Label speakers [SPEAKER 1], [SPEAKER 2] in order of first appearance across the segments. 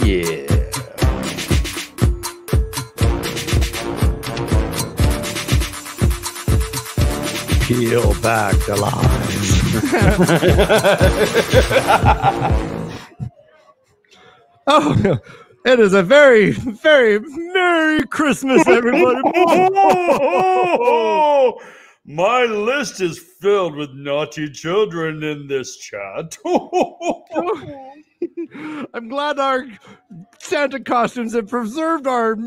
[SPEAKER 1] Yeah.
[SPEAKER 2] Peel back the lines. Oh, it is a very, very Merry Christmas, everybody.
[SPEAKER 1] My list is filled with naughty children in this chat.
[SPEAKER 2] I'm glad our Santa costumes have preserved our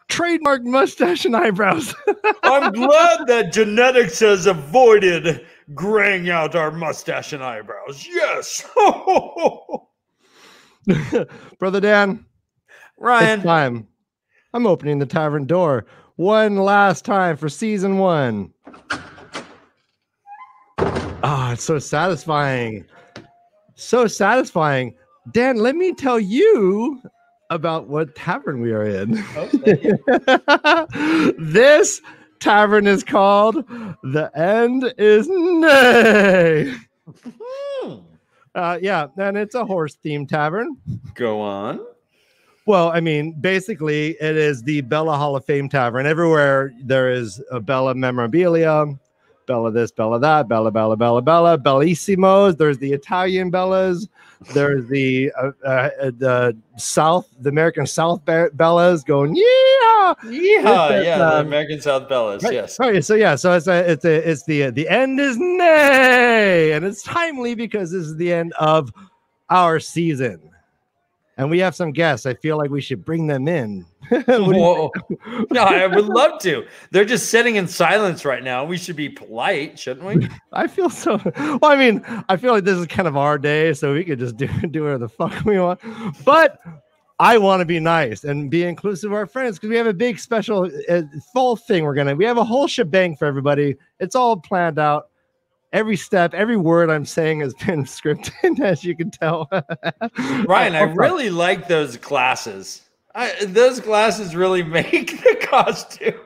[SPEAKER 2] trademark mustache and eyebrows.
[SPEAKER 1] I'm glad that genetics has avoided graying out our mustache and eyebrows. Yes.
[SPEAKER 2] Brother Dan,
[SPEAKER 1] Ryan.
[SPEAKER 2] it's time. I'm opening the tavern door one last time for season 1. Ah, it's so satisfying. So satisfying. Dan, let me tell you about what tavern we are in.
[SPEAKER 1] Oh, thank you.
[SPEAKER 2] This tavern is called The End Is Nay. Yeah, and it's a horse-themed tavern.
[SPEAKER 1] Go on.
[SPEAKER 2] Well, I mean, basically, it is the Bella Hall of Fame tavern. Everywhere there is a Bella memorabilia, Bella this, Bella that, Bella, Bella, Bella, Bella, Bellissimos. There's the Italian Bellas. There's the South, the American South Bellas going, yeah,
[SPEAKER 1] The American South Bellas,
[SPEAKER 2] right,
[SPEAKER 1] yes.
[SPEAKER 2] Right, so yeah, so it's the end is nay, and it's timely because this is the end of our season. And we have some guests. I feel like we should bring them in.
[SPEAKER 1] Whoa. No, I would love to. They're just sitting in silence right now. We should be polite, shouldn't we?
[SPEAKER 2] I feel so. Well, I mean, I feel like this is kind of our day, so we could just do whatever the fuck we want. But I want to be nice and be inclusive of our friends because we have a big special full thing. We have a whole shebang for everybody. It's all planned out. Every step, every word I'm saying has been scripted, as you can tell.
[SPEAKER 1] Ryan, I really like those glasses. Those glasses really make the costume.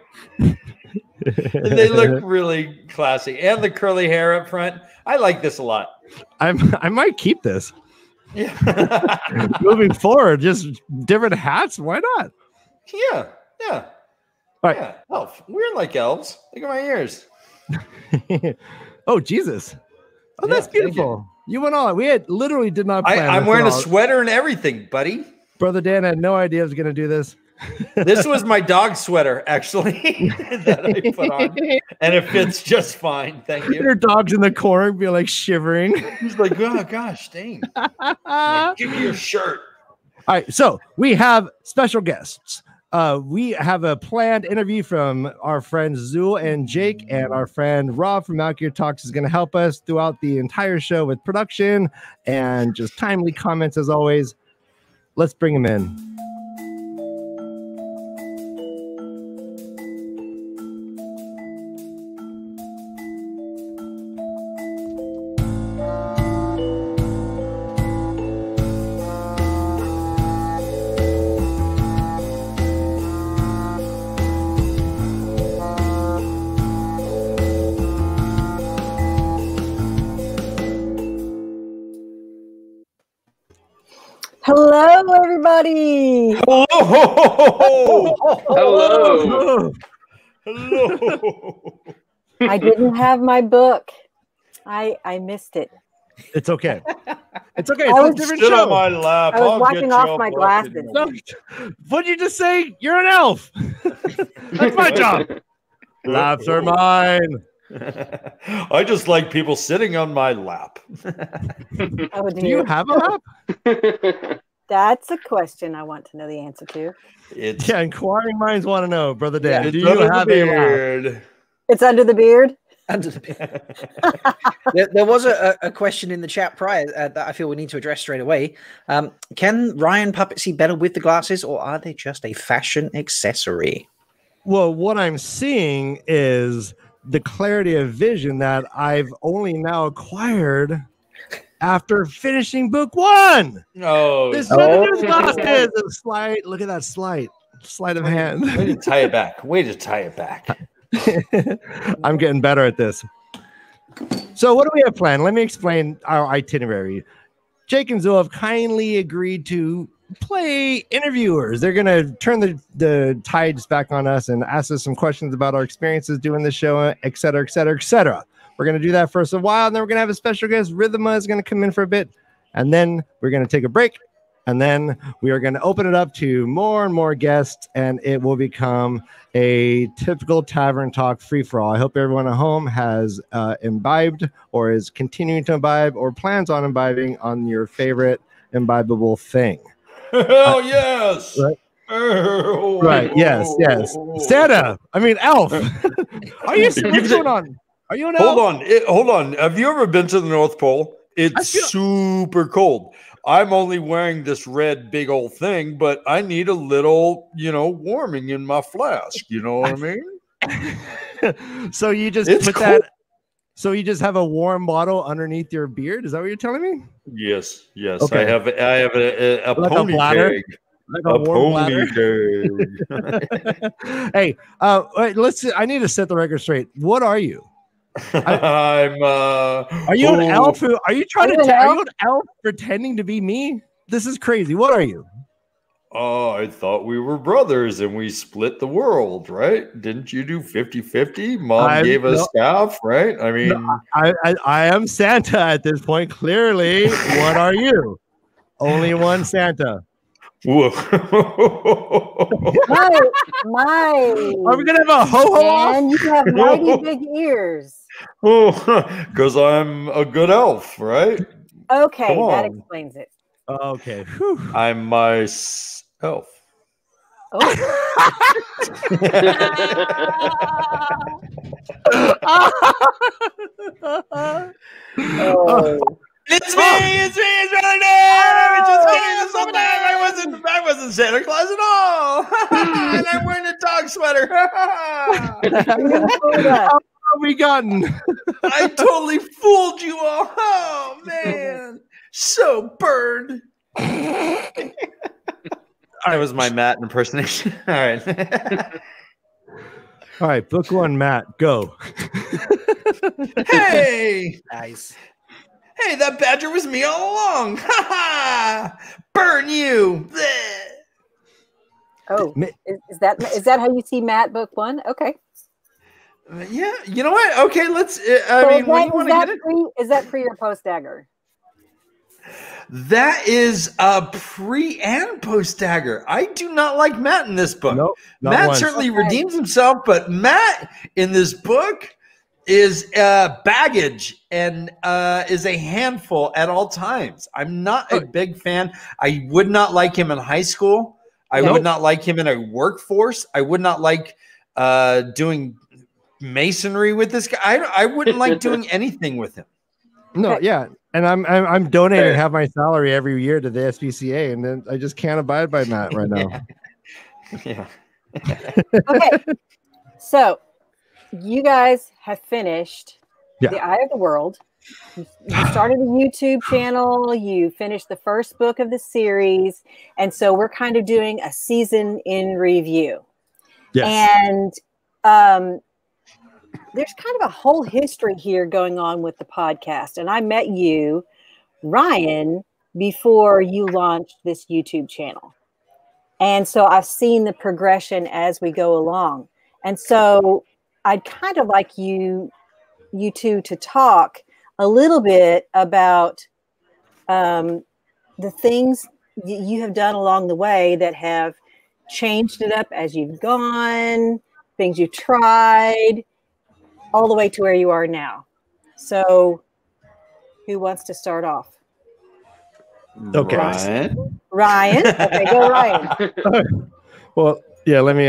[SPEAKER 1] They look really classy. And the curly hair up front. I like this a lot.
[SPEAKER 2] I might keep this.
[SPEAKER 1] Yeah.
[SPEAKER 2] Moving forward, just different hats. Why not?
[SPEAKER 1] Yeah.
[SPEAKER 2] All right.
[SPEAKER 1] Yeah. Elf. We're like elves. Look at my ears.
[SPEAKER 2] Oh, Jesus. Oh, that's beautiful. You went all. We literally did not plan.
[SPEAKER 1] I'm wearing a sweater and everything, buddy.
[SPEAKER 2] Brother Dan had no idea I was going to do this.
[SPEAKER 1] This was my dog sweater, actually, that I put on. And it fits just fine. Thank you.
[SPEAKER 2] Your dog's in the corner, be like shivering.
[SPEAKER 1] He's like, oh, gosh, dang. Like, give me your shirt.
[SPEAKER 2] All right. So we have special guests. We have a planned interview from our friends Zool and Jake, and our friend Rob from Malkier Talks is going to help us throughout the entire show with production and just timely comments as always. Let's bring him in.
[SPEAKER 3] Hello, everybody.
[SPEAKER 1] Hello.
[SPEAKER 3] I didn't have my book. I missed it.
[SPEAKER 2] It's okay. It's okay.
[SPEAKER 3] I
[SPEAKER 2] It's
[SPEAKER 3] was
[SPEAKER 2] a different
[SPEAKER 1] Sit
[SPEAKER 2] show.
[SPEAKER 1] on my lap.
[SPEAKER 3] I was
[SPEAKER 1] I'll
[SPEAKER 3] wiping
[SPEAKER 1] get
[SPEAKER 3] off
[SPEAKER 1] you
[SPEAKER 3] my
[SPEAKER 1] a book
[SPEAKER 3] glasses.
[SPEAKER 1] in a
[SPEAKER 2] No,
[SPEAKER 1] minute.
[SPEAKER 2] what'd you just say? You're an elf. That's my job. Laps are mine.
[SPEAKER 1] I just like people sitting on my lap.
[SPEAKER 3] Oh,
[SPEAKER 2] Do you have a lap?
[SPEAKER 3] That's a question I want to know the answer to.
[SPEAKER 1] It's
[SPEAKER 2] Yeah, inquiring minds want to know, Brother Dan.
[SPEAKER 1] it's
[SPEAKER 2] Do you
[SPEAKER 1] under the
[SPEAKER 2] have a lap?
[SPEAKER 1] beard.
[SPEAKER 3] It's under the beard.
[SPEAKER 4] Under the beard. There was a question in the chat prior that I feel we need to address straight away. Can Ryan Puppet see better with the glasses, or are they just a fashion accessory?
[SPEAKER 2] Well, what I'm seeing is the clarity of vision that I've only now acquired after finishing book 1.
[SPEAKER 1] No,
[SPEAKER 2] This is what his glasses. A slight. Look at that slight of hand.
[SPEAKER 1] way to tie it back. Way to tie it back.
[SPEAKER 2] I'm getting better at this. So what do we have planned? Let me explain our itinerary. Jake and Zoe have kindly agreed to play interviewers. They're going to turn the tides back on us and ask us some questions about our experiences doing the show, et cetera, et cetera, et cetera. We're going to do that for a while, and then we're going to have a special guest. Rhythma is going to come in for a bit, and then we're going to take a break, and then we are going to open it up to more and more guests, and it will become a typical Tavern Talk free-for-all. I hope everyone at home has imbibed or is continuing to imbibe or plans on imbibing on your favorite imbibable thing.
[SPEAKER 1] Hell yes.
[SPEAKER 2] Right? Right. Yes. Santa. I mean, Elf. Are you? What's going on? Are you an elf?
[SPEAKER 1] Hold on. Have you ever been to the North Pole? It's super cold. I'm only wearing this red big old thing, but I need a little, warming in my flask. You know what I mean?
[SPEAKER 2] So you just put that. So you just have a warm bottle underneath your beard? Is that what you're telling me?
[SPEAKER 1] Yes.
[SPEAKER 2] Okay.
[SPEAKER 1] I have a
[SPEAKER 2] like
[SPEAKER 1] pony bag.
[SPEAKER 2] Like a pony
[SPEAKER 1] bag.
[SPEAKER 2] Hey, wait, I need to set the record straight. What are you?
[SPEAKER 1] Are
[SPEAKER 2] you an elf? Are you trying to are you an elf pretending to be me? This is crazy. What are you?
[SPEAKER 1] Oh, I thought we were brothers and we split the world, right? Didn't you do 50-50? Mom gave us staff, right? I mean,
[SPEAKER 2] I am Santa at this point. Clearly, what are you? Only one Santa.
[SPEAKER 1] Whoa.
[SPEAKER 3] my.
[SPEAKER 2] Are we gonna have a ho-ho?
[SPEAKER 3] And you have mighty big ears.
[SPEAKER 1] Because I'm a good elf, right?
[SPEAKER 3] Okay, that explains it.
[SPEAKER 2] Okay.
[SPEAKER 1] I'm myself.
[SPEAKER 3] Oh.
[SPEAKER 1] It's really I wasn't Santa Claus at all. And I'm wearing a dog sweater.
[SPEAKER 2] How have we gotten?
[SPEAKER 1] I totally fooled you all. Oh man. So burned. That was my Matt impersonation. All right.
[SPEAKER 2] All right, book one, Matt, go.
[SPEAKER 1] Hey.
[SPEAKER 4] Nice.
[SPEAKER 1] Hey, that badger was me all along. Ha ha! Burn you. Bleh.
[SPEAKER 3] Oh, is that how you see Matt book one? Okay.
[SPEAKER 1] Yeah, you know what? Okay, let's. When you want to get it,
[SPEAKER 3] is that pre or post dagger?
[SPEAKER 1] That is a pre and post dagger. I do not like Matt in this book.
[SPEAKER 2] Nope,
[SPEAKER 1] Matt certainly redeems himself, but Matt in this book is baggage and is a handful at all times. I'm not a big fan. I would not like him in high school. I would not like him in a workforce. I would not like doing masonry with this guy. I wouldn't like doing anything with him.
[SPEAKER 2] No, yeah. And I'm donating half my salary every year to the SPCA, and then I just can't abide by Matt right now.
[SPEAKER 1] Yeah.
[SPEAKER 3] Okay. So you guys have finished The Eye of the World. You started a YouTube channel. You finished the first book of the series. And so we're kind of doing a season in review. Yes. And there's kind of a whole history here going on with the podcast. And I met you, Ryan, before you launched this YouTube channel. And so I've seen the progression as we go along. And so I'd kind of like you two to talk a little bit about the things you have done along the way that have changed it up as you've gone, things you've tried, all the way to where you are now. So who wants to start off?
[SPEAKER 2] Okay.
[SPEAKER 1] Ryan.
[SPEAKER 3] Okay, go Ryan.
[SPEAKER 2] Well, yeah, let me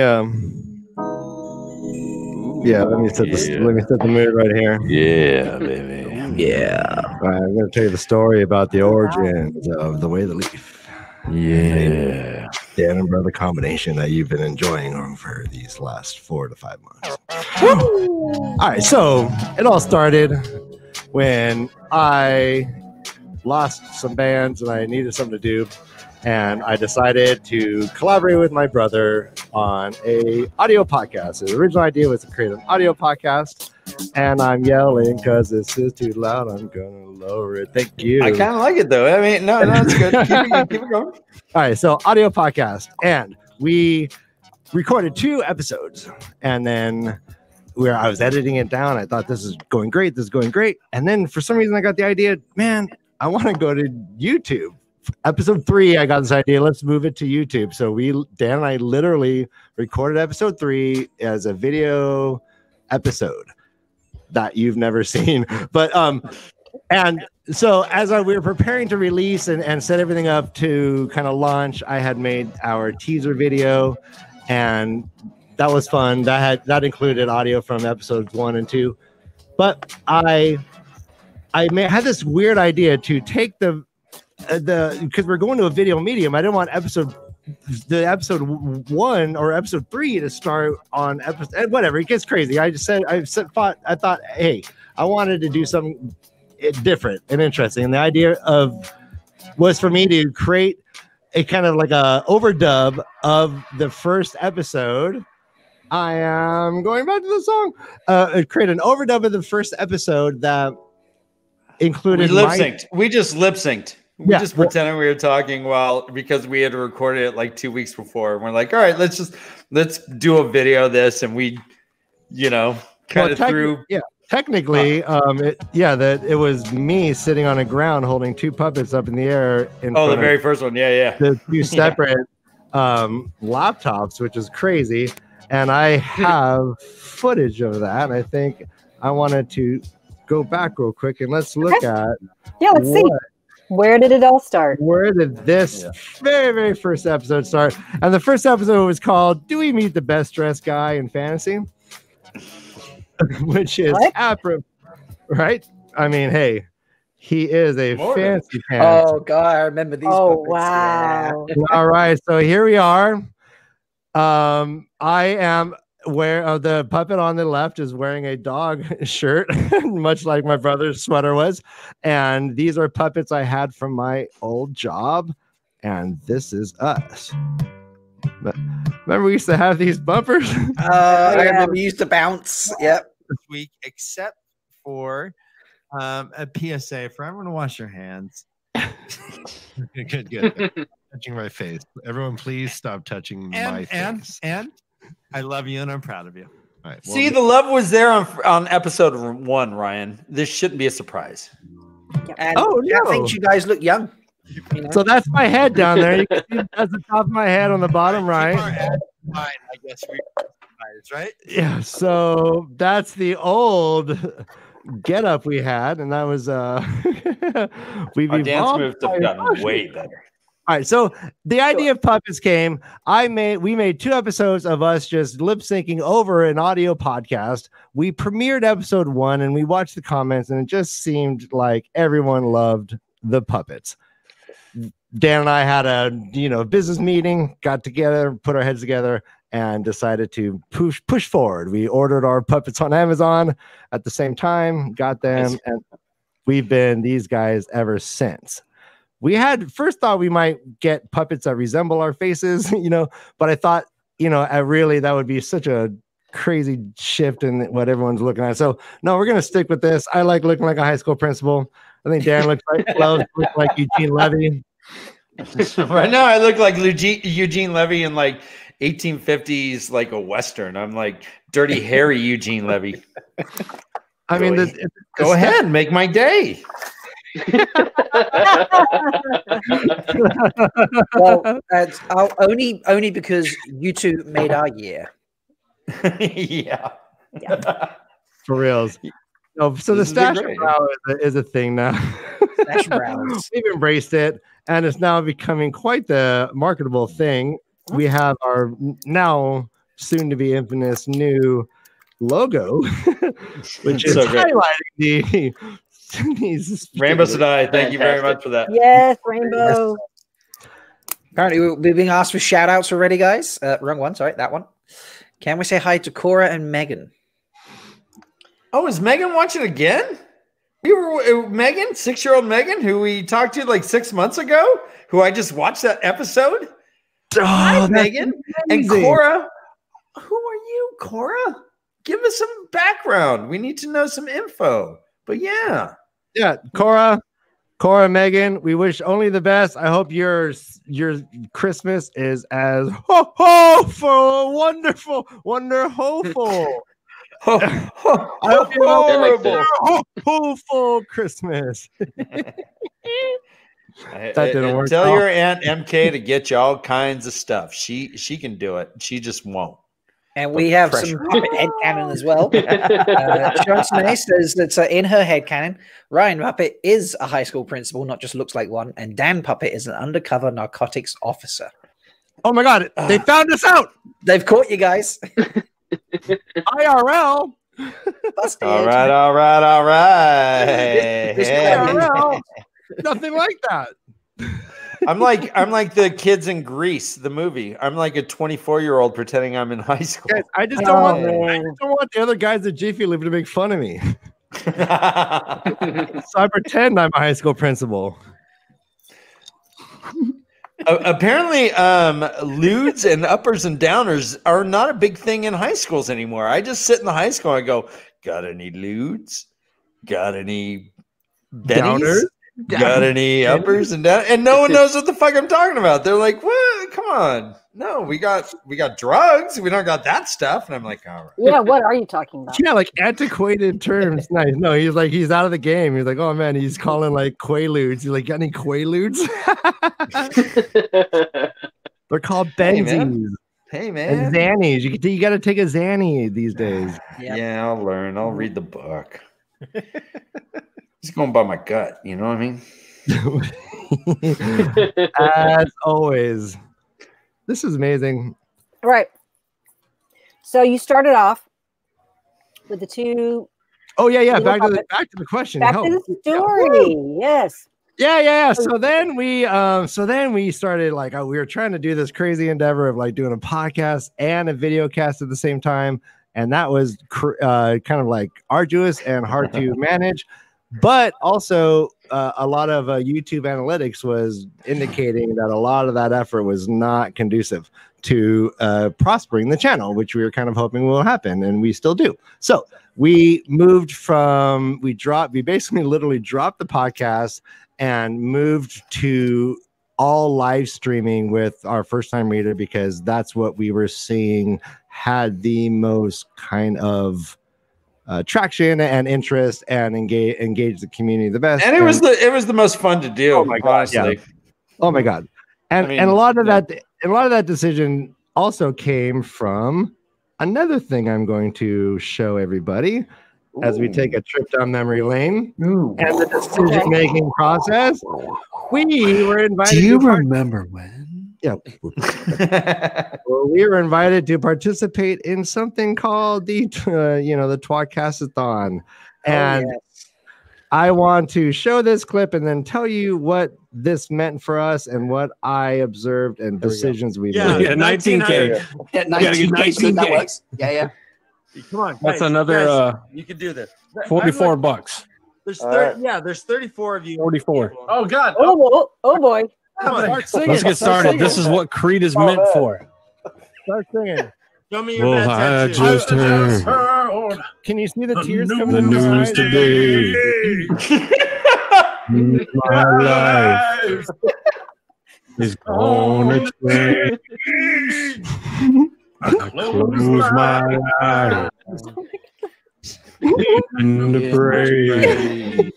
[SPEAKER 2] set the mood right here.
[SPEAKER 1] Yeah, baby.
[SPEAKER 2] Yeah. All right, I'm going to tell you the story about the origins of The Way the Leaf.
[SPEAKER 1] Yeah.
[SPEAKER 2] Dan and brother combination that you've been enjoying over these last 4 to 5 months. All right, so it all started when I lost some bands and I needed something to do, and I decided to collaborate with my brother on a audio podcast. The original idea was to create an audio podcast, And I'm yelling because this is too loud. I'm gonna lower it. Thank you.
[SPEAKER 1] I kind of like it though. I mean, no, it's good. Keep it going.
[SPEAKER 2] All right, so audio podcast, and we recorded 2 episodes, and then I was editing it down. I thought this is going great. This is going great, and then for some reason I got the idea, man, I want to go to YouTube. Episode 3, I got this idea. Let's move it to YouTube. So Dan and I literally recorded episode 3 as a video episode that you've never seen. But and so as we were preparing to release and set everything up to kind of launch, I had made our teaser video, and that was fun. That included audio from episodes 1 and 2. But I had this weird idea to take the because we're going to a video medium. I didn't want episode 1 or episode 3 to start on episode whatever. It gets crazy. I thought, hey, I wanted to do something different and interesting. And the idea was for me to create a kind of like a overdub of the first episode. I am going back to the song. Create an overdub of the first episode that included
[SPEAKER 1] We just lip synced. We just pretended we were talking because we had recorded it like 2 weeks before. And we're like, all right, let's do a video of this. And we, kind of threw. Yeah,
[SPEAKER 2] technically, it was me sitting on the ground holding 2 puppets up in the air.
[SPEAKER 1] The very first one. Yeah.
[SPEAKER 2] The 2 separate laptops, which is crazy. And I have footage of that. I think I wanted to go back real quick and let's look at.
[SPEAKER 3] Yeah, let's see. Where did it all start?
[SPEAKER 2] Where did this very, very first episode start? And the first episode was called "Do We Meet the Best Dressed Guy in Fantasy?" Which is right? I mean, hey, he is a fancy pants.
[SPEAKER 4] Oh God, I remember these.
[SPEAKER 3] Oh
[SPEAKER 4] puppets.
[SPEAKER 3] wow!
[SPEAKER 2] Yeah. All right, so here we are. I am where the puppet on the left is wearing a dog shirt, much like my brother's sweater was. And these are puppets I had from my old job. And this is us. But remember we used to have these bumpers?
[SPEAKER 4] I remember we used to bounce. Yep.
[SPEAKER 5] This week, except for a PSA for everyone to wash your hands. Good. Touching my face. Everyone, please stop touching my face. And I love you and I'm proud of you. All right.
[SPEAKER 1] See, the love was there on episode 1, Ryan. This shouldn't be a surprise.
[SPEAKER 4] And I think you guys look young.
[SPEAKER 2] So that's my head down there. You can see that's the top of my head on the bottom right.
[SPEAKER 5] I guess right?
[SPEAKER 2] Yeah. So that's the old get up we had, and that was we've
[SPEAKER 1] Our dance moves have gotten way better.
[SPEAKER 2] All right, so the idea of puppets came. We made 2 episodes of us just lip syncing over an audio podcast. We premiered episode 1 and we watched the comments, and it just seemed like everyone loved the puppets. Dan and I had a business meeting, got together, put our heads together, and decided to push forward. We ordered our puppets on Amazon at the same time, got them, and we've been these guys ever since. We had first thought we might get puppets that resemble our faces, but I thought, really that would be such a crazy shift in what everyone's looking at. So no, we're going to stick with this. I like looking like a high school principal. I think Dan looks like Eugene Levy.
[SPEAKER 1] Right now I look like Eugene Levy in like 1850s, like a Western. I'm like Dirty Harry Eugene Levy.
[SPEAKER 2] I mean,
[SPEAKER 1] go ahead, make my day.
[SPEAKER 4] Well, only because you 2 made our year.
[SPEAKER 1] Yeah.
[SPEAKER 2] For reals. No, so the stash brow is a thing now.
[SPEAKER 4] Stash brows.
[SPEAKER 2] We've embraced it, and it's now becoming quite the marketable thing. We have our now soon to be infamous new logo, which is highlighting these
[SPEAKER 1] Rainbow Sedai. Thank you very much for that.
[SPEAKER 3] Yes, Rainbow.
[SPEAKER 4] Apparently, we're being asked for shout outs already, guys. Wrong one. Sorry, that one. Can we say hi to Cora and Megan?
[SPEAKER 1] Oh, is Megan watching again? We were Megan, 6-year-old Megan, who we talked to like 6 months ago, who I just watched that episode. Hi, Megan. Amazing. And Cora. Who are you, Cora? Give us some background. We need to know some info. But yeah.
[SPEAKER 2] Yeah, Cora, Megan, we wish only the best. I hope your Christmas is as hopeful, wonderful, hopeful. I hope you have a hopeful Christmas.
[SPEAKER 1] That didn't work. Tell your Aunt MK to get you all kinds of stuff. She can do it. She just won't.
[SPEAKER 4] And we have some puppet headcanon as well. Johnson says that in her headcanon, Ryan Puppet is a high school principal, not just looks like one, and Dan Puppet is an undercover narcotics officer.
[SPEAKER 2] Oh my God, they found us out.
[SPEAKER 4] They've caught you guys.
[SPEAKER 2] IRL.
[SPEAKER 4] Busted.
[SPEAKER 1] All right.
[SPEAKER 2] IRL. Nothing like that.
[SPEAKER 1] I'm like the kids in Grease, the movie. I'm like a 24-year-old pretending I'm in high school.
[SPEAKER 2] Guys, I just don't want the other guys at Jiffy Lube to make fun of me. So I pretend I'm a high school principal.
[SPEAKER 1] Apparently, lewds and uppers and downers are not a big thing in high schools anymore. I just sit in the high school and I go, got any lewds? Got any downers? Got any uppers and down? And no one knows what the fuck I'm talking about. They're like, what? Come on. No, we got drugs. We don't got that stuff. And I'm like, all right.
[SPEAKER 3] Yeah, what are you talking about?
[SPEAKER 2] Yeah, like antiquated terms. Nice. No, he's out of the game. He's like, oh man, he's calling like quaaludes. He's like, got any quaaludes? They're called Benzies.
[SPEAKER 1] Hey man.
[SPEAKER 2] And Xannies. You got to take a Xanny these days.
[SPEAKER 1] Yeah, I'll learn. I'll read the book. Just going by my gut, you know what I
[SPEAKER 2] mean? As always. This is amazing.
[SPEAKER 3] All right. So you started off with the two.
[SPEAKER 2] Oh yeah. Back to the question.
[SPEAKER 3] Back to the story. Yes.
[SPEAKER 2] Yeah. So then we started like we were trying to do this crazy endeavor of like doing a podcast and a video cast at the same time, and that was kind of like arduous and hard to manage. But also, a lot of YouTube analytics was indicating that a lot of that effort was not conducive to prospering the channel, which we were kind of hoping will happen, and we still do. So we basically literally dropped the podcast and moved to all live streaming with our first time reader, because that's what we were seeing had the most kind of traction and interest and engage the community the best.
[SPEAKER 1] And it was the most fun to do.
[SPEAKER 2] Oh my God, honestly. Yeah. Oh my God. And a lot of that decision also came from another thing I'm going to show everybody as we take a trip down memory lane and the decision-making process. We were invited.
[SPEAKER 6] Do you remember when?
[SPEAKER 2] Yeah. Well, we were invited to participate in something called the Twadcastathon. And I want to show this clip and then tell you what this meant for us and what I observed and decisions we made.
[SPEAKER 6] Yeah, 19K.
[SPEAKER 7] Yeah, 19K. That works. Yeah.
[SPEAKER 1] Come on.
[SPEAKER 6] That's another
[SPEAKER 1] you can do this.
[SPEAKER 6] $44.
[SPEAKER 1] There's 30, there's 34 of you.
[SPEAKER 6] 44.
[SPEAKER 1] Oh God.
[SPEAKER 3] Oh boy.
[SPEAKER 6] Let's get started. This is what Creed is meant for.
[SPEAKER 2] Start singing.
[SPEAKER 1] Show me your bad tattoo.
[SPEAKER 6] I just heard.
[SPEAKER 2] Can you see the tears coming
[SPEAKER 6] The
[SPEAKER 2] in the
[SPEAKER 6] news
[SPEAKER 2] eyes?
[SPEAKER 6] today. My life is gonna change. I close my eyes in the grave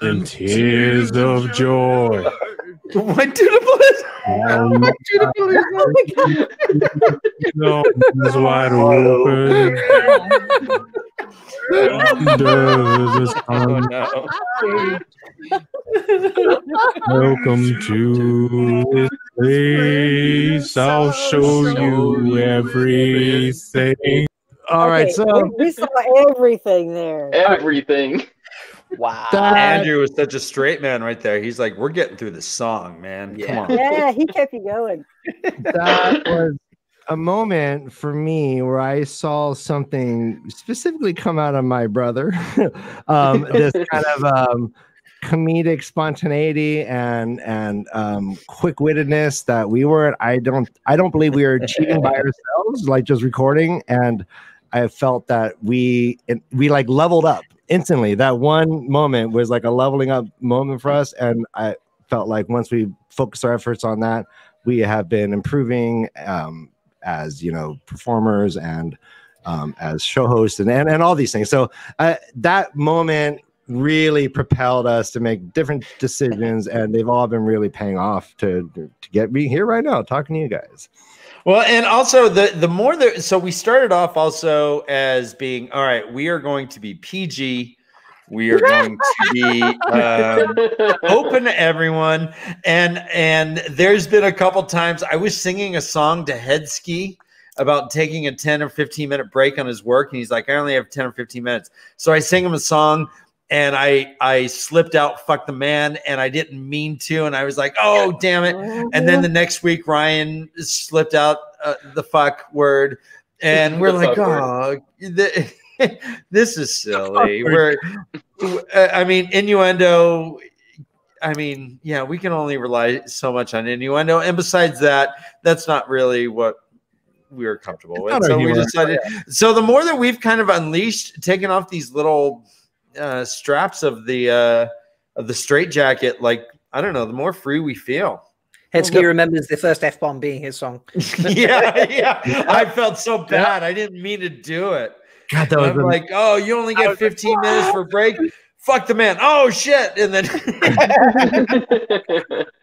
[SPEAKER 6] and tears of joy.
[SPEAKER 1] Went to the bliss.
[SPEAKER 6] Is wide open. Welcome to this place. I'll show you everything.
[SPEAKER 2] All right, so
[SPEAKER 3] we saw everything there.
[SPEAKER 7] Everything.
[SPEAKER 4] Wow.
[SPEAKER 1] Andrew was such a straight man right there. He's like, we're getting through the song, man. Come on.
[SPEAKER 3] Yeah, he kept you going.
[SPEAKER 2] That was a moment for me where I saw something specifically come out of my brother. This kind of comedic spontaneity and quick-wittedness that we were. I don't believe we were cheating by ourselves, like just recording. And I felt that we like leveled up instantly. That one moment was like a leveling up moment for us, and I felt like once we focused our efforts on that, we have been improving as performers and as show hosts and all these things. So that moment really propelled us to make different decisions, and they've all been really paying off to get me here right now talking to you guys.
[SPEAKER 1] Well, and also the more that, so we started off also as being, all right, we are going to be PG. We are going to be open to everyone. And there's been a couple times I was singing a song to Headski about taking a 10 or 15 minute break on his work. And he's like, I only have 10 or 15 minutes. So I sang him a song and I slipped out, fuck the man. And I didn't mean to. And I was like, oh, damn it. And then the next week, Ryan slipped out the fuck word. And we're like, oh, this is silly. I mean, innuendo. I mean, yeah, we can only rely so much on innuendo. And besides that, that's not really what we were comfortable with. So we decided. So the more that we've kind of unleashed, taken off these little straps of the straitjacket, like, I don't know, the more free we feel.
[SPEAKER 4] Headski remembers the first F-bomb being his song.
[SPEAKER 1] yeah. I felt so bad. I didn't mean to do it.
[SPEAKER 2] God, that was
[SPEAKER 1] like, oh, you only get 15 minutes for break. Fuck the man. Oh shit. And then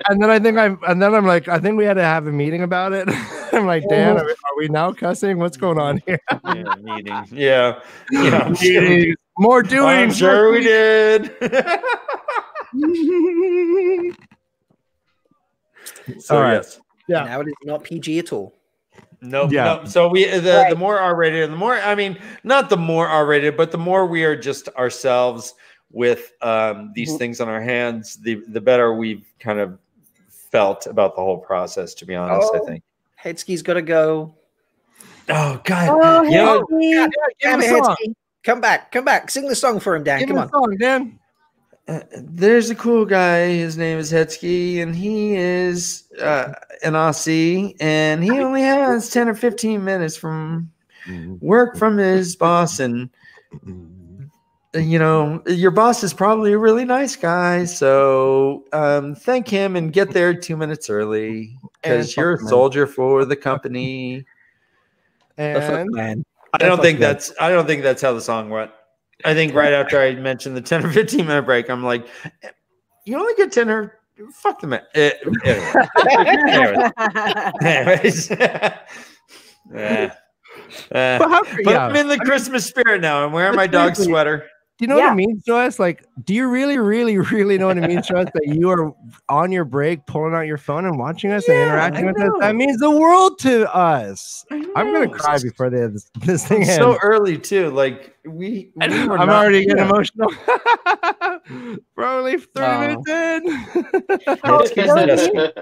[SPEAKER 2] I'm like, I think we had to have a meeting about it. I'm like, Dan, are we now cussing? What's going on here?
[SPEAKER 1] Yeah, meeting. Yeah.
[SPEAKER 2] More doing.
[SPEAKER 1] I'm sure we did. So yes.
[SPEAKER 4] Yeah. Now it is not PG at all.
[SPEAKER 1] Nope. So the more R-rated, and the more, I mean, not the more R-rated, but the more we are just ourselves with these things on our hands, the better we've kind of felt about the whole process, to be honest, I think.
[SPEAKER 4] Headski's got to go.
[SPEAKER 1] Oh, God.
[SPEAKER 3] Oh,
[SPEAKER 4] Headski. Come back. Sing the song for him, Dan. Come on.
[SPEAKER 2] Song, Dan.
[SPEAKER 1] There's a cool guy. His name is Hetzke, and he is an Aussie, and he only has 10 or 15 minutes from work from his boss. And, your boss is probably a really nice guy. So thank him and get there 2 minutes early because you're a soldier for the company. And I don't think that's how the song went. I think right after I mentioned the 10 or 15 minute break, I'm like, you only get 10 or fuck the man. Anyways. But I'm in the Christmas spirit now. I'm wearing my dog sweater.
[SPEAKER 2] Do you know what it means to us? Like, do you really, really, really know what it means to us that you are on your break, pulling out your phone and watching us and interacting with us? That means the world to us. I'm gonna cry before this thing ends.
[SPEAKER 1] So early too. Like I'm
[SPEAKER 2] already getting emotional. We're only 30 minutes in.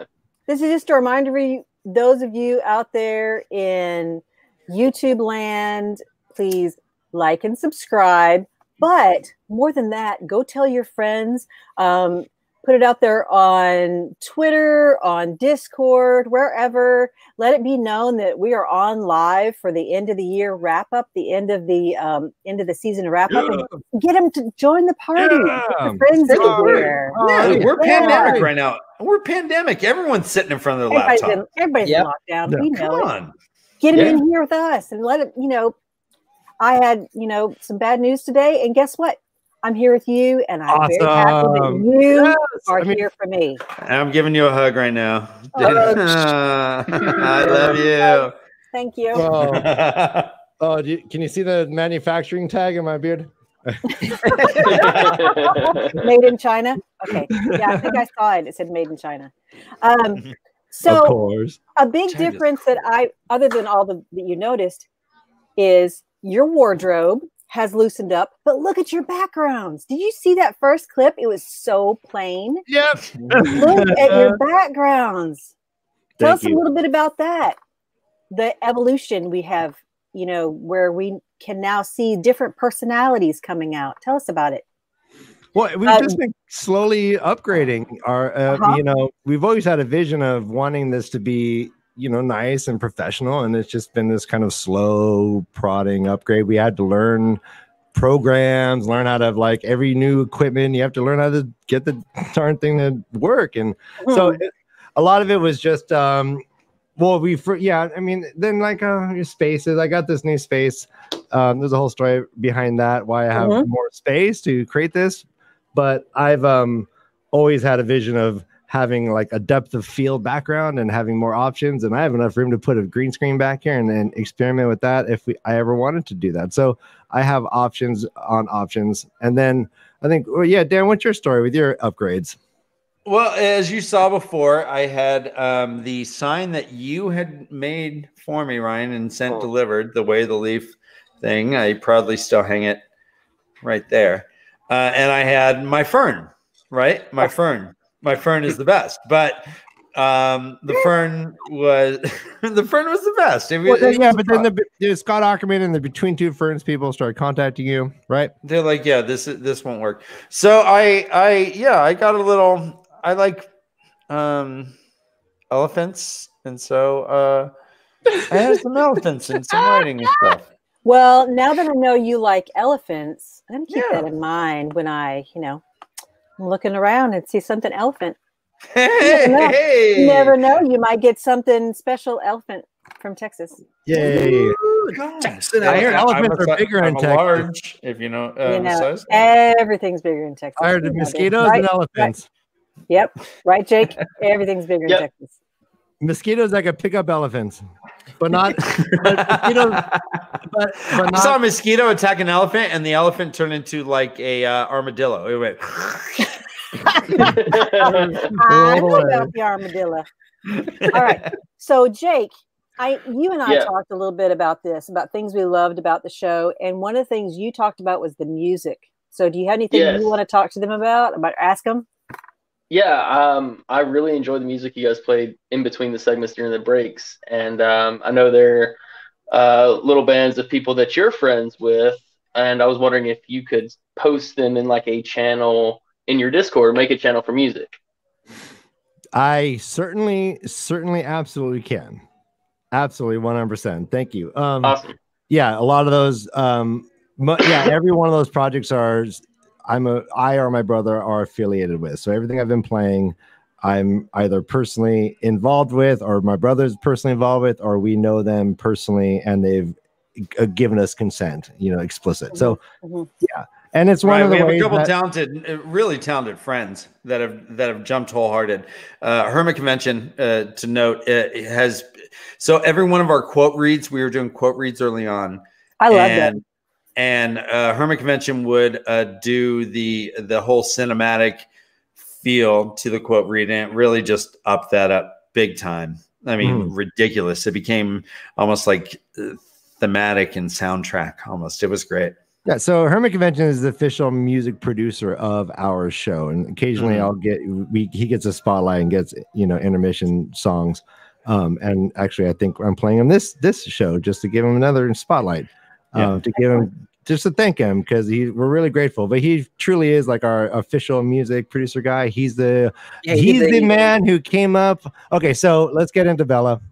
[SPEAKER 3] This is just a reminder for those of you out there in YouTube land. Please like and subscribe. But more than that, go tell your friends, put it out there on Twitter, on Discord, wherever. Let it be known that we are on live for the end of the year wrap up, the end of the season wrap up, and get them to join the party. Get friends everywhere.
[SPEAKER 1] We're pandemic right now. We're pandemic. Everyone's sitting in front of their laptop.
[SPEAKER 3] Everybody's in lockdown.
[SPEAKER 1] Yeah.
[SPEAKER 3] We know
[SPEAKER 1] Come on.
[SPEAKER 3] Get them in here with us and let it, I had, some bad news today, and guess what? I'm here with you, and I'm very happy that you are here for me.
[SPEAKER 1] I'm giving you a hug right now. I love you.
[SPEAKER 3] Thank you.
[SPEAKER 2] Can you see the manufacturing tag in my beard?
[SPEAKER 3] Made in China? Okay. Yeah, I think I saw it. It said made in China. So
[SPEAKER 2] of course.
[SPEAKER 3] A big difference that other than all that you noticed, is your wardrobe has loosened up, but look at your backgrounds. Did you see that first clip? It was so plain.
[SPEAKER 2] Yep.
[SPEAKER 3] Look at your backgrounds. Tell us a little bit about that. The evolution we have, where we can now see different personalities coming out. Tell us about it.
[SPEAKER 2] Well, we've just been slowly upgrading our, we've always had a vision of wanting this to be nice and professional, and it's just been this kind of slow prodding upgrade. We had to learn programs, learn how to like every new equipment. You have to learn how to get the darn thing to work, and so a lot of it was just then like your spaces. I got this new space. There's a whole story behind that, why I have more space to create this, but I've always had a vision of having like a depth of field background and having more options, and I have enough room to put a green screen back here and experiment with that if I ever wanted to do that. So I have options on options. And then I think, Dan, what's your story with your upgrades?
[SPEAKER 1] Well, as you saw before, I had the sign that you had made for me, Ryan, and sent delivered, the Way of the Leaf thing. I proudly still hang it right there. And I had my fern, right? My fern. My fern is the best, but the fern was the best.
[SPEAKER 2] But then Scott Ackerman and the Between Two Ferns people started contacting you, right?
[SPEAKER 1] They're like, yeah, this won't work. So I got a little. I like elephants, and so I had some elephants and some writing and stuff.
[SPEAKER 3] Well, now that I know you like elephants, I'm gonna keep that in mind when I'm looking around and see something elephant.
[SPEAKER 1] Hey,
[SPEAKER 3] you never know. You might get something special elephant from Texas.
[SPEAKER 2] Yay!
[SPEAKER 1] Ooh,
[SPEAKER 2] Texas. I hear elephants are bigger in Texas.
[SPEAKER 1] Large, if you know, size.
[SPEAKER 3] Everything's bigger in Texas.
[SPEAKER 2] I heard the mosquitoes and elephants.
[SPEAKER 3] Right. Yep. Right, Jake? Everything's bigger in Texas.
[SPEAKER 2] Mosquitoes that could pick up elephants, but not. Mosquitoes, but not.
[SPEAKER 1] I saw a mosquito attack an elephant, and the elephant turned into like a armadillo. It went.
[SPEAKER 3] I know about the armadillo. All right. So, Jake, you and I talked a little bit about this, about things we loved about the show, and one of the things you talked about was the music. So, do you have anything you want to talk to them about? Ask them?
[SPEAKER 7] Yeah, I really enjoyed the music you guys played in between the segments during the breaks. And I know they're little bands of people that you're friends with. And I was wondering if you could post them in like a channel in your Discord, make a channel for music.
[SPEAKER 2] I certainly, absolutely can. Absolutely, 100%. Thank you.
[SPEAKER 7] Awesome.
[SPEAKER 2] Yeah, a lot of those. Every one of those projects are. I or my brother are affiliated with. So everything I've been playing, I'm either personally involved with, or my brother's personally involved with, or we know them personally and they've given us consent, explicit. So yeah. And it's one of the ways we have a
[SPEAKER 1] couple really talented friends that have jumped wholehearted. Hermit Convention, to note, it has. So every one of our quote reads, we were doing quote reads early on.
[SPEAKER 3] I love that.
[SPEAKER 1] And Hermit Convention would do the whole cinematic feel to the quote read, and it really just upped that up big time. I mean, ridiculous. It became almost like thematic and soundtrack almost. It was great.
[SPEAKER 2] Yeah, so Hermit Convention is the official music producer of our show, and occasionally he gets a spotlight and gets intermission songs. And actually, I think I'm playing him this show just to give him another spotlight. To give him, just to thank him, because we're really grateful. But he truly is like our official music producer guy. He's the man who came up. Okay, so let's get into Bella.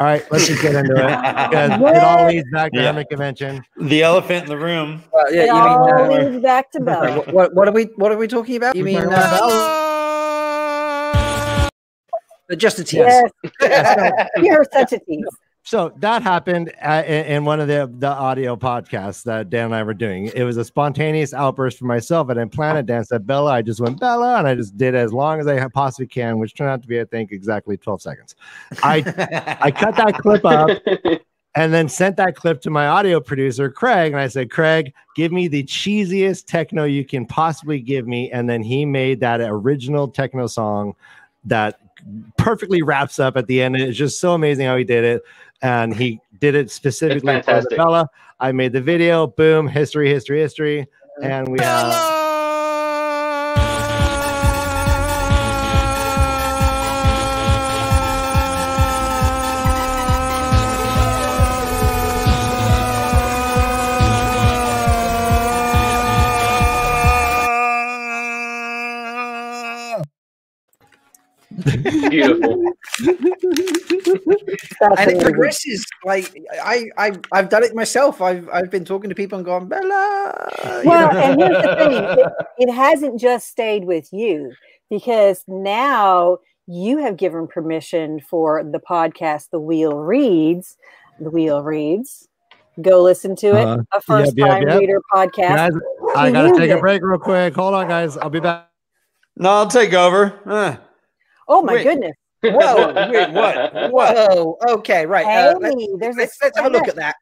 [SPEAKER 2] All right, let's just get into it, because it all leads back to Hermit Convention.
[SPEAKER 1] The elephant in the room.
[SPEAKER 3] It all leads back to Bella.
[SPEAKER 4] What are we talking about? You mean Bella? Just a tease.
[SPEAKER 3] Yes. You're such a tease.
[SPEAKER 2] So that happened in one of the audio podcasts that Dan and I were doing. It was a spontaneous outburst for myself. I didn't plan it. Dan said Bella. I just went Bella, and I just did as long as I possibly can, which turned out to be, I think, exactly 12 seconds. I cut that clip up and then sent that clip to my audio producer, Craig. And I said, Craig, give me the cheesiest techno you can possibly give me. And then he made that original techno song that perfectly wraps up at the end. It's just so amazing how he did it. And he did it specifically for the Bella. I made the video. Boom. History. And we have.
[SPEAKER 7] Beautiful.
[SPEAKER 4] And it progresses. Like I've done it myself. I've been talking to people and gone, Bella.
[SPEAKER 3] Well, and here's the thing: it hasn't just stayed with you, because now you have given permission for the podcast, The Wheel Reads. The Wheel Reads. Go listen to it. A first-time reader podcast.
[SPEAKER 2] Guys, I gotta take a break real quick. Hold on, guys. I'll be back.
[SPEAKER 1] No, I'll take over.
[SPEAKER 3] Oh my goodness.
[SPEAKER 4] Whoa!
[SPEAKER 1] Wait, what?
[SPEAKER 4] Whoa! Okay, right.
[SPEAKER 3] Hey,
[SPEAKER 4] let's have a look at that.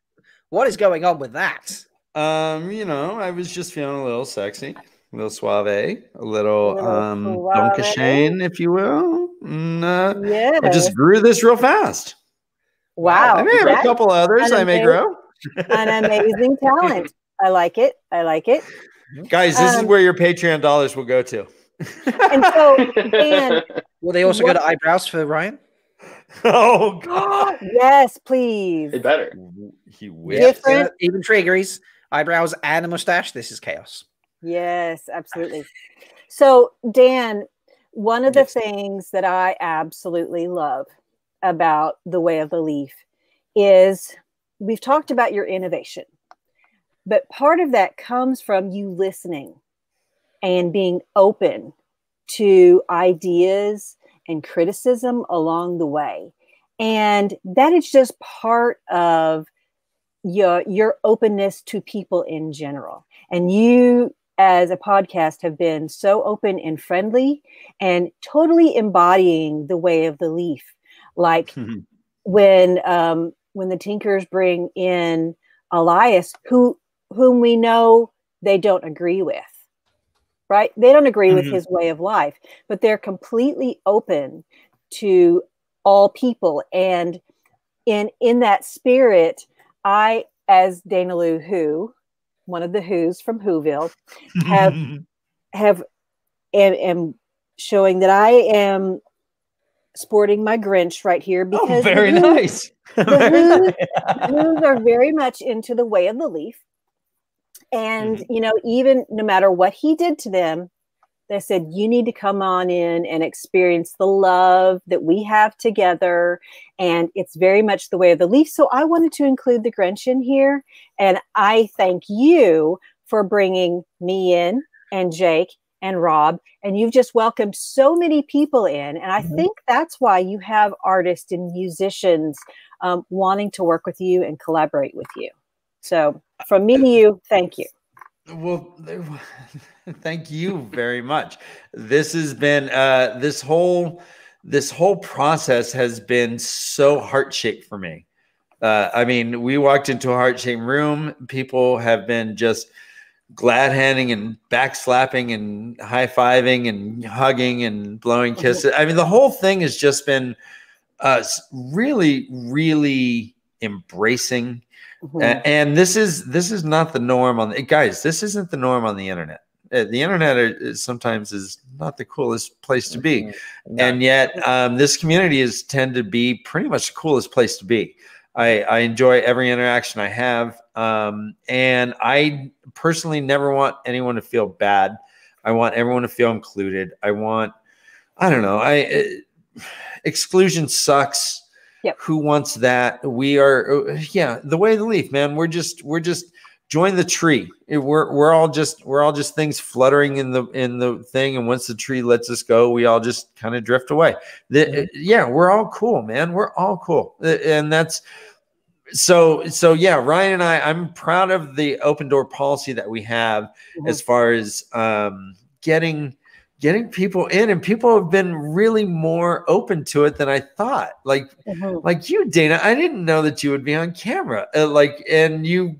[SPEAKER 4] What is going on with that?
[SPEAKER 1] I was just feeling a little sexy, a little suave, a little Don Shane, if you will.
[SPEAKER 3] Yeah.
[SPEAKER 1] I just grew this real fast.
[SPEAKER 3] Wow.
[SPEAKER 1] I may have a couple others I may grow.
[SPEAKER 3] An amazing talent. I like it.
[SPEAKER 1] Guys, this is where your Patreon dollars will go to.
[SPEAKER 3] And so, Dan,
[SPEAKER 4] will they also go to eyebrows for Ryan?
[SPEAKER 1] Oh God!
[SPEAKER 3] Yes, please.
[SPEAKER 7] They better.
[SPEAKER 1] He wishes.
[SPEAKER 3] Different,
[SPEAKER 4] even triggeries, eyebrows, and a mustache. This is chaos.
[SPEAKER 3] Yes, absolutely. So, Dan, one of the things that I absolutely love about the Way of the Leaf is we've talked about your innovation, but part of that comes from you listening and being open to ideas and criticism along the way. And that is just part of your openness to people in general. And you, as a podcast, have been so open and friendly and totally embodying the Way of the Leaf. Like when the Tinkers bring in Elias, whom we know they don't agree with, right? They don't agree with his way of life, but they're completely open to all people. And in that spirit, I, as Dana Lou Who, one of the Who's from Whoville, am showing that I am sporting my Grinch right here, because
[SPEAKER 1] very nice.
[SPEAKER 3] The Who's are very much into the Way of the Leaf. And, even no matter what he did to them, they said, you need to come on in and experience the love that we have together. And it's very much the Way of the Leaf. So I wanted to include the Grinch in here. And I thank you for bringing me in, and Jake and Rob. And you've just welcomed so many people in. And I think that's why you have artists and musicians wanting to work with you and collaborate with you. So from me to you, thank you.
[SPEAKER 1] Well, thank you very much. This has been this whole process has been so heart-shaped for me. I mean, we walked into a heart-shaped room. People have been just glad handing and backslapping and high-fiving and hugging and blowing kisses. I mean, the whole thing has just been really, really embracing. And this is not the norm on guys. This isn't the norm on the internet. The internet sometimes is not the coolest place to be, and yet this community is tend to be pretty much the coolest place to be. I enjoy every interaction I have, and I personally never want anyone to feel bad. I want everyone to feel included. I don't know. Exclusion sucks.
[SPEAKER 3] Yep.
[SPEAKER 1] Who wants that? We are, the Way of the Leaf, man. We're just join the tree. We're all just things fluttering in the thing. And once the tree lets us go, we all just kind of drift away. We're all cool, man. We're all cool. And that's so Ryan and I'm proud of the open door policy that we have as far as getting people in, and people have been really more open to it than I thought. Like you, Dana, I didn't know that you would be on camera. And you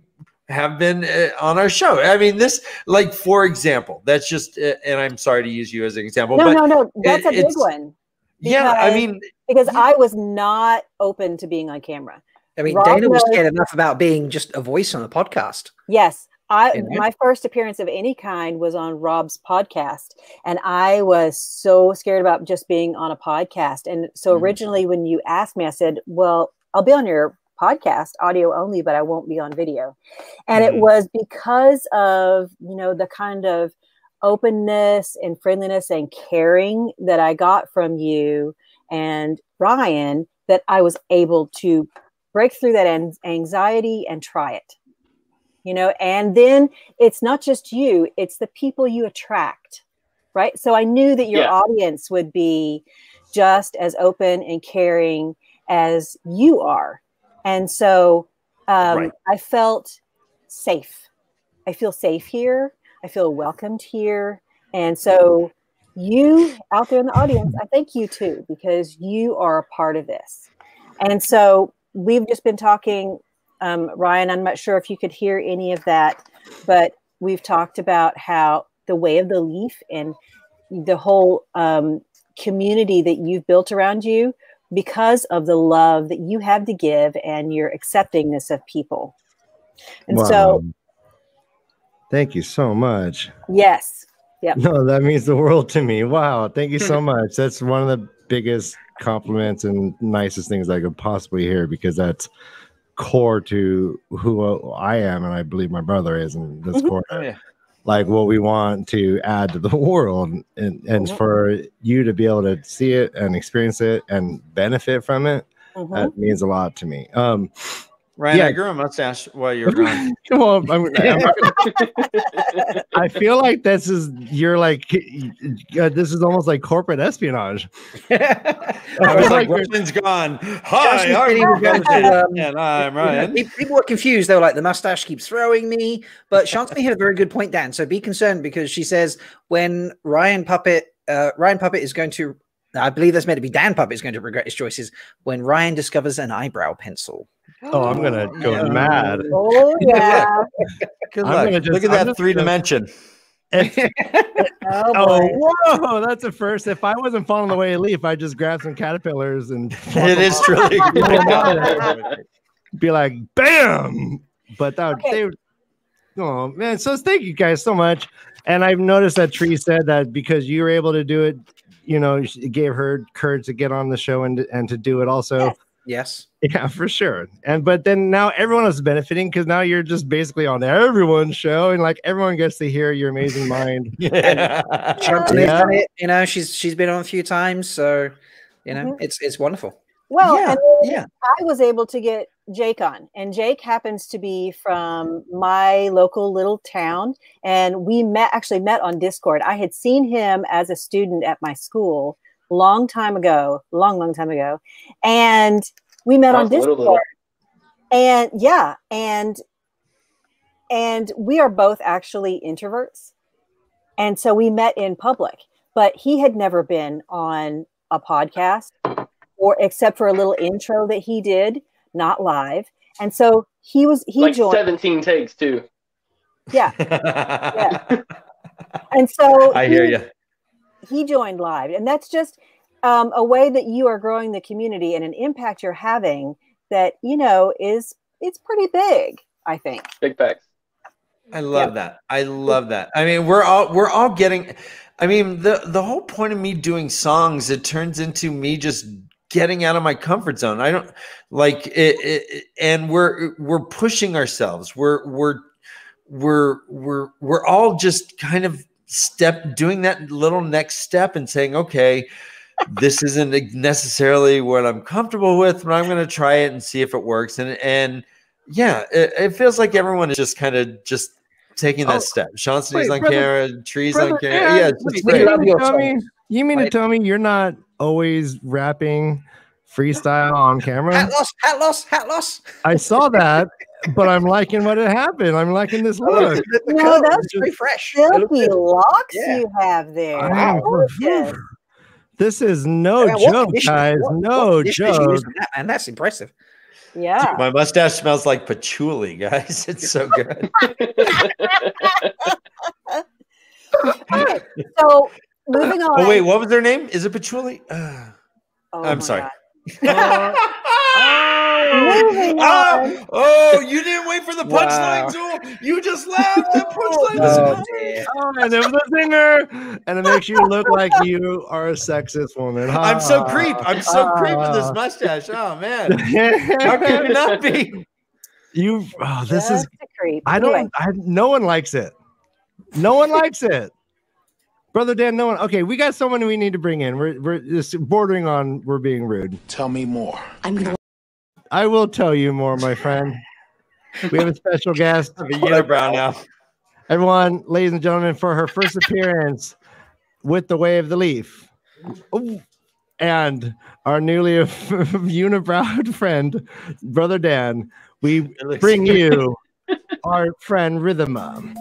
[SPEAKER 1] have been on our show. I mean, this, for example, that's just, and I'm sorry to use you as an example.
[SPEAKER 3] No, that's a big one. Because I was not open to being on camera.
[SPEAKER 4] I mean, Dana was scared enough about being just a voice on a podcast.
[SPEAKER 3] Yes. My first appearance of any kind was on Rob's podcast, and I was so scared about just being on a podcast. And so originally when you asked me, I said, well, I'll be on your podcast, audio only, but I won't be on video. And it was because of, the kind of openness and friendliness and caring that I got from you and Ryan that I was able to break through that anxiety and try it. And then it's not just you, it's the people you attract, right? So I knew that your audience would be just as open and caring as you are. And so I felt safe. I feel safe here. I feel welcomed here. And so you out there in the audience, I thank you too, because you are a part of this. And so we've just been talking, Ryan, I'm not sure if you could hear any of that, but we've talked about how the way of the leaf and the whole community that you've built around you because of the love that you have to give and your acceptingness of people. And so
[SPEAKER 2] thank you so much.
[SPEAKER 3] Yes. Yep.
[SPEAKER 2] No, that means the world to me. Wow. Thank you so much. That's one of the biggest compliments and nicest things I could possibly hear, because that's core to who I am, and I believe my brother is, and that's core to, like, what we want to add to the world, and for you to be able to see it and experience it and benefit from it, that means a lot to me.
[SPEAKER 1] Ryan, I grew a mustache while you're gone.
[SPEAKER 2] Come on, I feel like this is this is almost like corporate espionage.
[SPEAKER 1] I was like, Ryan's gone. Hi, and I'm Ryan.
[SPEAKER 4] People were confused. They were like, the mustache keeps throwing me. But Shantani had a very good point, Dan. So be concerned, because she says when Ryan Puppet is going to, I believe that's meant to be Dan Puppet is going to regret his choices when Ryan discovers an eyebrow pencil.
[SPEAKER 2] Oh, I'm gonna go mad.
[SPEAKER 3] Oh yeah.
[SPEAKER 1] Good luck. Look at that 3-dimension.
[SPEAKER 2] Whoa, that's a first. If I wasn't falling the way of Leaf, I'd just grab some caterpillars and
[SPEAKER 1] it is truly
[SPEAKER 2] be like, bam. But that oh man, so thank you guys so much. And I've noticed that Tree said that because you were able to do it, it gave her courage to get on the show and to do it also.
[SPEAKER 4] Yes.
[SPEAKER 2] Yeah, for sure. But then now everyone is benefiting, because now you're just basically on everyone's show, and like everyone gets to hear your amazing mind.
[SPEAKER 4] She's been on a few times, so it's wonderful.
[SPEAKER 3] Well, I was able to get Jake on, and Jake happens to be from my local little town, and we actually met on Discord. I had seen him as a student at my school long time ago, and we met on Discord. And and we are both actually introverts, and so we met in public. But he had never been on a podcast, or except for a little intro that he did, not live. And so he joined
[SPEAKER 7] 17 takes too.
[SPEAKER 3] Yeah. And so
[SPEAKER 1] I hear you.
[SPEAKER 3] He joined live, and that's just a way that you are growing the community and an impact you're having that it's pretty big. I think
[SPEAKER 7] big facts.
[SPEAKER 1] I love that. I love that. I mean, we're all getting. I mean, the whole point of me doing songs, it turns into me just getting out of my comfort zone. I don't like it, and we're pushing ourselves. We're all just kind of doing that little next step and saying, okay, this isn't necessarily what I'm comfortable with, but I'm going to try it and see if it works. And it feels like everyone is just kind of just taking that step. Shantani's on camera, Tree's on camera. Yeah, it's great.
[SPEAKER 2] You mean to tell me you're not always rapping freestyle on camera?
[SPEAKER 4] Hat loss.
[SPEAKER 2] I saw that, but I'm liking what happened. I'm liking this look.
[SPEAKER 3] That's
[SPEAKER 4] very fresh.
[SPEAKER 3] Silky locks you have there.
[SPEAKER 2] This is no joke, guys. No joke.
[SPEAKER 4] And that's impressive.
[SPEAKER 3] Yeah.
[SPEAKER 1] My mustache smells like patchouli, guys. It's so good.
[SPEAKER 3] All right. So moving on.
[SPEAKER 1] Oh, wait, what was their name? Is it patchouli? I'm sorry. You didn't wait for the punchline, Zool. You just laughed. The punchline.
[SPEAKER 2] And it was a singer, and it makes you look like you are a sexist woman.
[SPEAKER 1] I'm so creep. I'm so creep with this mustache. Oh man, how could it not be?
[SPEAKER 2] This is
[SPEAKER 3] a creep.
[SPEAKER 2] No one likes it. No one likes it. Brother Dan, no one. Okay, we got someone we need to bring in. We're just bordering on we're being rude.
[SPEAKER 8] Tell me more.
[SPEAKER 2] I will tell you more, my friend. We have a special guest.
[SPEAKER 1] I'm a unibrow now.
[SPEAKER 2] Everyone, ladies and gentlemen, for her first appearance with the Way of the Leaf. Ooh. And our newly unibrowed friend, Brother Dan, we bring you our friend Rhythma.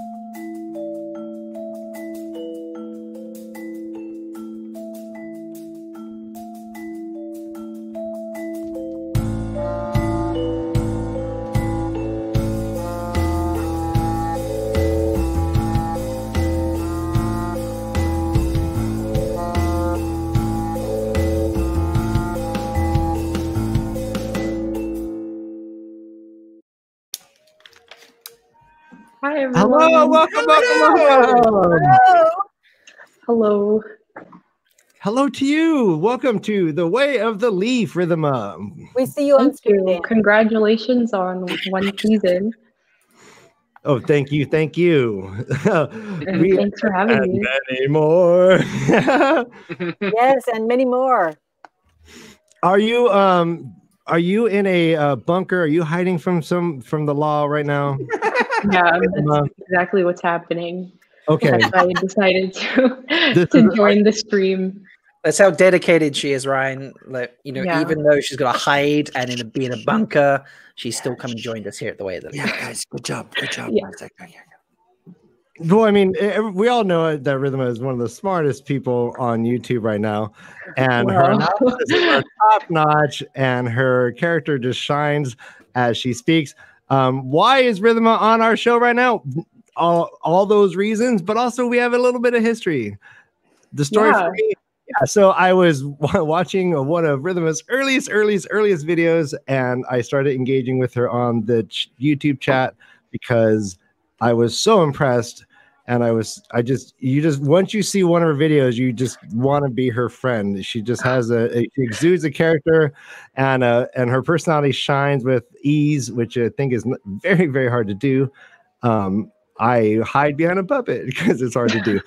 [SPEAKER 9] Hi, everyone.
[SPEAKER 2] Hello, welcome.
[SPEAKER 9] Hello.
[SPEAKER 2] Hello to you. Welcome to the Way of the Leaf, Rhythma.
[SPEAKER 3] We see you on screen. Dan.
[SPEAKER 9] Congratulations on one season.
[SPEAKER 2] Oh, thank you.
[SPEAKER 9] Thanks for having me.
[SPEAKER 2] Many more.
[SPEAKER 3] Yes, and many more.
[SPEAKER 2] Are you in a bunker? Are you hiding from the law right now?
[SPEAKER 9] Yeah, that's exactly what's happening.
[SPEAKER 2] Okay.
[SPEAKER 9] That's why I decided to join the stream.
[SPEAKER 4] That's how dedicated she is, Ryan. Like, even though she's got to hide and be in a bunker, she's still come and joined us here at the Way of the Leaf.
[SPEAKER 1] Yeah, guys, good job.
[SPEAKER 9] Yeah.
[SPEAKER 2] Well, I mean, we all know that Rhythma is one of the smartest people on YouTube right now, and her analysis are top notch, and her character just shines as she speaks. Why is Rhythma on our show right now? All those reasons, but also we have a little bit of history. The story for me. Yeah, so I was watching one of Rhythma's earliest videos, and I started engaging with her on the YouTube chat because I was so impressed, and you just once you see one of her videos, you just want to be her friend. She just has she exudes a character, and her personality shines with ease, which I think is very, very hard to do. I hide behind a puppet because it's hard to do.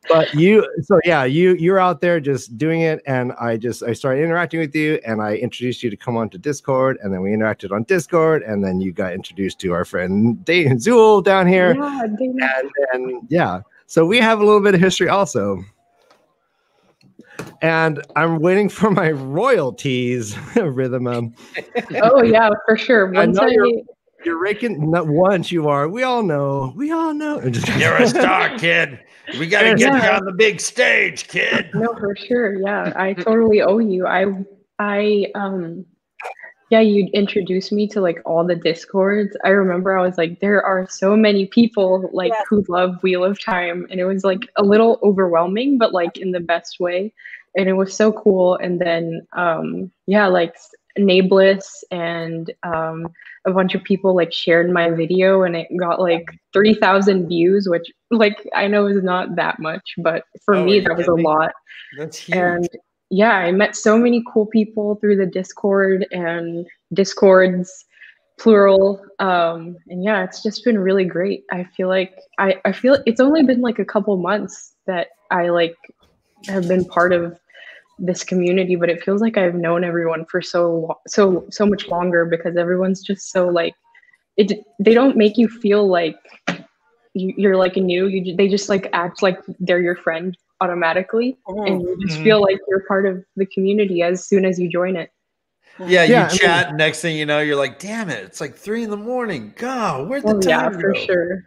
[SPEAKER 2] But you're out there just doing it, and I started interacting with you, and I introduced you to come onto Discord, and then we interacted on Discord, and then you got introduced to our friend Dane Zool down here. So we have a little bit of history also. And I'm waiting for my royalties, Rhythm.
[SPEAKER 9] Oh yeah, for sure.
[SPEAKER 2] You're raking. Not once you are. We all know.
[SPEAKER 1] You're a star, kid. We got to get you on the big stage, kid.
[SPEAKER 9] No, for sure. Yeah, I totally owe you. You introduced me to like all the Discords. I remember I was like, there are so many people who love Wheel of Time, and it was like a little overwhelming, but like in the best way. And it was so cool. And then Nameless and a bunch of people like shared my video, and it got like 3,000 views, which like I know is not that much, but for me that was a lot.
[SPEAKER 1] That's huge.
[SPEAKER 9] And yeah, I met so many cool people through the Discord and Discords, plural. And yeah, it's just been really great. I feel like I feel it's only been like a couple months that I like have been part of this community, but it feels like I've known everyone for so much longer, because everyone's just so like they don't make you feel like you're like new. They just like act like they're your friend automatically, and you just feel like you're part of the community as soon as you join it.
[SPEAKER 1] Yeah, you chat. Next thing you know, you're like, "Damn it! It's like 3 a.m. God, where'd the time go?"
[SPEAKER 9] For sure.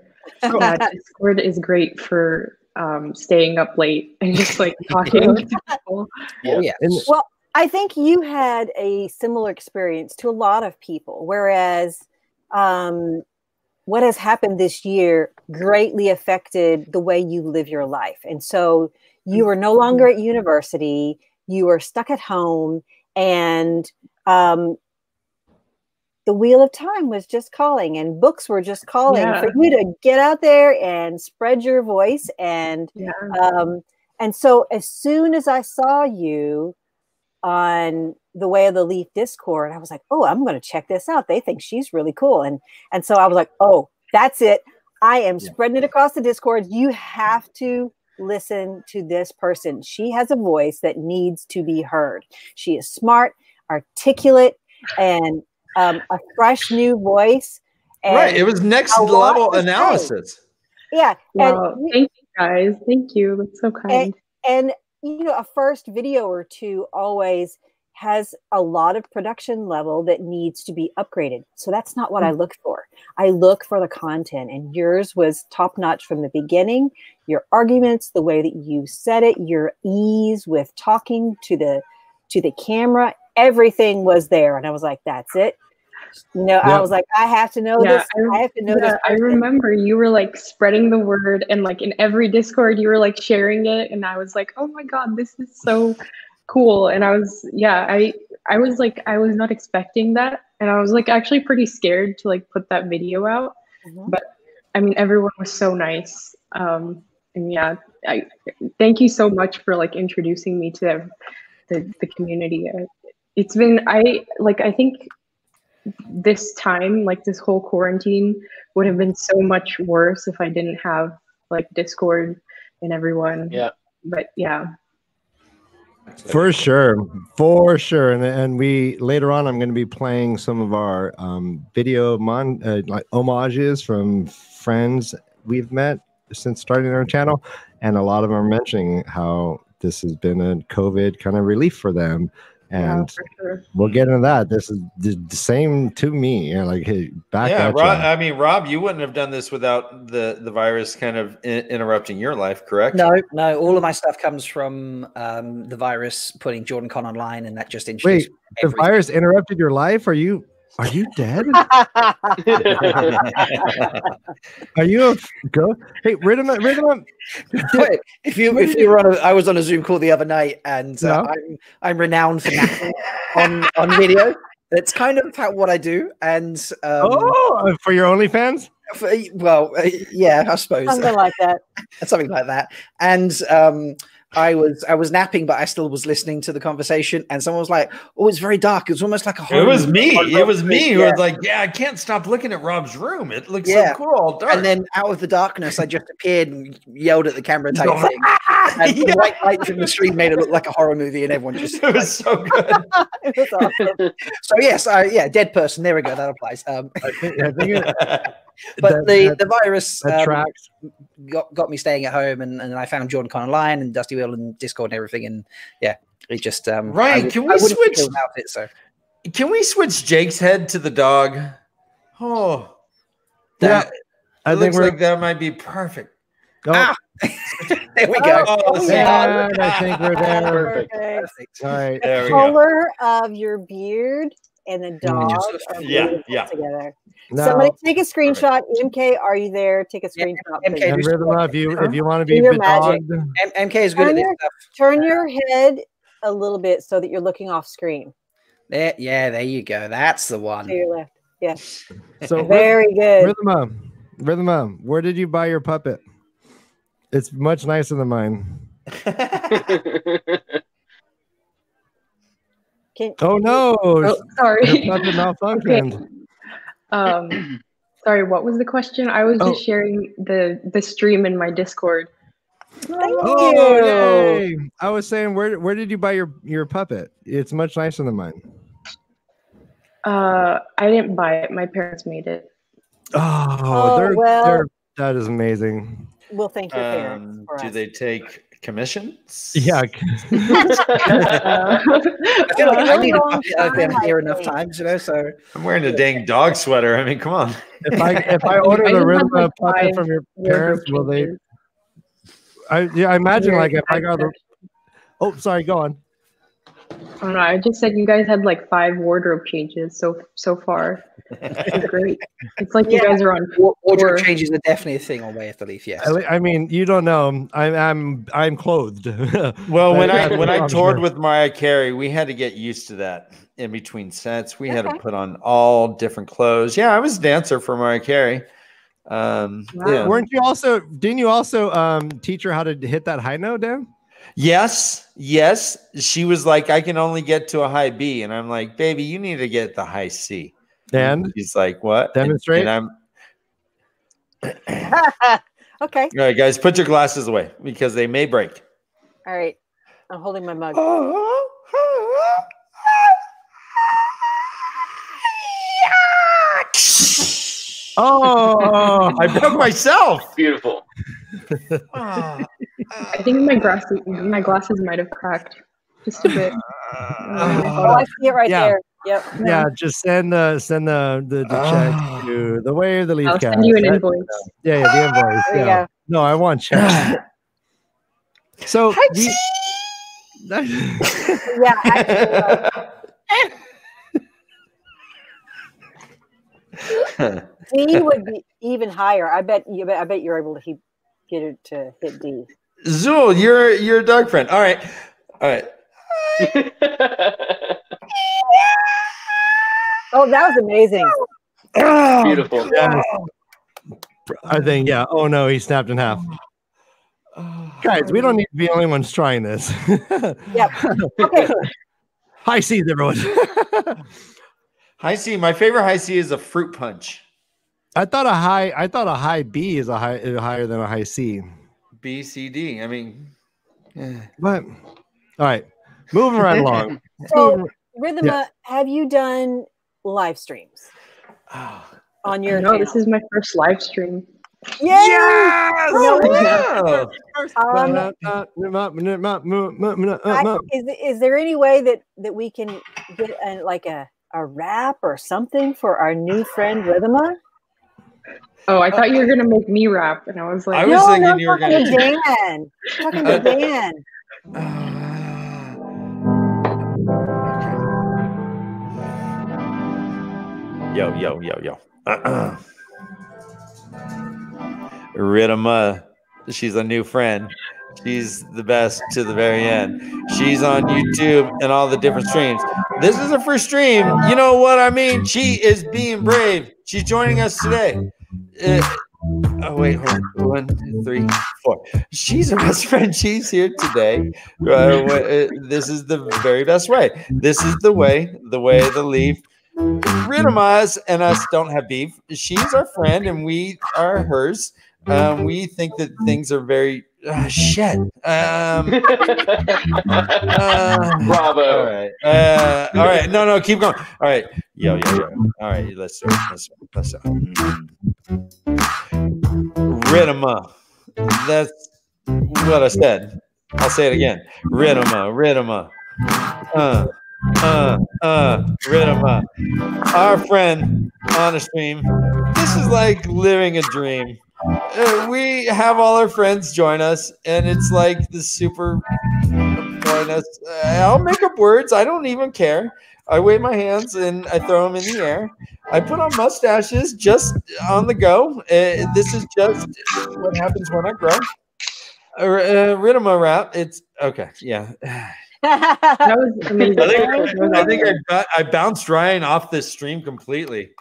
[SPEAKER 9] Discord is great for staying up late and just like talking to people.
[SPEAKER 3] Well, I think you had a similar experience to a lot of people, whereas what has happened this year greatly affected the way you live your life. And so you are no longer at university, you are stuck at home, and the Wheel of Time was just calling, and books were just calling for you to get out there and spread your voice. And so as soon as I saw you on the Way of the Leaf Discord, I was like, oh, I'm going to check this out. They think she's really cool. And so I was like, oh, that's it. I am spreading it across the Discord. You have to listen to this person. She has a voice that needs to be heard. She is smart, articulate, and a fresh new voice. And
[SPEAKER 1] right. It was next level analysis.
[SPEAKER 3] Yeah.
[SPEAKER 9] Wow. Thank you, guys. Thank you. That's so kind.
[SPEAKER 3] And you know, a first video or two always has a lot of production level that needs to be upgraded. So that's not what I look for. I look for the content, and yours was top notch from the beginning. Your arguments, the way that you said it, your ease with talking to the camera, everything was there. And I was like, that's it. You know, I was like, I have to know this. I have to know this.
[SPEAKER 9] I remember you were like spreading the word, and like in every Discord, you were like sharing it. And I was like, oh my God, this is so cool. And I was like, I was not expecting that. And I was like actually pretty scared to like put that video out. But I mean, everyone was so nice. And yeah, I thank you so much for like introducing me to the community. It's been, I think this time, like this whole quarantine would have been so much worse if I didn't have like Discord and everyone. Yeah. But yeah.
[SPEAKER 2] For sure. And we later on, I'm going to be playing some of our video like homages from friends we've met since starting our channel, and a lot of them are mentioning how this has been a COVID kind of relief for them. And we'll get into that. This is the same to me. Like, hey, back at
[SPEAKER 1] Rob, I mean, Rob, you wouldn't have done this without the virus kind of interrupting your life, correct?
[SPEAKER 4] No. All of my stuff comes from the virus putting Jordan Con online, and that just introduced.
[SPEAKER 2] Wait, the virus interrupted your life? Are you dead? Are you a ghost? Hey, Rhythm.
[SPEAKER 4] If you were on, I was on a Zoom call the other night, and I'm renowned for napping on video. That's kind of what I do. And
[SPEAKER 2] for your OnlyFans?
[SPEAKER 4] Yeah, I suppose
[SPEAKER 3] something like that.
[SPEAKER 4] Something like that. And I was napping, but I still was listening to the conversation, and someone was like, "Oh, it's very dark. It's almost like a horror."
[SPEAKER 1] It was me. It was me who was like, "Yeah, I can't stop looking at Rob's room. It looks so cool, all dark."
[SPEAKER 4] And then out of the darkness, I just appeared and yelled at the camera type thing. And the white light from the stream made it look like a horror movie, and everyone just
[SPEAKER 1] it was so good.
[SPEAKER 3] It was awesome.
[SPEAKER 4] So yes, dead person. There we go. That applies. But the virus got me staying at home, and I found Jordan Con online and Dusty Wheel and Discord and everything, and it just
[SPEAKER 1] right. Can we switch? Can we switch Jake's head to the dog? Oh, that looks like that might be perfect.
[SPEAKER 4] There we go.
[SPEAKER 2] I think we're there.
[SPEAKER 3] Perfect.
[SPEAKER 2] All right.
[SPEAKER 3] The color of your beard and the dog are together.
[SPEAKER 2] No.
[SPEAKER 3] Somebody take a screenshot. MK, are you there? Take a screenshot.
[SPEAKER 4] MK,
[SPEAKER 2] and Rhythm, if you want to be bedogged.
[SPEAKER 4] MK is good at this stuff.
[SPEAKER 3] Turn your head a little bit so that you're looking off screen.
[SPEAKER 4] There you go. That's the one.
[SPEAKER 3] To your left. Yes.
[SPEAKER 2] So
[SPEAKER 3] very good.
[SPEAKER 2] Rhythm, where did you buy your puppet? It's much nicer than mine. Oh no!
[SPEAKER 9] Oh, sorry.
[SPEAKER 2] Your puppet malfunctioned.
[SPEAKER 9] Okay. Sorry, what was the question? I was just sharing the stream in my Discord.
[SPEAKER 2] Yay. I was saying, where did you buy your puppet? It's much nicer than mine.
[SPEAKER 9] I didn't buy it. My parents made it.
[SPEAKER 2] That is amazing.
[SPEAKER 3] Well, thank your parents.
[SPEAKER 1] Do they take commissions?
[SPEAKER 2] Yeah.
[SPEAKER 4] I feel like I need a puppet. I've been here enough times, so
[SPEAKER 1] I'm wearing a dang dog sweater. I mean, come on.
[SPEAKER 2] If I order the Rhythm puppet from your parents, will they? I imagine like if I got the. Oh, sorry. Go on.
[SPEAKER 9] I don't know. I just said you guys had like 5 wardrobe changes so far. It's great. It's like you guys are on
[SPEAKER 4] wardrobe changes are definitely a thing on Way of the Leaf. Yes.
[SPEAKER 2] I mean, you don't know. I'm clothed.
[SPEAKER 1] Well, when I toured with Mariah Carey, we had to get used to that in between sets. We had to put on all different clothes. Yeah, I was a dancer for Mariah Carey.
[SPEAKER 2] Weren't you also? Didn't you also teach her how to hit that high note down?
[SPEAKER 1] Yes. She was like, I can only get to a high B, and I'm like, baby, you need to get the high C.
[SPEAKER 2] And
[SPEAKER 1] she's like, what?
[SPEAKER 2] Demonstrate.
[SPEAKER 1] And
[SPEAKER 3] Okay.
[SPEAKER 1] All right, guys, put your glasses away because they may break.
[SPEAKER 3] All right. I'm holding my mug.
[SPEAKER 2] Oh,
[SPEAKER 1] I broke myself.
[SPEAKER 7] Beautiful.
[SPEAKER 9] I think my glasses might have cracked just a bit.
[SPEAKER 3] Oh, I see it right there. Yep.
[SPEAKER 2] Yeah, just send the check to the way of the LeafCast.
[SPEAKER 9] I'll send you an invoice.
[SPEAKER 2] Yeah, the invoice.
[SPEAKER 3] There you go.
[SPEAKER 2] No, I want checks. So
[SPEAKER 3] Yeah, actually, D would be even higher. I bet you're able to get it to hit D.
[SPEAKER 1] Zool, you're a dog friend. All right.
[SPEAKER 3] Oh, that was amazing.
[SPEAKER 7] Beautiful.
[SPEAKER 2] Yes. I think, yeah. Oh no, he snapped in half. Guys, we don't need to be the only ones trying this.
[SPEAKER 3] Yep. Okay.
[SPEAKER 2] High C's, everyone.
[SPEAKER 1] High C. My favorite high C is a fruit punch.
[SPEAKER 2] I thought a high B is higher than a high C.
[SPEAKER 1] B, C, D. I mean,
[SPEAKER 2] But all right, moving right along.
[SPEAKER 3] So, Rhythma, have you done live streams on your?
[SPEAKER 9] No, this is my first live stream.
[SPEAKER 3] Yes! Is there any way that we can get a rap or something for our new friend Rhythma?
[SPEAKER 9] Oh, I thought you were gonna make me rap, and I was like,
[SPEAKER 1] I was thinking you were
[SPEAKER 3] gonna. Dan, talking to Dan.
[SPEAKER 1] Yo. Rhythma, she's a new friend. She's the best to the very end. She's on YouTube and all the different streams. This is her first stream. You know what I mean? She is being brave. She's joining us today. Oh, wait, hold on. 1, 2, 3, 4. She's our best friend. She's here today. This is the very best way. This is the way the Leaf. Rhythmize and us don't have beef. She's our friend and we are hers. We think that things are very shit.
[SPEAKER 7] Bravo.
[SPEAKER 1] All right. No, keep going. All right. Yo. All right, let's do it. Rhythma. That's what I said. I'll say it again. Rhythma. Rhythma. Our friend on a stream. This is like living a dream. We have all our friends join us, and it's like the super join us. I'll make up words. I don't even care. I wave my hands and I throw them in the air. I put on mustaches just on the go. This is just what happens when I grow. Rhythma rap. It's okay. Yeah.
[SPEAKER 9] that was amazing.
[SPEAKER 1] I think I bounced Ryan off this stream completely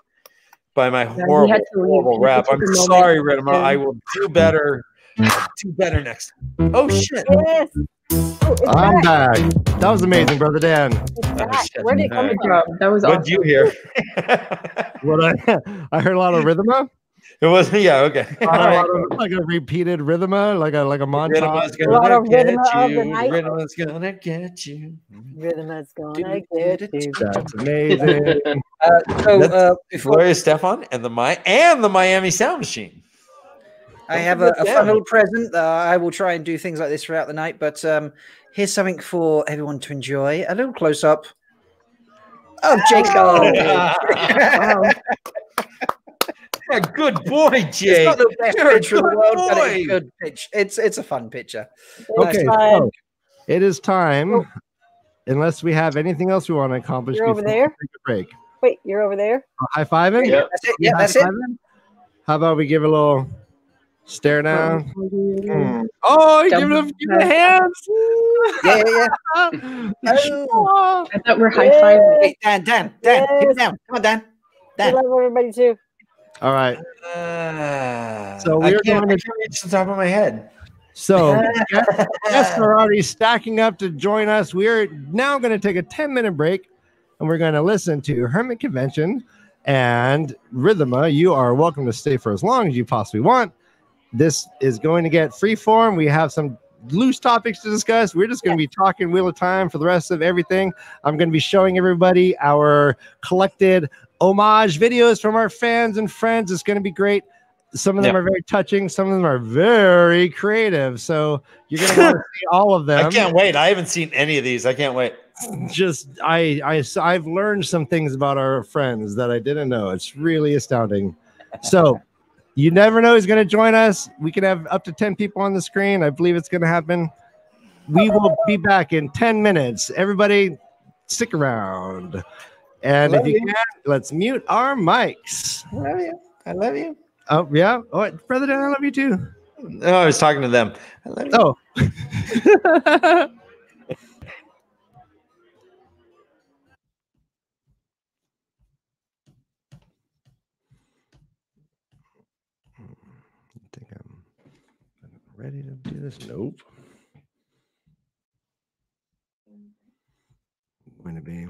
[SPEAKER 1] by my horrible rap. I'm sorry, Rhythma. I will do better. I'll do better next time. Oh shit!
[SPEAKER 3] Yes.
[SPEAKER 2] I'm back. That was amazing, brother Dan.
[SPEAKER 3] Where did it come from?
[SPEAKER 9] That was
[SPEAKER 1] awesome.
[SPEAKER 9] What
[SPEAKER 1] did you hear?
[SPEAKER 2] I heard a lot of Rhythma.
[SPEAKER 1] It was okay.
[SPEAKER 2] Like a repeated Rhythma, like a montage.
[SPEAKER 1] Rhythma's gonna get you.
[SPEAKER 3] Rhythma's gonna get you.
[SPEAKER 2] That's amazing.
[SPEAKER 1] Gloria Stefan and the Miami Sound Machine.
[SPEAKER 4] I have a fun little present. I will try and do things like this throughout the night, but here's something for everyone to enjoy. A little close up of Jake.
[SPEAKER 1] Wow. A good boy, Jake.
[SPEAKER 4] It's not the best picture in the world, but it's a good pitch. It's a fun picture.
[SPEAKER 2] Okay, so it is time. Unless we have anything else we want to accomplish.
[SPEAKER 3] You're over there.
[SPEAKER 2] Take a break.
[SPEAKER 3] Wait, you're over there.
[SPEAKER 2] High fiving.
[SPEAKER 4] Yeah, that's it. Yeah, that's it.
[SPEAKER 2] How about we give a little stare down? Oh, you give the hands.
[SPEAKER 4] Yeah.
[SPEAKER 9] I thought we're high fiving.
[SPEAKER 4] Hey, Dan, give it down. Come on, Dan.
[SPEAKER 3] I love everybody too.
[SPEAKER 2] All right.
[SPEAKER 1] So we're going to reach the top of my head.
[SPEAKER 2] So guests are already stacking up to join us. We're now going to take a 10-minute break, and we're going to listen to Hermit Convention and Rhythma. You are welcome to stay for as long as you possibly want. This is going to get free form. We have some loose topics to discuss. We're just going to be talking Wheel of Time for the rest of everything. I'm going to be showing everybody our collected homage videos from our fans and friends. It's going to be great. Some of them are very touching. Some of them are very creative. So you're going to want to see all of them.
[SPEAKER 1] I can't wait. I haven't seen any of these. I can't wait.
[SPEAKER 2] Just I've learned some things about our friends that I didn't know. It's really astounding. So you never know who's going to join us. We can have up to 10 people on the screen. I believe it's going to happen. We will be back in 10 minutes. Everybody, stick around. And if you can, let's mute our mics.
[SPEAKER 4] I love you. I love you.
[SPEAKER 2] Oh, yeah. Oh, Brother Dan, I love you too.
[SPEAKER 1] No, I was talking to them. I love you.
[SPEAKER 2] Oh. Ready to do this? Nope. Going to be.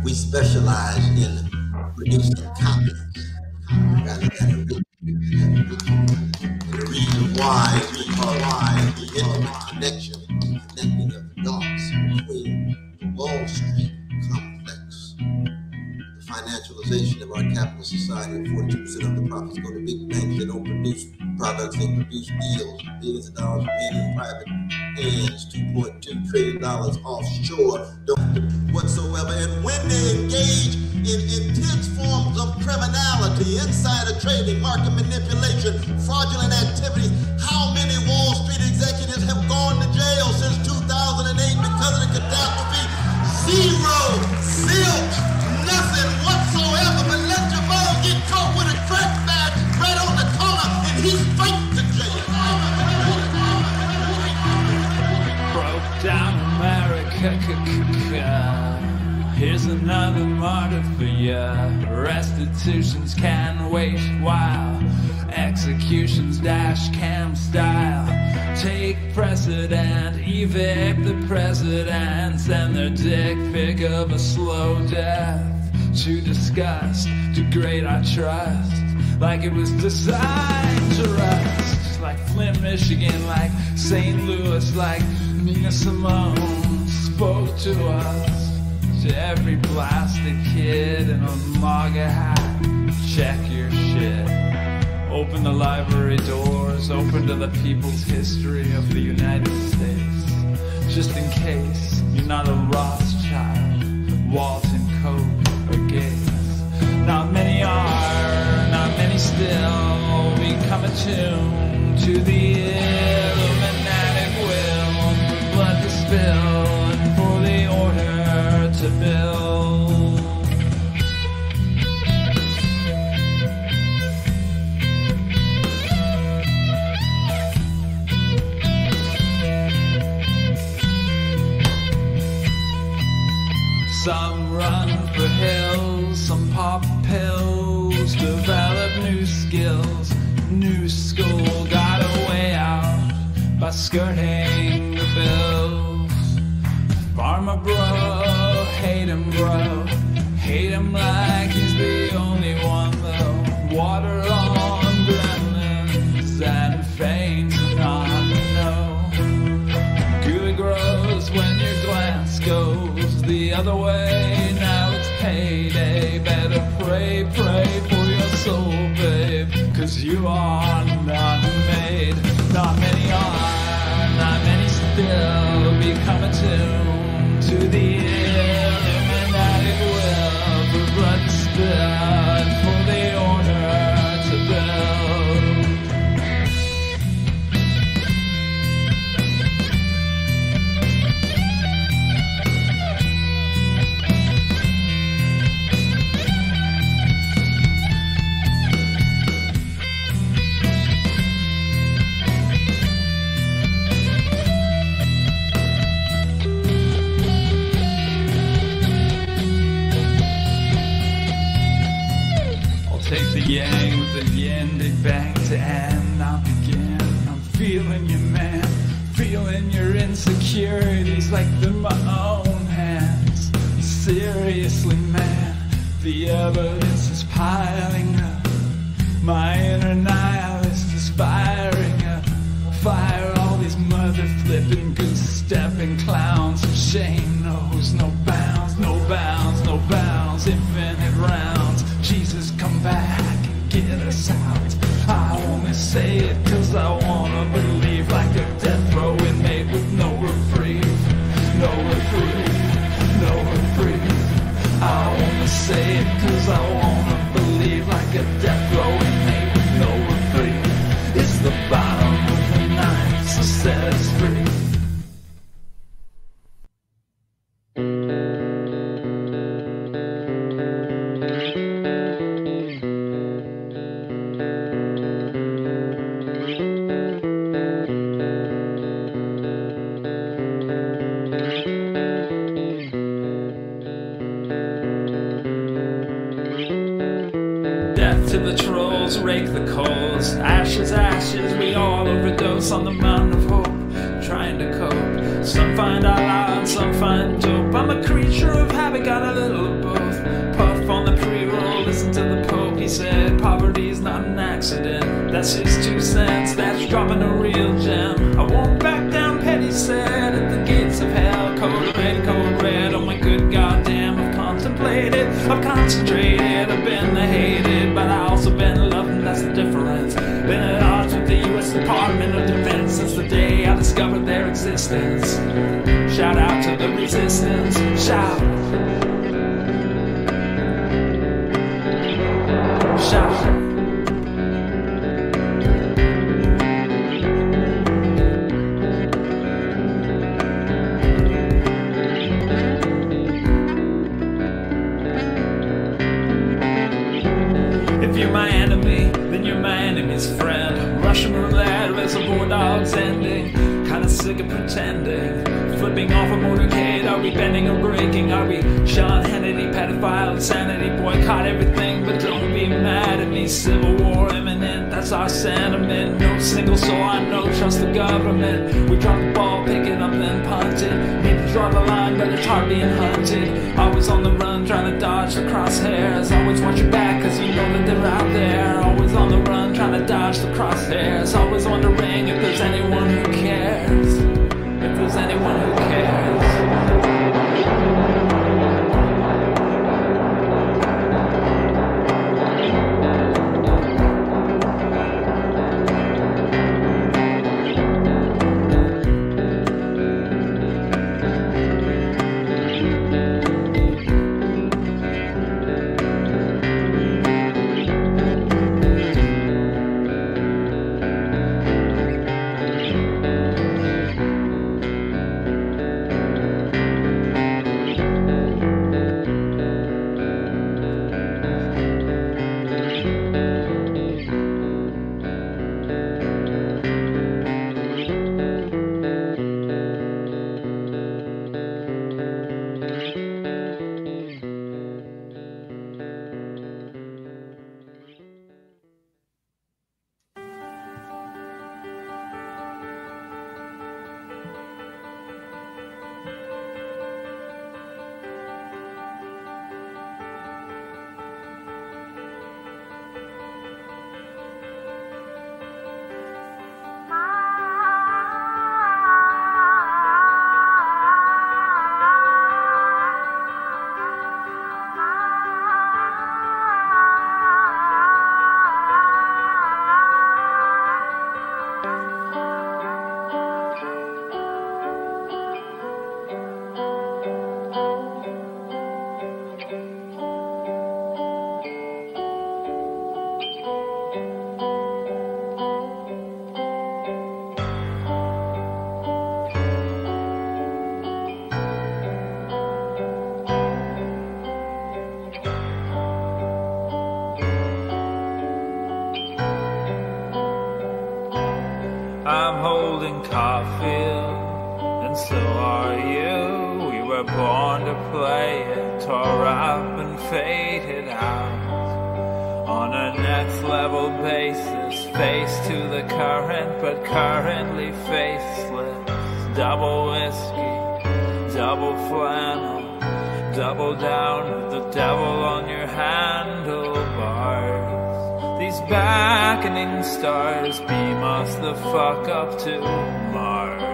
[SPEAKER 8] We specialize in producing copies rather than a book. And the reason why is because the intimate connection, connecting of the dots between the Wall Street complex, the financialization of our capitalist society, and 42% of the profits go to big banks. They don't produce products, they produce deals, billions of dollars made in private hands, $2.2 trillion offshore, whatsoever. And when they engage in intense forms of criminality, insider trading, market manipulation, fraudulent activities, how many Wall Street executives have gone to jail since 2008 because of the catastrophe? Zero, zilch, nothing whatsoever. But let your mother get caught with a crack bag right on the corner and he's straight to jail.
[SPEAKER 10] Broke down America. Here's another martyr for ya. Restitutions can wait while executions dash cam style. Take precedent, evict the presidents and their dick pic of a slow death. To disgust, degrade our trust, like it was designed to rust. Like Flint, Michigan, like St. Louis, like Nina Simone spoke to us. To every blasted kid in a MAGA hat, check your shit. Open the library doors, open to the people's history of the United States. Just in case you're not a Rothschild, Walton, Coke, or Gates. Not many are, not many still become attuned to the Illuminati will for blood to spill and for the order to build. Some run for hills, some pop pills, develop new skills. New school got a way out by skirting the bills. Farmer bro, hate him bro, hate him like he's the only one though. Water on gremlins and feign to not know. Good grows when your glance goes the other way. Now it's payday, better pray, pray for your soul, babe, 'cause you are not made. Not many are, not many still become attuned to the Illuminati will for blood to spill and for the order to build. yang with the yin dig back to end. I'll begin. I'm feeling you, man. Feeling your insecurities like they're my own hands. Seriously, man, the evidence is piling up. My inner nihilist is firing up. Fire all these mother flipping, goose stepping clowns. Shame knows no bounds, no bounds, no bounds. Infinite rounds. Jesus, come back and get us out. I only say it cause I wanna believe, like a death row inmate with no reprieve. No reprieve, no reprieve. I wanna say it cause I wanna believe, like a death row inmate with no reprieve. It's the bottom of the ninth, so set us free. To the trolls, rake the coals. Ashes, ashes, we all overdose on the mountain of hope, trying to cope. Some find our lives, some find dope. I'm a creature of habit, got a little of both. Puff on the pre-roll, listen to the Pope. He said poverty's not an accident. That's his 2 cents, that's dropping a real gem. I won't back down, Petty said, at the gates of hell. Code red, oh my good goddamn. I've contemplated, I've concentrated, I've been the hated, but I also been loved, and that's the difference. Been at odds with the U.S. Department of Defense since the day I discovered their existence. Shout out to the resistance. Shout. Shout. If you're my enemy, then you're my enemy's friend. Russian roulette, reservoir dogs ending. Kinda sick of pretending. Flipping off a motorcade, are we bending or breaking? Are we Sean Hannity, pedophile, insanity? Boycott everything, but don't be mad at me. Civil war imminent, that's our sentiment. No single soul I know, trust the government. We drop the ball, pick it up, then punt it. Need to draw the line, but it's hard being hunted. Always on the run, trying to dodge the crosshairs. Always watch your back, cause you know that they're out there. Always on the run, trying to dodge the crosshairs. Always wondering if there's anyone who cares. If there's anyone who cares. I'm holding Caulfield, and so are you. We were born to play it, tore up and faded out On a next level basis, face to the current, but currently faceless. Double whiskey, double flannel, double down, the devil on your handlebars. These beckoning stars beam us the fuck up to Mars.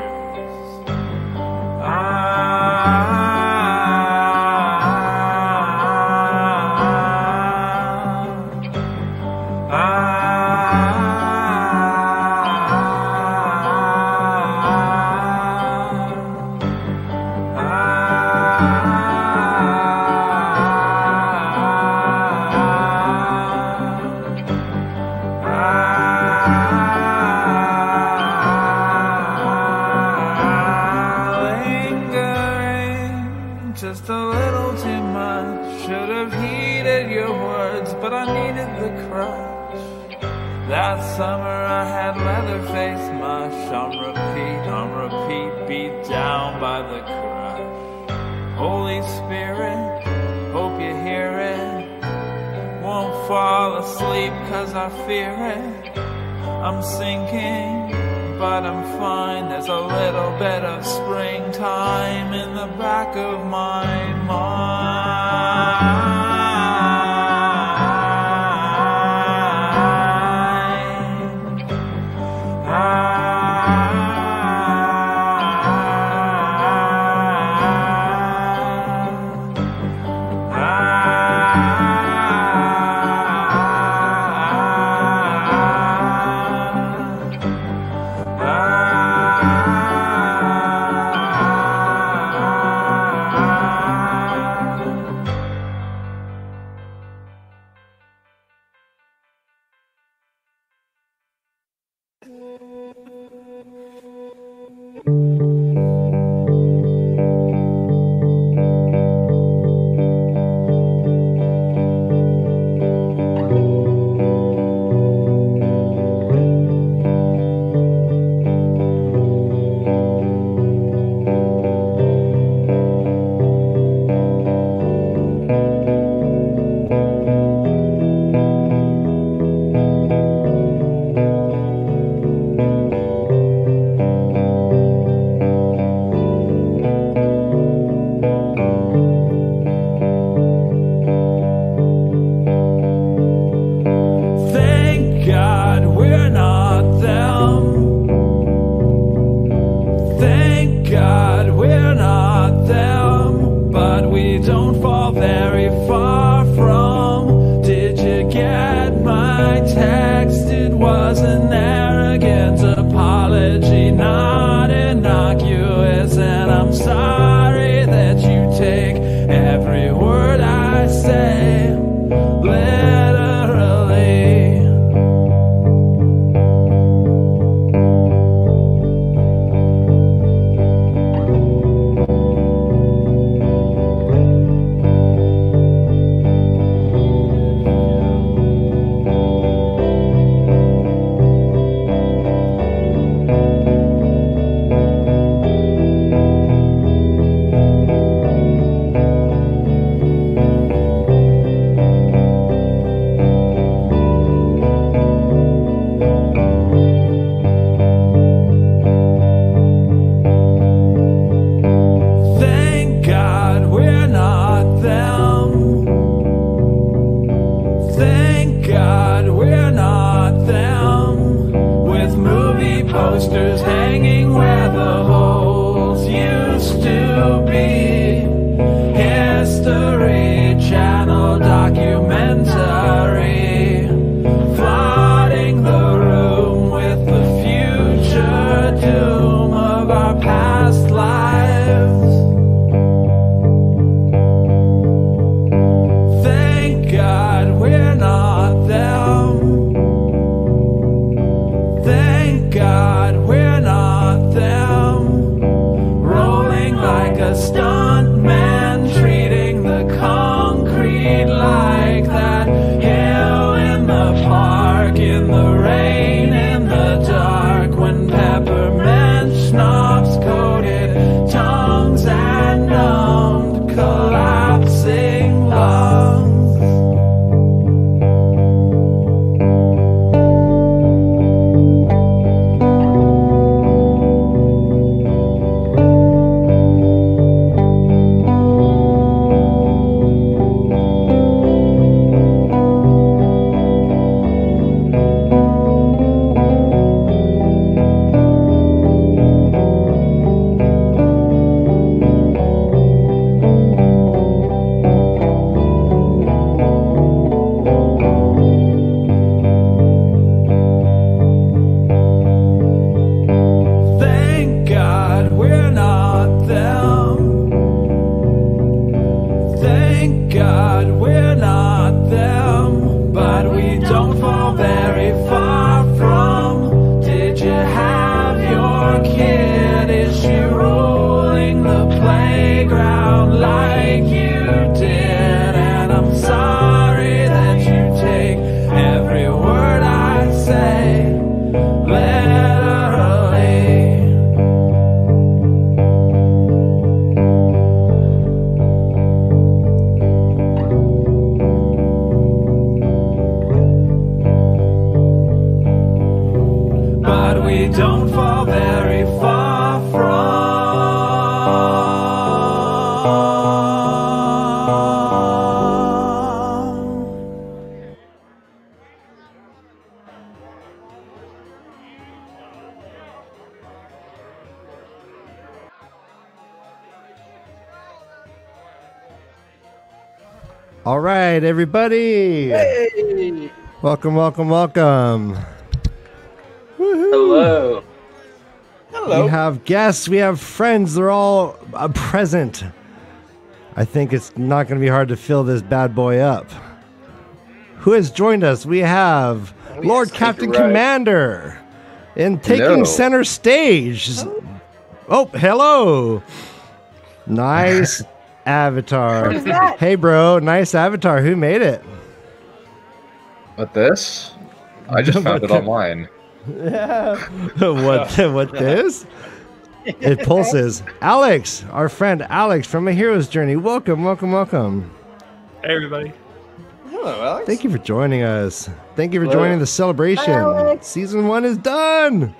[SPEAKER 10] Just a little too much. Should have heeded your words, but I needed the crush. That summer I had Leatherface mush on repeat, beat down by the crush. Holy Spirit, hope you hear it. Won't fall asleep 'cause I fear it. I'm sinking, but I'm fine. There's a little bit of springtime in the back of my mind. we don't fall very far from.
[SPEAKER 2] All right, everybody.
[SPEAKER 4] Hey.
[SPEAKER 2] Welcome, welcome, welcome.
[SPEAKER 7] Hello.
[SPEAKER 1] Hello.
[SPEAKER 2] We have guests, we have friends, they're all present. I think it's not going to be hard to fill this bad boy up. Who has joined us? We have Lord Captain Commander and taking center stage. Oh, hello. Nice avatar. Hey, bro, nice avatar. Who made it?
[SPEAKER 11] What this? I just found it online.
[SPEAKER 2] Yeah. What this? It pulses. Alex, our friend Alex from A Hero's Journey. Welcome, welcome, welcome.
[SPEAKER 12] Hey, everybody.
[SPEAKER 1] Hello, Alex.
[SPEAKER 2] Thank you for joining us. Thank you for joining the celebration.
[SPEAKER 3] Hi,
[SPEAKER 2] Season 1 is done.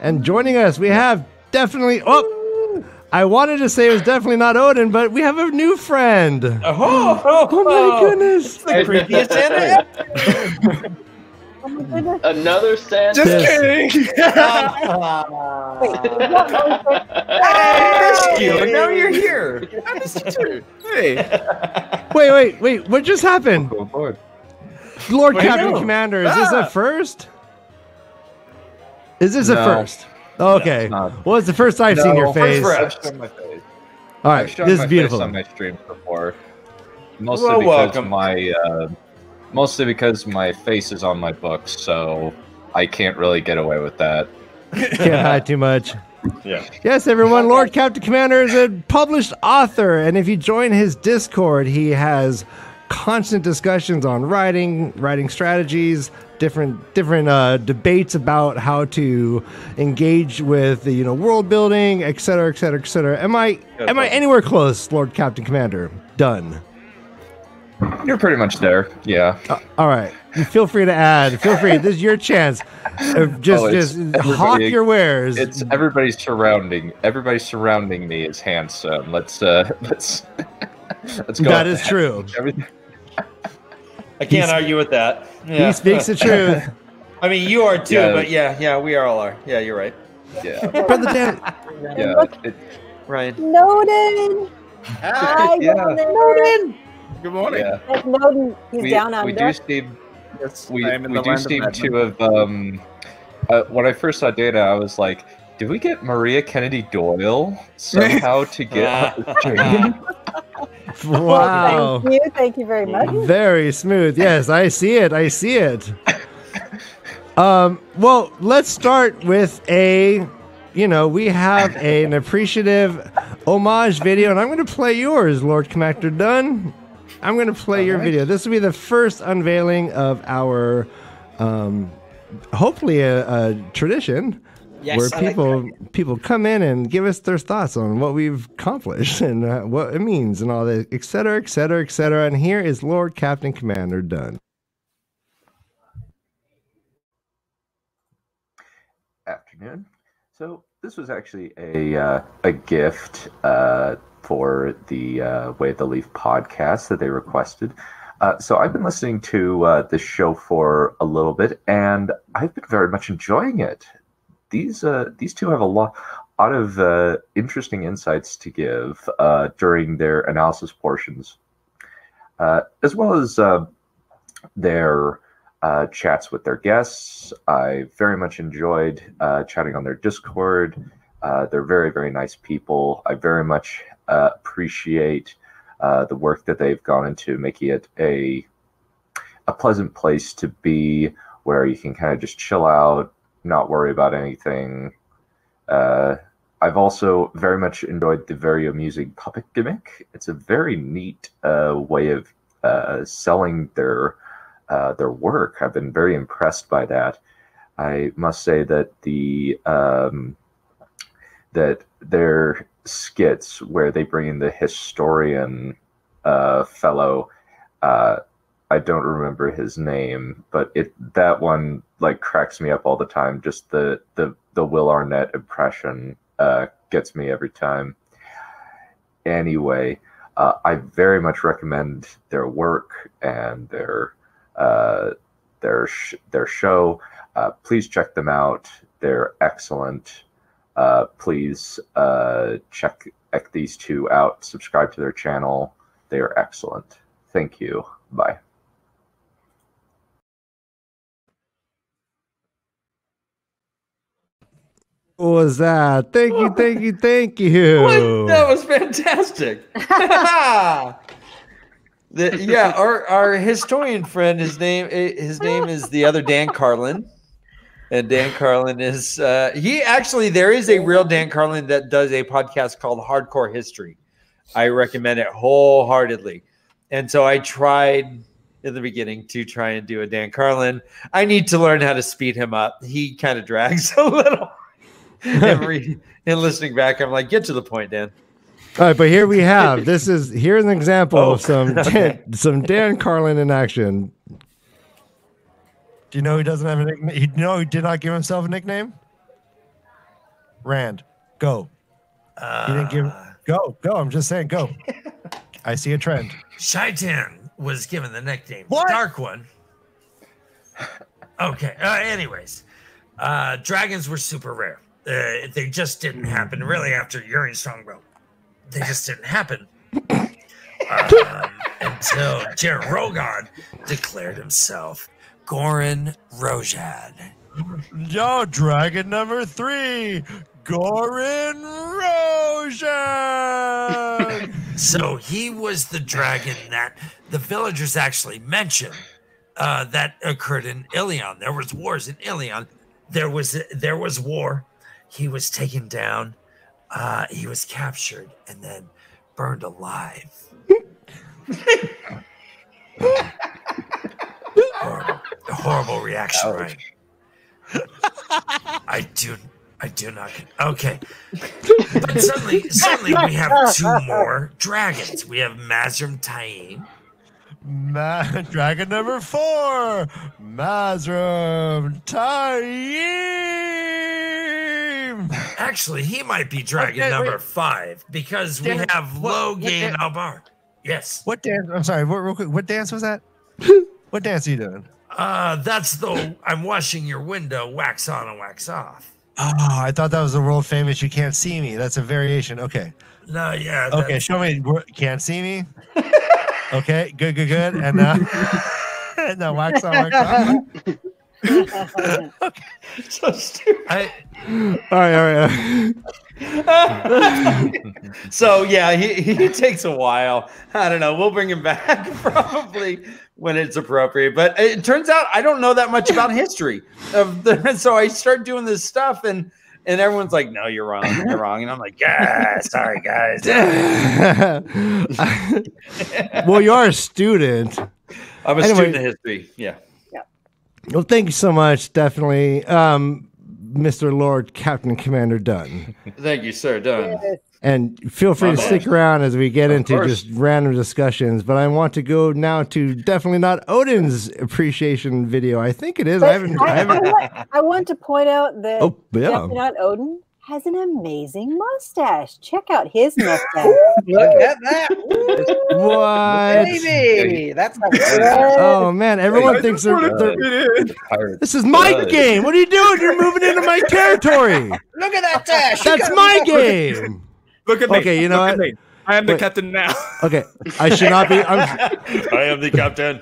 [SPEAKER 2] And joining us, we have definitely... Oh, I wanted to say it was definitely not Odin, but we have a new friend. Oh my goodness.
[SPEAKER 1] It's the creepiest Santa ever.
[SPEAKER 3] Oh my goodness.
[SPEAKER 7] Another Santa.
[SPEAKER 12] Just kidding.
[SPEAKER 1] I missed you, and now you're here. I missed you too.
[SPEAKER 12] Hey.
[SPEAKER 2] Wait. What just happened? Lord Captain Commander, is this a first? Is this a first? Okay. Well, it's the first I've seen your face.
[SPEAKER 11] I've shown my face.
[SPEAKER 2] All right,
[SPEAKER 11] I've shown
[SPEAKER 2] this
[SPEAKER 11] my
[SPEAKER 2] is beautiful.
[SPEAKER 11] face on my streams before. Mostly because my face is on my books, so I can't really get away with that.
[SPEAKER 2] Can't hide too much.
[SPEAKER 12] Yeah.
[SPEAKER 2] Yes, everyone. Lord Captain Commander is a published author, and if you join his Discord, he has constant discussions on writing strategies, different debates about how to engage with the world building, etc., etc., etc. Am I anywhere close, Lord Captain Commander? Done.
[SPEAKER 11] You're pretty much there, yeah.
[SPEAKER 2] All right. Feel free to add. Feel free. This is your chance. Just hawk your wares.
[SPEAKER 11] It's everybody's surrounding me is handsome. Let's go.
[SPEAKER 2] That is true.
[SPEAKER 1] I can't argue with that. Yeah.
[SPEAKER 2] He speaks the truth.
[SPEAKER 1] I mean, you are too, but yeah, we all are. Yeah, you're right.
[SPEAKER 11] Yeah.
[SPEAKER 2] Brother Dan.
[SPEAKER 11] Yeah.
[SPEAKER 1] Ryan.
[SPEAKER 3] Noden. Hi, Noden.
[SPEAKER 12] Good morning.
[SPEAKER 11] Yeah.
[SPEAKER 3] Noden, he's down under.
[SPEAKER 11] We do seem to have. When I first saw Dana, I was like, "Did we get Maria Kennedy Doyle somehow to get on the stream?"
[SPEAKER 2] Wow.
[SPEAKER 3] Well, thank you very much.
[SPEAKER 2] Very smooth. Yes, I see it. Well, let's start with we have an appreciative homage video, and I'm going to play yours, Lord Commander Dunn. I'm going to play your video. This will be the first unveiling of our, hopefully a tradition. Yes, where people come in and give us their thoughts on what we've accomplished and what it means and all that, et cetera, et cetera, et cetera. And here is Lord Captain Commander Dunn.
[SPEAKER 11] Afternoon. So this was actually a gift for the Way of the Leaf podcast that they requested. So I've been listening to this show for a little bit, and I've been very much enjoying it. These two have a lot of interesting insights to give during their analysis portions, as well as their chats with their guests. I very much enjoyed chatting on their Discord. They're very, very nice people. I very much appreciate the work that they've gone into making it a pleasant place to be, where you can kind of just chill out, not worry about anything. I've also very much enjoyed the very amusing puppet gimmick. It's a very neat way of selling their work. I've been very impressed by that. I must say that that their skits where they bring in the historian fellow, I don't remember his name, but that one like cracks me up all the time. Just the Will Arnett impression gets me every time. Anyway, I very much recommend their work and their show. Please check them out. They're excellent. Please check these two out. Subscribe to their channel. They are excellent. Thank you. Bye.
[SPEAKER 2] What was that? Thank you, thank you, thank you.
[SPEAKER 1] What? That was fantastic. Our historian friend, his name is the other Dan Carlin. And Dan Carlin is there is a real Dan Carlin that does a podcast called Hardcore History. I recommend it wholeheartedly. And so I tried in the beginning to try and do a Dan Carlin. I need to learn how to speed him up. He kind of drags a little. And listening back, I'm like, get to the point, Dan.
[SPEAKER 2] All right, but here we have here's an example of some Dan Carlin in action. Do you know he doesn't have a nickname? He did not give himself a nickname? Rand, go. He didn't give. Go. I'm just saying, go. I see a trend.
[SPEAKER 13] Shaitan was given the nickname
[SPEAKER 2] What?
[SPEAKER 13] Dark One. Okay. Anyways, dragons were super rare. They just didn't happen. Really, after Uri's Strongbow, they just didn't happen until Jared Rogard declared himself Goran Rojad.
[SPEAKER 2] Yo, dragon number 3, Goran Rojad.
[SPEAKER 13] So he was the dragon that the villagers actually mentioned that occurred in Ilion. There was wars in Ilion. There was war. He was taken down. He was captured and then burned alive. Horrible reaction, right? I do not. Okay, but suddenly we have 2 more dragons. We have Mazrim Taim.
[SPEAKER 2] Dragon number 4, Mazrim Taim.
[SPEAKER 13] Actually, he might be dragon number 5 because we have Logain Albar. Yes.
[SPEAKER 2] What dance? I'm sorry. Real quick. What dance was that? What dance are you doing?
[SPEAKER 13] That's the I'm washing your window, wax on and wax off.
[SPEAKER 2] Oh, I thought that was the world famous "You Can't See Me." That's a variation. Okay.
[SPEAKER 13] No, yeah.
[SPEAKER 2] Okay, show me. Can't see me. Okay, good. And now wax on, wax off.
[SPEAKER 1] Okay. So stupid.
[SPEAKER 2] All right.
[SPEAKER 1] So yeah, he takes a while. I don't know. We'll bring him back probably when it's appropriate. But it turns out I don't know that much about history so I start doing this stuff and everyone's like, "No, you're wrong. You're wrong." And I'm like, "Yeah, sorry guys."
[SPEAKER 2] Well, you are a student.
[SPEAKER 1] I'm a student of history. Yeah.
[SPEAKER 2] Well, thank you so much. Definitely. Mr. Lord Captain Commander Dunn.
[SPEAKER 1] Thank you, sir. Dunn.
[SPEAKER 2] And feel free to stick around as we get into just random discussions. But I want to go now to definitely not Odin's appreciation video. I think it is.
[SPEAKER 3] But
[SPEAKER 2] I haven't.
[SPEAKER 3] I want to point out that
[SPEAKER 2] definitely
[SPEAKER 3] not Odin has an amazing mustache. Check out his mustache.
[SPEAKER 4] Look at that.
[SPEAKER 2] What?
[SPEAKER 4] Baby, that's
[SPEAKER 2] Oh man, everyone thinks they're this is my game. What are you doing? You're moving into my territory.
[SPEAKER 4] Look at that dash.
[SPEAKER 2] That's my game.
[SPEAKER 12] Look at me.
[SPEAKER 2] Okay, you know what?
[SPEAKER 12] I am the captain now.
[SPEAKER 2] Okay, I should not be.
[SPEAKER 1] I am the captain.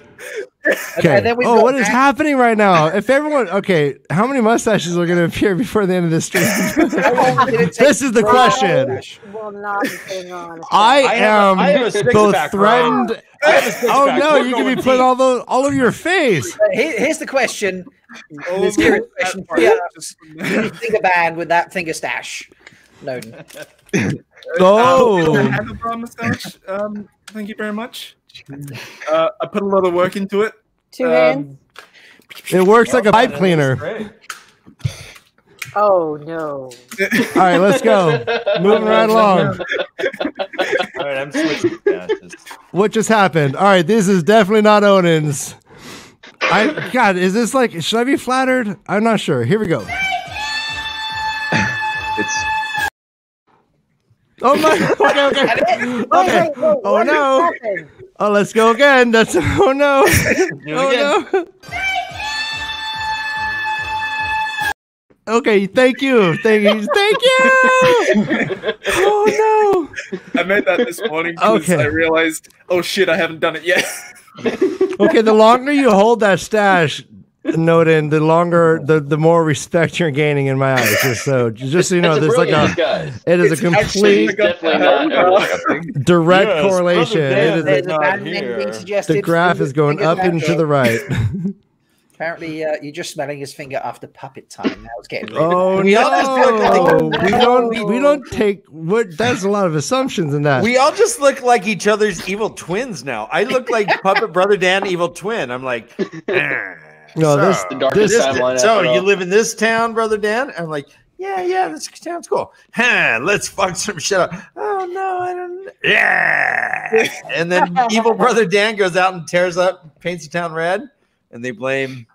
[SPEAKER 2] Okay. Oh, what is happening right now? If everyone, how many mustaches are going to appear before the end of the stream? This is the question. I am both threatened. Oh no, you can be putting all over your face.
[SPEAKER 4] Here's the question. This curious question for you. Finger band with that finger stash. Loading.
[SPEAKER 12] Handlebar mustache. Thank you very much. I put a lot of work into it.
[SPEAKER 3] 2 hands.
[SPEAKER 2] It works like a pipe cleaner.
[SPEAKER 3] Oh no!
[SPEAKER 2] All right, let's go. Moving right along.
[SPEAKER 1] All right, I'm switching passes.
[SPEAKER 2] What just happened? All right, this is definitely not Odin's. God, is this like? Should I be flattered? I'm not sure. Here we go.
[SPEAKER 11] It's.
[SPEAKER 2] Oh my! Okay. Oh no! Oh, let's go again. That's oh no! Oh no! Okay, thank you. Oh no!
[SPEAKER 12] I made that this morning because I realized, oh shit, I haven't done it yet.
[SPEAKER 2] Okay, the longer you hold that stash, Noden, the more respect you're gaining in my eyes. Just so you know, there's like it is a complete direct correlation. The graph is going up and to the right.
[SPEAKER 4] Apparently, you're just smelling his finger after puppet time. Now it's getting.
[SPEAKER 2] Oh no! We don't take what. That's a lot of assumptions in that.
[SPEAKER 1] We all just look like each other's evil twins now. I look like Puppet Brother Dan, evil twin. I'm like,
[SPEAKER 2] no,
[SPEAKER 1] so you live in this town, Brother Dan? I'm like, yeah, this sounds cool. Let's fuck some shit up. Oh no, I don't. Yeah, and then evil Brother Dan goes out and tears up, paints the town red, and they blame.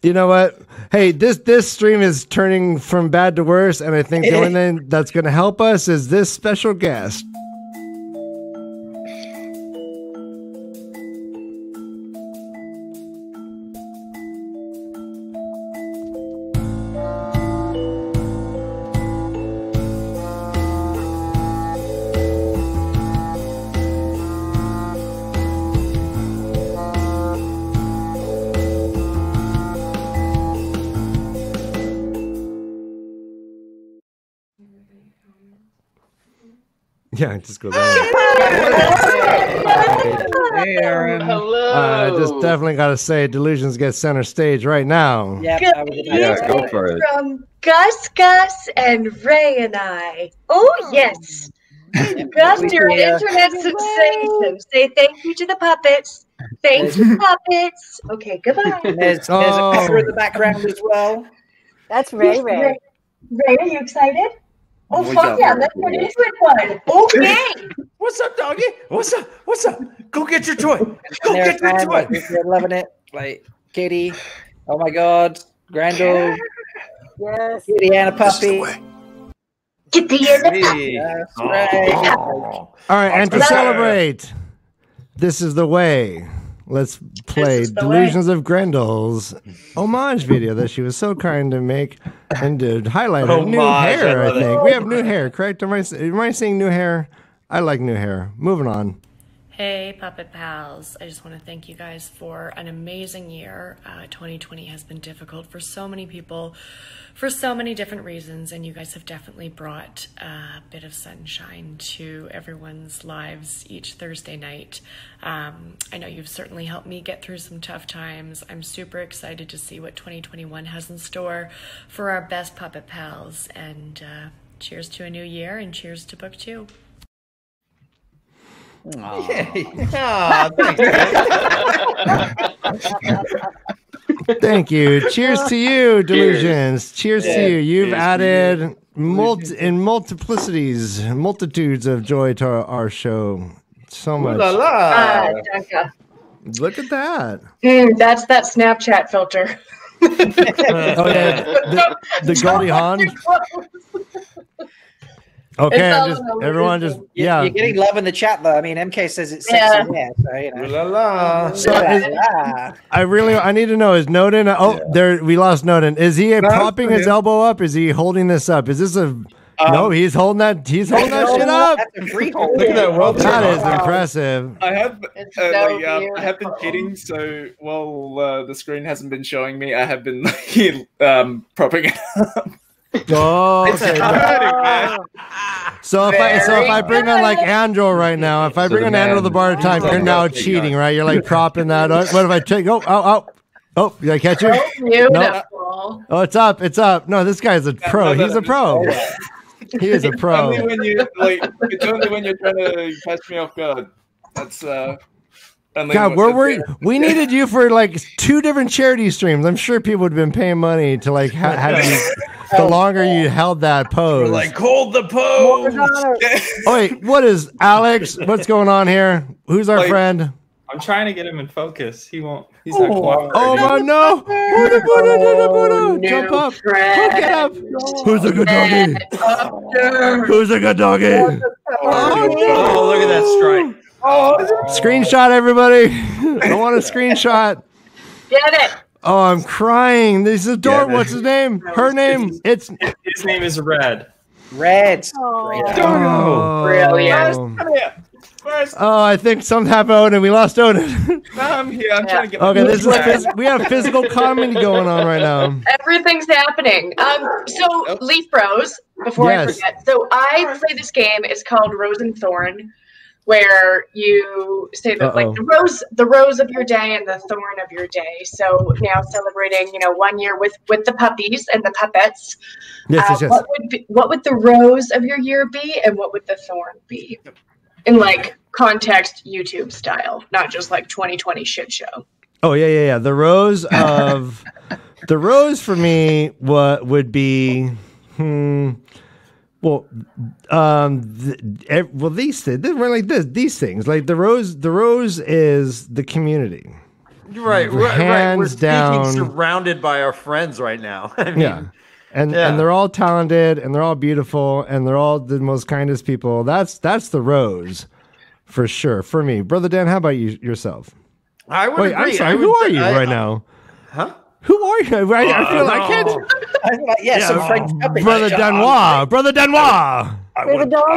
[SPEAKER 2] You know what? Hey, this stream is turning from bad to worse, and I think the only thing that's going to help us is this special guest. Yeah, it just goes on.
[SPEAKER 4] Hey, Aaron.
[SPEAKER 7] Hello.
[SPEAKER 2] I just definitely got to say, Delusions get center stage right now.
[SPEAKER 4] Yeah,
[SPEAKER 11] go for it.
[SPEAKER 14] From Gus, and Ray and I. Oh, yes. Gus, you're an internet sensation. Say thank you to the puppets. Thank you, puppets. Okay, goodbye.
[SPEAKER 4] There's a pepper in the background as well.
[SPEAKER 3] That's Ray.
[SPEAKER 14] Ray, are you excited? Oh, fuck yeah, let's get into it, one. Okay.
[SPEAKER 1] What's up, doggy? What's up? Go get your toy. Go get your toy.
[SPEAKER 4] They're loving it. Like, Kitty. Oh, my God. Grandel.
[SPEAKER 3] Yes.
[SPEAKER 4] Kitty and a puppy.
[SPEAKER 14] Kitty and a puppy.
[SPEAKER 4] That's right.
[SPEAKER 2] All right, and to celebrate, this is the way. Let's play Delusions of Grendel's homage video that she was so kind to make and to highlight her new hair, I think. We have new hair, correct? Am I seeing new hair? I like new hair. Moving on.
[SPEAKER 15] Hey, Puppet Pals. I just want to thank you guys for an amazing year. 2020 has been difficult for so many people for so many different reasons, and you guys have definitely brought a bit of sunshine to everyone's lives each Thursday night. I know you've certainly helped me get through some tough times. I'm super excited to see what 2021 has in store for our best Puppet Pals, and cheers to a new year, and cheers to book 2.
[SPEAKER 2] Thank you. Cheers to you, Delusions. Cheers to you. You've added multitudes of joy to our show. So much. Look at that.
[SPEAKER 14] That's that Snapchat filter.
[SPEAKER 2] Oh yeah, the Goldie Hawn. Okay, everyone just
[SPEAKER 4] You're getting love in the chat though. I mean, MK says it's sexy. Yeah, so, you know.
[SPEAKER 2] So I need to know, is Noden? There we lost Noden. Is he propping his elbow up? Is he holding this up? Is this a no? He's holding that. He's holding that shit up.
[SPEAKER 12] Look at that.
[SPEAKER 2] That is impressive.
[SPEAKER 12] I have I have been cheating. So while the screen hasn't been showing me, I have been propping it up.
[SPEAKER 2] Oh, okay. So if I bring on like Andrew right now, if I bring on Andrew the bar time, you're now cheating, right? You're like propping that up. What if I take? Oh! Did I catch you? No. Oh, it's up. No, this guy's a pro. He's a pro. He is a pro.
[SPEAKER 12] Only when you it's only when you're trying to catch me off guard. That's
[SPEAKER 2] God, we needed you for like 2 different charity streams. I'm sure people would have been paying money to like have you the longer you held that pose.
[SPEAKER 1] We're like, hold the pose.
[SPEAKER 2] Oh wait, what is Alex? What's going on here? Who's our friend?
[SPEAKER 12] I'm trying to get him in focus. He won't. He's not cooperating.
[SPEAKER 2] Oh my no! Jump up! Get up! Who's a good doggy? Who's a good doggy?
[SPEAKER 1] Oh, look at that strike!
[SPEAKER 2] Screenshot, everybody! I want a screenshot.
[SPEAKER 14] Get it.
[SPEAKER 2] Oh, I'm crying. This is Dort. What's his name? Her name?
[SPEAKER 12] His name is Red.
[SPEAKER 4] Red.
[SPEAKER 14] Brilliant.
[SPEAKER 2] Oh, I think something happened, Odin. We lost Odin.
[SPEAKER 12] I'm here. I'm trying to get.
[SPEAKER 2] Okay, this is we have physical comedy going on right now.
[SPEAKER 14] Everything's happening. So Leaf Bros, before I forget. So I play this game. It's called Rose and Thorn, where you say that like the rose of your day and the thorn of your day. So now celebrating, 1 year with the puppies and the puppets.
[SPEAKER 2] Yes.
[SPEAKER 14] What would the rose of your year be, and what would the thorn be? In like context, YouTube style, not just like 2020 shit show.
[SPEAKER 2] Oh yeah. The rose for me, what would be? These things. We're like this. These things, like the rose is the community.
[SPEAKER 1] Right.
[SPEAKER 2] Hands
[SPEAKER 1] We're
[SPEAKER 2] down,
[SPEAKER 1] surrounded by our friends right now. I mean,
[SPEAKER 2] And they're all talented, and they're all beautiful, and they're all the most kindest people. That's the rose, for sure. For me, Brother Dan, how about yourself?
[SPEAKER 1] I would agree.
[SPEAKER 2] I'm sorry. Who are you right now?
[SPEAKER 1] Huh?
[SPEAKER 2] Who are you? I feel I can't.
[SPEAKER 4] Some French puppet.
[SPEAKER 2] Brother Danois. Brother Danois.
[SPEAKER 1] I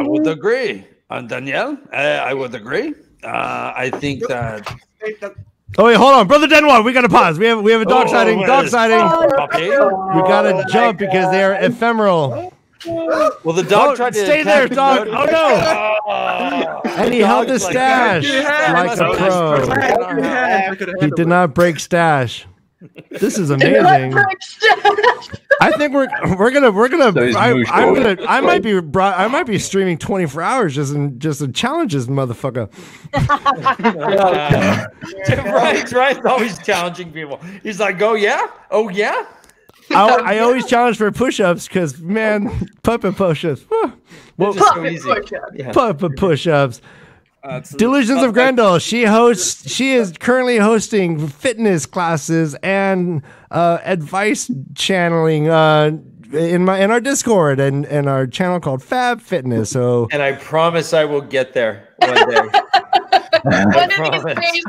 [SPEAKER 1] would agree. Danielle, I would agree. I think that.
[SPEAKER 2] Oh wait, hold on, Brother Danois. We gotta pause. We have a dog sighting. Dog sighting. We gotta jump because they are ephemeral.
[SPEAKER 1] Well, the dog tried to
[SPEAKER 2] stay there, dog. Oh no! And he held the stash like a pro. He did not break stash. This is amazing. I think we're gonna. I might be streaming 24 hours just to challenge this motherfucker.
[SPEAKER 1] Ryan's always challenging people. He's like, oh yeah.
[SPEAKER 2] I always challenge for push-ups because man, puppet push-ups. Puppet push-ups. Delusions of Grendel. She is currently hosting fitness classes and advice channeling in our Discord and our channel called Fab Fitness. So,
[SPEAKER 1] and I promise I will get there one day.
[SPEAKER 14] One of these days,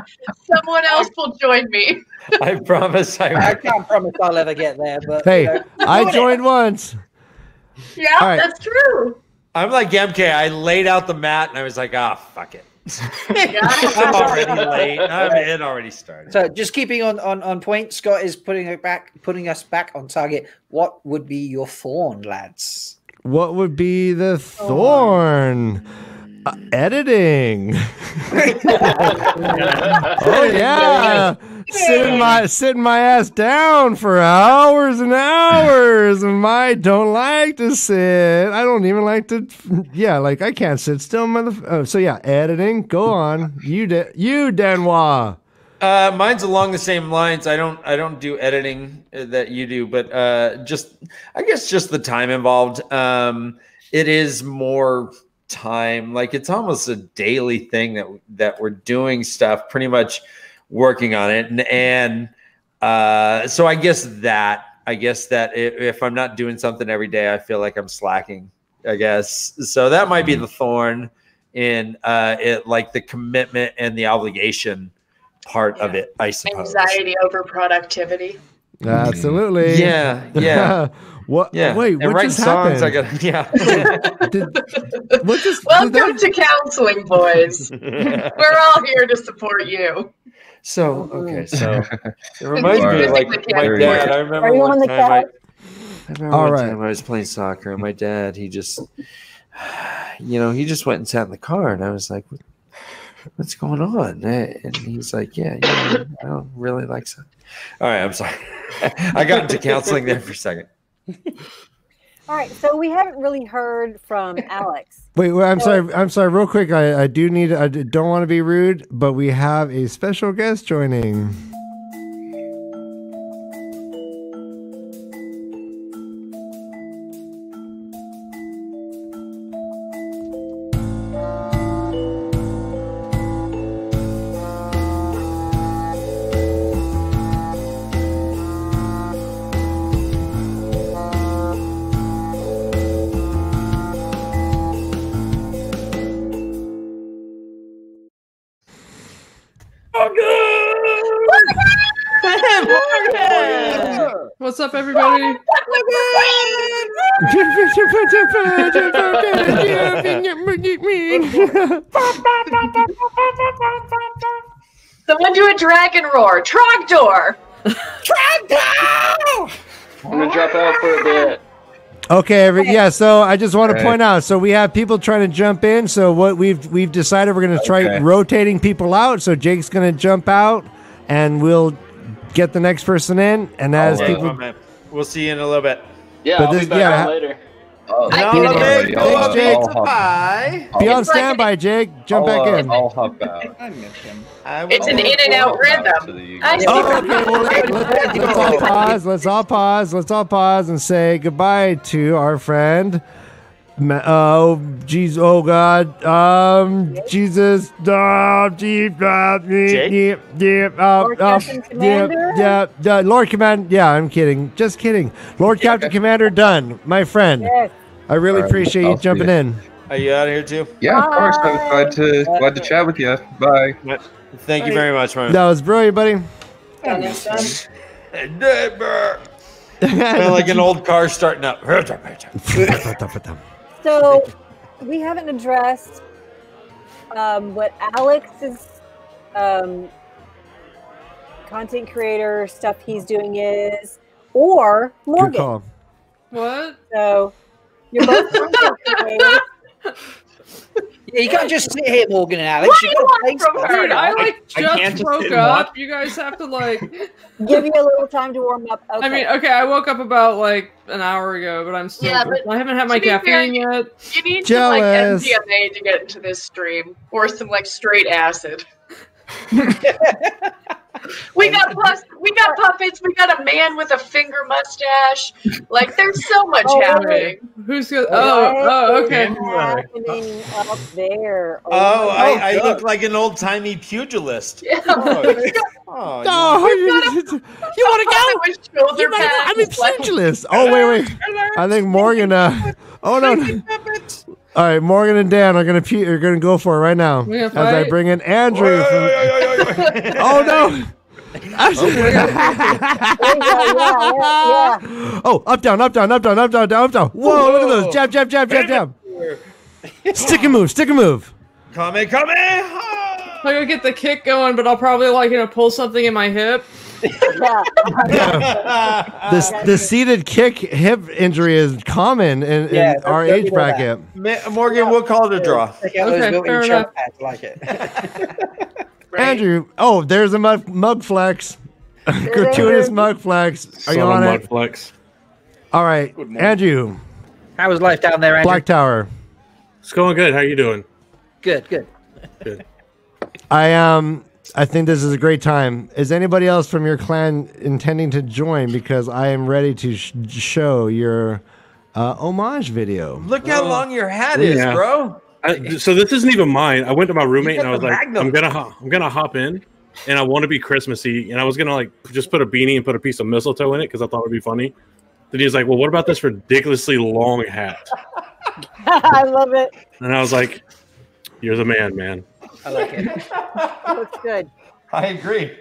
[SPEAKER 14] someone else will join me.
[SPEAKER 1] I promise I will.
[SPEAKER 4] I can't promise I'll ever get there, but
[SPEAKER 2] hey, I joined once.
[SPEAKER 14] Yeah, that's true.
[SPEAKER 1] I'm like MK. I laid out the mat and I was like, fuck it. I'm already late. It already started.
[SPEAKER 4] So just keeping on point, Scott is putting us back on target. What would be your thorn, lads?
[SPEAKER 2] What would be the thorn? Editing. Oh yeah. Sitting my ass down for hours and hours. I don't like to sit. I don't even like to. Yeah, like I can't sit still, so yeah, editing. Go on. You Danois.
[SPEAKER 1] Mine's along the same lines. I don't do editing that you do, but I guess just the time involved. It is more time. Like it's almost a daily thing that we're doing stuff, pretty much working on it, and so I guess that if I'm not doing something every day, I feel like I'm slacking. I guess so. That might be the thorn in it, like the commitment and the obligation part of it, I suppose.
[SPEAKER 14] Anxiety over productivity.
[SPEAKER 2] Absolutely.
[SPEAKER 1] Yeah.
[SPEAKER 2] What?
[SPEAKER 1] Yeah.
[SPEAKER 2] Wait,
[SPEAKER 1] and
[SPEAKER 2] what just
[SPEAKER 1] songs,
[SPEAKER 2] happened?
[SPEAKER 14] Welcome to counseling, boys. We're all here to support you.
[SPEAKER 1] So it reminds me of like my dad. I remember one time I was playing soccer, and my dad, he just went and sat in the car, and I was like, what's going on? And he's like, I don't really like soccer. All right, I'm sorry. I got into counseling there for a second.
[SPEAKER 3] All right, so we haven't really heard from Alex.
[SPEAKER 2] Wait, I'm sorry. Real quick, I don't want to be rude, but we have a special guest joining.
[SPEAKER 16] What's up, everybody?
[SPEAKER 14] Someone do a dragon roar. Trogdor.
[SPEAKER 7] I'm gonna drop out for a bit.
[SPEAKER 2] Okay, so I just want to point out, so we have people trying to jump in. So what we've decided, we're going to try rotating people out. So Jake's going to jump out, and we'll get the next person in. And as people,
[SPEAKER 1] we'll see you in a little bit.
[SPEAKER 7] Yeah,
[SPEAKER 2] But
[SPEAKER 7] I'll
[SPEAKER 2] this-
[SPEAKER 7] be back
[SPEAKER 2] yeah,
[SPEAKER 7] on later.
[SPEAKER 2] Thanks, Jake.
[SPEAKER 1] Bye.
[SPEAKER 2] Be on standby, Jake. Jump back in.
[SPEAKER 17] I'll hop out.
[SPEAKER 14] It's an in and out rhythm.
[SPEAKER 2] Let's all pause and say goodbye to our friend. Oh, jeez, oh God, Jesus, Lord Commander. Yeah, I'm kidding, just kidding. Lord Captain Commander Dunn, my friend.
[SPEAKER 3] Yes.
[SPEAKER 2] I really appreciate you jumping in.
[SPEAKER 1] Are you out of here too?
[SPEAKER 17] Yeah, of course. I was glad to chat with you. Bye.
[SPEAKER 1] Thank you very much, man.
[SPEAKER 2] That was brilliant, buddy.
[SPEAKER 1] Like an old car starting up.
[SPEAKER 3] So we haven't addressed what Alex's content creator stuff he's doing is, or Morgan.
[SPEAKER 2] Good call.
[SPEAKER 16] What?
[SPEAKER 3] So you're both content creators.
[SPEAKER 4] Yeah, you can't just sit here, Morgan and Alex. You got to
[SPEAKER 16] Dude, I just broke up. You guys have to
[SPEAKER 3] give you a little time to warm up. Okay.
[SPEAKER 16] I mean, okay, I woke up about an hour ago, but I'm still.
[SPEAKER 14] Yeah, but
[SPEAKER 16] I haven't had my caffeine yet.
[SPEAKER 14] You need
[SPEAKER 2] Jealous.
[SPEAKER 14] some MDMA to get into this stream, or some straight acid. We got puppets. We got a man with a finger mustache. There's so much happening.
[SPEAKER 16] Who's good? Oh, okay.
[SPEAKER 3] Happening up there.
[SPEAKER 1] I look like an old timey pugilist.
[SPEAKER 14] Yeah.
[SPEAKER 2] You want to go? I'm a pugilist. Oh, wait. I think Morgan. Oh no. All right, Morgan and Dan are gonna go for it right now as I bring in Andrew. Oh no. Oh, up, down. Whoa, look at those. Jab. Stick and move.
[SPEAKER 1] Come.
[SPEAKER 16] I'm gonna get the kick going, but I'll probably pull something in my hip.
[SPEAKER 2] The seated kick hip injury is common in our age bracket.
[SPEAKER 1] Morgan, we'll call it a draw.
[SPEAKER 16] Fair enough.
[SPEAKER 2] Andrew, there's a mug flex. Gratuitous mug flex. Are you on it?
[SPEAKER 6] Flex.
[SPEAKER 2] All right, Andrew.
[SPEAKER 4] How was life down there, Andrew?
[SPEAKER 2] Black Tower.
[SPEAKER 6] It's going good. How you doing?
[SPEAKER 4] Good.
[SPEAKER 2] I think this is a great time. Is anybody else from your clan intending to join? Because I am ready to show your homage video.
[SPEAKER 1] Look how long your hat is, bro.
[SPEAKER 6] So this isn't even mine. I went to my roommate and I was like, I'm gonna hop in, and I want to be Christmassy, and I was gonna just put a beanie and put a piece of mistletoe in it because I thought it'd be funny. Then he was like, well, what about this ridiculously long hat?
[SPEAKER 3] I love it.
[SPEAKER 6] And I was like, you're the man.
[SPEAKER 4] I like it.
[SPEAKER 3] Looks good.
[SPEAKER 1] I agree.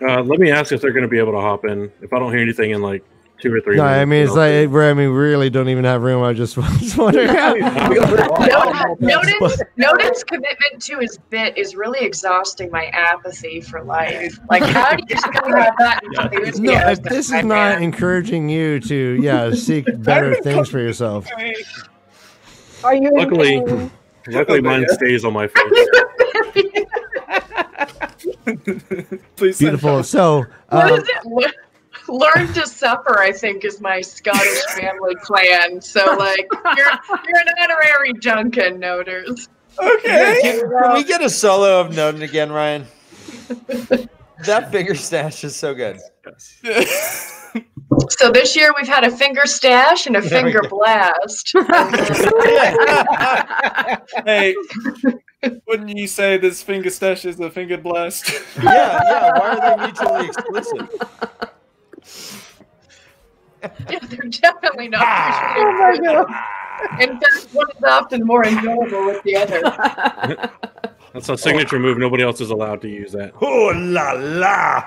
[SPEAKER 6] Let me ask if they're going to be able to hop in. If I don't hear anything in 2 or 3
[SPEAKER 2] No,
[SPEAKER 6] minutes.
[SPEAKER 2] I mean, it's we really don't even have room. I just was wondering.
[SPEAKER 14] Notice's commitment to his bit is really exhausting my apathy for life. How do you still have that enthusiasm?
[SPEAKER 2] No, if this is not encouraging you to, seek better things for yourself.
[SPEAKER 3] Are you?
[SPEAKER 6] Luckily, mine stays on my face.
[SPEAKER 12] Please.
[SPEAKER 2] Beautiful. So,
[SPEAKER 14] what is it? Learn to suffer, I think, is my Scottish family clan. So, you're an honorary Duncan, Noters.
[SPEAKER 1] Okay. Can we get a solo of Noden again, Ryan? That finger stash is so good.
[SPEAKER 14] So this year we've had a finger stash and a finger blast.
[SPEAKER 12] Hey, wouldn't you say this finger stash is a finger blast?
[SPEAKER 1] Yeah. Why are they mutually exclusive?
[SPEAKER 14] Yeah, they're definitely not mutually exclusive. In fact, one is often more enjoyable with the other.
[SPEAKER 6] That's a signature move. Nobody else is allowed to use that.
[SPEAKER 1] Oh la la!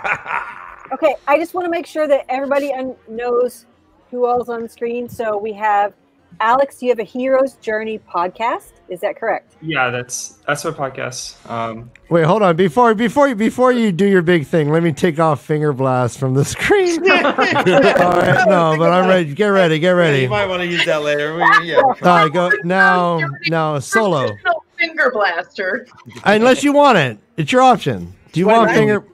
[SPEAKER 3] Okay, I just want to make sure that everybody knows who all's on the screen. So we have Alex. You have a Hero's Journey podcast. Is that correct?
[SPEAKER 18] Yeah, that's my podcast.
[SPEAKER 2] Wait, hold on. Before you do your big thing, let me take off Finger Blast from the screen. All right, no, but I'm ready. Get ready.
[SPEAKER 1] Yeah, you might want to use that later. Yeah.
[SPEAKER 2] All right, go now. Solo.
[SPEAKER 14] Finger blaster.
[SPEAKER 2] Unless you want it, it's your option. Do you want Finger?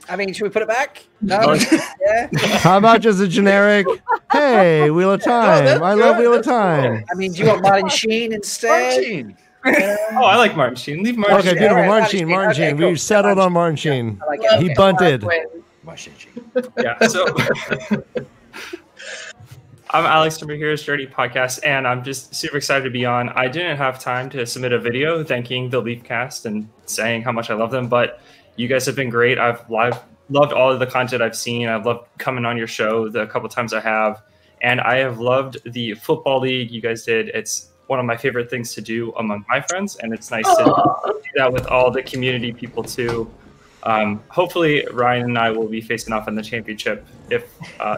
[SPEAKER 4] I mean, should we put it back? No. Yeah.
[SPEAKER 2] How about just a generic? Hey, Wheel of Time. I love Wheel of Time.
[SPEAKER 4] I mean, do you want Martin Sheen instead?
[SPEAKER 18] Oh, I like Martin Sheen. Leave Martin
[SPEAKER 2] Okay,
[SPEAKER 18] Sheen.
[SPEAKER 2] beautiful.
[SPEAKER 4] All right,
[SPEAKER 2] Martin Sheen. Martin
[SPEAKER 4] okay,
[SPEAKER 2] Sheen.
[SPEAKER 4] cool.
[SPEAKER 2] We settled on Martin Sheen.
[SPEAKER 4] I like it.
[SPEAKER 2] He bunted.
[SPEAKER 18] Yeah. So I'm Alex from Hero's Journey podcast, and I'm just super excited to be on. I didn't have time to submit a video thanking the LeafCast and saying how much I love them, but you guys have been great. I've loved all of the content I've seen. I've loved coming on your show the couple times I have, and I have loved the football league you guys did. It's one of my favorite things to do among my friends, and it's nice to do that with all the community people too. Hopefully Ryan and I will be facing off in the championship if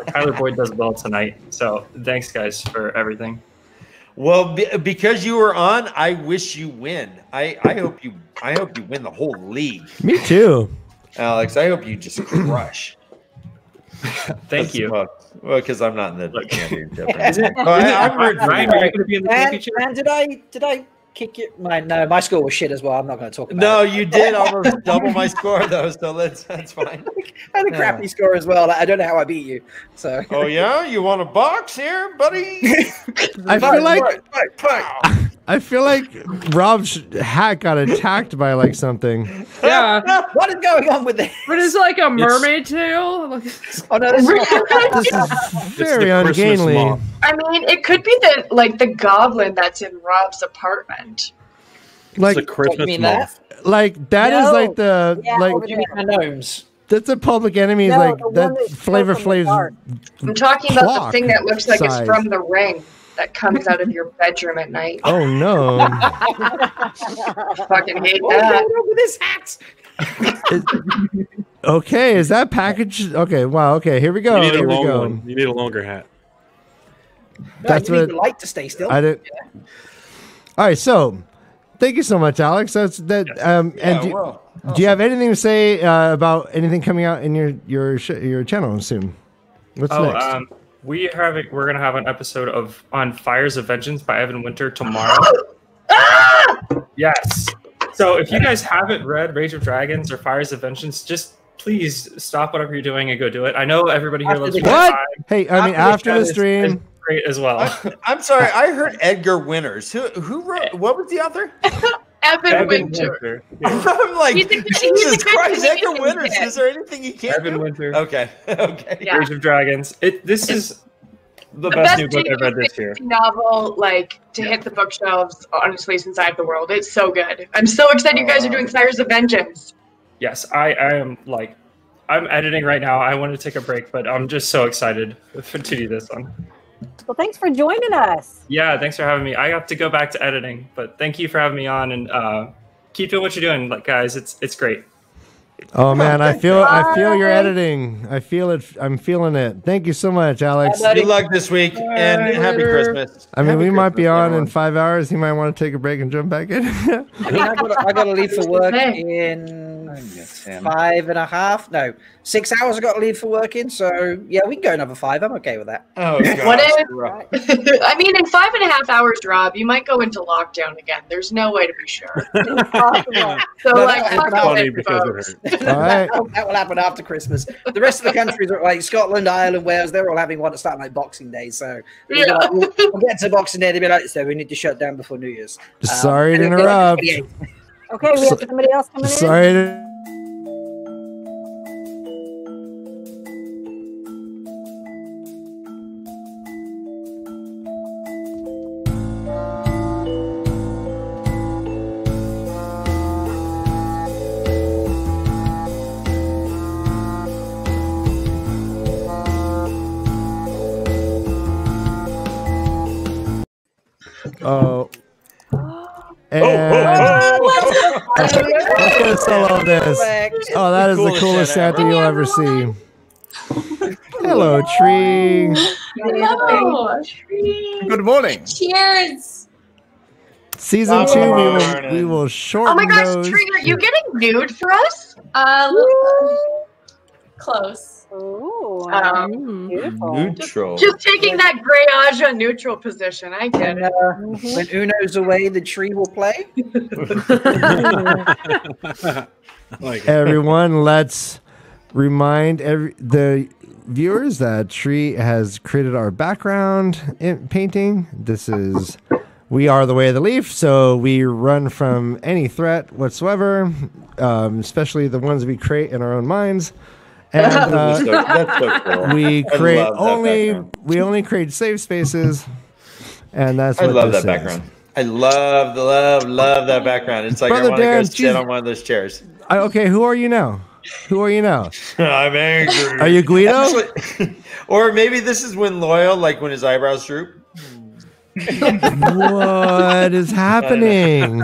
[SPEAKER 18] Tyler Boyd does well tonight. So thanks guys for everything.
[SPEAKER 1] Well, because you were on, I wish you win. I hope you win the whole league.
[SPEAKER 2] Me too.
[SPEAKER 1] Alex, I hope you just crush.
[SPEAKER 18] Thank you.
[SPEAKER 1] Well, because I'm not in the championship.
[SPEAKER 18] I'm Ryan, are you going to be in the championship?
[SPEAKER 4] And did I kick you? No, my score was shit as well. I'm not going to talk about it.
[SPEAKER 1] No, you did almost double my score though, so that's fine.
[SPEAKER 4] I had a crappy score as well. I don't know how I beat you. So.
[SPEAKER 1] Oh yeah, you want a box here, buddy?
[SPEAKER 2] I feel like Rob's hat got attacked by like something.
[SPEAKER 16] Yeah.
[SPEAKER 4] What is going on with this?
[SPEAKER 16] What is like a mermaid tail?
[SPEAKER 4] Oh no, this
[SPEAKER 2] is very ungainly.
[SPEAKER 14] I mean, it could be the goblin that's in Rob's apartment.
[SPEAKER 2] Like
[SPEAKER 6] it's a Christmas moth.
[SPEAKER 2] Like that is like the
[SPEAKER 4] gnomes.
[SPEAKER 2] That's a Public Enemy,
[SPEAKER 14] No,
[SPEAKER 2] like
[SPEAKER 14] the
[SPEAKER 2] that
[SPEAKER 14] one
[SPEAKER 2] Flavor Flav's.
[SPEAKER 14] I'm talking about the thing that looks like
[SPEAKER 2] size.
[SPEAKER 14] it's from The Ring that comes out of your bedroom at night.
[SPEAKER 2] Oh no!
[SPEAKER 14] Fucking hate
[SPEAKER 4] What's
[SPEAKER 14] that.
[SPEAKER 4] going on with this hat?
[SPEAKER 2] Okay, is that package? Okay, wow. Okay, here we go.
[SPEAKER 6] You need a
[SPEAKER 2] Here we
[SPEAKER 6] long
[SPEAKER 2] go.
[SPEAKER 6] one. You need a longer hat.
[SPEAKER 2] That's
[SPEAKER 4] you need
[SPEAKER 2] what
[SPEAKER 4] the light to stay still.
[SPEAKER 2] I did. All right, so thank you so much, Alex. That's that. Do you have anything to say about anything coming out in your channel soon? What's next?
[SPEAKER 18] We're gonna have an episode on Fires of Vengeance by Evan Winter tomorrow. Yes. So if you guys haven't read Rage of Dragons or Fires of Vengeance, just please stop whatever you're doing and go do it. I know everybody here loves
[SPEAKER 2] what? Hey, I mean after the stream.
[SPEAKER 18] Is great as well.
[SPEAKER 1] I'm sorry, I heard Edgar Winters. Who wrote? What was the author?
[SPEAKER 14] Evan Winter.
[SPEAKER 1] I'm like,
[SPEAKER 14] He's a
[SPEAKER 1] Jesus
[SPEAKER 14] good
[SPEAKER 1] Christ, Edgar
[SPEAKER 14] comedian,
[SPEAKER 1] Winters.
[SPEAKER 14] kid.
[SPEAKER 1] Is there anything he can't
[SPEAKER 18] Evan
[SPEAKER 1] do?
[SPEAKER 18] Winter.
[SPEAKER 1] Okay.
[SPEAKER 14] Yeah.
[SPEAKER 18] Rage of Dragons. This is the best new book I've read this year.
[SPEAKER 14] Novel, to hit the bookshelves, honestly, since I have the world. It's so good. I'm so excited you guys are doing Fires of Vengeance.
[SPEAKER 18] Yes, I am I'm editing right now. I want to take a break, but I'm just so excited to do this one.
[SPEAKER 3] Well, thanks for joining us.
[SPEAKER 18] Yeah, thanks for having me. I have to go back to editing, but thank you for having me on, and keep doing what you're doing, guys. It's great.
[SPEAKER 2] Oh man, I feel your editing. I feel it. I'm feeling it. Thank you so much, Alex.
[SPEAKER 1] Good luck this week and happy Christmas.
[SPEAKER 2] I mean,
[SPEAKER 1] Happy
[SPEAKER 2] we might be
[SPEAKER 1] Christmas,
[SPEAKER 2] on
[SPEAKER 1] everyone.
[SPEAKER 2] in 5 hours. You might want to take a break and jump back in.
[SPEAKER 4] I mean, I got to leave for work in 5.5. No, 6 hours. I got to leave for work in. So yeah, we can go another 5. I'm okay with that.
[SPEAKER 1] Oh,
[SPEAKER 14] What if? I mean, in 5.5 hours, Rob, you might go into lockdown again. There's no way to be sure. So, fuck
[SPEAKER 6] funny
[SPEAKER 14] it,
[SPEAKER 6] because
[SPEAKER 14] folks.
[SPEAKER 6] it hurt.
[SPEAKER 2] All right.
[SPEAKER 4] That will happen after Christmas. The rest of the countries are like Scotland, Ireland, Wales. They're all having one to start like Boxing Day. So we'll get to Boxing Day. They'll be like, so we need to shut down before New Year's.
[SPEAKER 2] Sorry to
[SPEAKER 4] and it'll be like
[SPEAKER 2] interrupt.
[SPEAKER 4] 28.
[SPEAKER 3] Okay, we have somebody else coming in.
[SPEAKER 2] Sorry to. Oh. And let's get a solo of this. Oh, that is the coolest Santa you'll ever see. Hello, Tree.
[SPEAKER 19] Hello.
[SPEAKER 12] Good morning.
[SPEAKER 19] Cheers.
[SPEAKER 2] Season 2, we will shorten
[SPEAKER 14] Oh my gosh,
[SPEAKER 2] those.
[SPEAKER 14] Tree, are you getting nude for us?
[SPEAKER 19] Close.
[SPEAKER 3] Beautiful.
[SPEAKER 1] Neutral.
[SPEAKER 14] Just taking that gray Aja neutral position. I get it.
[SPEAKER 4] When Uno's away, the tree will play.
[SPEAKER 2] Everyone, let's remind the viewers that Tree has created our background painting. This is We Are the Way of the Leaf, so we run from any threat whatsoever, especially the ones we create in our own minds. And
[SPEAKER 1] that's so cool.
[SPEAKER 2] we
[SPEAKER 1] I
[SPEAKER 2] only create safe spaces, and that's
[SPEAKER 1] I
[SPEAKER 2] what
[SPEAKER 1] love
[SPEAKER 2] this
[SPEAKER 1] that
[SPEAKER 2] is.
[SPEAKER 1] background. I love that background. It's like
[SPEAKER 2] Brother
[SPEAKER 1] I want to go
[SPEAKER 2] Dan,
[SPEAKER 1] sit
[SPEAKER 2] Jesus-
[SPEAKER 1] on one of those chairs.
[SPEAKER 2] Okay, who are you now?
[SPEAKER 1] I'm angry.
[SPEAKER 2] Are you Guido?
[SPEAKER 1] Or maybe this is when Loyal, like when his eyebrows droop.
[SPEAKER 2] What is happening?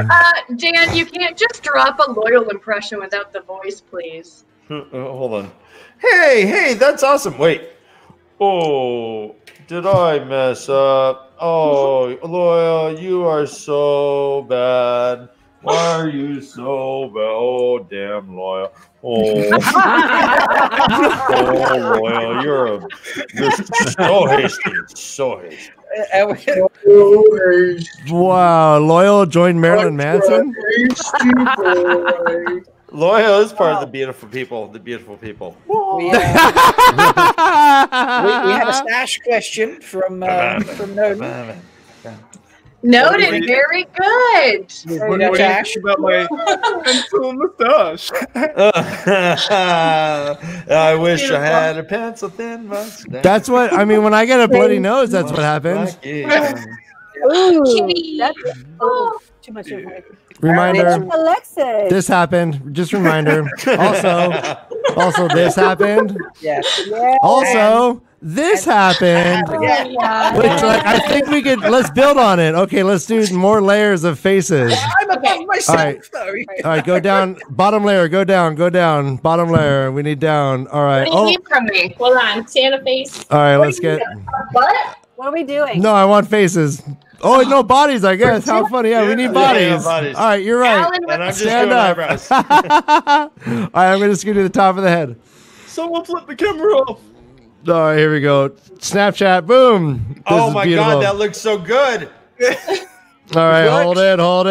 [SPEAKER 14] Dan, you can't just drop a loyal impression without the voice, please.
[SPEAKER 1] Hold on. Hey, that's awesome. Wait. Oh, did I mess up? Oh, Loyal, you are so bad. Why are you so bad? Oh, damn, Loyal. Oh, oh Loyal, you're so hasty. So hasty.
[SPEAKER 2] Wow, Loyal joined Marilyn Manson.
[SPEAKER 1] Loyal is part of the beautiful people. The beautiful people.
[SPEAKER 4] We had a stash question from Nolan.
[SPEAKER 14] Noted. Very good.
[SPEAKER 12] What do you think about my pencil mustache?
[SPEAKER 1] I wish I had a pencil thin mustache.
[SPEAKER 2] That's what I mean. When I get a bloody nose, that's what happens.
[SPEAKER 3] Ooh, that's too much information.
[SPEAKER 2] Reminder.
[SPEAKER 3] Alexis.
[SPEAKER 2] This happened. Just reminder. Also, this happened.
[SPEAKER 4] Yes.
[SPEAKER 2] Also, this happened. Which, like, I think we could. Let's build on it. Okay, let's do more layers of faces.
[SPEAKER 4] I'm above myself,
[SPEAKER 2] All right.
[SPEAKER 4] though.
[SPEAKER 2] All right, go down. Bottom layer. Go down. Go down. Bottom layer. We need down. All right.
[SPEAKER 14] What do you need from me?
[SPEAKER 19] Hold on. Santa face.
[SPEAKER 2] All right. Let's get.
[SPEAKER 14] What?
[SPEAKER 3] What are we doing?
[SPEAKER 2] No, I want faces. Oh, no bodies. I guess. How funny. Yeah, we need bodies. All right, you're right.
[SPEAKER 1] And I'm just
[SPEAKER 2] Stand
[SPEAKER 1] doing
[SPEAKER 2] up.
[SPEAKER 1] eyebrows.
[SPEAKER 2] All right, I'm gonna scoot to the top of the head.
[SPEAKER 12] Someone flip the camera off.
[SPEAKER 2] All right, here we go. Snapchat. Boom. This
[SPEAKER 1] Oh
[SPEAKER 2] is
[SPEAKER 1] my
[SPEAKER 2] beautiful.
[SPEAKER 1] God, that looks so good.
[SPEAKER 2] All right, hold it. All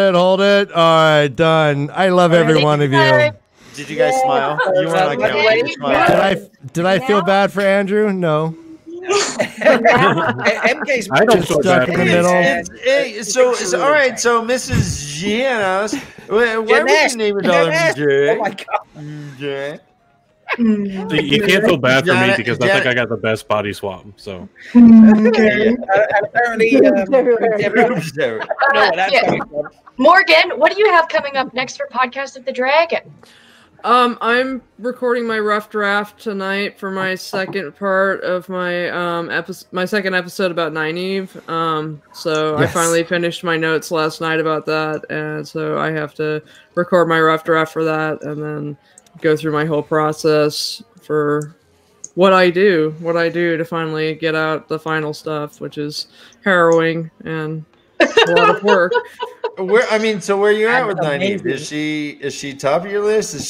[SPEAKER 2] right, done. I love every one of you.
[SPEAKER 1] Did you guys smile? You weren't on camera. Did you smile?
[SPEAKER 2] Did I feel bad for Andrew? No.
[SPEAKER 4] MK's
[SPEAKER 6] I don't
[SPEAKER 2] Just
[SPEAKER 6] feel
[SPEAKER 2] stuck
[SPEAKER 6] bad
[SPEAKER 2] in
[SPEAKER 6] for
[SPEAKER 2] the
[SPEAKER 6] me.
[SPEAKER 2] middle.
[SPEAKER 1] Hey, so all right. So Mrs. Giannos, why would you name your daughter Jay?
[SPEAKER 4] Oh my God.
[SPEAKER 1] Jay.
[SPEAKER 6] You can't feel bad for me because I think I got the best body swap. So
[SPEAKER 4] Okay. Apparently,
[SPEAKER 14] Morgan, what do you have coming up next for Podcast of the Dragon?
[SPEAKER 16] I'm recording my rough draft tonight for my second part of my my second episode about Nynaeve. So I
[SPEAKER 2] Yes.
[SPEAKER 16] finally finished my notes last night about that, and so I have to record my rough draft for that, and then go through my whole process for what I do to finally get out the final stuff, which is harrowing and a lot of work.
[SPEAKER 1] Where are you at with Nynaeve? Is she top of your list? Is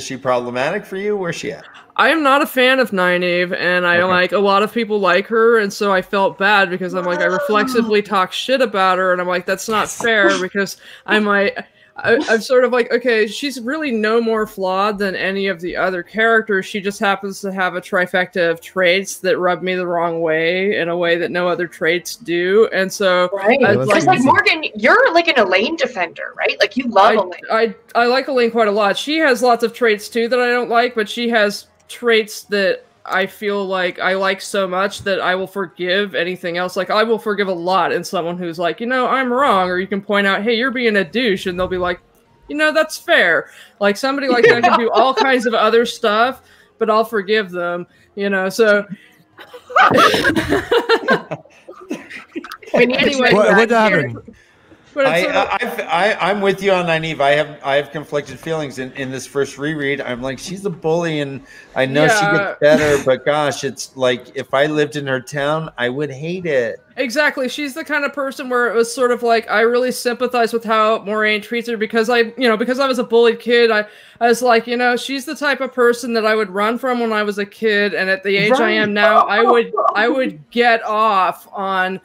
[SPEAKER 1] she problematic for you? Where's she at?
[SPEAKER 16] I am not a fan of Nynaeve, and I like a lot of people like her, and so I felt bad because I'm like I reflexively talk shit about her, and I'm like that's not fair because I'm sort of like, okay, she's really no more flawed than any of the other characters. She just happens to have a trifecta of traits that rub me the wrong way in a way that no other traits do. And so,
[SPEAKER 14] Because like Morgan, you're like an Elaine defender, right? Like you love Elaine.
[SPEAKER 16] I like Elaine quite a lot. She has lots of traits too that I don't like, but she has traits that I feel like I like so much that I will forgive anything else. Like I will forgive a lot in someone who's like, I'm wrong, or you can point out, hey, you're being a douche, and they'll be like, that's fair. Like somebody like that can do all kinds of other stuff, but I'll forgive them. So.
[SPEAKER 2] Anyway, what happened?
[SPEAKER 1] I'm with you on Nynaeve. I have conflicted feelings in this first reread. I'm like, she's a bully, and I know she gets better, but gosh, it's like if I lived in her town, I would hate it.
[SPEAKER 16] Exactly. She's the kind of person where it was sort of like I really sympathize with how Moraine treats her because because I was a bullied kid. I was like, she's the type of person that I would run from when I was a kid, and at the age I am now, I would get off on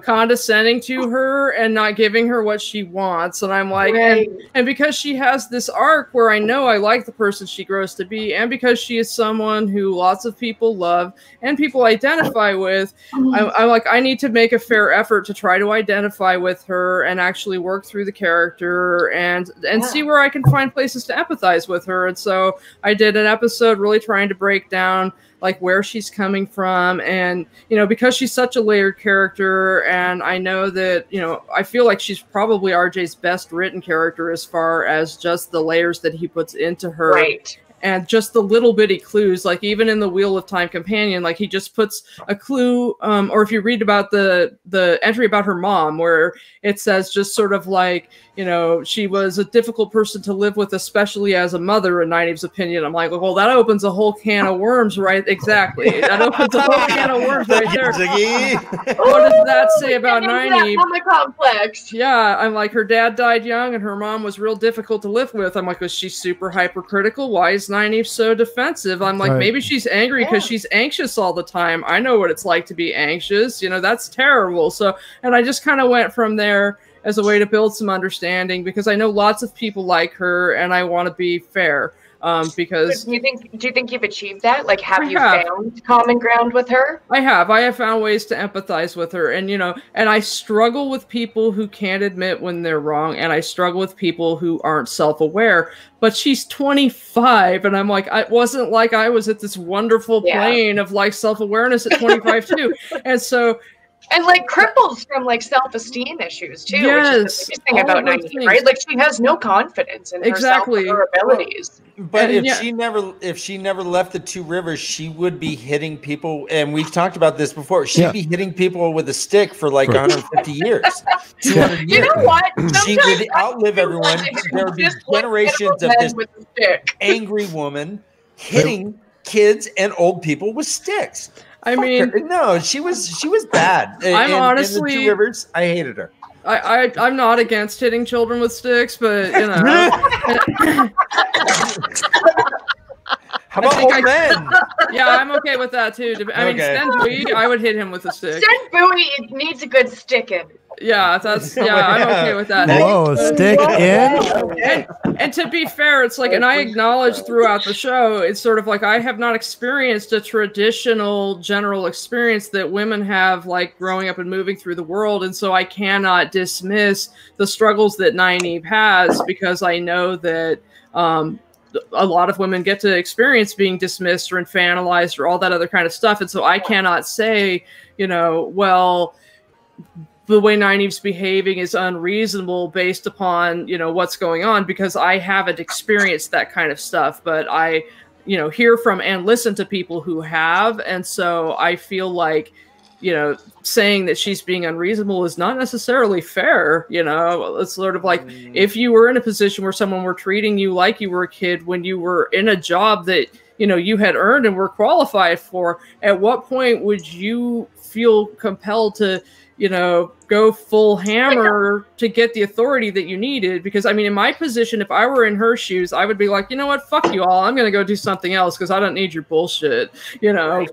[SPEAKER 16] condescending to her and not giving her what she wants. And I'm like, and because she has this arc where I know I like the person she grows to be, and because she is someone who lots of people love and people identify with, I'm like, I need to make a fair effort to try to identify with her and actually work through the character and see where I can find places to empathize with her. And so I did an episode really trying to break down like where she's coming from, and because she's such a layered character, and I know that I feel like she's probably RJ's best written character as far as just the layers that he puts into her.
[SPEAKER 14] Right.
[SPEAKER 16] And just the little bitty clues, like even in the Wheel of Time Companion, like he just puts a clue, or if you read about the entry about her mom, where it says just sort of like, she was a difficult person to live with, especially as a mother, in Nynaeve's opinion. I'm like, well, that opens a whole can of worms, right? Exactly. That opens a whole can of worms right there. What does that say about Nynaeve?
[SPEAKER 14] Complex.
[SPEAKER 16] Yeah, I'm like, her dad died young and her mom was real difficult to live with. I'm like, was she super hypercritical? Why is Nynaeve so defensive? I'm like, maybe she's angry because she's anxious all the time. I know what it's like to be anxious. That's terrible. So, and I just kind of went from there as a way to build some understanding, because I know lots of people like her and I want to be fair. Because
[SPEAKER 14] do you think you've achieved that? Like, have you found common ground with her?
[SPEAKER 16] I have found ways to empathize with her, and and I struggle with people who can't admit when they're wrong, and I struggle with people who aren't self-aware. But she's 25, and I'm like, it wasn't like I was at this wonderful plane of like self-awareness at 25 too, and so.
[SPEAKER 14] And like cripples from like self-esteem issues too, which is the biggest thing about Nynaeve, right? Like she has no confidence in herself or her abilities.
[SPEAKER 1] But if she never left the Two Rivers, she would be hitting people, and we've talked about this before. She'd be hitting people with a stick for like 150 years, 200 years.
[SPEAKER 14] You know what?
[SPEAKER 1] She would outlive everyone. There would be generations of this angry woman hitting kids and old people with sticks.
[SPEAKER 16] I mean,
[SPEAKER 1] no, she was bad.
[SPEAKER 16] I'm honestly,
[SPEAKER 1] in the Two Rivers, I hated her.
[SPEAKER 16] I'm not against hitting children with sticks, but
[SPEAKER 1] How about old men?
[SPEAKER 16] Yeah, I'm okay with that too. I mean, Sten Bowie, I would hit him with a stick.
[SPEAKER 14] Sten Bowie needs a good stick in.
[SPEAKER 16] Yeah, I'm okay with that.
[SPEAKER 2] Whoa, stick in?
[SPEAKER 16] And to be fair, it's like, and I acknowledge throughout the show, it's sort of like I have not experienced a traditional general experience that women have, like growing up and moving through the world, and so I cannot dismiss the struggles that Nynaeve has, because I know that a lot of women get to experience being dismissed or infantilized or all that other kind of stuff, and so I cannot say, well, the way Nynaeve's behaving is unreasonable based upon, what's going on, because I haven't experienced that kind of stuff, but I, hear from and listen to people who have. And so I feel like, saying that she's being unreasonable is not necessarily fair. It's sort of like if you were in a position where someone were treating you like you were a kid when you were in a job that, you had earned and were qualified for, at what point would you feel compelled to, go full hammer to get the authority that you needed? Because I mean, in my position, if I were in her shoes, I would be like, you know what, fuck you all, I'm gonna go do something else because I don't need your bullshit,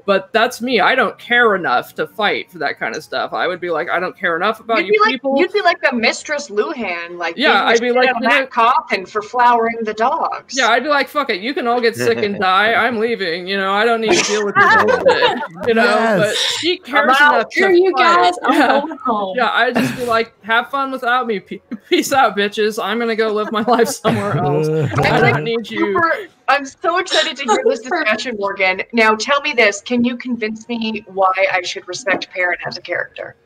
[SPEAKER 16] But that's me. I don't care enough to fight for that kind of stuff. I would be like, I don't care enough about people.
[SPEAKER 14] You'd be like the Mistress Luhan, like
[SPEAKER 16] I'd be like
[SPEAKER 14] that coffin for flowering the dogs.
[SPEAKER 16] Yeah, I'd be like, fuck it, you can all get sick and die. I'm leaving. I don't need to deal with your bullshit. But she cares enough.
[SPEAKER 19] Here you guys. I'm going home.
[SPEAKER 16] Yeah, I'd just be like, have fun without me. Peace out, bitches. I'm going to go live my life somewhere else. I don't need you.
[SPEAKER 14] I'm so excited to hear this discussion, Morgan. Now, tell me this. Can you convince me why I should respect Perrin as a character?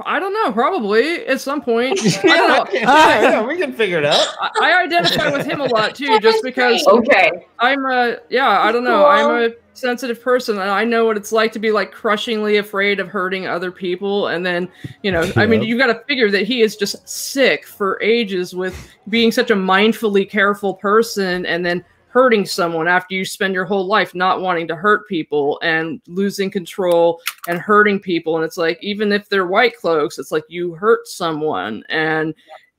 [SPEAKER 16] I don't know. Probably at some point. I
[SPEAKER 1] don't know. We can figure it out.
[SPEAKER 16] I identify with him a lot too, just because.
[SPEAKER 14] Okay.
[SPEAKER 16] I don't know. sensitive person, and I know what it's like to be like crushingly afraid of hurting other people. And then, you know, I mean, you've got to figure that he is just sick for ages with being such a mindfully careful person, and then hurting someone after you spend your whole life not wanting to hurt people and losing control and hurting people. And it's like, even if they're white cloaks, it's like you hurt someone and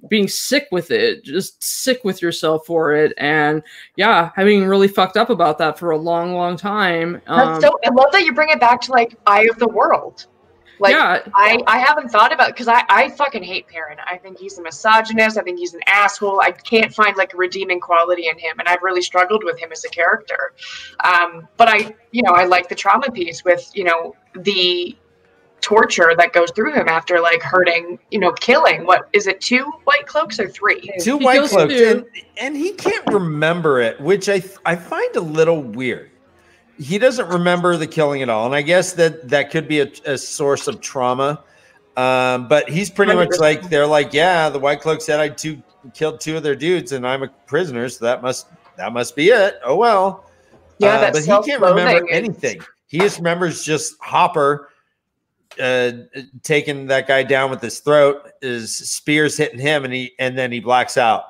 [SPEAKER 16] being sick with it, just sick with yourself for it. And yeah, having really fucked up about that for a long, long time.
[SPEAKER 14] I love that you bring it back to like Eye of the World. Like, yeah. I haven't thought about, because I fucking hate Perrin. I think he's a misogynist. I think he's an asshole. I can't find like a redeeming quality in him, and I've really struggled with him as a character. But I like the trauma piece with, you know, the torture that goes through him after like hurting, you know, killing. What is it? 2 white cloaks or 3?
[SPEAKER 1] 2 white cloaks, and he can't remember it, which I find a little weird. He doesn't remember the killing at all, and I guess that could be a source of trauma. But he's pretty much like, they're like, yeah, the white cloak said I killed 2 of their dudes, and I'm a prisoner, so that must be it. Oh well. Yeah, but he can't remember anything. He just remembers just Hopper taking that guy down with his throat, his spears hitting him, and then he blacks out.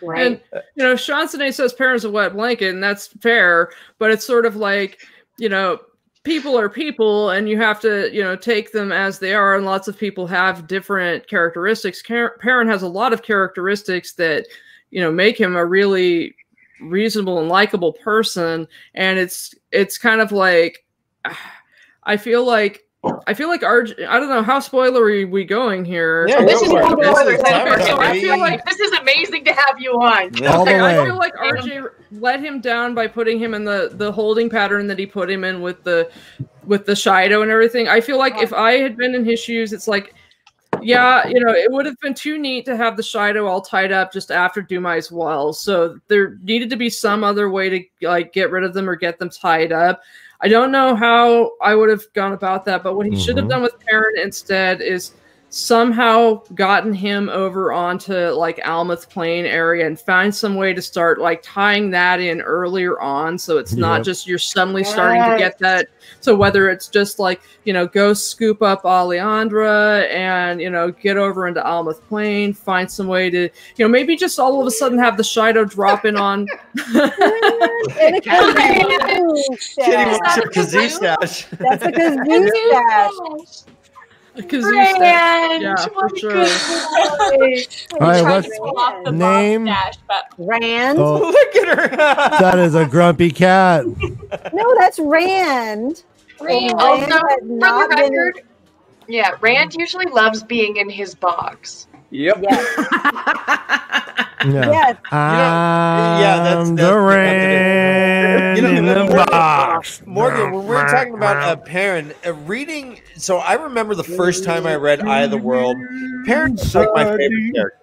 [SPEAKER 16] Right. And, you know, Chansonnet says Perrin's a wet blanket, and that's fair, but it's sort of like, you know, people are people, and you have to, you know, take them as they are, and lots of people have different characteristics. Perrin has a lot of characteristics that, you know, make him a really reasonable and likable person, and it's kind of like, I feel like RJ, I don't know, how spoilery are we going here?
[SPEAKER 14] Yeah, this is amazing to have you on.
[SPEAKER 16] Okay, I feel like RJ let him down by putting him in the holding pattern that he put him in with the Shido and everything. I feel like if I had been in his shoes, it's like, yeah, you know, it would have been too neat to have the Shido all tied up just after Dumai's Well. So there needed to be some other way to like get rid of them or get them tied up. I don't know how I would have gone about that, but what he should have done with Perrin instead is somehow gotten him over onto like Almouth Plain area and find some way to start like tying that in earlier on, so it's not just you're suddenly starting to get that. So whether it's just like, you know, go scoop up Aleandra and, you know, get over into Almouth Plain, find some way to, you know, maybe just all of a sudden have the Shido drop in on
[SPEAKER 1] kazoo stash.
[SPEAKER 3] That's a kazoo stash.
[SPEAKER 16] Yeah, for sure.
[SPEAKER 2] All right, what's name?
[SPEAKER 3] Rand.
[SPEAKER 2] Oh,
[SPEAKER 1] look at her.
[SPEAKER 2] That is a grumpy cat.
[SPEAKER 3] No, that's Rand.
[SPEAKER 14] Rand. Also, for the record, yeah, Rand usually loves being in his box.
[SPEAKER 12] Yep.
[SPEAKER 3] Yes.
[SPEAKER 2] Yes.
[SPEAKER 1] That's
[SPEAKER 2] the Rand in the box.
[SPEAKER 1] Morgan, when we were talking about Perrin, reading, so I remember the first time I read Eye of the World, Perrin's like my favorite character.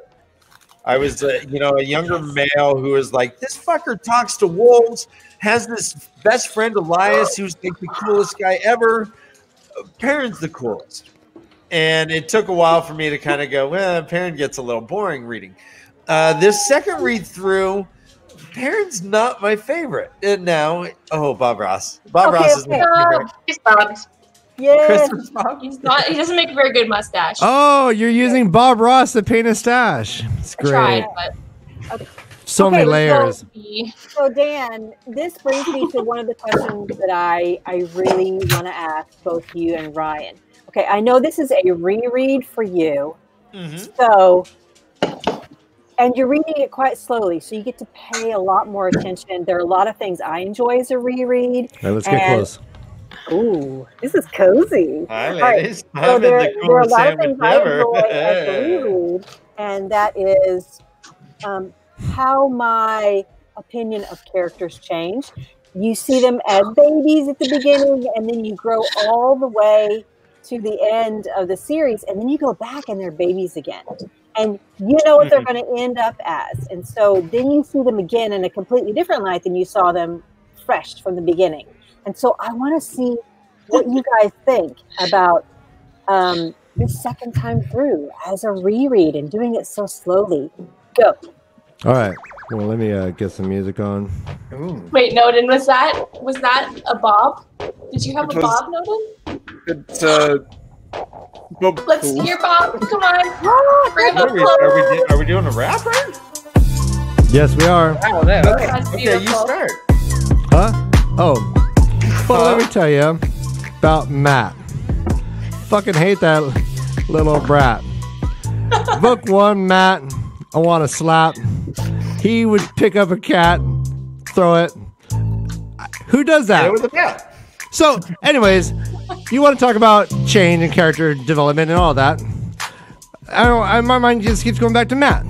[SPEAKER 1] I was, you know, a younger male who was like, this fucker talks to wolves, has this best friend Elias, who's like the coolest guy ever. Perrin's the coolest. And it took a while for me to kind of go, well, Perrin gets a little boring reading. This second read through, Perrin's not my favorite. And now, Bob Ross. Bob Ross is my favorite.
[SPEAKER 14] He's Bob's.
[SPEAKER 3] Yes.
[SPEAKER 19] He's not. He doesn't make a very good mustache.
[SPEAKER 2] Oh, you're using Bob Ross to paint a stash. It's great.
[SPEAKER 19] I tried,
[SPEAKER 2] So many layers.
[SPEAKER 3] So Dan, this brings me to one of the questions that I really want to ask both you and Ryan. Okay, I know this is a reread for you. So, and you're reading it quite slowly, so you get to pay a lot more attention. There are a lot of things I enjoy as a reread.
[SPEAKER 2] All right, let's get close.
[SPEAKER 3] Ooh, this is cozy.
[SPEAKER 1] Hi, ladies.
[SPEAKER 3] Right. So there are a lot of things I enjoy as a reread, and that is how my opinion of characters change. You see them as babies at the beginning, and then you grow all the way to the end of the series, and then you go back and they're babies again, and you know what they're going to end up as, and so then you see them again in a completely different light than you saw them fresh from the beginning. And so I want to see what you guys think about this second time through as a reread and doing it so slowly. Go.
[SPEAKER 2] All right. Well, let me get some music on.
[SPEAKER 19] Wait, Noden, was that a bob? Did you have a bob, Noden?
[SPEAKER 12] It's Bob.
[SPEAKER 19] Let's see your bob. Come on. Bring him up
[SPEAKER 1] Are we doing a rap right?
[SPEAKER 2] Yes, we are.
[SPEAKER 1] Oh, okay, you start.
[SPEAKER 2] Huh? Oh. Well, let me tell you about Matt. Fucking hate that little brat. Book 1, Matt, I want to slap. He would pick up a cat, throw it. Who does that?
[SPEAKER 1] Yeah, with a cat.
[SPEAKER 2] So, anyways, you want to talk about change and character development and all that. My mind just keeps going back to Matt.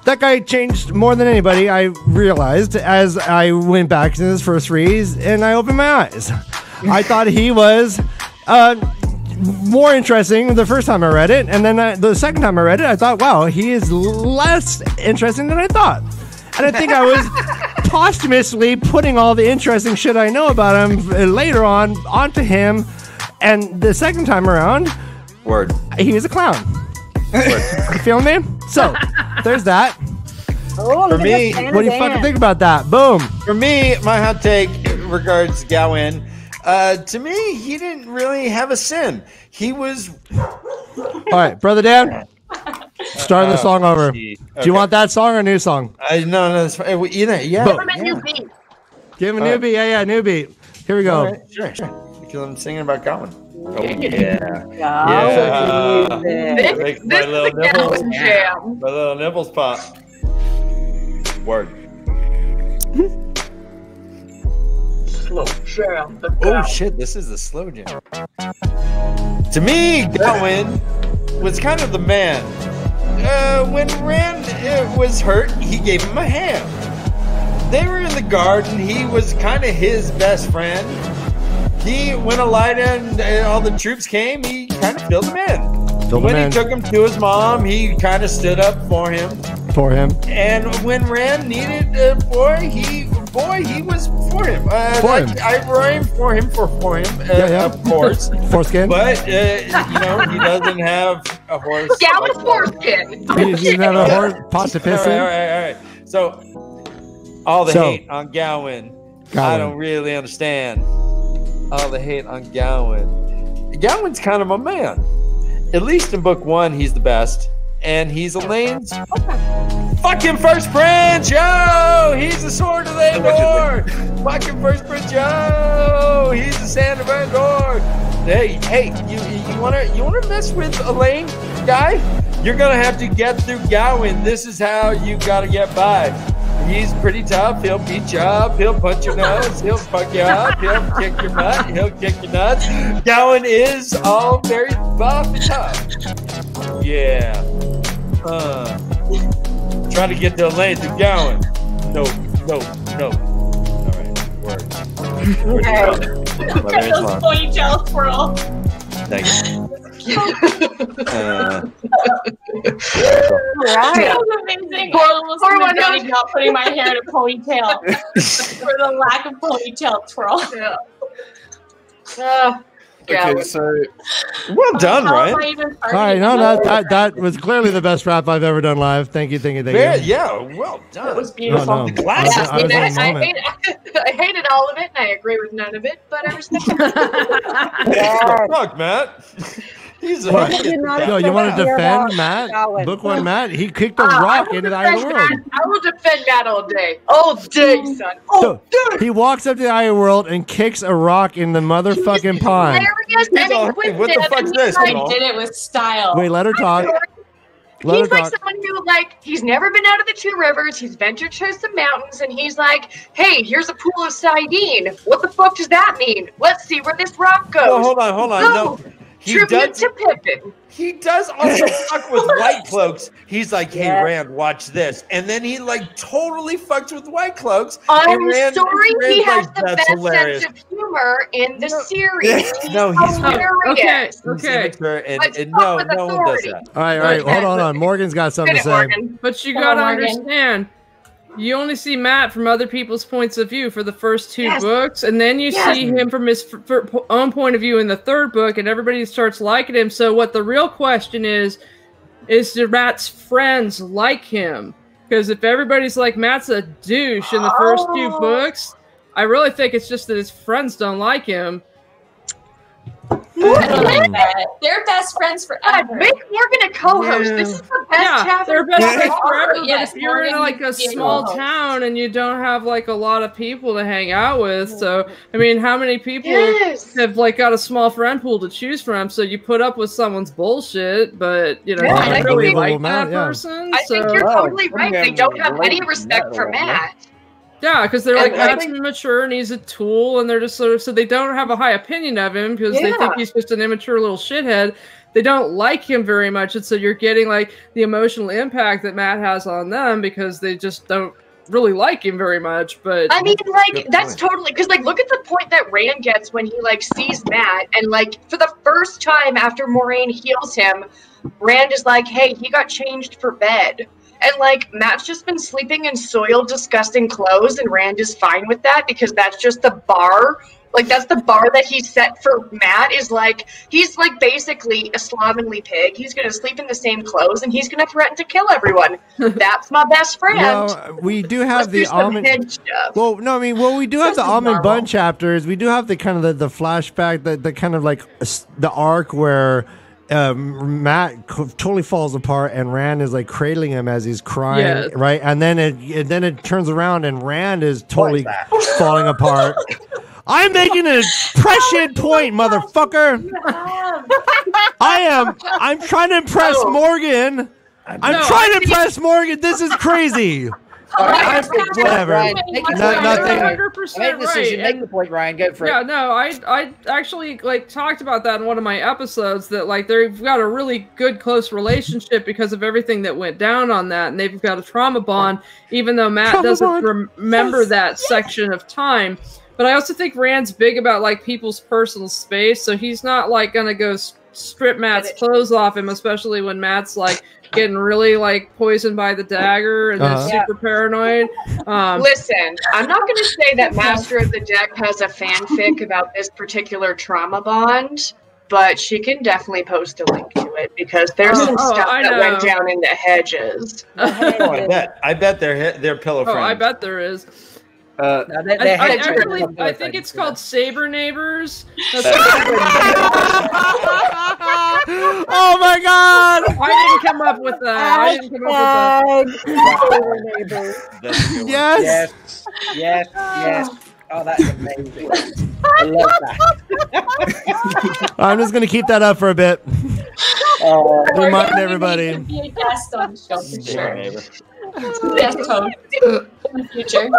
[SPEAKER 2] That guy changed more than anybody, I realized, as I went back to his first reads and I opened my eyes. I thought he was more interesting the first time I read it, and then the second time I read it, I thought, wow, he is less interesting than I thought. And I think I was posthumously putting all the interesting shit I know about him later on onto him, and the second time around, he was a clown. You feel me? So, there's that.
[SPEAKER 1] For me,
[SPEAKER 2] what do you fucking think about that? Boom.
[SPEAKER 1] For me, my hot take regards Gawain. To me, he didn't really have a sin. He was.
[SPEAKER 2] All right, Brother Dan, start the song over.
[SPEAKER 1] Okay.
[SPEAKER 2] Do you want that song or a new song?
[SPEAKER 1] No, it's fine. Either, yeah.
[SPEAKER 2] Give him a new beat. Give him a new beat. Yeah, new beat. Here we go.
[SPEAKER 1] All right, sure. Because I'm singing about Gawain. Oh,
[SPEAKER 2] yeah.
[SPEAKER 1] Makes my little nipples. My little nipples pop. Word.
[SPEAKER 14] Slow jam.
[SPEAKER 1] Oh shit, this is the slow jam. To me, Gawain was kind of the man. When Rand was hurt, he gave him a hand. They were in the garden. He was kind of his best friend. When Elida and all the troops came, he kind of filled him in. When he took him to his mom, he kind of stood up for him. And when Rand needed a boy, he was for him. I rhyme for him, of course.
[SPEAKER 2] Foreskin.
[SPEAKER 1] But, he doesn't have a horse.
[SPEAKER 14] Gallon foreskin.
[SPEAKER 2] He doesn't have a horse. Pot to piss in.
[SPEAKER 1] All right. So, all the hate on Gawain, I don't really understand. All the hate on Gawain. Gawain's kind of a man. At least in book 1, he's the best. And he's Elaine's fucking first prince, yo! He's the sword of Andor! Fucking first prince, yo! He's the sand of Andor! Hey, you wanna mess with Elaine, guy? You're gonna have to get through Gawain. This is how you gotta get by. He's pretty tough. He'll beat you up. He'll punch your nose. He'll fuck you up. He'll kick your butt. He'll kick your nuts. Gawain is all very buff and tough. Yeah. Try to get to Elaine through Gawain. No. All right. Word.
[SPEAKER 19] Get those ponytails twirl.
[SPEAKER 1] Thank you.
[SPEAKER 19] That was amazing. Poor one not putting my hair in a ponytail for the lack of ponytail twirl.
[SPEAKER 12] Okay, so
[SPEAKER 1] well done, Ryan.
[SPEAKER 2] All right, that was clearly the best rap I've ever done live. Thank you.
[SPEAKER 1] Yeah, well done.
[SPEAKER 19] It was beautiful.
[SPEAKER 14] I hated all of it, and I agree with none of it, but I respect
[SPEAKER 1] it. Fuck, Matt. He's a
[SPEAKER 2] Yo, you want to defend Matt? Book 1, Matt. He kicked a rock into the Eye of the World.
[SPEAKER 14] I will defend Matt all day. All day, son.
[SPEAKER 2] So, he walks up to the Eye of the World and kicks a rock in the motherfucking pond.
[SPEAKER 1] What the fuck's this?
[SPEAKER 19] I did it with style.
[SPEAKER 2] Wait, let her talk.
[SPEAKER 14] He's like someone who, he's never been out of the 2 rivers. He's ventured to some mountains, and he's like, hey, here's a pool of Sidene. What the fuck does that mean? Let's see where this rock goes.
[SPEAKER 1] Well, hold on. No.
[SPEAKER 14] Tribute to Pippin.
[SPEAKER 1] He does also fuck with white cloaks. He's like, hey, Rand, watch this. And then he totally fucks with white cloaks.
[SPEAKER 14] I'm sorry, he has the best sense of humor in the series.
[SPEAKER 1] No, he's
[SPEAKER 14] hilarious.
[SPEAKER 16] Okay.
[SPEAKER 1] And no one does that.
[SPEAKER 2] All right. Hold on. Morgan's got something to say.
[SPEAKER 16] But you gotta understand, you only see Matt from other people's points of view for the first 2 books, and then you see him from his own point of view in the 3rd book, and everybody starts liking him. So what the real question is do Matt's friends like him? Because if everybody's like Matt's a douche in the first 2 books, I really think it's just that his friends don't like him.
[SPEAKER 19] I don't like that. They're best friends forever.
[SPEAKER 14] Make Morgan a co-host. This is the best chapter.
[SPEAKER 16] They're best friends forever.
[SPEAKER 19] Yes,
[SPEAKER 16] but if you're in like a small town and you don't have like a lot of people to hang out with, so I mean, how many people have like got a small friend pool to choose from? So you put up with someone's bullshit, but you know, you don't really like that person.
[SPEAKER 14] I think you're totally right. They don't have any respect for Matt.
[SPEAKER 16] Yeah, because they're like, Matt's immature and he's a tool, and they're just sort of, so they don't have a high opinion of him because they think he's just an immature little shithead. They don't like him very much, and so you're getting like the emotional impact that Matt has on them because they just don't really like him very much. But
[SPEAKER 14] I mean, like, that's totally, because like, look at the point that Rand gets when he like sees Matt, and like for the first time after Moraine heals him, Rand is like, hey, he got changed for bed. And, like, Matt's just been sleeping in soiled, disgusting clothes, and Rand is fine with that because that's just the bar. Like, that's the bar that he set for Matt is, like, he's, like, basically a slovenly pig. He's going to sleep in the same clothes, and he's going to threaten to kill everyone. That's my best friend.
[SPEAKER 2] No, we do have the almond. Well, no, I mean, we do have the almond bun chapters. We do have the kind of the flashback, the kind of like the arc where Matt totally falls apart and Rand is like cradling him as he's crying, right? And then it turns around and Rand is totally falling apart. I'm making an prescient point, motherfucker. I'm trying to impress Morgan. I'm trying to impress Morgan. This is crazy. Whatever.
[SPEAKER 4] Make the point, Ryan. Go for it.
[SPEAKER 16] Yeah, no, I actually like talked about that in one of my episodes that like they've got a really good close relationship because of everything that went down on that, and they've got a trauma bond, even though Matt doesn't remember that section of time. But I also think Rand's big about like people's personal space, so he's not like gonna go strip Matt's clothes off him, especially when Matt's like getting really like poisoned by the dagger and then super paranoid.
[SPEAKER 14] Listen, I'm not going to say that Master of the Deck has a fanfic about this particular trauma bond, but she can definitely post a link to it because there's some stuff that went down in the hedges.
[SPEAKER 1] I bet they're pillow friends.
[SPEAKER 16] I bet there is. I think it's called Saber Neighbors.
[SPEAKER 2] Oh my god!
[SPEAKER 16] I didn't come up with that.
[SPEAKER 2] Yes.
[SPEAKER 4] Oh, that's amazing. I love that.
[SPEAKER 2] I'm just gonna keep that up for a bit. Remind everybody.
[SPEAKER 19] Be a guest on the show for sure. Guest host in the future.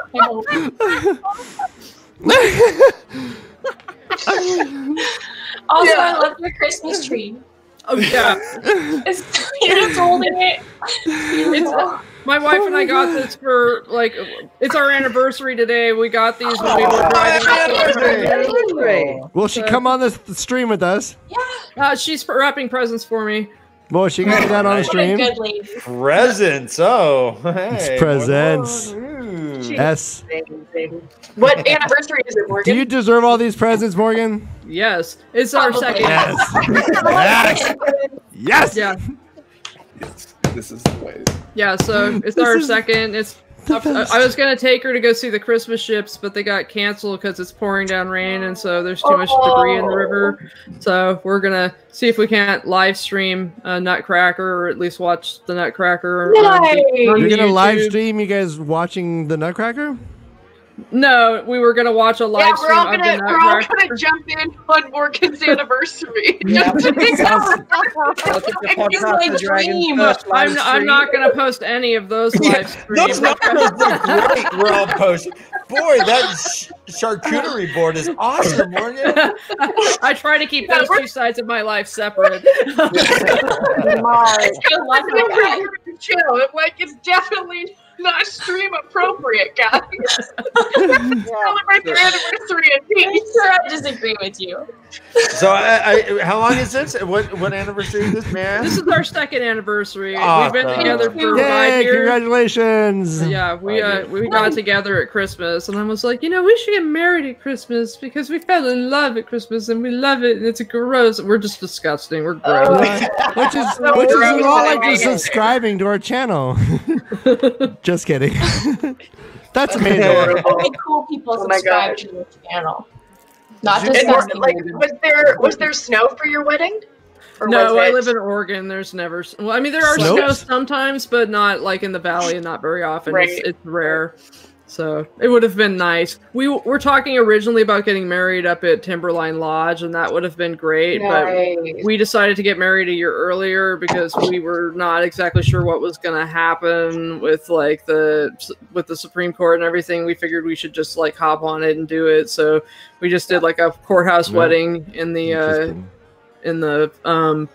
[SPEAKER 19] Also, I love your Christmas tree.
[SPEAKER 16] Oh yeah,
[SPEAKER 19] You're just holding it.
[SPEAKER 16] My wife and I got this for like it's our anniversary today. We got these when we were driving.
[SPEAKER 2] Will she come on the stream with us?
[SPEAKER 16] Yeah. She's wrapping presents for me.
[SPEAKER 2] Well, she can do that on the stream.
[SPEAKER 1] Presents. Oh, hey.
[SPEAKER 2] It's presents. Yes.
[SPEAKER 14] What anniversary is it, Morgan?
[SPEAKER 2] Do you deserve all these presents, Morgan?
[SPEAKER 16] Yes. It's our second.
[SPEAKER 2] Yes. Yes.
[SPEAKER 16] Yeah.
[SPEAKER 12] This is the way.
[SPEAKER 16] Yeah, so it's our second. It's I was gonna take her to go see the Christmas ships, but they got canceled because it's pouring down rain, and so there's too much debris in the river. So we're gonna see if we can't live stream Nutcracker, or at least watch the Nutcracker.
[SPEAKER 2] You're gonna live stream you guys watching the Nutcracker?
[SPEAKER 16] No, we were gonna watch a live stream of the Nutcracker.
[SPEAKER 14] We're all gonna jump in on Morgan's anniversary.
[SPEAKER 16] I'm not gonna post any of those live streams.
[SPEAKER 1] Those numbers look great. We're all posting. Boy, that charcuterie board is awesome, Morgan.
[SPEAKER 16] I try to keep those two sides of my life separate.
[SPEAKER 14] Like, it's definitely not stream appropriate, guys. Celebrate your anniversary in peace.
[SPEAKER 19] I disagree with you.
[SPEAKER 1] So, how long is this? What anniversary is this, man?
[SPEAKER 16] This is our second anniversary.
[SPEAKER 1] Awesome.
[SPEAKER 16] We've been together for 5 years.
[SPEAKER 2] Congratulations!
[SPEAKER 16] Yeah, we got together at Christmas, and I was like, we should get married at Christmas because we fell in love at Christmas, and we love it, and it's gross. We're just disgusting. We're gross.
[SPEAKER 2] Which is a lot like just subscribing to our channel. Just kidding. That's amazing.
[SPEAKER 19] Only cool people subscribe to your channel. Not just
[SPEAKER 14] was there snow for your wedding? Or
[SPEAKER 16] No,
[SPEAKER 14] was
[SPEAKER 16] I
[SPEAKER 14] it-
[SPEAKER 16] live in Oregon. There's never. Well, I mean, there are
[SPEAKER 2] Snow?
[SPEAKER 16] snow sometimes, but not like in the valley, and not very often.
[SPEAKER 14] Right.
[SPEAKER 16] It's rare. So it would have been nice. We were talking originally about getting married up at Timberline Lodge, and that would have been great.
[SPEAKER 14] Nice.
[SPEAKER 16] But we decided to get married a year earlier because we were not exactly sure what was going to happen with like the Supreme Court and everything. We figured we should just like hop on it and do it. So we just did like a courthouse wedding in the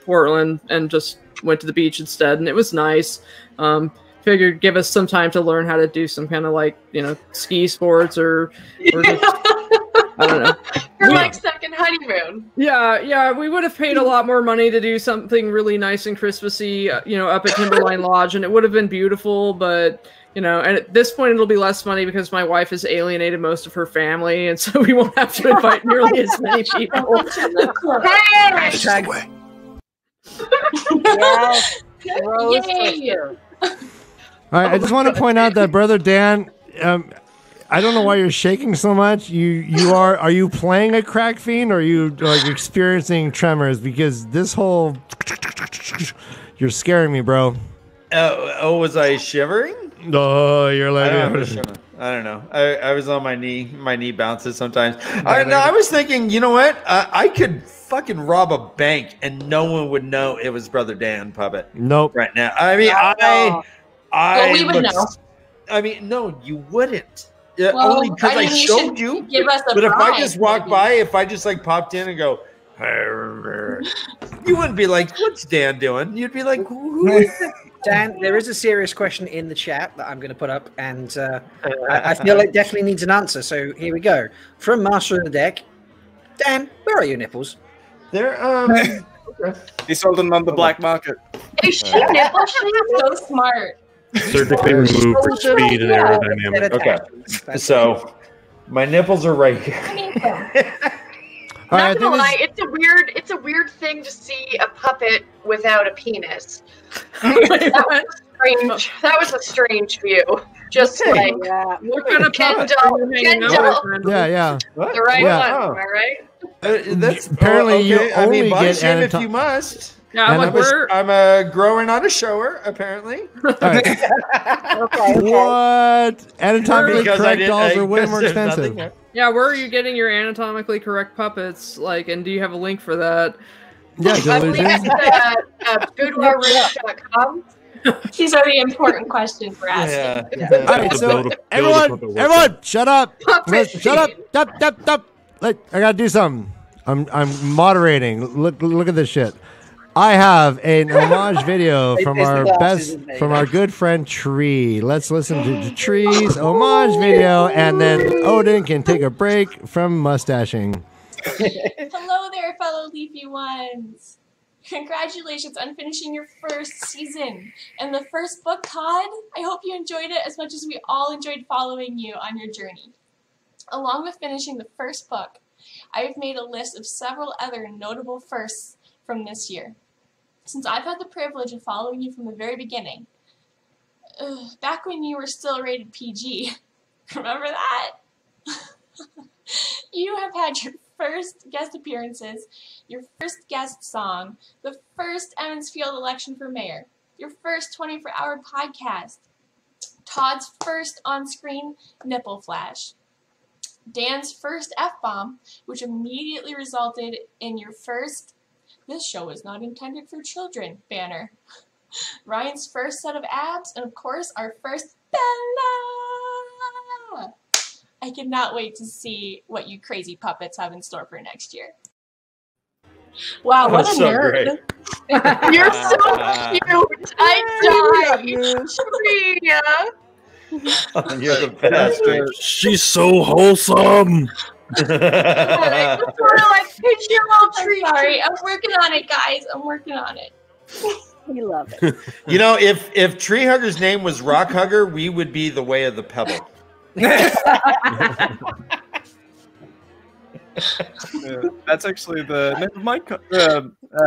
[SPEAKER 16] Portland, and just went to the beach instead, and it was nice. Figured give us some time to learn how to do some kind of like, ski sports or just, I don't know.
[SPEAKER 14] You're like second honeymoon.
[SPEAKER 16] Yeah, we would have paid a lot more money to do something really nice and Christmassy, up at Timberline Lodge, and it would have been beautiful, but and at this point it'll be less money because my wife has alienated most of her family, and so we won't have to invite nearly as many people.
[SPEAKER 3] Yay!
[SPEAKER 2] All right, I just want to point out that Brother Dan, I don't know why you're shaking so much. Are you playing a crack fiend, or are you like experiencing tremors? Because this whole, you're scaring me, bro.
[SPEAKER 1] Was I shivering?
[SPEAKER 2] No, you're like,
[SPEAKER 1] I don't know. I was on my knee. My knee bounces sometimes. I was thinking, you know what? I could fucking rob a bank and no one would know it was Brother Dan Puppet.
[SPEAKER 2] Nope.
[SPEAKER 1] Right now. I mean,
[SPEAKER 19] Well, we would know.
[SPEAKER 1] I mean, no, you wouldn't.
[SPEAKER 19] Well,
[SPEAKER 1] only because I
[SPEAKER 19] you
[SPEAKER 1] showed
[SPEAKER 19] should
[SPEAKER 1] you.
[SPEAKER 19] give us a
[SPEAKER 1] But if I
[SPEAKER 19] prize,
[SPEAKER 1] just walked
[SPEAKER 19] maybe.
[SPEAKER 1] by, if I just like popped in and go, you wouldn't be like, "What's Dan doing?" You'd be like, "Who is that?"
[SPEAKER 4] Dan, there is a serious question in the chat that I'm going to put up, and I feel it definitely needs an answer. So here we go. From Master of the Deck, Dan, where are your nipples?
[SPEAKER 1] They're
[SPEAKER 12] He sold them on the black market.
[SPEAKER 14] Is she nipple shaped?
[SPEAKER 19] So smart.
[SPEAKER 6] Surgically removed for speed and aerodynamic.
[SPEAKER 1] Okay, so my nipples are right here.
[SPEAKER 14] Not gonna lie, it's a weird thing to see a puppet without a penis. That was strange. That was a strange view. Just like
[SPEAKER 16] What kind of puppet are you hanging out with?
[SPEAKER 2] Yeah.
[SPEAKER 14] the right
[SPEAKER 2] Yeah.
[SPEAKER 14] one, am I right?
[SPEAKER 1] That's
[SPEAKER 2] Apparently you
[SPEAKER 1] I mean,
[SPEAKER 2] only
[SPEAKER 1] body
[SPEAKER 2] get
[SPEAKER 1] shame if
[SPEAKER 2] anatom-
[SPEAKER 1] you must.
[SPEAKER 16] Yeah, I'm like,
[SPEAKER 1] I'm a grower, not a shower, apparently.
[SPEAKER 2] What? Anatomically
[SPEAKER 1] Because I
[SPEAKER 2] correct
[SPEAKER 1] didn't-
[SPEAKER 2] dolls are way
[SPEAKER 1] because
[SPEAKER 2] more
[SPEAKER 1] there's nothing
[SPEAKER 2] expensive.
[SPEAKER 1] there.
[SPEAKER 16] Yeah, where are you getting your anatomically correct puppets? Like, and do you have a link for that?
[SPEAKER 2] Yeah,
[SPEAKER 14] Delusion. boudoirrooms.com.
[SPEAKER 19] These are the important questions we're asking.
[SPEAKER 2] All right, so everyone, shut up! Shut up! Stop! I gotta do something. I'm moderating. Look at this shit. I have an homage video from our good friend Tree. Let's listen to Tree's homage video, and then Odin can take a break from mustaching.
[SPEAKER 19] Hello there, fellow Leafy Ones. Congratulations on finishing your first season and the first book, Cod. I hope you enjoyed it as much as we all enjoyed following you on your journey. Along with finishing the first book, I have made a list of several other notable firsts from this year. Since I've had the privilege of following you from the very beginning, back when you were still rated PG, remember that? You have had your first guest appearances, your first guest song, the first Emmons Field election for mayor, your first 24-hour podcast, Todd's first on-screen nipple flash, Dan's first F-bomb, which immediately resulted in your first "This show is not intended for children" banner, Ryan's first set of abs, and of course our first Bella! I cannot wait to see what you crazy puppets have in store for next year. Wow, what a
[SPEAKER 1] so
[SPEAKER 19] nerd.
[SPEAKER 1] great.
[SPEAKER 14] You're so cute. I died.
[SPEAKER 1] You're the best.
[SPEAKER 6] She's so wholesome.
[SPEAKER 14] Sort of like, it's your little treat.
[SPEAKER 19] Sorry, I'm working on it, guys. I'm working on it.
[SPEAKER 3] We love it.
[SPEAKER 1] You know, if Tree Hugger's name was Rock Hugger, we would be the way of the pebble.
[SPEAKER 12] That's actually the name of my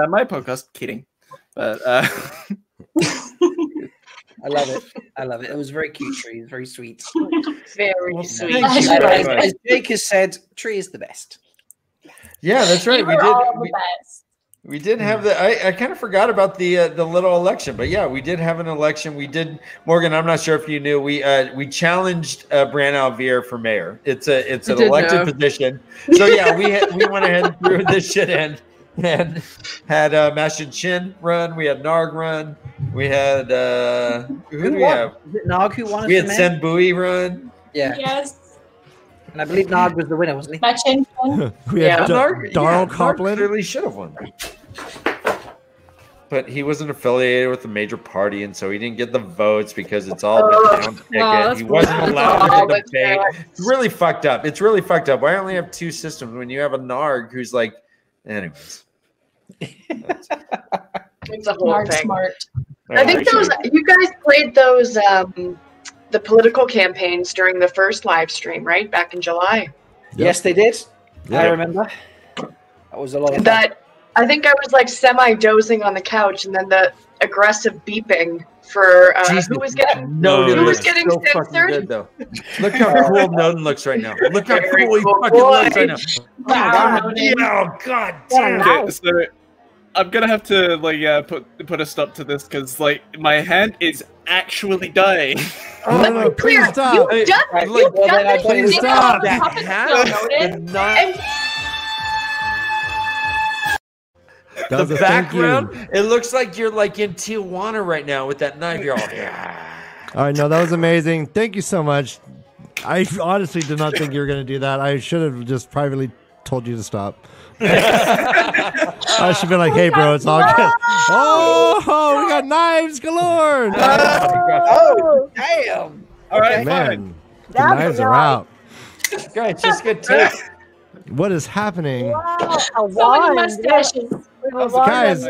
[SPEAKER 12] my podcast. Kidding, but
[SPEAKER 4] I love it. I love it. It was very cute, Tree. It was very sweet.
[SPEAKER 14] Very sweet.
[SPEAKER 4] Thank you very much. As Jake has said, Tree is the best.
[SPEAKER 1] Yeah, that's right.
[SPEAKER 19] You were all the best.
[SPEAKER 1] We did have I kind of forgot about the little election, but yeah, we did have an election. We did, Morgan. I'm not sure if you knew. We challenged Bran Alvear for mayor. It's an elected position. So yeah, we went ahead and threw this shit in and had Mashin Chin run. We had Narg run. We had who did we have?
[SPEAKER 4] Was it Narg who won?
[SPEAKER 1] We had Sen Bui run.
[SPEAKER 4] Yeah.
[SPEAKER 19] Yes.
[SPEAKER 4] And I believe Narg was the winner, wasn't he?
[SPEAKER 19] Matchin.
[SPEAKER 2] We had
[SPEAKER 1] Narg
[SPEAKER 2] Copland.
[SPEAKER 1] clearly should have won. But he wasn't affiliated with a major party, and so he didn't get the votes because it's all been down ticket. He wasn't allowed to debate. It's really fucked up. It's really fucked up. Why only have two systems when you have a Narg who's like, anyways.
[SPEAKER 14] It's a whole
[SPEAKER 19] Narg
[SPEAKER 14] thing.
[SPEAKER 19] smart.
[SPEAKER 14] I think you guys played those the political campaigns during the first live stream, right? Back in July.
[SPEAKER 4] Yes, they did.
[SPEAKER 2] Yep.
[SPEAKER 4] I remember. That was a lot of fun.
[SPEAKER 14] That I think I was like semi-dozing on the couch, and then the aggressive beeping for who was getting
[SPEAKER 1] Noden looks
[SPEAKER 14] getting
[SPEAKER 1] so fucking
[SPEAKER 14] censored.
[SPEAKER 1] good, though. Look how cool Noden looks right now. Look how cool he fucking looks right now.
[SPEAKER 19] Wow,
[SPEAKER 1] Oh, God damn.
[SPEAKER 12] Okay, so I'm gonna have to like put a stop to this because like my hand is actually dying.
[SPEAKER 2] Oh, no, please stop.
[SPEAKER 14] You've done
[SPEAKER 1] look,
[SPEAKER 14] it.
[SPEAKER 2] Please stop.
[SPEAKER 1] That hat, the background, it looks like you're like in Tijuana right now with that knife. You're all,
[SPEAKER 2] All right, no, that was amazing. Thank you so much. I honestly did not think you were going to do that. I should have just privately told you to stop. I should be like, hey, bro, it's all good. Oh, we got knives galore.
[SPEAKER 4] Oh, damn.
[SPEAKER 12] All right,
[SPEAKER 2] Man, the knives are out.
[SPEAKER 1] Guys, just good tape.
[SPEAKER 2] What is happening?
[SPEAKER 3] Wow,
[SPEAKER 19] So many mustaches.
[SPEAKER 2] Guys,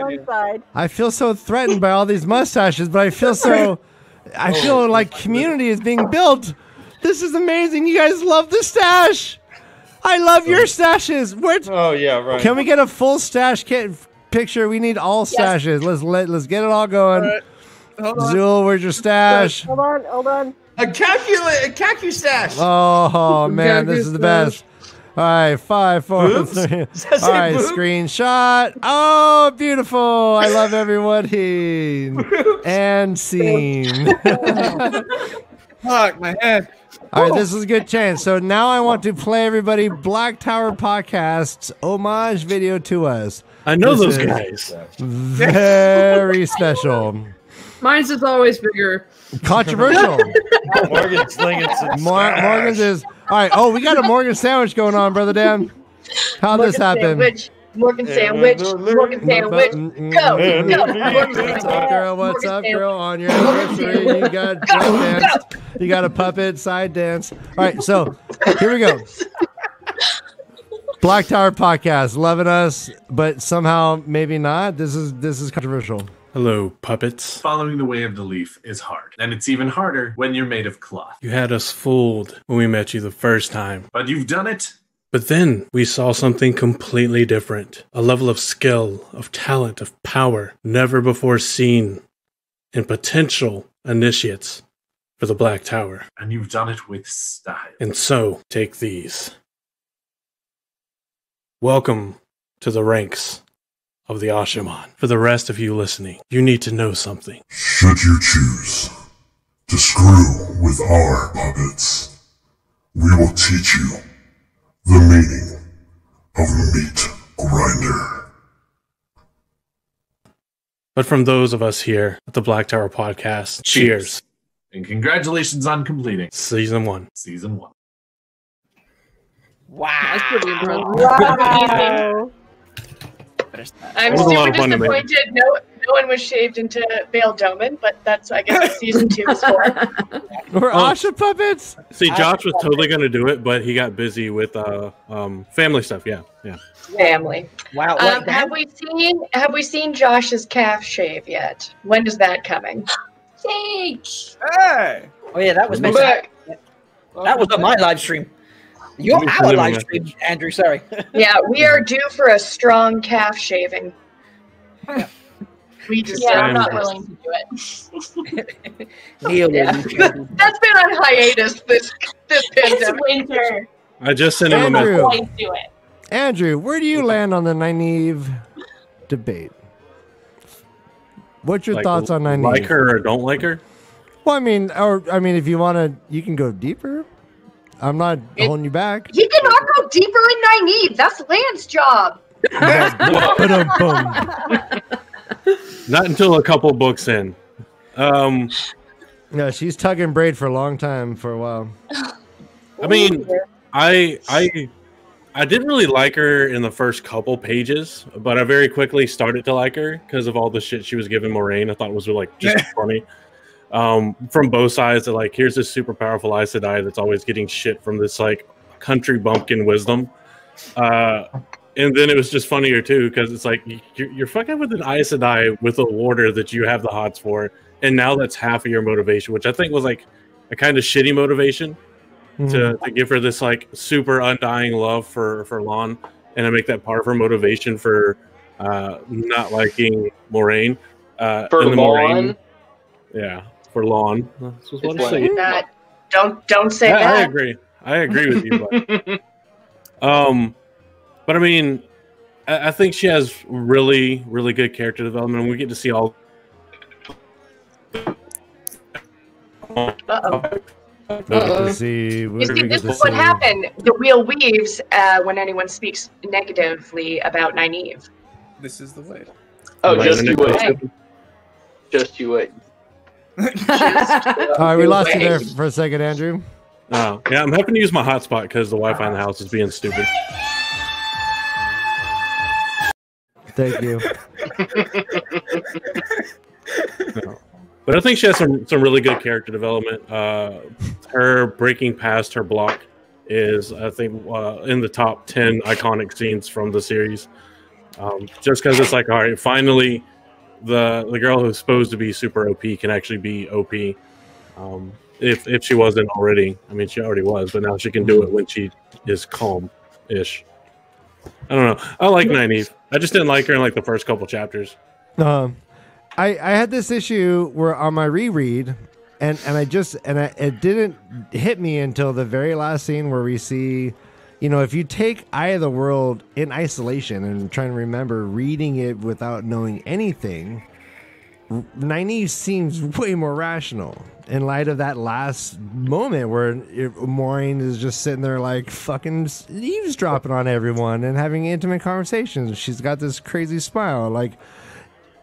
[SPEAKER 2] I feel so threatened by all these mustaches, but I feel like community is being built. This is amazing. You guys love the stash. I love your stashes.
[SPEAKER 1] Oh yeah, right.
[SPEAKER 2] Can we get a full stash picture? We need all stashes. Let's get it all going.
[SPEAKER 12] Right.
[SPEAKER 2] Zool, where's your stash?
[SPEAKER 3] Hold on.
[SPEAKER 1] A calcu stash.
[SPEAKER 2] Oh man, this is the best. All right, 5, 4,
[SPEAKER 1] Boobs?
[SPEAKER 2] 3.
[SPEAKER 1] Does that say
[SPEAKER 2] All right,
[SPEAKER 1] boob?
[SPEAKER 2] screenshot. Oh, beautiful. I love everybody. And scene.
[SPEAKER 12] Fuck my head.
[SPEAKER 2] All right, this is a good chance. So now I want to play everybody Black Tower Podcast's homage video to us.
[SPEAKER 6] I know
[SPEAKER 2] This
[SPEAKER 6] those
[SPEAKER 2] is
[SPEAKER 6] guys.
[SPEAKER 2] Very special.
[SPEAKER 16] Mine's is always bigger.
[SPEAKER 2] Controversial.
[SPEAKER 1] Morgan's slinging some
[SPEAKER 2] Morgan's is all right. Oh, we got a Morgan sandwich going on, brother Dan. How'd this happen?
[SPEAKER 14] Morgan sandwich. Morgan sandwich. Go.
[SPEAKER 2] What's up, girl? What's up, girl? On your anniversary, you got dress dance. You got a puppet side dance. All right, so here we go. Black Tower Podcast, loving us, but somehow maybe not. This is controversial.
[SPEAKER 6] Hello, puppets.
[SPEAKER 20] Following the way of the leaf is hard, and it's even harder when you're made of cloth.
[SPEAKER 6] You had us fooled when we met you the first time.
[SPEAKER 20] But you've done it.
[SPEAKER 6] But then we saw something completely different. A level of skill, of talent, of power, never before seen in potential initiates for the Black Tower.
[SPEAKER 20] And you've done it with style.
[SPEAKER 6] And so, take these. Welcome to the ranks of the Ashaman. For the rest of you listening, you need to know something.
[SPEAKER 8] Should you choose to screw with our puppets, we will teach you the meaning of meat grinder.
[SPEAKER 6] But from those of us here at the Black Tower Podcast, cheers.
[SPEAKER 20] And congratulations on completing
[SPEAKER 6] Season 1.
[SPEAKER 20] Season 1.
[SPEAKER 4] Wow.
[SPEAKER 16] That's pretty impressive.
[SPEAKER 3] Wow.
[SPEAKER 14] I'm
[SPEAKER 6] That was a lot
[SPEAKER 14] super
[SPEAKER 6] of fun to me.
[SPEAKER 14] disappointed. No one was shaved into Vale Doman, but that's I guess what season 2 is for.
[SPEAKER 2] We're Asha puppets.
[SPEAKER 6] See, Josh was totally going to do it, but he got busy with family stuff. Yeah.
[SPEAKER 14] Family.
[SPEAKER 4] Wow.
[SPEAKER 14] Have we seen Josh's calf shave yet? When is that coming?
[SPEAKER 19] Jake.
[SPEAKER 12] Hey.
[SPEAKER 4] Oh yeah, that was meant to happen. That was on my live stream. Our live stream, Andrew. Sorry.
[SPEAKER 14] Yeah, we are due for a strong calf shaving. We just
[SPEAKER 19] I'm not willing to do
[SPEAKER 14] it.
[SPEAKER 4] Neil,
[SPEAKER 14] That's been on hiatus this pandemic.
[SPEAKER 19] Winter.
[SPEAKER 6] I just sent him a
[SPEAKER 2] Andrew.
[SPEAKER 6] message.
[SPEAKER 19] Do it.
[SPEAKER 2] Andrew, where do you land on the Nynaeve debate? What's your
[SPEAKER 6] Like,
[SPEAKER 2] thoughts on Nynaeve?
[SPEAKER 6] Like her or don't like her?
[SPEAKER 2] Well, I mean, if you want to, you can go deeper. I'm not holding you back.
[SPEAKER 14] He cannot go deeper in Nynaeve. That's Lance's job.
[SPEAKER 2] Ba-dum-bum.
[SPEAKER 6] Not until a couple books in.
[SPEAKER 2] Yeah, she's tugging braid for a long time, for a while.
[SPEAKER 6] I mean, I didn't really like her in the first couple pages, but I very quickly started to like her because of all the shit she was giving Moraine. I thought it was like just funny. From both sides, that like, here's this super powerful Aes Sedai that's always getting shit from this like country bumpkin wisdom. And then it was just funnier too, because it's like you're fucking with an Aes Sedai with a warder that you have the hots for, and now that's half of your motivation, which I think was like a kind of shitty motivation to give her this like super undying love for Lon, and to make that part of her motivation for not liking Moraine.
[SPEAKER 7] For Lon?
[SPEAKER 6] Yeah, for Lon. That's what I say.
[SPEAKER 14] Don't say that.
[SPEAKER 6] I agree with you. But I mean, I think she has really, really good character development, and we get to see all.
[SPEAKER 14] See, this is what happened. The wheel weaves when anyone speaks negatively about Nynaeve.
[SPEAKER 12] This is the way.
[SPEAKER 7] Oh, just you wait. Just you wait.
[SPEAKER 2] All right, we lost you there for a second, Andrew.
[SPEAKER 6] Oh, yeah, I'm having to use my hotspot because the Wi-Fi in the house is being stupid.
[SPEAKER 2] Thank you.
[SPEAKER 6] But I think she has some really good character development. Her breaking past her block is, I think, in the top 10 iconic scenes from the series. Just because it's like, all right, finally, the girl who's supposed to be super OP can actually be OP. If she wasn't already. I mean, she already was, but now she can do it when she is calm-ish. I don't know. I like Nynaeve. I just didn't like her in like the first couple chapters.
[SPEAKER 2] I had this issue where on my reread, and it didn't hit me until the very last scene where we see, if you take Eye of the World in isolation and trying to remember reading it without knowing anything, Nynaeve seems way more rational in light of that last moment where Moraine is just sitting there like fucking eavesdropping on everyone and having intimate conversations. She's got this crazy smile. Like,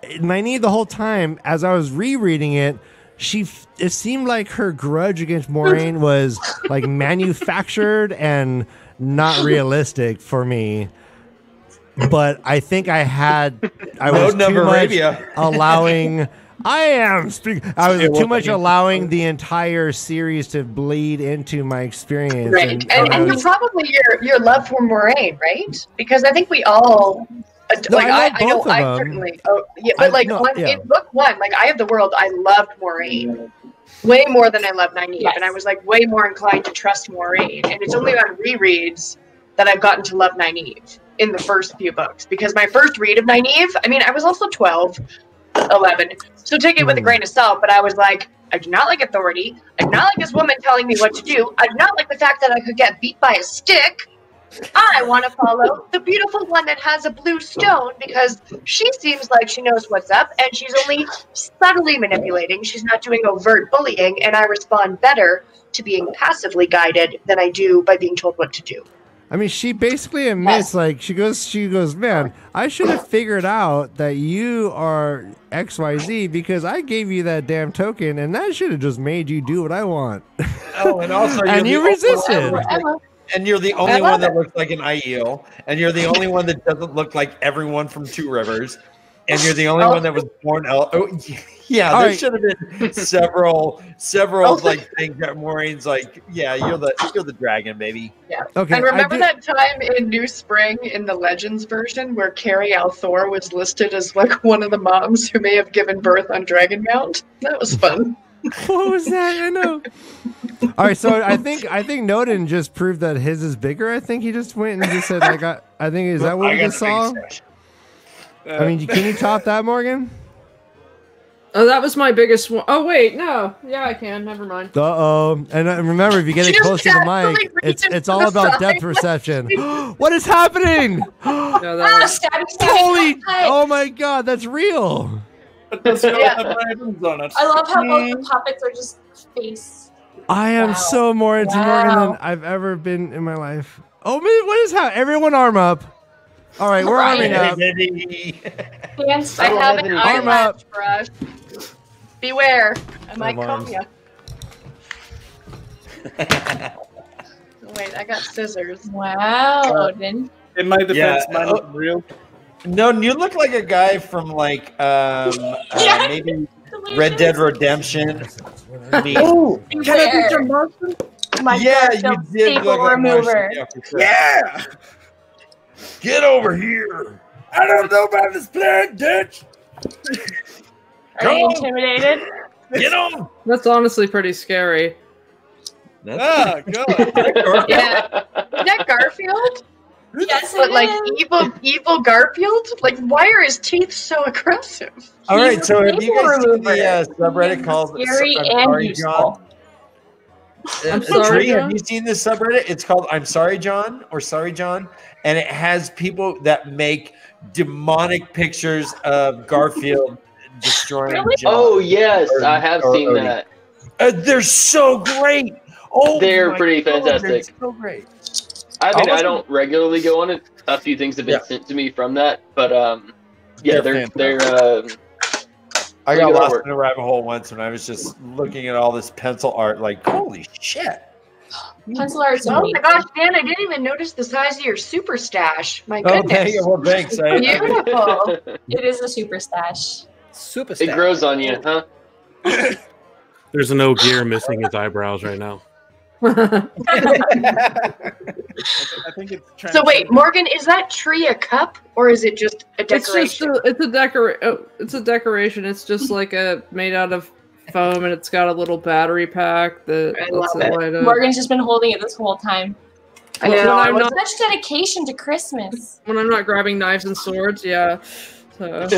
[SPEAKER 2] Nynaeve the whole time, as I was rereading it, it seemed like her grudge against Moraine was like manufactured and not realistic for me. But I think I was too much allowing. I was too much allowing the entire series to bleed into my experience.
[SPEAKER 14] Right, and you're probably your love for Moraine, right? Because I think we all. I know I certainly. Oh, yeah, but in book one, like Eye of the World, I loved Moraine way more than I love Nynaeve, and I was like way more inclined to trust Moraine. And it's only on rereads that I've gotten to love Nynaeve in the first few books, because my first read of Nynaeve, I mean, I was also 12, 11, so take it with a grain of salt, but I was like, I do not like authority. I do not like this woman telling me what to do. I do not like the fact that I could get beat by a stick. I want to follow the beautiful one that has a blue stone, because she seems like she knows what's up, and she's only subtly manipulating. She's not doing overt bullying, and I respond better to being passively guided than I do by being told what to do.
[SPEAKER 2] I mean, she basically admits, like, she goes, man, I should have figured out that you are XYZ because I gave you that damn token, and that should have just made you do what I want.
[SPEAKER 1] Oh, and also,
[SPEAKER 2] and you resisted.
[SPEAKER 1] And you're the only one that looks like an Aiel, and you're the only one that doesn't look like everyone from Two Rivers, and you're the only one that was born. There should have been several like things that Moraine's like, yeah, you're the dragon, baby.
[SPEAKER 14] Yeah. Okay. And remember that time in New Spring in the Legends version where Carrie Althor was listed as like one of the moms who may have given birth on Dragonmount? That was fun.
[SPEAKER 2] What was that? I know. All right, so I think Noden just proved that his is bigger. I think he just went and just said, like, I think, is that what we just saw? I mean, can you top that, Morgan?
[SPEAKER 16] Oh, that was my biggest one. Oh wait, no. Yeah, I can. Never mind.
[SPEAKER 2] Uh-oh. And remember, if you get it close to the mic, it's all about depth perception. What is happening?
[SPEAKER 16] No, that was...
[SPEAKER 2] Holy! Oh my God, that's real.
[SPEAKER 19] I love how both the puppets are just face.
[SPEAKER 2] I am so more into Morgan than I've ever been in my life. Oh man, what is how? Everyone arm up. All right, we're arming up.
[SPEAKER 14] I have an eyelash brush. Beware, I might comb you. Wait, I got scissors.
[SPEAKER 19] Wow, Odin.
[SPEAKER 12] In my defense, mine is real.
[SPEAKER 1] No, you look like a guy from like maybe Red Dead Redemption.
[SPEAKER 14] Oh, can I be your Martian?
[SPEAKER 1] Yeah, you did look like Martian. Yeah, for sure.
[SPEAKER 13] Yeah! Get over here! I don't know about this planet, Dutch!
[SPEAKER 19] Are you intimidated?
[SPEAKER 13] Get on!
[SPEAKER 16] That's honestly pretty scary.
[SPEAKER 12] Ah, good.
[SPEAKER 14] Yeah. Is that Garfield?
[SPEAKER 19] Yes,
[SPEAKER 14] but like evil Garfield? Like, why are his teeth so aggressive?
[SPEAKER 1] All right, so have you guys seen the subreddit called
[SPEAKER 19] Scary
[SPEAKER 1] I'm
[SPEAKER 19] and
[SPEAKER 1] Sorry,
[SPEAKER 19] useful.
[SPEAKER 1] John?
[SPEAKER 16] I'm sorry,
[SPEAKER 1] Tree, have
[SPEAKER 16] John?
[SPEAKER 1] you seen this subreddit? It's called I'm Sorry, John, or Sorry, John, and it has people that make demonic pictures of Garfield destroying John.
[SPEAKER 7] Oh yes, I have seen that.
[SPEAKER 1] They're so great. Oh,
[SPEAKER 7] They're
[SPEAKER 1] my
[SPEAKER 7] pretty
[SPEAKER 1] God,
[SPEAKER 7] fantastic.
[SPEAKER 1] They're so great.
[SPEAKER 7] I mean, I don't regularly go on it. A few things have been sent to me from that, but yeah, they're
[SPEAKER 1] I got lost in a rabbit hole once when I was just looking at all this pencil art. Like, holy shit!
[SPEAKER 19] Pencil art.
[SPEAKER 14] Oh my gosh, Dan! I didn't even notice the size of your super stash. My
[SPEAKER 1] Oh,
[SPEAKER 14] goodness.
[SPEAKER 1] well, thanks.
[SPEAKER 14] Beautiful.
[SPEAKER 19] It is a super stash.
[SPEAKER 4] Super
[SPEAKER 7] It grows on you, huh?
[SPEAKER 6] There's no gear missing his eyebrows right now.
[SPEAKER 12] I think it's
[SPEAKER 14] So wait, Morgan, is that tree a cup or is it just a decoration?
[SPEAKER 16] It's a decoration. It's just like made out of foam, and it's got a little battery pack that lets it light up.
[SPEAKER 19] Morgan's just been holding it this whole time.
[SPEAKER 16] I know.
[SPEAKER 19] Such dedication to Christmas.
[SPEAKER 16] When I'm not grabbing knives and swords, yeah. So.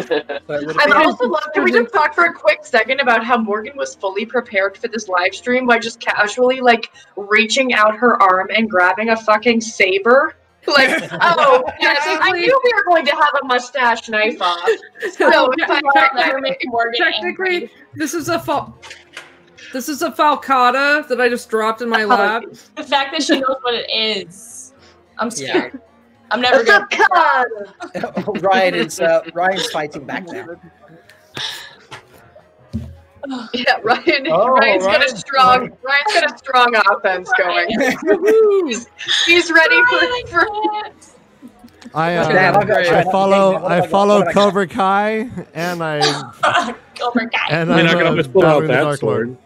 [SPEAKER 14] I've also loved. Can we just talk for a quick second about how Morgan was fully prepared for this live stream by just casually like reaching out her arm and grabbing a fucking saber? Like, oh, yes, I knew we were going to have a mustache knife off. So
[SPEAKER 16] technically, this is a falcata that I just dropped in my lap.
[SPEAKER 19] The fact that she knows what it is, I'm scared. Yeah. I'm never gonna.
[SPEAKER 4] Ryan's fighting back now.
[SPEAKER 14] Yeah, Ryan's got a strong offense going. he's ready for
[SPEAKER 2] I follow Cobra Kai, and
[SPEAKER 19] Cobra Kai.
[SPEAKER 2] And
[SPEAKER 6] I'm not gonna just pull out that sword.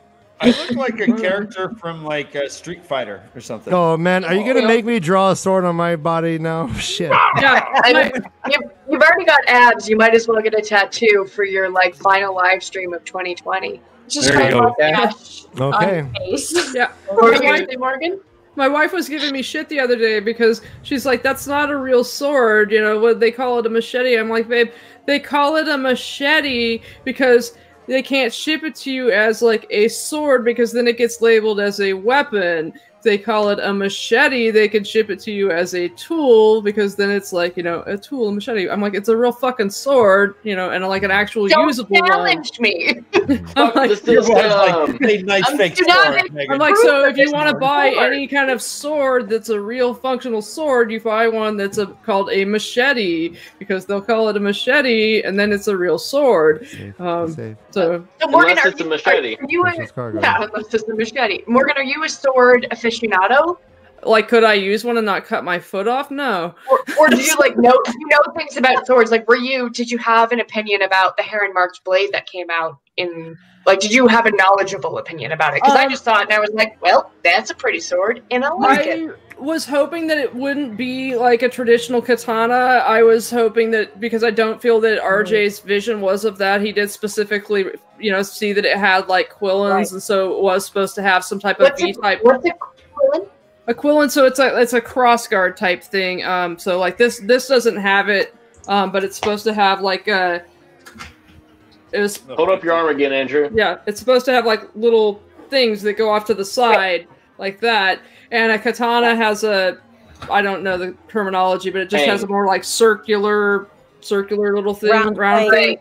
[SPEAKER 1] I look like a character from like Street Fighter or something.
[SPEAKER 2] Oh man, are you gonna make me draw a sword on my body now? Shit.
[SPEAKER 14] Yeah, you've already got abs. You might as well get a tattoo for your like final live stream of 2020.
[SPEAKER 19] Just
[SPEAKER 6] there you go.
[SPEAKER 2] Okay.
[SPEAKER 16] Yeah.
[SPEAKER 14] Morgan?
[SPEAKER 16] My wife was giving me shit the other day because she's like, "That's not a real sword. You know what they call it, a machete." I'm like, "Babe, they call it a machete because they can't ship it to you as like a sword because then it gets labeled as a weapon. If they call it a machete, they can ship it to you as a tool because then it's like, you know, a tool, a machete." I'm like, "It's a real fucking sword, you know, and like an actual usable one."
[SPEAKER 14] Don't challenge me.
[SPEAKER 16] I'm like, I'm like, so if you want to buy any kind of sword that's a real functional sword, you buy one that's called a machete because they'll call it a machete and then it's a real sword. So
[SPEAKER 14] Morgan,
[SPEAKER 7] unless it's a machete.
[SPEAKER 14] Unless it's a machete. Morgan, are you a sword aficionado?
[SPEAKER 16] Like, could I use one and not cut my foot off? No.
[SPEAKER 14] Or do you like know things about swords? Like, did you have an opinion about the Heron Marked blade that came out in? Like, did you have a knowledgeable opinion about it? Because I just saw it and I was like, well, that's a pretty sword, and I like it.
[SPEAKER 16] I was hoping that it wouldn't be like a traditional katana. I was hoping that because I don't feel that RJ's vision was of that. He did specifically, you know, see that it had like quillins, and so it was supposed to have some type of V-type.
[SPEAKER 14] What's a quillin?
[SPEAKER 16] A quillin, so it's a crossguard type thing. So like this doesn't have it, but it's supposed to have like a. It was
[SPEAKER 7] Hold up your arm again, Andrew.
[SPEAKER 16] Yeah, it's supposed to have like little things that go off to the side like that, and a katana has a, I don't know the terminology, but it just has a more like circular little thing, round thing.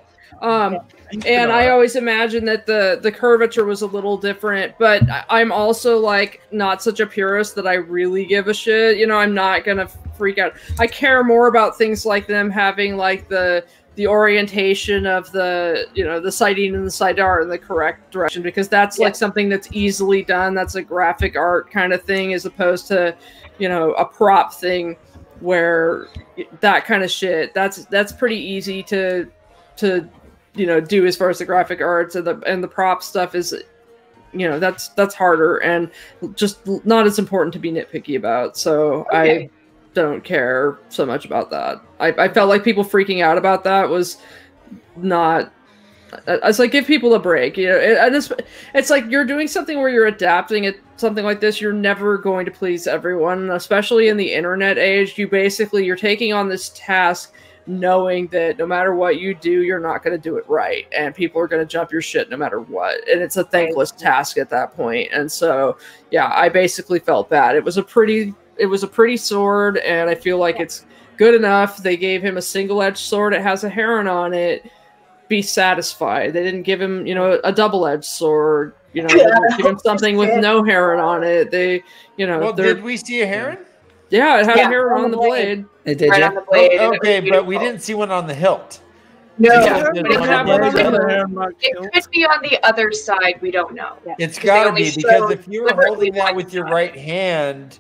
[SPEAKER 16] And I always imagine that the curvature was a little different, but I'm also like not such a purist that I really give a shit. You know, I'm not gonna freak out. I care more about things like them having like the orientation of the, you know, the sighting and the sidear in the correct direction, because that's like something that's easily done. That's a graphic art kind of thing, as opposed to, you know, a prop thing where that kind of shit, that's pretty easy to you know, do as far as the graphic arts, and the prop stuff is, you know, that's harder and just not as important to be nitpicky about. So I don't care so much about that. I felt like people freaking out about that was not. It's like, give people a break, you know. It's like you're doing something where you're adapting it, something like this. You're never going to please everyone, especially in the internet age. You're taking on this task knowing that no matter what you do, you're not going to do it right, and people are going to jump your shit no matter what. And it's a thankless task at that point. And so, yeah, I basically felt bad. It was a pretty sword, and I feel like it's good enough. They gave him a single-edged sword. It has a heron on it. Be satisfied. They didn't give him, you know, a double-edged sword. You know, they didn't give him something with no heron on it. They, you know,
[SPEAKER 1] well, did we see a heron?
[SPEAKER 16] Yeah, it had a heron on the blade.
[SPEAKER 4] It did,
[SPEAKER 3] on the blade.
[SPEAKER 1] Oh, okay, but we didn't see one on the hilt.
[SPEAKER 14] No,
[SPEAKER 1] It
[SPEAKER 14] it could be on the other side. We don't know.
[SPEAKER 1] It's got to be, because if you were holding that with your right hand,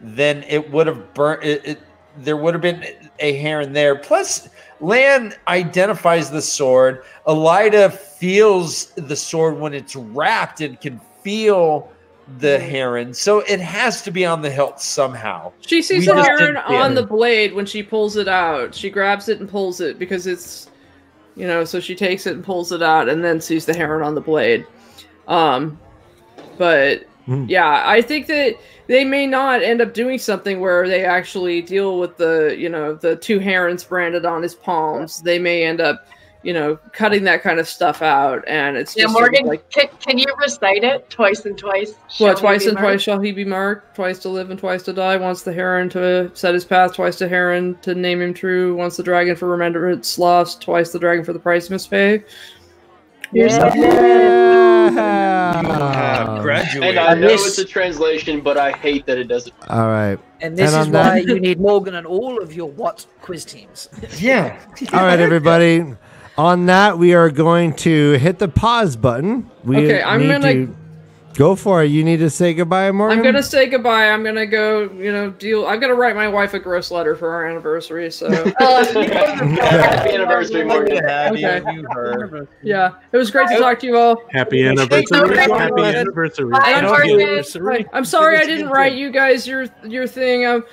[SPEAKER 1] then it would have burnt. There would have been a heron there. Plus, Lan identifies the sword. Elida feels the sword when it's wrapped and can feel the heron. So it has to be on the hilt somehow.
[SPEAKER 16] She sees the heron on the blade when she pulls it out. She grabs it and pulls it because it's, you know, so she takes it and pulls it out and then sees the heron on the blade. But yeah, I think that they may not end up doing something where they actually deal with the, you know, the two herons branded on his palms. They may end up, you know, cutting that kind of stuff out, and it's just
[SPEAKER 14] Morgan,
[SPEAKER 16] sort of like,
[SPEAKER 14] can you recite it twice and twice?
[SPEAKER 16] Well, twice and twice shall he be marked, twice to live and twice to die. Once the heron to set his path, twice the heron to name him true. Once the dragon for remembrance lost, twice the dragon for the price of his pay.
[SPEAKER 7] And I know it's a translation, but I hate that it doesn't.
[SPEAKER 2] All right.
[SPEAKER 4] And this is why you need Morgan and all of your what quiz teams.
[SPEAKER 1] Yeah.
[SPEAKER 2] All right, everybody. On that, we are going to hit the pause button.
[SPEAKER 16] Okay, I'm gonna
[SPEAKER 2] go for it. You need to say goodbye, Morgan.
[SPEAKER 16] I'm gonna say goodbye. I'm gonna go, you know, I'm gonna write my wife a gross letter for our anniversary. So
[SPEAKER 7] happy anniversary, Morgan.
[SPEAKER 16] Okay. Yeah, it was great to talk to you all.
[SPEAKER 6] Happy anniversary. Happy anniversary.
[SPEAKER 16] I'm sorry I didn't write you guys your thing.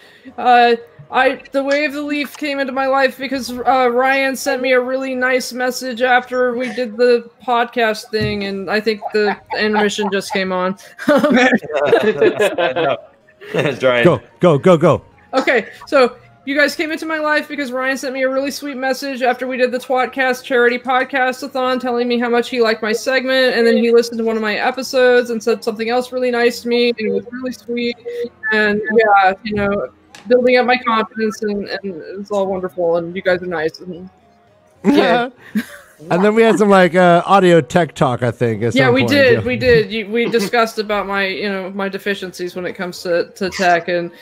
[SPEAKER 16] The Way of the Leaf came into my life because Ryan sent me a really nice message after we did the podcast thing, and I think the intermission just came on.
[SPEAKER 1] That's right.
[SPEAKER 2] Go.
[SPEAKER 16] Okay, so you guys came into my life because Ryan sent me a really sweet message after we did the Twatcast charity podcast-a-thon, telling me how much he liked my segment, and then he listened to one of my episodes and said something else really nice to me, and it was really sweet, and yeah, you know, building up my confidence, and it's all wonderful, and you guys are nice. And, yeah.
[SPEAKER 2] And then we had some like audio tech talk, I think.
[SPEAKER 16] Yeah, we did. We discussed about my, you know, my deficiencies when it comes to tech and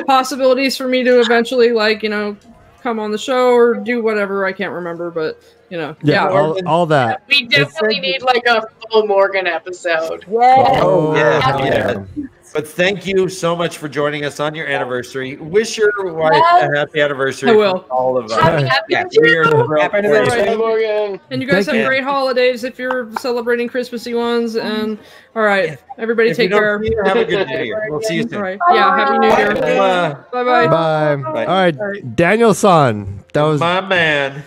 [SPEAKER 16] possibilities for me to eventually, like, you know, come on the show or do whatever. I can't remember, but you know,
[SPEAKER 2] yeah. All that.
[SPEAKER 14] We definitely need like a full Morgan episode.
[SPEAKER 1] Yeah. But thank you so much for joining us on your anniversary. Wish your wife a happy anniversary.
[SPEAKER 16] I will.
[SPEAKER 1] From all of us.
[SPEAKER 14] Happy
[SPEAKER 7] anniversary, Morgan.
[SPEAKER 16] And you guys have great holidays if you're celebrating Christmassy ones. And all right, everybody, take care.
[SPEAKER 1] Have a good New Year. We'll see you soon.
[SPEAKER 16] All right. Yeah, happy New Year.
[SPEAKER 1] Bye.
[SPEAKER 16] Bye.
[SPEAKER 2] Bye. All right, Daniel-san, that was
[SPEAKER 1] my man.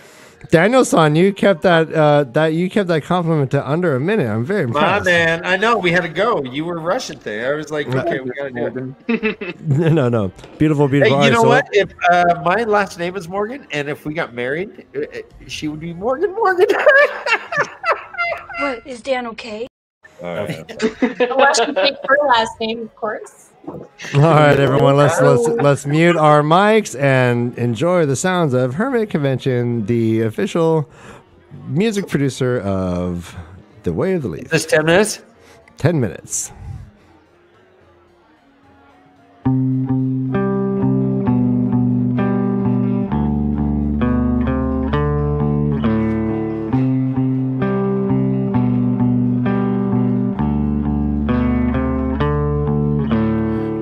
[SPEAKER 2] Daniel-san, you kept that compliment to under a minute. I'm very impressed.
[SPEAKER 1] Man, I know we had to go. You were rushing thing. I was like, okay, we gotta do it.
[SPEAKER 2] No, beautiful.
[SPEAKER 1] Hey, you
[SPEAKER 2] All right,
[SPEAKER 1] know
[SPEAKER 2] so-
[SPEAKER 1] what? If my last name is Morgan, and if we got married, she would be Morgan.
[SPEAKER 14] What, is Dan okay?
[SPEAKER 1] All right.
[SPEAKER 19] Well, she picked her last name, of course.
[SPEAKER 2] All right, everyone, let's mute our mics and enjoy the sounds of Hermit Convention, the official music producer of The Way of the Leaf.
[SPEAKER 1] Just 10 minutes?
[SPEAKER 2] 10 minutes.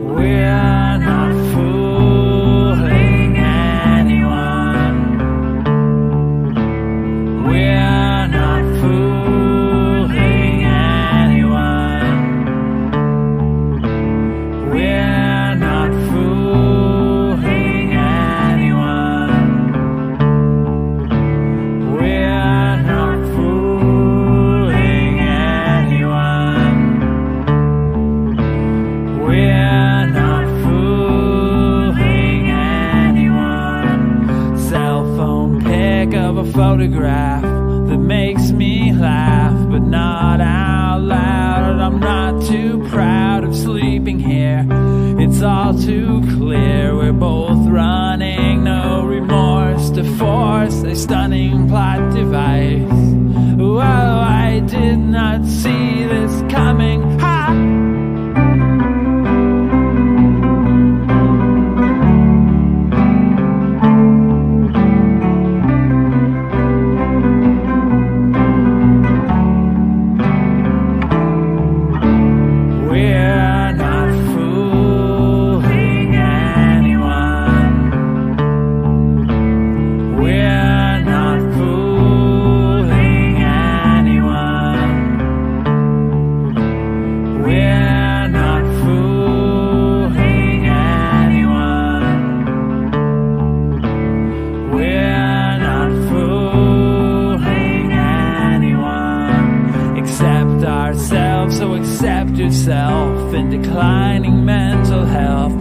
[SPEAKER 10] We're not fooling anyone. We're not fooling anyone. We're not fooling anyone. We're not fooling anyone. We're not fooling anyone. Cell phone pic of a photograph that makes me laugh, but not out loud. I'm not too proud of sleeping here. It's all too clear. We're both running, no remorse to force a stunning plot device. Whoa, I did not see this coming. Ha! We're not fooling anyone. We're not fooling anyone. We're not fooling anyone. We're not fooling anyone except ourselves. So accept yourself in declining mental health.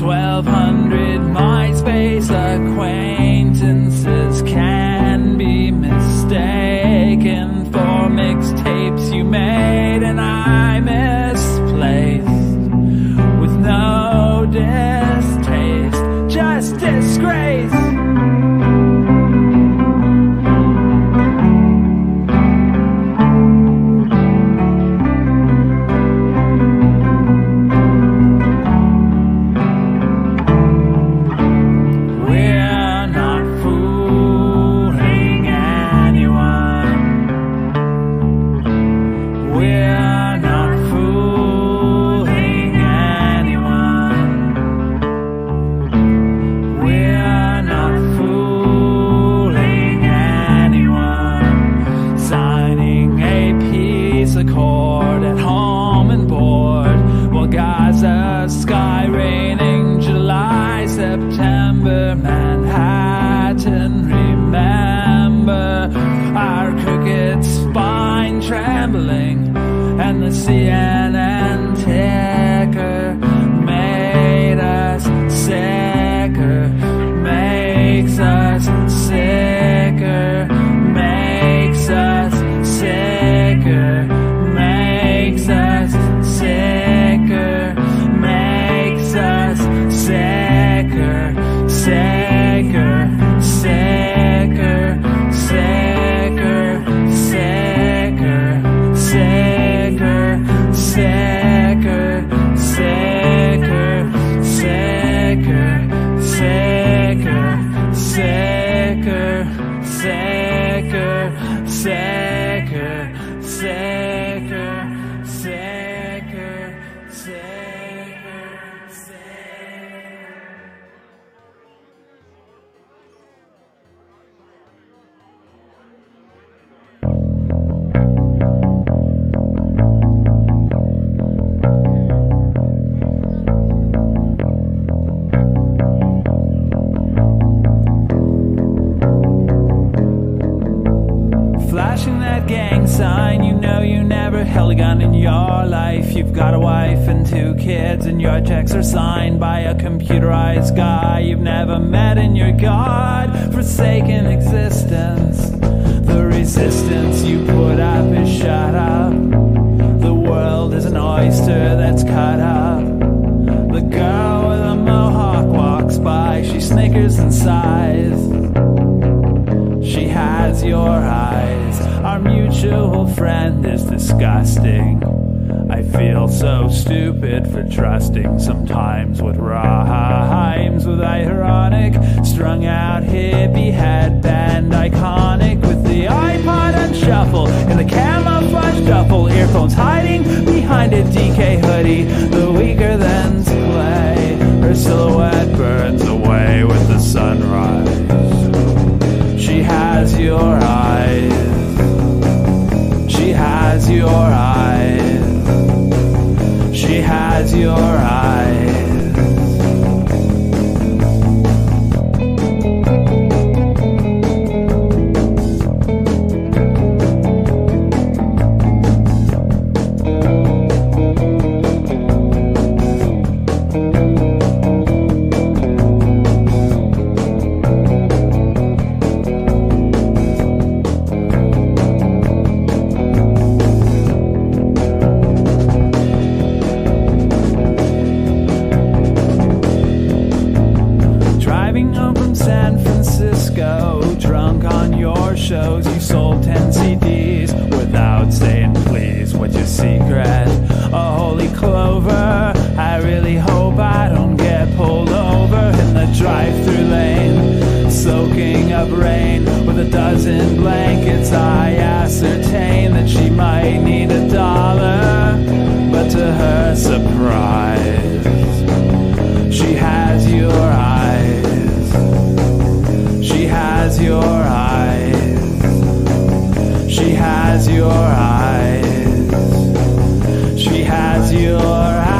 [SPEAKER 10] 1,200 MySpace acquaintances can be mistaken for mixtapes you made, and I misplaced with no distaste, just disgrace. We're not fooling anyone. We're not fooling anyone. We're not fooling anyone. Signing a peace accord at home and board while Gaza sky raining July, September, Manhattan. Remember our crooked spine trembling, and the CNN ticker made us sicker, makes us sicker, makes us sicker, makes us sicker, makes us sicker, sicker, sicker, sicker, sicker, sicker, sicker. gang sign. You know you never held a gun in your life. You've got a wife and 2 kids, and your checks are signed by a computerized guy you've never met in your God-forsaken existence. The resistance you put up is shut up. The world is an oyster that's cut up. The girl with a mohawk walks by. She snickers and sighs. She has your eyes. Our mutual friend is disgusting. I feel so stupid for trusting sometimes what rhymes with ironic, strung out hippie headband, iconic with the iPod on shuffle in the camouflage duffel, earphones hiding behind a DK hoodie. The weaker thens play. Her silhouette burns away with the sunrise. She has your eyes. She has your eyes. She has your eyes. San Francisco, drunk on your shows. You sold 10 CDs without saying please. What's your secret? A holy clover. I really hope I don't get pulled over in the drive-through lane, soaking up rain with a dozen blankets. I ascertain that she might need $1, but to her surprise, she has your eyes. She has your eyes. She has your eyes. She has your eyes.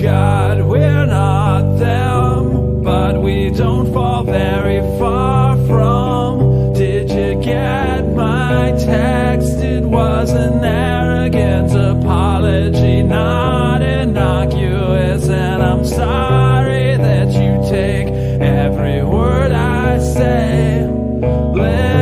[SPEAKER 10] God, we're not them, but we don't fall very far from. Did you get my text? It was an arrogant apology, not innocuous, and I'm sorry that you take every word I say literally.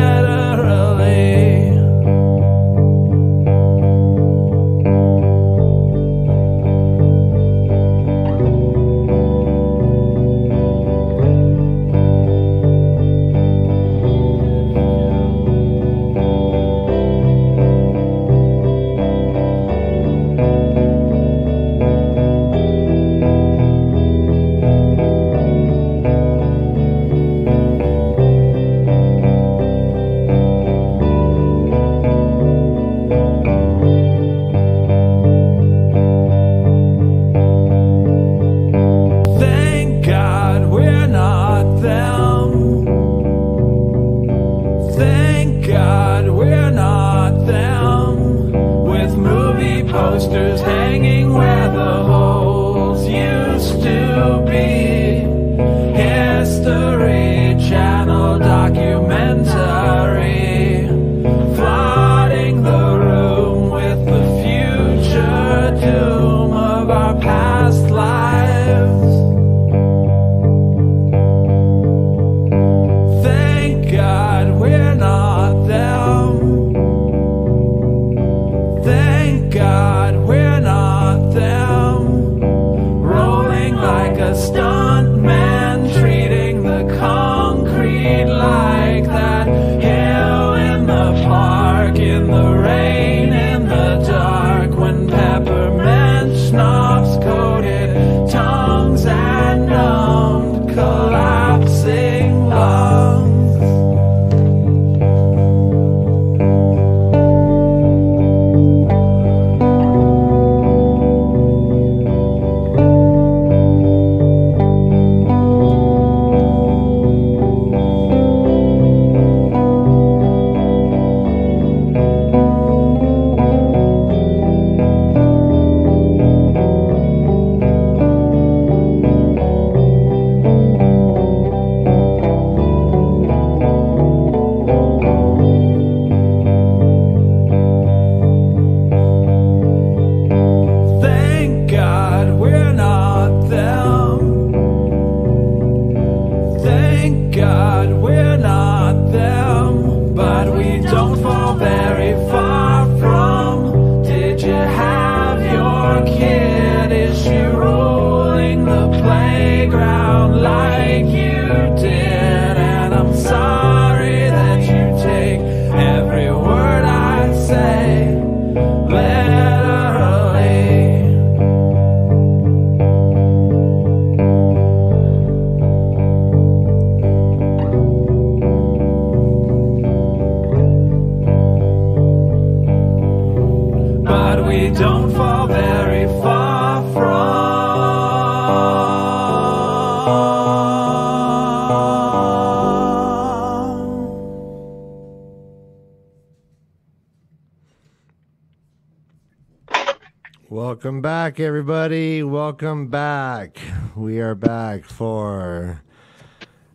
[SPEAKER 2] Welcome back, everybody. Welcome back. We are back for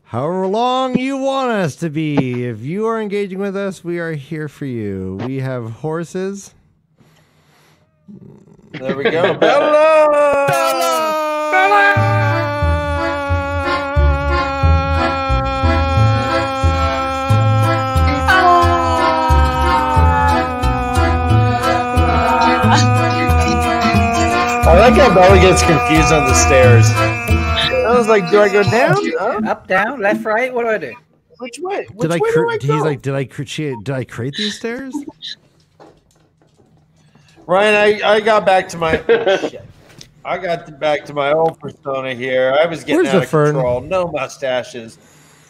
[SPEAKER 2] however long you want us to be. If you are engaging with us, we are here for you. We have horses.
[SPEAKER 1] There we go. Bella! I like how Bella gets confused on the stairs. I was like, do I go down?
[SPEAKER 4] Up, down, left, right? What do I do?
[SPEAKER 1] Which way?
[SPEAKER 2] Did I
[SPEAKER 1] way do I
[SPEAKER 2] he's
[SPEAKER 1] go?
[SPEAKER 2] like, did I create these stairs?
[SPEAKER 1] Ryan, I got back to my shit. I got back to my old persona here. I was getting
[SPEAKER 2] Where's
[SPEAKER 1] out
[SPEAKER 2] the
[SPEAKER 1] of
[SPEAKER 2] fern?
[SPEAKER 1] control. No mustaches.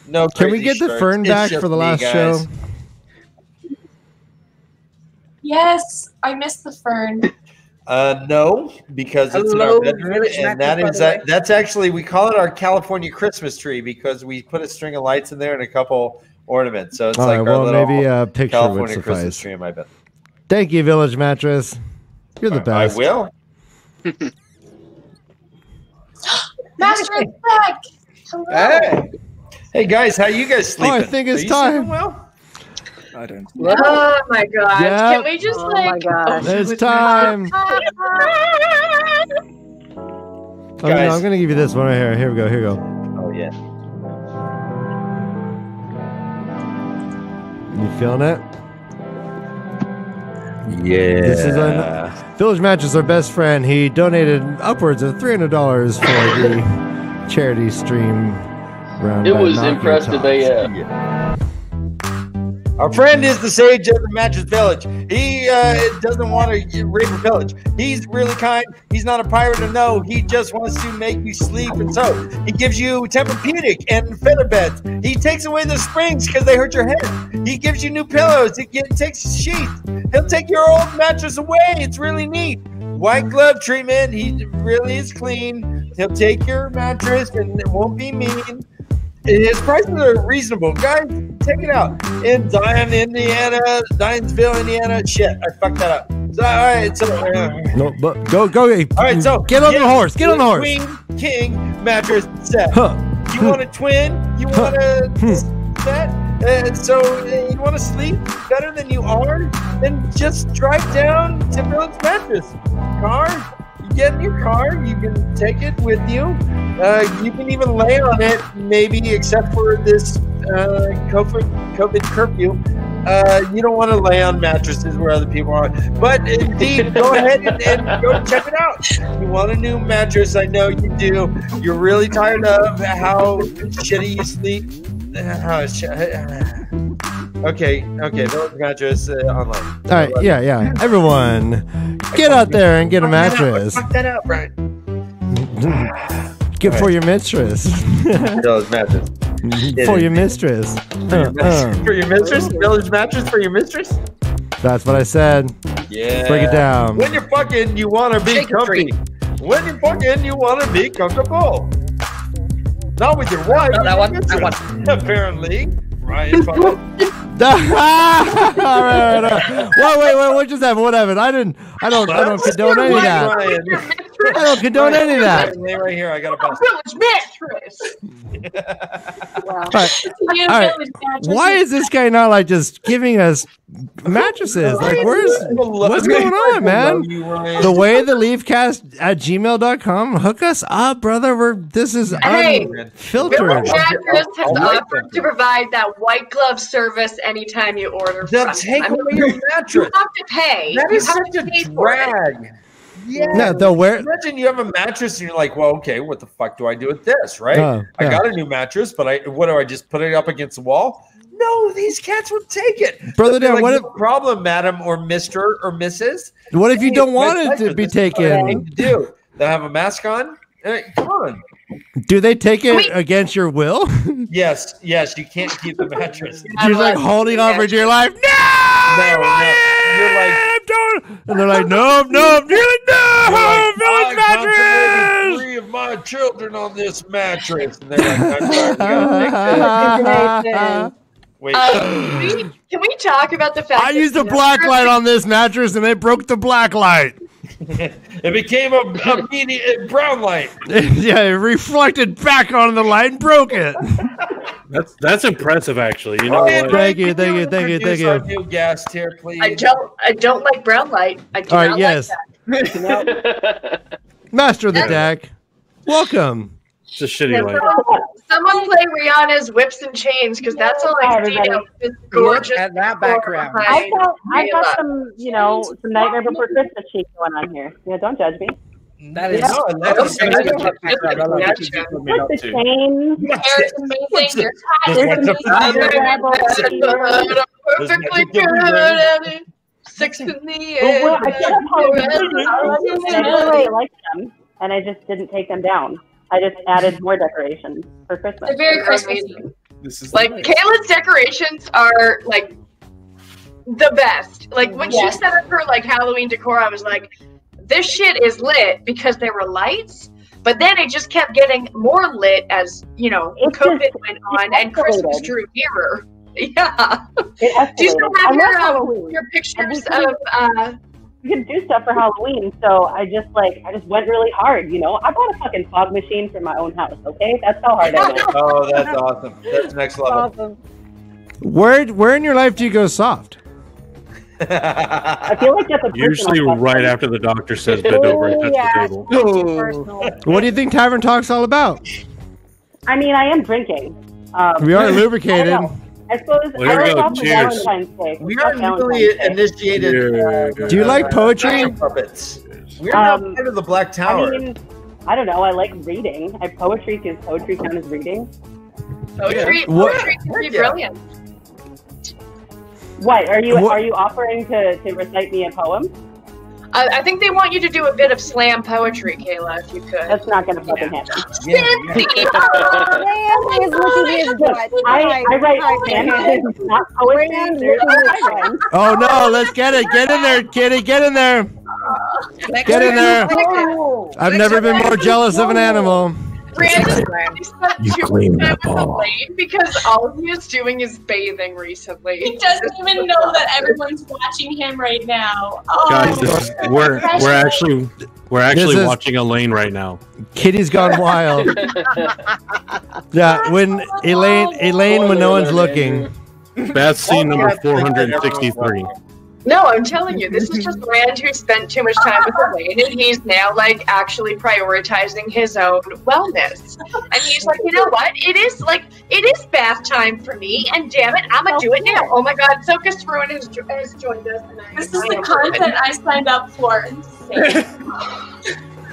[SPEAKER 1] No.
[SPEAKER 2] Can we
[SPEAKER 1] crazy
[SPEAKER 2] get the
[SPEAKER 1] shirts.
[SPEAKER 2] fern
[SPEAKER 1] It's
[SPEAKER 2] back
[SPEAKER 1] just
[SPEAKER 2] for the
[SPEAKER 1] me,
[SPEAKER 2] last
[SPEAKER 1] guys.
[SPEAKER 2] show?
[SPEAKER 19] Yes, I missed the fern.
[SPEAKER 1] No, because it's in
[SPEAKER 4] Hello,
[SPEAKER 1] our bedroom,
[SPEAKER 4] Village
[SPEAKER 1] and
[SPEAKER 4] Mattress,
[SPEAKER 1] that
[SPEAKER 4] by the
[SPEAKER 1] is that's actually, we call it our California Christmas tree because we put a string of lights in there and a couple ornaments. So it's
[SPEAKER 2] All
[SPEAKER 1] like
[SPEAKER 2] right,
[SPEAKER 1] our
[SPEAKER 2] well,
[SPEAKER 1] little
[SPEAKER 2] maybe a picture
[SPEAKER 1] California
[SPEAKER 2] would
[SPEAKER 1] Christmas
[SPEAKER 2] suffice.
[SPEAKER 1] tree in my bed.
[SPEAKER 2] Thank you, Village Mattress. You're the best.
[SPEAKER 1] I will.
[SPEAKER 19] Master is back. Hello.
[SPEAKER 1] Hey guys, how you guys sleeping?
[SPEAKER 2] Oh, I think it's
[SPEAKER 1] Are you
[SPEAKER 2] time.
[SPEAKER 1] sleeping well?
[SPEAKER 12] I don't.
[SPEAKER 14] Oh my gosh.
[SPEAKER 2] Yep.
[SPEAKER 14] Can we just
[SPEAKER 3] Oh my gosh.
[SPEAKER 2] It's time. Oh, no,
[SPEAKER 1] Guys.
[SPEAKER 2] I'm going to give you this one right here. Here we go. Here we go.
[SPEAKER 1] Oh yeah.
[SPEAKER 2] You feeling it?
[SPEAKER 1] Yeah.
[SPEAKER 2] This is Village Mattress, our best friend. He donated upwards of $300 for the charity stream run.
[SPEAKER 7] It
[SPEAKER 2] by
[SPEAKER 7] was
[SPEAKER 2] Malkier
[SPEAKER 7] impressive
[SPEAKER 2] Talks.
[SPEAKER 7] AF.
[SPEAKER 1] Our friend is the sage of the Mattress Village. He doesn't want to rape or pillage. He's really kind. He's not a pirate or no. He just wants to make you sleep. And so he gives you Tempur-Pedic and feather beds. He takes away the springs because they hurt your head. He gives you new pillows. He takes sheets. He'll take your old mattress away. It's really neat. White glove treatment. He really is clean. He'll take your mattress and it won't be mean. His prices are reasonable. Guys, check it out. In Zion, Indiana, Zionsville, Indiana. Shit, I fucked that up. So, all right, so...
[SPEAKER 2] No, but go.
[SPEAKER 1] all right, so...
[SPEAKER 2] Get on the horse. Get on the horse.
[SPEAKER 1] Queen, king, mattress, set.
[SPEAKER 2] Huh.
[SPEAKER 1] You want a twin? You want a set? So you want to sleep better than you are? Then just drive down to Village Mattress. Car? You get in your car. You can take it with you. You can even lay on it, maybe, except for this COVID curfew. You don't want to lay on mattresses where other people are. But indeed, go ahead and go check it out. You want a new mattress? I know you do. You're really tired of how shitty you sleep. Okay, Village Mattress online.
[SPEAKER 2] All right, yeah. Everyone, get out there and get a mattress.
[SPEAKER 1] Fuck that up, right?
[SPEAKER 2] Get for your mistress.
[SPEAKER 1] Village Mattress.
[SPEAKER 2] For your mistress.
[SPEAKER 1] For your mistress? Village Mattress for your mistress?
[SPEAKER 2] That's what I said.
[SPEAKER 1] Yeah.
[SPEAKER 2] Break it down.
[SPEAKER 1] When you're fucking, you want to be comfy. When you're fucking, you want to be comfortable. Not with your wife.
[SPEAKER 4] No, that one.
[SPEAKER 1] Apparently. Ryan.
[SPEAKER 2] All right. Wait. What just happened? What happened? I don't condone any of that. I don't condone any of that.
[SPEAKER 1] Lay right here. I got a bus.
[SPEAKER 19] Village mattress.
[SPEAKER 3] Wow.
[SPEAKER 2] All right. Why is this guy not like just giving us mattresses? Like, what's going on, man? The way the LeafCast at gmail.com. Hook us up, brother. This is
[SPEAKER 14] Hey,
[SPEAKER 2] unfiltered.
[SPEAKER 14] Village Mattress has offered to provide that white glove service anytime you order.
[SPEAKER 1] They'll
[SPEAKER 14] from
[SPEAKER 1] take
[SPEAKER 14] them.
[SPEAKER 1] away your mattress.
[SPEAKER 14] You have to pay.
[SPEAKER 1] That
[SPEAKER 14] You
[SPEAKER 1] is
[SPEAKER 14] have
[SPEAKER 1] such
[SPEAKER 14] to
[SPEAKER 1] a
[SPEAKER 14] pay for it.
[SPEAKER 1] drag. Yeah.
[SPEAKER 2] No, they'll wear.
[SPEAKER 1] Imagine you have a mattress and you're like, well, okay, what the fuck do I do with this, right?
[SPEAKER 2] Yeah.
[SPEAKER 1] I got a new mattress, but what do I just put it up against the wall? No, these cats would take it.
[SPEAKER 2] Brother Dan,
[SPEAKER 1] like,
[SPEAKER 2] what
[SPEAKER 1] no problem, madam or Mr. or Mrs.?
[SPEAKER 2] What if you
[SPEAKER 1] Hey,
[SPEAKER 2] don't
[SPEAKER 1] my
[SPEAKER 2] want it
[SPEAKER 1] pleasure.
[SPEAKER 2] to be
[SPEAKER 1] This is what I
[SPEAKER 2] taken?
[SPEAKER 1] need to do. They have a mask on? Come on.
[SPEAKER 2] Do they take it against your will?
[SPEAKER 1] Yes, you can't keep the mattress.
[SPEAKER 2] You're like holding on for dear life.
[SPEAKER 1] No, you're like,
[SPEAKER 2] and they're like, nope. You're like, no, Village
[SPEAKER 1] Mattress. 3 of my children on this mattress. And they're like, I'm sorry, we gotta fix it. Wait.
[SPEAKER 14] Can we talk about the fact
[SPEAKER 2] I used a black light on this mattress and it broke the black light.
[SPEAKER 1] It became a brown light.
[SPEAKER 2] Yeah, it reflected back on the light and broke it.
[SPEAKER 6] That's impressive, actually. You know what?
[SPEAKER 2] Thank you.
[SPEAKER 1] New guest here, please.
[SPEAKER 14] I don't like brown light. I do
[SPEAKER 2] All right,
[SPEAKER 14] not
[SPEAKER 2] yes.
[SPEAKER 14] like that.
[SPEAKER 2] Master of the deck, welcome.
[SPEAKER 6] It's a shitty light.
[SPEAKER 14] Someone play Rihanna's Whips and Chains because that's all I see now. This gorgeous
[SPEAKER 4] Look at that background.
[SPEAKER 21] I got some, some Nightmare Before Christmas cheek going on here. Yeah, don't judge me.
[SPEAKER 4] That is
[SPEAKER 21] Yeah.
[SPEAKER 4] that's
[SPEAKER 21] Okay. The chains.
[SPEAKER 14] Hair's amazing. Perfectly good. 6 in the air.
[SPEAKER 21] Well, I really like them, and I just didn't take them down. I just added more decorations for Christmas.
[SPEAKER 14] They're very Christmassy. Like Kayla's decorations are like the best. Like when she set up her like Halloween decor, I was like, this shit is lit because there were lights. But then it just kept getting more lit as COVID went on and Christmas drew nearer. Yeah. Do you still have your pictures of?
[SPEAKER 21] You can do stuff for Halloween, so I just went really hard. I bought a fucking fog machine for my own house. Okay, that's how hard I went.
[SPEAKER 1] Oh, that's awesome. That's next level.
[SPEAKER 21] Awesome.
[SPEAKER 2] Where in your life do you go soft?
[SPEAKER 21] I feel like that's a
[SPEAKER 6] Usually right after the doctor says bend over and touch the table.
[SPEAKER 2] What do you think Tavern Talks all about?
[SPEAKER 21] I mean, I am drinking.
[SPEAKER 2] We are lubricated.
[SPEAKER 21] I suppose
[SPEAKER 6] Well, here we go. Cheers.
[SPEAKER 21] Valentine's Day.
[SPEAKER 1] We are newly initiated.
[SPEAKER 2] Do you like poetry?
[SPEAKER 1] Puppets. We're not part of the Black Tower.
[SPEAKER 21] I mean, I don't know. I like reading. Poetry count as reading.
[SPEAKER 14] Poetry can be brilliant.
[SPEAKER 21] What are you offering to recite me a poem?
[SPEAKER 14] I think they want you to do a bit of slam poetry, Kayla, if you could.
[SPEAKER 21] That's not going to fucking happen.
[SPEAKER 14] I
[SPEAKER 21] write fantasy, not poetry.
[SPEAKER 2] Oh no, let's get it. Get in there, kitty. Get in there. Get in there. I've never been more jealous of an animal.
[SPEAKER 14] You
[SPEAKER 2] clean that ball.
[SPEAKER 14] Because all he is doing is bathing recently.
[SPEAKER 19] He doesn't even know that everyone's watching him right now. Oh,
[SPEAKER 6] Guys, we're actually watching Elaine right now.
[SPEAKER 2] Kitty's gone wild. Yeah, when Elaine when no one's looking.
[SPEAKER 6] That's scene number 463.
[SPEAKER 14] No, I'm telling you, this is just Rand who spent too much time with Elaine, and he's now like actually prioritizing his own wellness. And he's like, you know what? It is bath time for me, and damn it, I'm gonna do it now. Oh my God, Soka's Ruin has joined us.
[SPEAKER 19] This is the content I signed up for.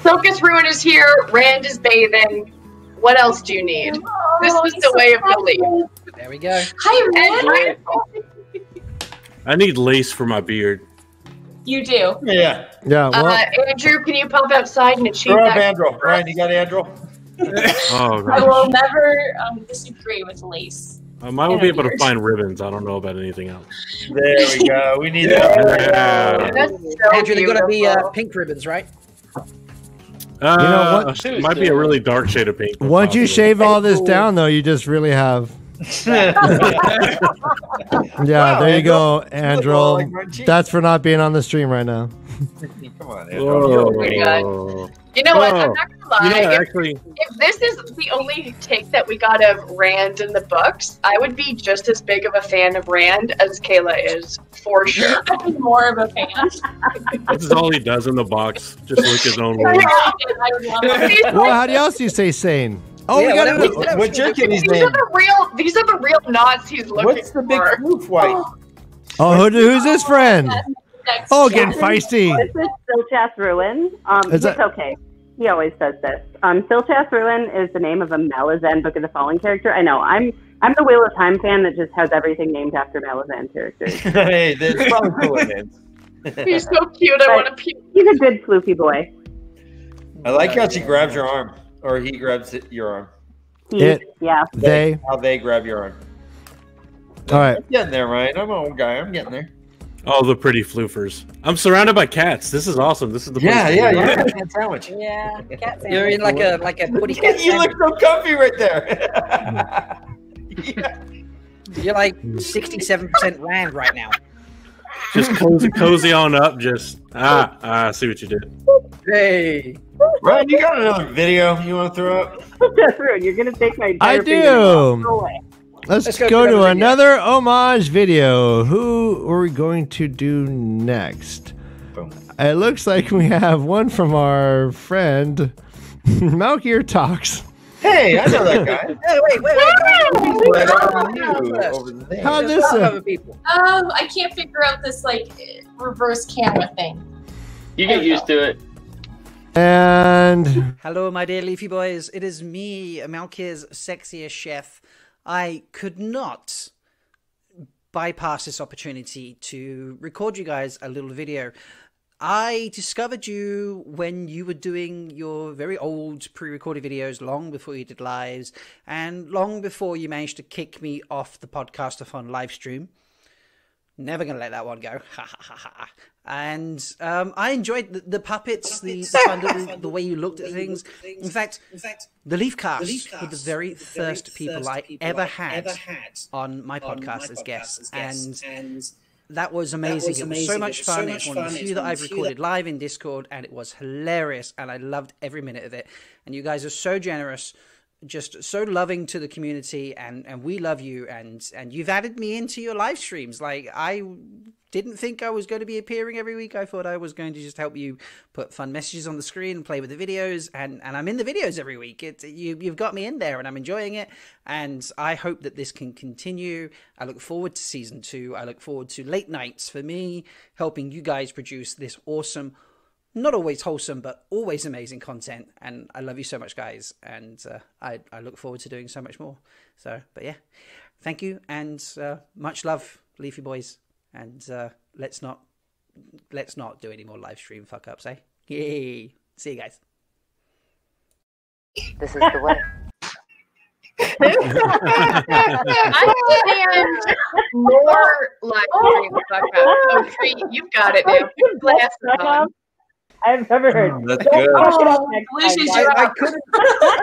[SPEAKER 14] Soka's Ruin is here. Rand is bathing. What else do you need? This was the way of the leaf.
[SPEAKER 4] There we go.
[SPEAKER 14] Hi, Rand.
[SPEAKER 6] I need lace for my beard.
[SPEAKER 19] You do.
[SPEAKER 1] Yeah.
[SPEAKER 2] Yeah. Well,
[SPEAKER 14] Andrew, can you pop outside and achieve
[SPEAKER 1] Throw up
[SPEAKER 14] that?
[SPEAKER 1] Andrew. Ryan, you got Andrew?
[SPEAKER 6] Oh,
[SPEAKER 19] I will never disagree with lace.
[SPEAKER 6] I might be able to find ribbons. I don't know about anything else.
[SPEAKER 1] There we go. We need that.
[SPEAKER 14] That's so
[SPEAKER 4] Andrew, they're gonna be
[SPEAKER 14] beautiful.
[SPEAKER 4] pink ribbons, right?
[SPEAKER 2] know what?
[SPEAKER 6] It might be a really dark shade of pink. but
[SPEAKER 2] Once you
[SPEAKER 6] possibly.
[SPEAKER 2] shave all this down, though, you just really have. Yeah, there you go, Andrew. That's for not being on the stream right now.
[SPEAKER 1] Come on,
[SPEAKER 6] Whoa.
[SPEAKER 14] You know what? I'm not gonna lie.
[SPEAKER 6] You know,
[SPEAKER 14] If-
[SPEAKER 6] actually,
[SPEAKER 14] if this is the only take that we got of Rand in the books, I would be just as big of a fan of Rand as Kayla is, for sure.
[SPEAKER 19] I'm more of a fan.
[SPEAKER 6] this is all he does in the box. Just lick his own wounds.
[SPEAKER 19] I would love it.
[SPEAKER 2] Well, how else do you say sane? Oh,
[SPEAKER 4] Yeah,
[SPEAKER 2] we got
[SPEAKER 4] whatever.
[SPEAKER 1] What's your kitty's
[SPEAKER 14] These
[SPEAKER 1] name?
[SPEAKER 14] are the real knots he's looking
[SPEAKER 1] What's the big
[SPEAKER 14] for.
[SPEAKER 1] floof white?
[SPEAKER 2] Oh, who's this friend? Oh, getting feisty.
[SPEAKER 21] This is Silchas Ruin.
[SPEAKER 2] Is
[SPEAKER 21] It's
[SPEAKER 2] that-
[SPEAKER 21] okay. He always says this. Silchas Ruin is the name of a Malazan Book of the Fallen character. I know. I'm the Wheel of Time fan that just has everything named after Malazan characters.
[SPEAKER 1] Hey, that's probably cool names.
[SPEAKER 14] He's so cute. I want to puke.
[SPEAKER 21] He's a good floofy boy.
[SPEAKER 1] I like how she grabs your arm, or he grabs your arm.
[SPEAKER 21] Yeah.
[SPEAKER 1] How they grab your arm.
[SPEAKER 2] All right.
[SPEAKER 1] I'm getting there, Ryan. I'm an old guy. I'm getting there.
[SPEAKER 6] Oh, the pretty floofers. I'm surrounded by cats. This is awesome. This is the place to be.
[SPEAKER 1] Cat sandwich.
[SPEAKER 3] Yeah, cat sandwich.
[SPEAKER 4] You're in like a putty cat
[SPEAKER 1] You look
[SPEAKER 4] sandwich.
[SPEAKER 1] so comfy right there.
[SPEAKER 4] You're like 67% Rand right now.
[SPEAKER 6] Just cozy on up. Just I see what you did.
[SPEAKER 4] Hey,
[SPEAKER 1] Ryan, you got another video you want to throw up?
[SPEAKER 21] That's rude. You're gonna take my entire
[SPEAKER 2] I do.
[SPEAKER 21] Go away.
[SPEAKER 2] Let's go to another homage video. Who are we going to do next?
[SPEAKER 1] Boom.
[SPEAKER 2] It looks like we have one from our friend Malkier Talks.
[SPEAKER 1] Hey, I know that guy.
[SPEAKER 4] Hey, wait.
[SPEAKER 2] How this?
[SPEAKER 19] I can't figure out this like reverse camera thing.
[SPEAKER 7] You get used to it.
[SPEAKER 2] And
[SPEAKER 4] hello, my dear Leafy boys. It is me, Malkier's sexiest chef. I could not bypass this opportunity to record you guys a little video. I discovered you when you were doing your very old pre-recorded videos long before you did lives and long before you managed to kick me off the podcast-a-thon live stream. Never going to let that one go. And I enjoyed the puppets, the fun, the way you looked at things. In fact, the LeafCast were the very first people I ever had on my podcast as guests. And that was amazing. It was so much fun. It's one of the few that I've recorded live in Discord, and it was hilarious, and I loved every minute of it. And you guys are so generous, just so loving to the community, and we love you, and you've added me into your live streams. Like, I didn't think I was going to be appearing every week. I thought I was going to just help you put fun messages on the screen and play with the videos, and I'm in the videos every week. You've got me in there, and I'm enjoying it, and I hope that this can continue. I look forward to season 2. I look forward to late nights for me, helping you guys produce this awesome, not always wholesome, but always amazing content. And I love you so much, guys. And I look forward to doing so much more. So, but yeah, thank you. And much love, Leafy boys. And let's not do any more live stream fuck ups, eh? Yay. See you guys.
[SPEAKER 5] This is the way.
[SPEAKER 14] I demand more live stream fuck up. Oh, Tree, you've got it, man. Blast it on.
[SPEAKER 21] I've never heard.
[SPEAKER 1] That's good.
[SPEAKER 4] I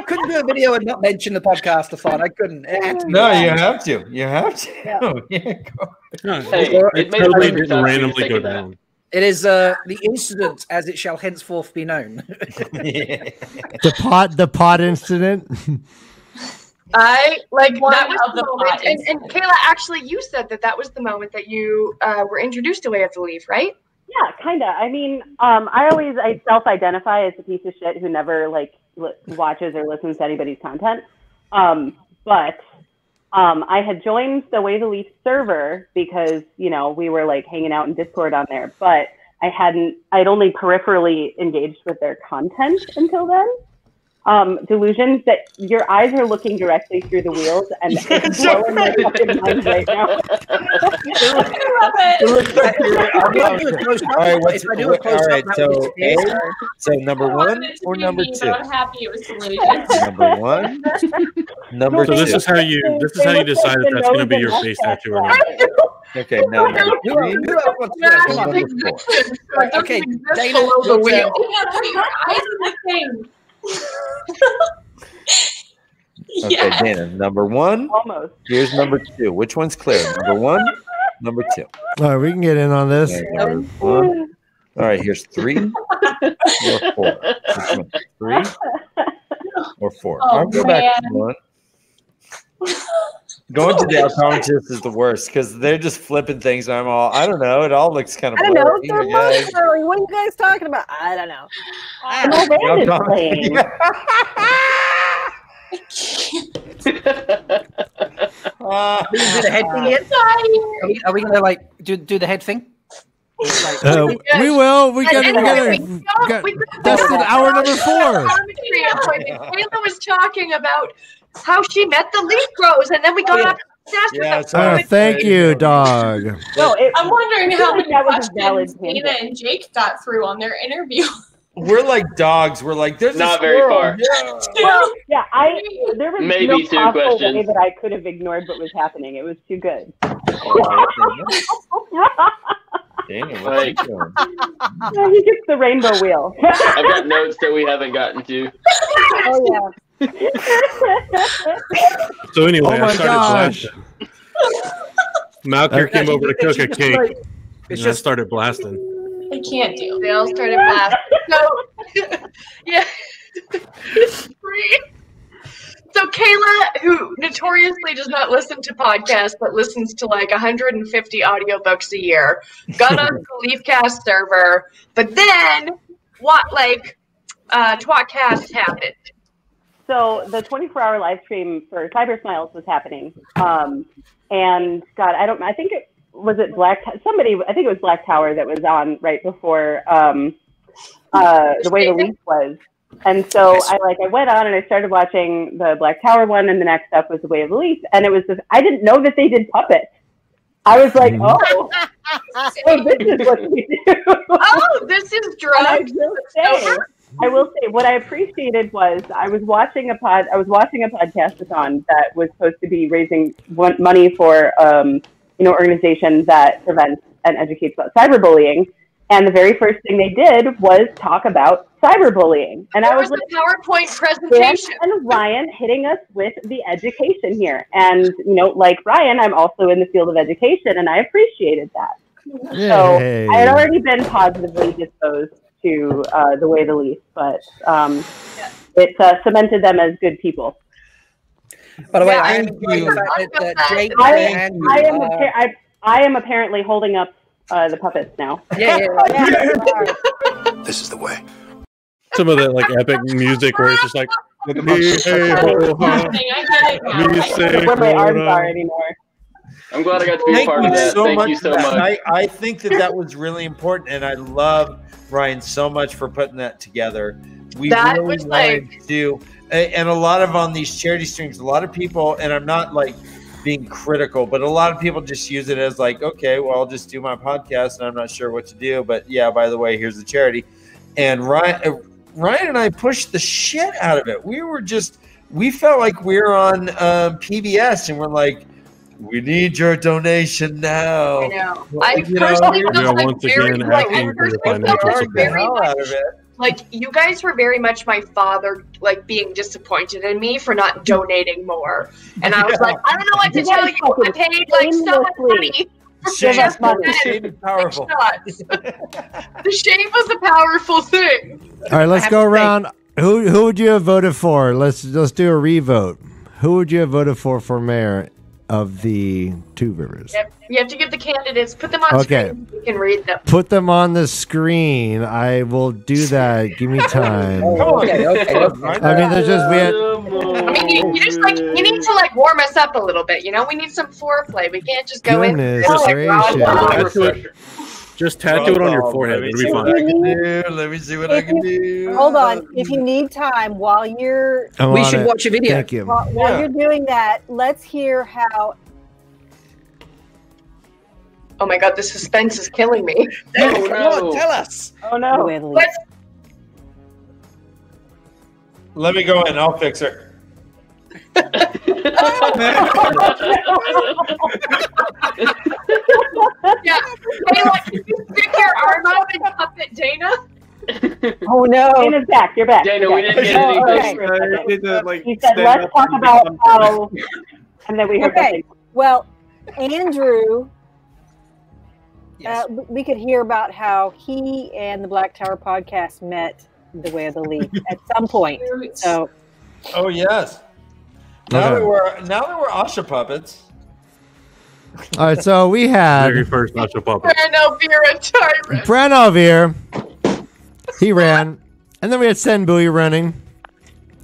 [SPEAKER 4] couldn't do a video and not mention the podcast-a-thon. I couldn't. It had to be
[SPEAKER 1] No,
[SPEAKER 4] live.
[SPEAKER 1] you have to. You have to.
[SPEAKER 4] Yeah.
[SPEAKER 6] It totally didn't randomly go down.
[SPEAKER 4] It is the incident as it shall henceforth be known.
[SPEAKER 2] The pod incident.
[SPEAKER 14] I like
[SPEAKER 19] One
[SPEAKER 14] that was
[SPEAKER 19] of
[SPEAKER 14] the
[SPEAKER 19] the
[SPEAKER 14] moment.
[SPEAKER 19] pods.
[SPEAKER 14] And Kayla, actually, you said that was the moment that you were introduced to Way of the Leaf, right?
[SPEAKER 21] Yeah, kind of. I mean, I self-identify as a piece of shit who never watches or listens to anybody's content. But I had joined the Way the Leaf server because, we were hanging out in Discord on there, but I'd only peripherally engaged with their content until then. Delusions that your eyes are looking directly through the wheels and it's blowing my fucking mind right now.
[SPEAKER 1] So number one or number two?
[SPEAKER 19] I'm happy it was Delusions.
[SPEAKER 1] Number one, number two.
[SPEAKER 6] So this is how you decide if that's going to be your face tattoo or not.
[SPEAKER 1] Okay, now number three. Number four.
[SPEAKER 4] Okay,
[SPEAKER 14] Dana, the wheel.
[SPEAKER 19] Your eyes are the thing.
[SPEAKER 1] Okay, Dana, number one.
[SPEAKER 21] Almost.
[SPEAKER 1] Here's number two. Which one's clear? Number one, number two.
[SPEAKER 2] All right, we can get in on this.
[SPEAKER 1] Okay, number one. All right, here's 3 or 4. Which one? 3 or 4.
[SPEAKER 19] Oh,
[SPEAKER 1] I'll go back to
[SPEAKER 19] man.
[SPEAKER 1] 1. Going to the optometrist is the worst because they're just flipping things. And I don't know. It all looks kind of
[SPEAKER 3] I don't know.
[SPEAKER 1] blurry,
[SPEAKER 3] They're
[SPEAKER 1] I guess.
[SPEAKER 3] both blurry. What are you guys talking about? I don't know.
[SPEAKER 4] We can do the head thing yet? Are we gonna do the head thing?
[SPEAKER 2] We will. We got that's an hour number 4.
[SPEAKER 14] Kayla was talking about how she met the leaf grows, and then we got off obsessed with them.
[SPEAKER 2] Thank you, dog.
[SPEAKER 19] I'm wondering how many
[SPEAKER 21] that was a
[SPEAKER 19] questions
[SPEAKER 21] valid
[SPEAKER 19] Dana and Jake got through on their interview.
[SPEAKER 1] We're like dogs. We're like, there's
[SPEAKER 7] Not
[SPEAKER 1] a
[SPEAKER 7] very
[SPEAKER 1] squirrel.
[SPEAKER 7] far.
[SPEAKER 1] Yeah.
[SPEAKER 21] Well, yeah, there was
[SPEAKER 7] Maybe
[SPEAKER 21] no
[SPEAKER 7] 2
[SPEAKER 21] possible way
[SPEAKER 7] questions.
[SPEAKER 21] that I could have ignored what was happening. It was too good.
[SPEAKER 1] Dana, what are you doing?
[SPEAKER 21] He gets the rainbow wheel.
[SPEAKER 7] I've got notes that we haven't gotten to.
[SPEAKER 21] Oh yeah.
[SPEAKER 6] So anyway,
[SPEAKER 2] Oh my
[SPEAKER 6] I started
[SPEAKER 2] gosh.
[SPEAKER 6] blasting. Malkier came over to cook a cake. And I started blasting.
[SPEAKER 19] I can't do.
[SPEAKER 14] They all started blasting. So, yeah. So Kayla, who notoriously does not listen to podcasts but listens to like 150 audiobooks a year, got on the LeafCast server, but then Twatcast happened.
[SPEAKER 21] So the 24-hour live stream for Cyber Smiles was happening. And God, I think it was Black Tower that was on right before the way the leaf was. And so I went on and I started watching the Black Tower one, and the next up was The Way of the Leaf, and it was just, I didn't know that they did puppets. I was like, oh, this is what we do.
[SPEAKER 14] Oh, this is drugs.
[SPEAKER 21] I will say what I appreciated was I was watching a podcast-a-thon that was supposed to be raising money for organization that prevents and educates about cyberbullying. And the very first thing they did was talk about cyberbullying. And
[SPEAKER 14] I was
[SPEAKER 21] like,
[SPEAKER 14] the PowerPoint presentation.
[SPEAKER 21] And Ryan hitting us with the education here. And, like Ryan, I'm also in the field of education, and I appreciated that. Yay. So I had already been positively disposed to The Way of the Leaf, but it cemented them as good people.
[SPEAKER 4] By the way,
[SPEAKER 21] I am apparently holding up the puppets now.
[SPEAKER 4] Yeah.
[SPEAKER 20] This is the way.
[SPEAKER 6] Some of that epic music where it's just like,
[SPEAKER 21] I don't know where my arms are anymore.
[SPEAKER 7] I'm glad I got to be a part of that. Thank you so much.
[SPEAKER 1] I think that was really important, and I love Ryan so much for putting that together. We
[SPEAKER 14] that
[SPEAKER 1] really
[SPEAKER 14] was
[SPEAKER 1] wanted to do, and a lot of on these charity streams, a lot of people, and I'm not being critical, but a lot of people just use it as okay, well, I'll just do my podcast and I'm not sure what to do, but yeah, by the way, here's the charity. And Ryan and I pushed the shit out of it. We felt like we were on PBS, and we're like, we need your donation now.
[SPEAKER 14] I know. I personally you guys were very much my father, being disappointed in me for not donating more. And I was like, I don't know what to tell you. I paid so much money.
[SPEAKER 1] Shame is powerful.
[SPEAKER 14] The shame was a powerful thing.
[SPEAKER 2] All right, let's go around. Who would you have voted for? Let's do a revote. Who would you have voted for mayor of the Two Rivers?
[SPEAKER 14] Yep. You have to give the candidates, put them on screen so you can read them.
[SPEAKER 2] Put them on the screen. I will do that. Give me time.
[SPEAKER 4] Okay.
[SPEAKER 2] I mean, there's just
[SPEAKER 14] you need to warm us up a little bit. We need some foreplay. We can't just go in.
[SPEAKER 6] Just tattoo it on your forehead. It'll be fun.
[SPEAKER 1] Let me see what I can do.
[SPEAKER 3] Hold on. If you need time while you're...
[SPEAKER 4] We should watch a video.
[SPEAKER 2] Thank you.
[SPEAKER 3] While you're doing that, let's hear how...
[SPEAKER 14] Oh my God, the suspense is killing me.
[SPEAKER 4] Come on, tell us.
[SPEAKER 21] Oh no.
[SPEAKER 1] Let me go in. I'll fix her.
[SPEAKER 14] Yeah. Hey, can you stick your arm out and puppet Dana?
[SPEAKER 3] Oh no.
[SPEAKER 21] Dana's back. You're back.
[SPEAKER 7] Dana, we didn't get anything.
[SPEAKER 21] He said, let's talk about how... And then we heard
[SPEAKER 3] okay. Well, Andrew... we could hear about how he and the Black Tower podcast met The Way of the Leaf at some point. So,
[SPEAKER 1] oh yes. Now that we're Asha puppets.
[SPEAKER 2] All right, so we had
[SPEAKER 6] very first Asha puppet.
[SPEAKER 2] Branelvir. He ran, and then we had Senbui running,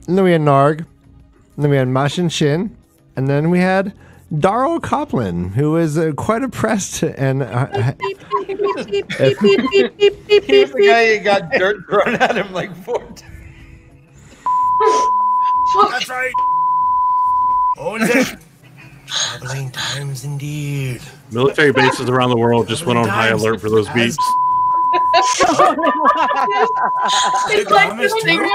[SPEAKER 2] and then we had Narg, and then we had Mashin Shin, and then we had Darryl Coplin, who is quite oppressed and
[SPEAKER 1] He's the guy who got dirt thrown at him 4 times.
[SPEAKER 13] That's right. Oh, traveling times indeed.
[SPEAKER 6] Military bases around the world just went on high alert for those beeps.
[SPEAKER 14] It's like this thing of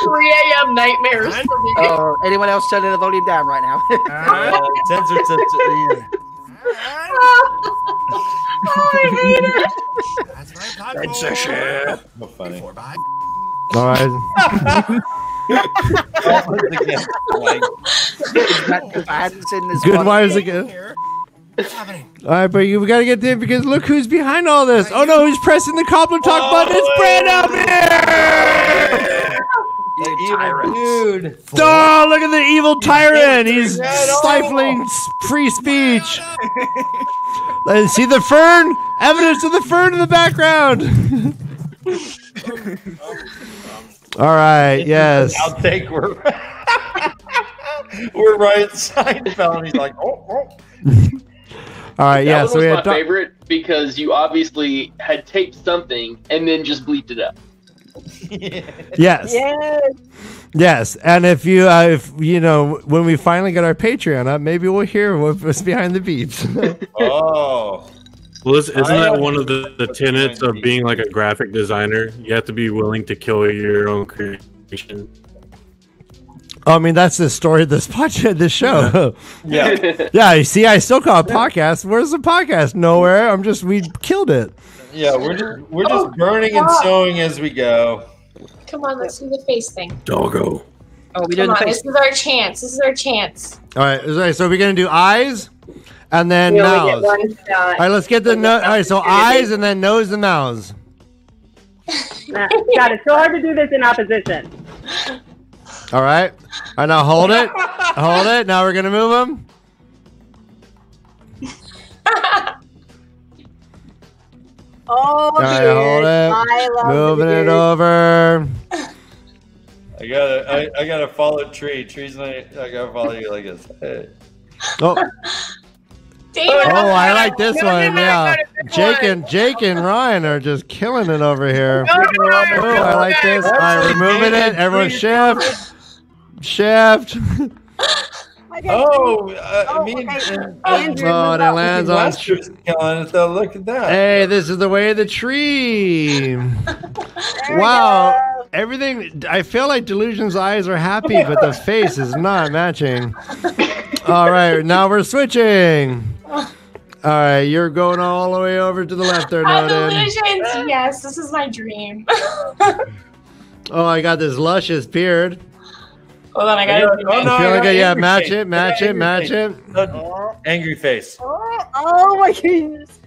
[SPEAKER 14] 3 a.m. nightmares for me.
[SPEAKER 4] Oh, anyone else turning the volume down right now?
[SPEAKER 1] Censor.
[SPEAKER 14] I hate it.
[SPEAKER 13] That's right,
[SPEAKER 1] Censorship. So funny.
[SPEAKER 2] all right.
[SPEAKER 4] Good
[SPEAKER 2] Good wives again. All right, but we got to get there because look who's behind all this. Oh no, who's pressing the Cobbler Talk button? It's Brad up here!
[SPEAKER 1] The evil dude.
[SPEAKER 2] Oh, look at the evil tyrant. He's stifling free speech. Let's see the fern. Evidence of the fern in the background. All right, yes.
[SPEAKER 1] Outtake. We're Ryan Seinfeld. And he's like, oh.
[SPEAKER 2] All right, yeah.
[SPEAKER 7] That
[SPEAKER 2] So
[SPEAKER 7] one
[SPEAKER 2] we
[SPEAKER 7] was
[SPEAKER 2] had
[SPEAKER 7] my favorite because you obviously had taped something and then just bleeped it out.
[SPEAKER 2] Yes. Yes, and if you know, when we finally get our Patreon up, maybe we'll hear what's behind the beats.
[SPEAKER 1] Oh.
[SPEAKER 6] Well, isn't that one of the tenets of being like a graphic designer? You have to be willing to kill your own creation.
[SPEAKER 2] I mean, that's the story of this podcast, this show.
[SPEAKER 1] Yeah.
[SPEAKER 2] Yeah, you see, I still call it podcast. Where's the podcast? Nowhere. We killed it.
[SPEAKER 1] Yeah, we're just burning and sewing as we go.
[SPEAKER 19] Come on, let's do the face thing.
[SPEAKER 6] Doggo.
[SPEAKER 4] Oh, we
[SPEAKER 19] Come
[SPEAKER 4] doing
[SPEAKER 19] on,
[SPEAKER 4] the
[SPEAKER 19] this
[SPEAKER 4] face.
[SPEAKER 19] is our chance. This is our chance.
[SPEAKER 2] All right, so we're going to do eyes and then
[SPEAKER 14] We only get
[SPEAKER 2] mouths.
[SPEAKER 14] one shot.
[SPEAKER 2] All right, let's get the nose. All right, so eyes and then nose and mouths.
[SPEAKER 21] God, it's so hard to do this in opposition.
[SPEAKER 2] All right. All right, now hold it. Hold it. Now we're going to move them.
[SPEAKER 3] Oh,
[SPEAKER 2] All right,
[SPEAKER 3] dear.
[SPEAKER 2] hold it.
[SPEAKER 3] I love
[SPEAKER 2] Moving
[SPEAKER 3] the
[SPEAKER 2] it
[SPEAKER 3] beard.
[SPEAKER 2] over.
[SPEAKER 1] I gotta follow Tree. Tree's like, I gotta follow you like this. Hey.
[SPEAKER 2] Oh.
[SPEAKER 19] David,
[SPEAKER 2] Oh, I like this
[SPEAKER 19] No,
[SPEAKER 2] one.
[SPEAKER 19] no,
[SPEAKER 2] Yeah,
[SPEAKER 19] no,
[SPEAKER 2] Jake and Ryan are just killing it over here.
[SPEAKER 19] No,
[SPEAKER 2] Oh, I like this. All right, we're moving it. Everyone shift. Shift.
[SPEAKER 1] Oh,
[SPEAKER 2] Oh, and it lands on.
[SPEAKER 1] Wester's killing it though. Look at that.
[SPEAKER 2] Hey, this is the way of the tree. Wow. Everything. I feel like Delusion's eyes are happy, but the face is not matching. All right, now we're switching. All right, you're going all the way over to the left there, Noden.
[SPEAKER 19] Illusions. Yes, this is my dream.
[SPEAKER 2] Oh, I got this luscious beard.
[SPEAKER 19] Hold on, I gotta.
[SPEAKER 2] I feel like match it, match it, match it.
[SPEAKER 1] Angry face.
[SPEAKER 3] Oh my goodness.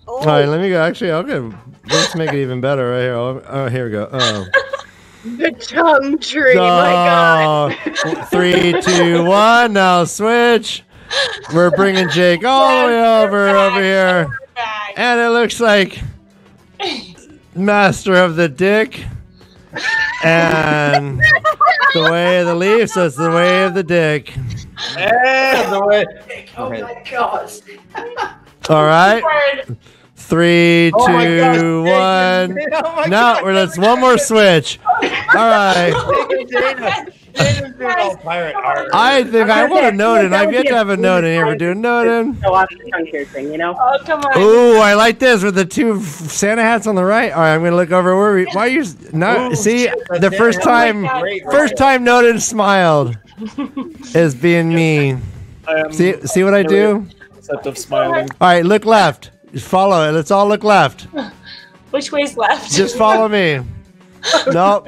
[SPEAKER 2] All right, let me go. Actually, okay, let's make it even better right here. Oh, here we go. Oh.
[SPEAKER 14] The tongue tree, my God.
[SPEAKER 2] 3, 2, 1. Now switch. We're bringing Jake all the way over here. And it looks like Master of the Dick. And the way of the leaf, so it's the way of the dick.
[SPEAKER 1] And the way.
[SPEAKER 14] Oh my God.
[SPEAKER 2] All right. 3, 2, 1. No, let's one more switch. All right. I think I want a Noden. I've yet to have a Noden here. We're doing Noden.
[SPEAKER 21] So off the tongue piercing, you know?
[SPEAKER 19] Oh, come on.
[SPEAKER 2] Ooh, I like this with the two Santa hats on the right. All right, I'm gonna look over where we. Why are you not? See, the first time Noden smiled is being me. See what I do?
[SPEAKER 12] Except of smiling.
[SPEAKER 2] All right, look left. Just follow it. Let's all look left.
[SPEAKER 19] Which way's left?
[SPEAKER 2] Just follow me. Nope.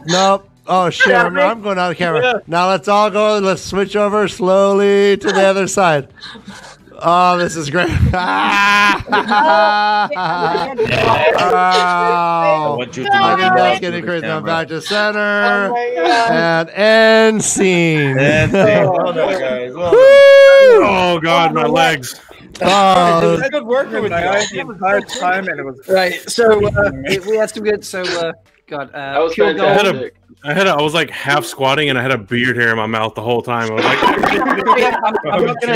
[SPEAKER 2] Nope. Oh shit! I'm going out of camera. Now let's all go. Let's switch over slowly to the other side. Oh, this is great. Oh. I think that's getting crazy. Now back to center. And end scene.
[SPEAKER 6] Oh God, my legs.
[SPEAKER 2] Oh,
[SPEAKER 1] good work with
[SPEAKER 12] the entire time, and it was
[SPEAKER 4] right. So we had some good. So God,
[SPEAKER 7] That was
[SPEAKER 4] pure gold.
[SPEAKER 7] fantastic.
[SPEAKER 6] I was like half squatting, and I had a beard hair in my mouth the whole time. I was like,
[SPEAKER 4] I'm not gonna.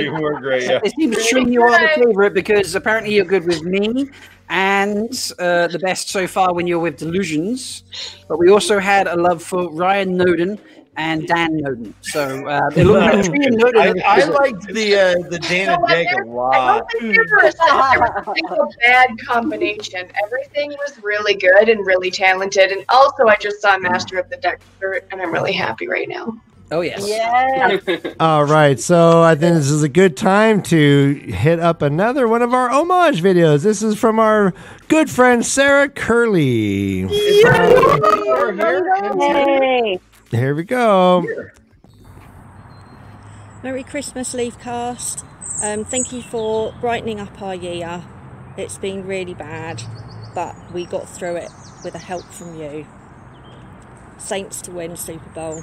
[SPEAKER 4] It seems Tree, you are the favorite because apparently you're good with me, and the best so far when you're with Delusions. But we also had a love for Ryan Noden and Dan Noden. So it looked like Tree and Noden.
[SPEAKER 1] I liked the Dana Jake a
[SPEAKER 14] I
[SPEAKER 1] lot.
[SPEAKER 14] don't think there was a single bad combination. Everything was really good and really talented. And also, I just saw Master of the Deck shirt, and I'm really happy right now.
[SPEAKER 4] Oh, yes.
[SPEAKER 3] Yes.
[SPEAKER 2] all right, so I think this is a good time to hit up another one of our homage videos. This is from our good friend Sarah Curley.
[SPEAKER 21] Hey.
[SPEAKER 2] Here we go.
[SPEAKER 5] Merry Christmas, LeafCast. Thank you for brightening up our year. It's been really bad, but we got through it with the help from you. Saints to win Super Bowl.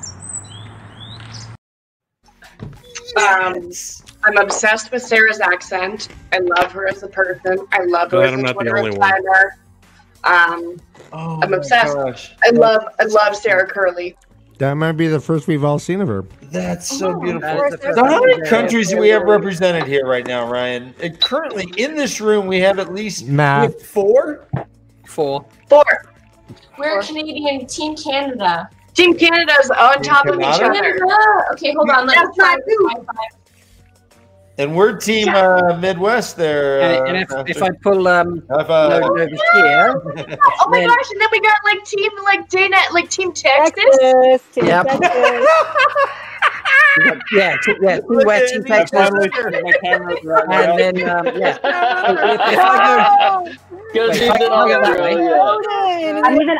[SPEAKER 22] I'm obsessed with Sarah's accent. I love her as a person. I love her
[SPEAKER 6] Glad
[SPEAKER 22] as
[SPEAKER 6] I'm
[SPEAKER 22] a
[SPEAKER 6] not the
[SPEAKER 22] Twitter
[SPEAKER 6] only one.
[SPEAKER 22] timer. I'm obsessed.
[SPEAKER 1] Gosh.
[SPEAKER 22] I love Sarah Curley.
[SPEAKER 2] That might be the first we've all seen of her.
[SPEAKER 1] That's so beautiful.
[SPEAKER 22] That's the
[SPEAKER 1] So how
[SPEAKER 22] first
[SPEAKER 1] many
[SPEAKER 22] time
[SPEAKER 1] countries do
[SPEAKER 22] I've
[SPEAKER 1] we have
[SPEAKER 22] ever-
[SPEAKER 1] represented here right now, Ryan? Currently in this room, we have at least
[SPEAKER 2] Math.
[SPEAKER 1] 4.
[SPEAKER 4] Four.
[SPEAKER 19] We're Canadian, Team Canada.
[SPEAKER 22] Team Canada's on top of each
[SPEAKER 1] Canada?
[SPEAKER 22] other.
[SPEAKER 19] Okay, hold on. Let's
[SPEAKER 22] That's not
[SPEAKER 19] try.
[SPEAKER 1] And we're team Midwest there.
[SPEAKER 4] And if I pull
[SPEAKER 1] High five.
[SPEAKER 4] load over here,
[SPEAKER 22] Oh my
[SPEAKER 4] then-
[SPEAKER 22] gosh! And then we got like team Dana, like Team Texas.
[SPEAKER 4] Yep. yeah, Team West, Team Texas, and then yeah. If I
[SPEAKER 7] Go
[SPEAKER 4] Wait,
[SPEAKER 7] team
[SPEAKER 4] I'll go that way.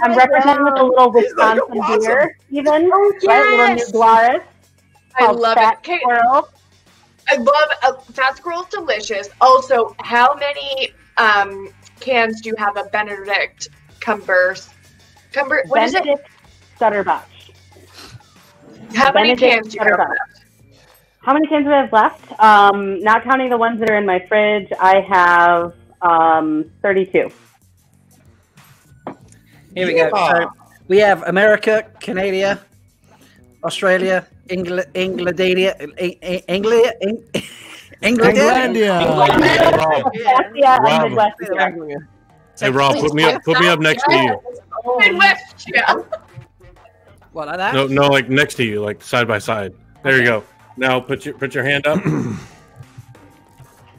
[SPEAKER 21] I'm representing with a little Wisconsin beer, even right, little New Glarus.
[SPEAKER 22] I
[SPEAKER 21] called
[SPEAKER 22] love
[SPEAKER 21] Fat
[SPEAKER 22] it. Okay.
[SPEAKER 21] Squirrel.
[SPEAKER 22] I love Fat Squirrel's delicious. Also, how many cans do you have of Benedict Cumberbatch? What is it?
[SPEAKER 21] Benedict Stutterbotch.
[SPEAKER 22] How many
[SPEAKER 21] Benedict
[SPEAKER 22] cans do you have
[SPEAKER 21] Stutterbotch.
[SPEAKER 22] left?
[SPEAKER 21] How many cans do I have left? Not counting the ones that are in my fridge, I have 32.
[SPEAKER 4] Here we go. So we have America, Canada, Australia, Englandia.
[SPEAKER 21] and Midwest.
[SPEAKER 6] Hey Rob, put me up next to you.
[SPEAKER 22] Midwest, yeah.
[SPEAKER 4] What, like that?
[SPEAKER 6] No, like next to you, like side by side. There you go. Now put your hand up.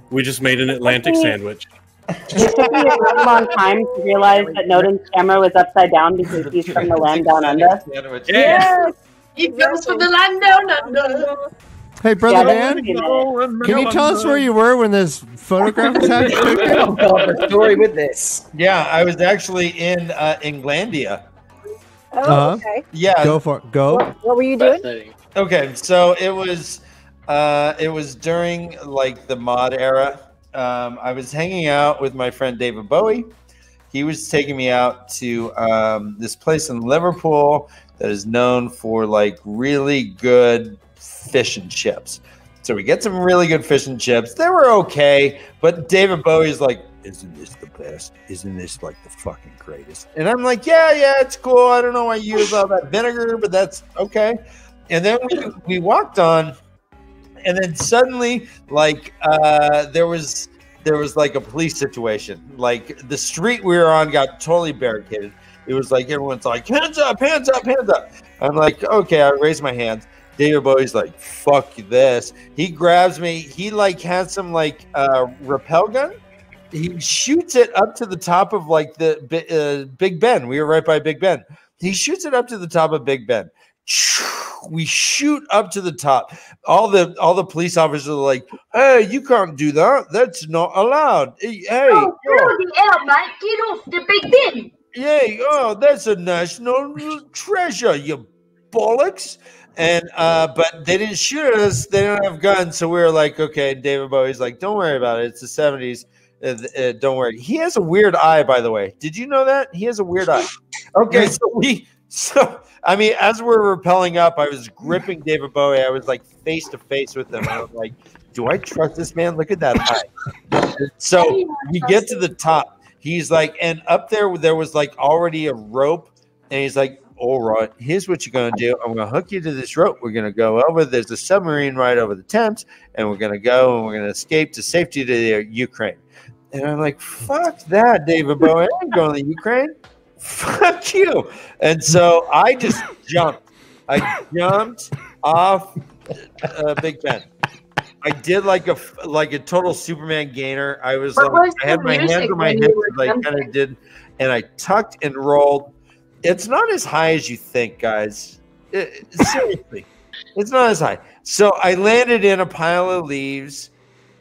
[SPEAKER 6] We just made an Atlantic sandwich.
[SPEAKER 21] It took me a really long time to realize that Noden's camera was upside down because he's from the land down under.
[SPEAKER 22] Yes, he goes from the land down under.
[SPEAKER 2] Hey, Brother
[SPEAKER 21] Yeah,
[SPEAKER 2] Dan, can you tell us where you were when this photograph was taken?
[SPEAKER 4] Oh, God, the story with this.
[SPEAKER 1] Yeah, I was actually in Englandia.
[SPEAKER 3] Oh, okay.
[SPEAKER 1] Yeah.
[SPEAKER 2] Go for it. Go.
[SPEAKER 3] What were you doing?
[SPEAKER 1] Okay, so it was during like the mod era. I was hanging out with my friend David Bowie. He was taking me out to this place in Liverpool that is known for like really good fish and chips. So we get some really good fish and chips. They were okay, but David Bowie's like, isn't this the best? Isn't this like the fucking greatest? And I'm like, yeah, it's cool. I don't know why you use all that vinegar, but that's okay. And then we walked on, and then suddenly, like, there was like a police situation. Like the street we were on got totally barricaded. It was like everyone's like, hands up, hands up, hands up. I'm like, okay, I raise my hands. David Bowie's like, fuck this. He grabs me. He like has some like rappel gun. He shoots it up to the top of like the Big Ben. We were right by Big Ben. He shoots it up to the top of Big Ben. We shoot up to the top. All the police officers are like, hey, you can't do that. That's not allowed. Hey,
[SPEAKER 22] Oh, bloody hell, mate. Get off the Big Ben.
[SPEAKER 1] yeah, oh, that's a national treasure, you bollocks. And but they didn't shoot at us. They don't have guns, so we were like, okay. David Bowie's like, don't worry about it. It's the 70s. Don't worry. He has a weird eye, by the way. Did you know that he has a weird eye? Okay, so I mean, as we're rappelling up, I was gripping David Bowie. I was like face to face with him. I was like, do I trust this man? Look at that eye. So we get to the top. He's like, and up there was like already a rope, and he's like, all right, here's what you're going to do. I'm going to hook you to this rope. We're going to go over. There's a submarine right over the Thames, and we're going to go and we're going to escape to safety to the Ukraine. And I'm like, fuck that, David Bowie. I ain't going to Ukraine. Fuck you. And so I just jumped. I jumped off Big Ben. I did like a total Superman gainer. I was
[SPEAKER 22] What
[SPEAKER 1] like,
[SPEAKER 22] was
[SPEAKER 1] I had
[SPEAKER 22] the
[SPEAKER 1] my hands
[SPEAKER 22] music
[SPEAKER 1] on my
[SPEAKER 22] when
[SPEAKER 1] hips,
[SPEAKER 22] you were
[SPEAKER 1] like kind of did, and I tucked and rolled. It's not as high as you think, guys. Seriously, it's not as high. So I landed in a pile of leaves.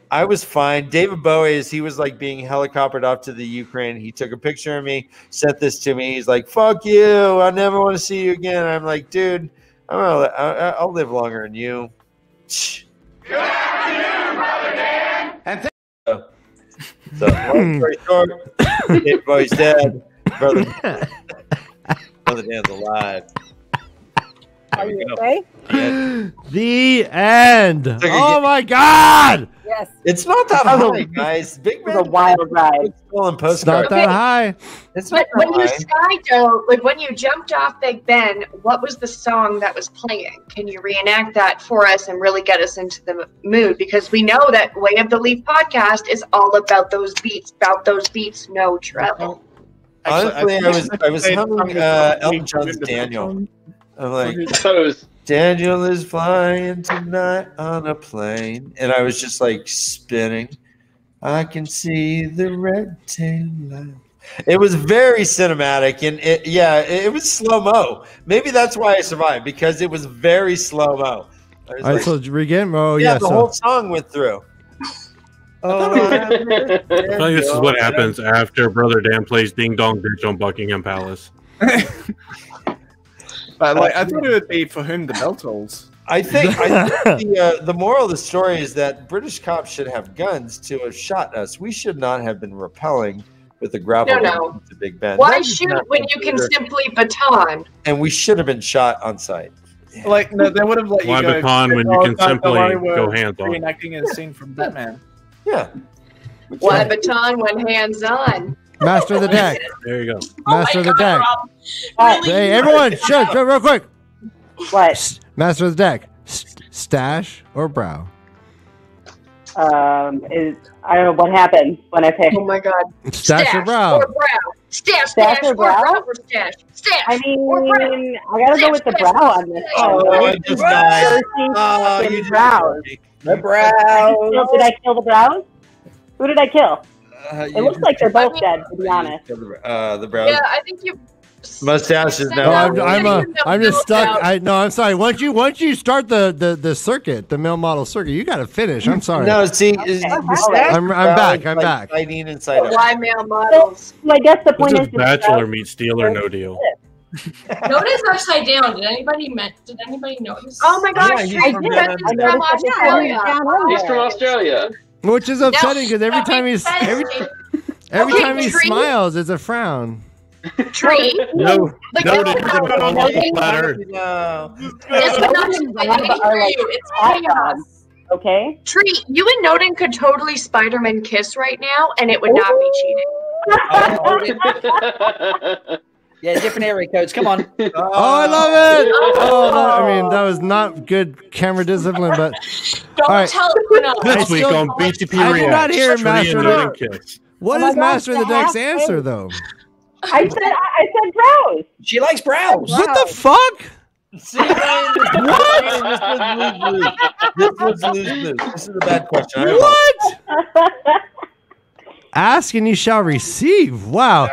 [SPEAKER 1] I was fine. David Bowie, as he was like being helicoptered off to the Ukraine, he took a picture of me, sent this to me. He's like, "Fuck you! I never want to see you again." I'm like, "Dude, I'll live longer than you." So, long story short, Dave Bowie's dead. Brother Dan's alive.
[SPEAKER 3] Are you okay?
[SPEAKER 2] The end. Oh my God!
[SPEAKER 3] Yes.
[SPEAKER 1] It's not that high, guys. Big Man,
[SPEAKER 21] a wild ride.
[SPEAKER 2] It's not that high.
[SPEAKER 1] It's
[SPEAKER 22] But
[SPEAKER 1] not
[SPEAKER 22] when you
[SPEAKER 1] that
[SPEAKER 22] skydove, like when you jumped off Big Ben, what was the song that was playing? Can you reenact that for us and really get us into the mood? Because we know that Way of the Leaf podcast is all about those beats, no treble.
[SPEAKER 1] Honestly, I was humming Elton John's Daniel. I'm like, Daniel is flying tonight on a plane, and I was just like spinning. I can see the red tail light. It was very cinematic, and it was slow mo. Maybe that's why I survived, because it was very slow mo.
[SPEAKER 2] All right, so again,
[SPEAKER 1] the whole song went through.
[SPEAKER 6] I think this is what happens after Brother Dan plays Ding Dong Ditch on Buckingham Palace.
[SPEAKER 12] But like, I thought it would be For Whom the Bell Tolls.
[SPEAKER 1] I think the moral of the story is that British cops should have guns to have shot us. We should not have been repelling with the grapple gun to Big Ben.
[SPEAKER 22] Why shoot when you can simply baton?
[SPEAKER 1] And we should have been shot on sight.
[SPEAKER 12] Like, no, they would have let you
[SPEAKER 6] Why
[SPEAKER 12] go.
[SPEAKER 6] baton when you can simply go hands on?
[SPEAKER 12] Reenacting a scene from Batman.
[SPEAKER 1] Yeah.
[SPEAKER 22] Why baton when hands on?
[SPEAKER 2] Master of the deck.
[SPEAKER 6] There you go.
[SPEAKER 2] Master of the deck. Hey, everyone, shut real quick.
[SPEAKER 21] What?
[SPEAKER 2] Master of the deck. Stash or brow?
[SPEAKER 21] I don't know what happened when I picked.
[SPEAKER 22] Oh my God.
[SPEAKER 2] Stash or brow?
[SPEAKER 22] Stash or brow or stash? Stash.
[SPEAKER 21] I mean,
[SPEAKER 22] or brow.
[SPEAKER 21] I gotta go with the brow on this.
[SPEAKER 1] I just died.
[SPEAKER 21] You brows.
[SPEAKER 4] The brows.
[SPEAKER 21] Did I kill the brows? Who did I kill? It looks like they're both dead, to be honest.
[SPEAKER 1] The brows.
[SPEAKER 22] Yeah, I think you.
[SPEAKER 1] Mustache is
[SPEAKER 2] No,
[SPEAKER 1] now.
[SPEAKER 2] I'm just stuck. I'm sorry. Once you start the circuit, the male model circuit, you got to finish. I'm sorry.
[SPEAKER 1] No, see,
[SPEAKER 2] I'm back. I'm back.
[SPEAKER 1] Fighting inside out.
[SPEAKER 22] Why male models?
[SPEAKER 21] Well, I guess the point
[SPEAKER 6] This
[SPEAKER 21] is
[SPEAKER 6] is Bachelor meets Deal or No Deal.
[SPEAKER 19] Notice upside down. Did anybody notice?
[SPEAKER 22] Oh my gosh,
[SPEAKER 1] Yeah,
[SPEAKER 22] I did. From Australia.
[SPEAKER 7] He's from Australia.
[SPEAKER 2] Which is upsetting because every time he smiles, it's a frown.
[SPEAKER 22] Tree.
[SPEAKER 6] No,
[SPEAKER 22] Like,
[SPEAKER 6] no,
[SPEAKER 22] no,
[SPEAKER 6] did you get a phone letter?
[SPEAKER 1] No.
[SPEAKER 22] It's not just it's chaos.
[SPEAKER 21] Okay.
[SPEAKER 22] Tree, you and Noden could totally Spider-Man kiss right now, and it would not be cheating.
[SPEAKER 4] Yeah, different area codes. Come on.
[SPEAKER 2] Oh, I love it. I mean, that was not good camera discipline, but
[SPEAKER 19] Don't
[SPEAKER 2] all right.
[SPEAKER 19] tell everyone else.
[SPEAKER 6] This week on BTP
[SPEAKER 2] I did not hear
[SPEAKER 6] Reacts,
[SPEAKER 2] Master
[SPEAKER 6] Tree
[SPEAKER 2] of
[SPEAKER 6] and
[SPEAKER 2] the
[SPEAKER 6] Kiss.
[SPEAKER 2] What is Master of the Deck's answer though?
[SPEAKER 21] I said brows.
[SPEAKER 4] She likes brows.
[SPEAKER 2] What the fuck?
[SPEAKER 1] See, Ryan, this was lose-lose. This is a bad question.
[SPEAKER 2] What? Ask and you shall receive. Wow.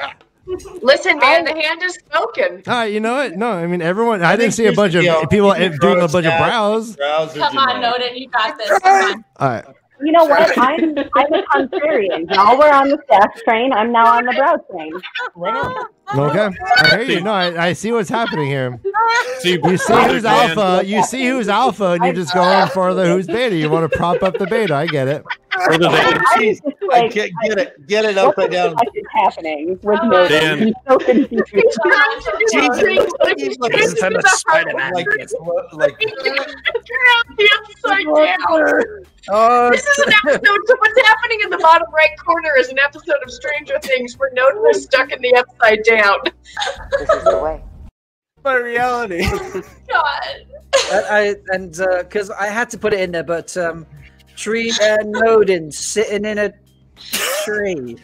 [SPEAKER 22] Listen, man, the hand is spoken.
[SPEAKER 2] All right, you know what? No, I mean everyone. I didn't see a bunch of people doing a bunch of brows.
[SPEAKER 19] Come on, Noden, you got this. Come on.
[SPEAKER 2] All right.
[SPEAKER 21] You know what? I'm a contrarian. Y'all were on the staff train. I'm now on the brow train.
[SPEAKER 2] Okay, I hear you. No, I see what's happening here.
[SPEAKER 6] See,
[SPEAKER 2] You see who's alpha. You see who's alpha, and you're just going for the who's beta. You want to prop up the beta. I get it.
[SPEAKER 6] Brother Dan,
[SPEAKER 1] I get it. Get it upside down.
[SPEAKER 21] What is happening with Noden?
[SPEAKER 6] Dan.
[SPEAKER 21] He's so confused.
[SPEAKER 22] This is an episode. So what's happening in the bottom right corner is an episode of Stranger Things where Noden is stuck in the upside down.
[SPEAKER 21] This is the way.
[SPEAKER 12] My reality.
[SPEAKER 19] God.
[SPEAKER 4] Because I had to put it in there, but Tree and Noden sitting in a tree.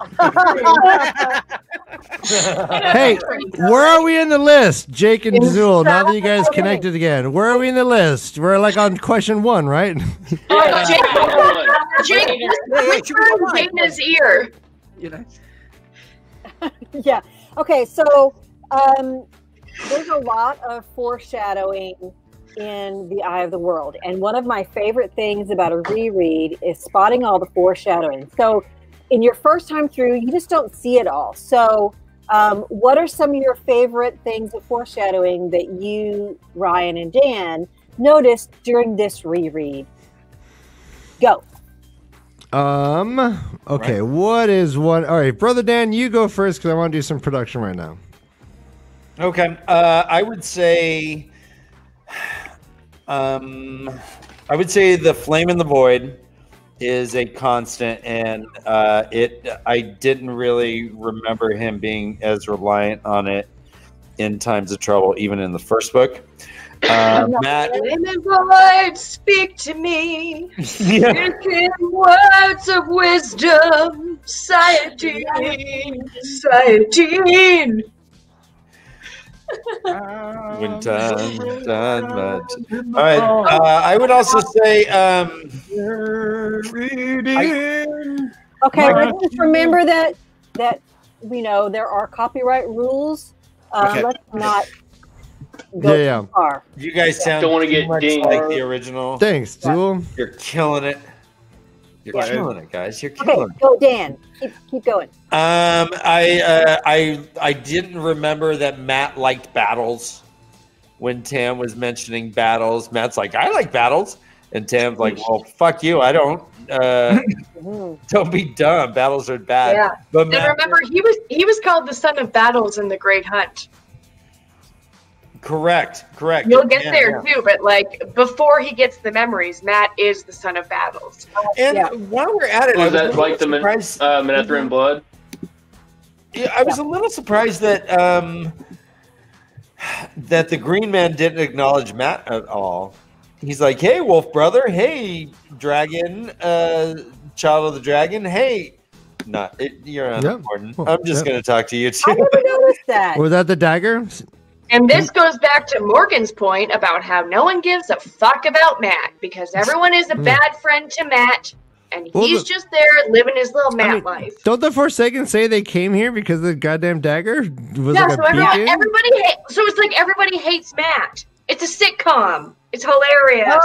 [SPEAKER 2] Hey, where are we in the list, Jake and Zool? Now that you guys connected again, where are we in the list? We're like on question 1, right?
[SPEAKER 22] Jake, whisper in Dana's ear.
[SPEAKER 4] You know.
[SPEAKER 3] Yeah. Okay. So there's a lot of foreshadowing in The Eye of the World, and one of my favorite things about a reread is spotting all the foreshadowing. So in your first time through, you just don't see it all. So what are some of your favorite things of foreshadowing that you, Ryan and Dan, noticed during this reread? Go.
[SPEAKER 2] Okay, what is one? All right, Brother Dan, you go first because I want to do some production right now.
[SPEAKER 1] Okay. I would say The Flame in the Void is a constant, and I didn't really remember him being as reliant on it in times of trouble, even in the first book. Matt,
[SPEAKER 22] Women void, speak to me.
[SPEAKER 1] Yeah.
[SPEAKER 22] Speaking words of wisdom, Sayadine, Sayadine.
[SPEAKER 1] when time's done much. All right. I would also say
[SPEAKER 3] Okay, let's just remember that we know there are copyright rules.
[SPEAKER 1] Okay.
[SPEAKER 3] Let's not go
[SPEAKER 2] Yeah.
[SPEAKER 3] too far.
[SPEAKER 1] You guys sound
[SPEAKER 7] Don't wanna
[SPEAKER 1] too
[SPEAKER 7] get
[SPEAKER 1] much
[SPEAKER 7] dinged.
[SPEAKER 1] like the original.
[SPEAKER 2] Thanks, Jewel.
[SPEAKER 1] You're killing it. You're
[SPEAKER 3] Yeah.
[SPEAKER 1] killing it, guys. You're
[SPEAKER 3] Okay,
[SPEAKER 1] killing it.
[SPEAKER 3] go Dan. Keep going.
[SPEAKER 1] I didn't remember that Matt liked battles. When Tam was mentioning battles, Matt's like, I like battles. And Tam's like, well, fuck you. I don't. Don't be dumb. Battles are bad.
[SPEAKER 22] Yeah.
[SPEAKER 1] But
[SPEAKER 22] And
[SPEAKER 1] Matt,
[SPEAKER 22] remember, he was called the son of battles in the Great Hunt.
[SPEAKER 1] correct.
[SPEAKER 22] You'll get
[SPEAKER 1] Yeah,
[SPEAKER 22] there
[SPEAKER 1] yeah.
[SPEAKER 22] too, but like before he gets the memories, Matt is the son of battles.
[SPEAKER 1] And while we're at it,
[SPEAKER 7] Was
[SPEAKER 1] I was
[SPEAKER 7] that
[SPEAKER 1] a
[SPEAKER 7] like the
[SPEAKER 1] little surprised.
[SPEAKER 7] Manetheren blood?
[SPEAKER 1] Yeah, I was a little surprised that that the Green Man didn't acknowledge Matt at all. He's like, "Hey, Wolf Brother. Hey, Dragon, Child of the Dragon. Hey, you're not important. I'm just going to talk to you too."
[SPEAKER 3] I never noticed that.
[SPEAKER 2] Was that the dagger?
[SPEAKER 22] And this goes back to Morgan's point about how no one gives a fuck about Matt because everyone is a bad friend to Matt, and
[SPEAKER 2] Well,
[SPEAKER 22] he's just there living his little Matt life.
[SPEAKER 2] Don't the Forsaken say they came here because of the goddamn dagger was
[SPEAKER 22] Yeah,
[SPEAKER 2] like
[SPEAKER 22] so
[SPEAKER 2] a beacon?
[SPEAKER 22] so it's like everybody hates Matt. It's a sitcom. It's hilarious.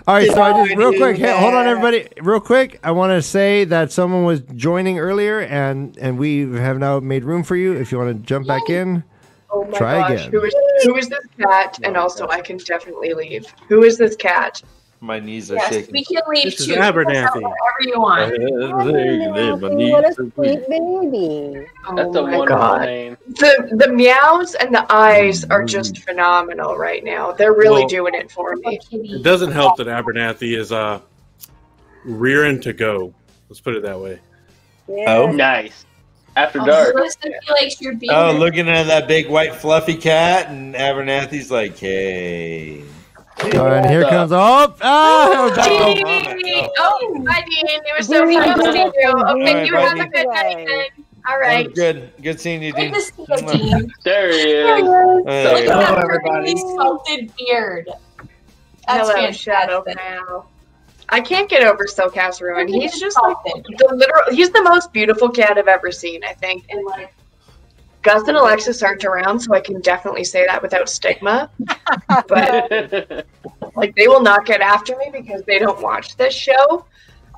[SPEAKER 2] All right, so I just real quick, hey, hold on, everybody, real quick. I want to say that someone was joining earlier, and we have now made room for you. If you want to jump back in,
[SPEAKER 22] Oh my
[SPEAKER 2] try
[SPEAKER 22] gosh,
[SPEAKER 2] again.
[SPEAKER 22] who is this cat? And also, I can definitely leave. Who is this cat?
[SPEAKER 1] My knees are
[SPEAKER 22] Yes,
[SPEAKER 1] shaking.
[SPEAKER 22] we can leave
[SPEAKER 6] This is
[SPEAKER 22] too.
[SPEAKER 6] Abernathy.
[SPEAKER 22] Whatever you want.
[SPEAKER 3] What a sweet baby.
[SPEAKER 7] That's a
[SPEAKER 22] Oh my
[SPEAKER 7] wonderful
[SPEAKER 22] God.
[SPEAKER 7] name.
[SPEAKER 22] The meows and the eyes are just phenomenal right now. They're really
[SPEAKER 6] Well,
[SPEAKER 22] doing it for me.
[SPEAKER 6] It doesn't help that Abernathy is rearing to go. Let's put it that way.
[SPEAKER 1] Oh,
[SPEAKER 7] nice. After dark.
[SPEAKER 1] Oh, looking at that big white fluffy cat, and Abernathy's like, "Hey."
[SPEAKER 2] All right, here comes
[SPEAKER 22] Oh,
[SPEAKER 1] Dean!
[SPEAKER 22] hi, Dean. It was so fun to see you. Okay, you have a good night then. All right.
[SPEAKER 1] Oh, good seeing you, Dean.
[SPEAKER 7] There he
[SPEAKER 22] There he
[SPEAKER 7] is.
[SPEAKER 22] is.
[SPEAKER 1] Hey.
[SPEAKER 22] Hello,
[SPEAKER 19] everybody. Sculpted beard. That's
[SPEAKER 22] Hello,
[SPEAKER 19] fantastic.
[SPEAKER 22] Shadow Pal. I can't get over Soulcast Ruin. He's just like he's the most beautiful cat I've ever seen, I think. And like Gus and Alexis aren't around, so I can definitely say that without stigma. But like they will not get after me because they don't watch this show.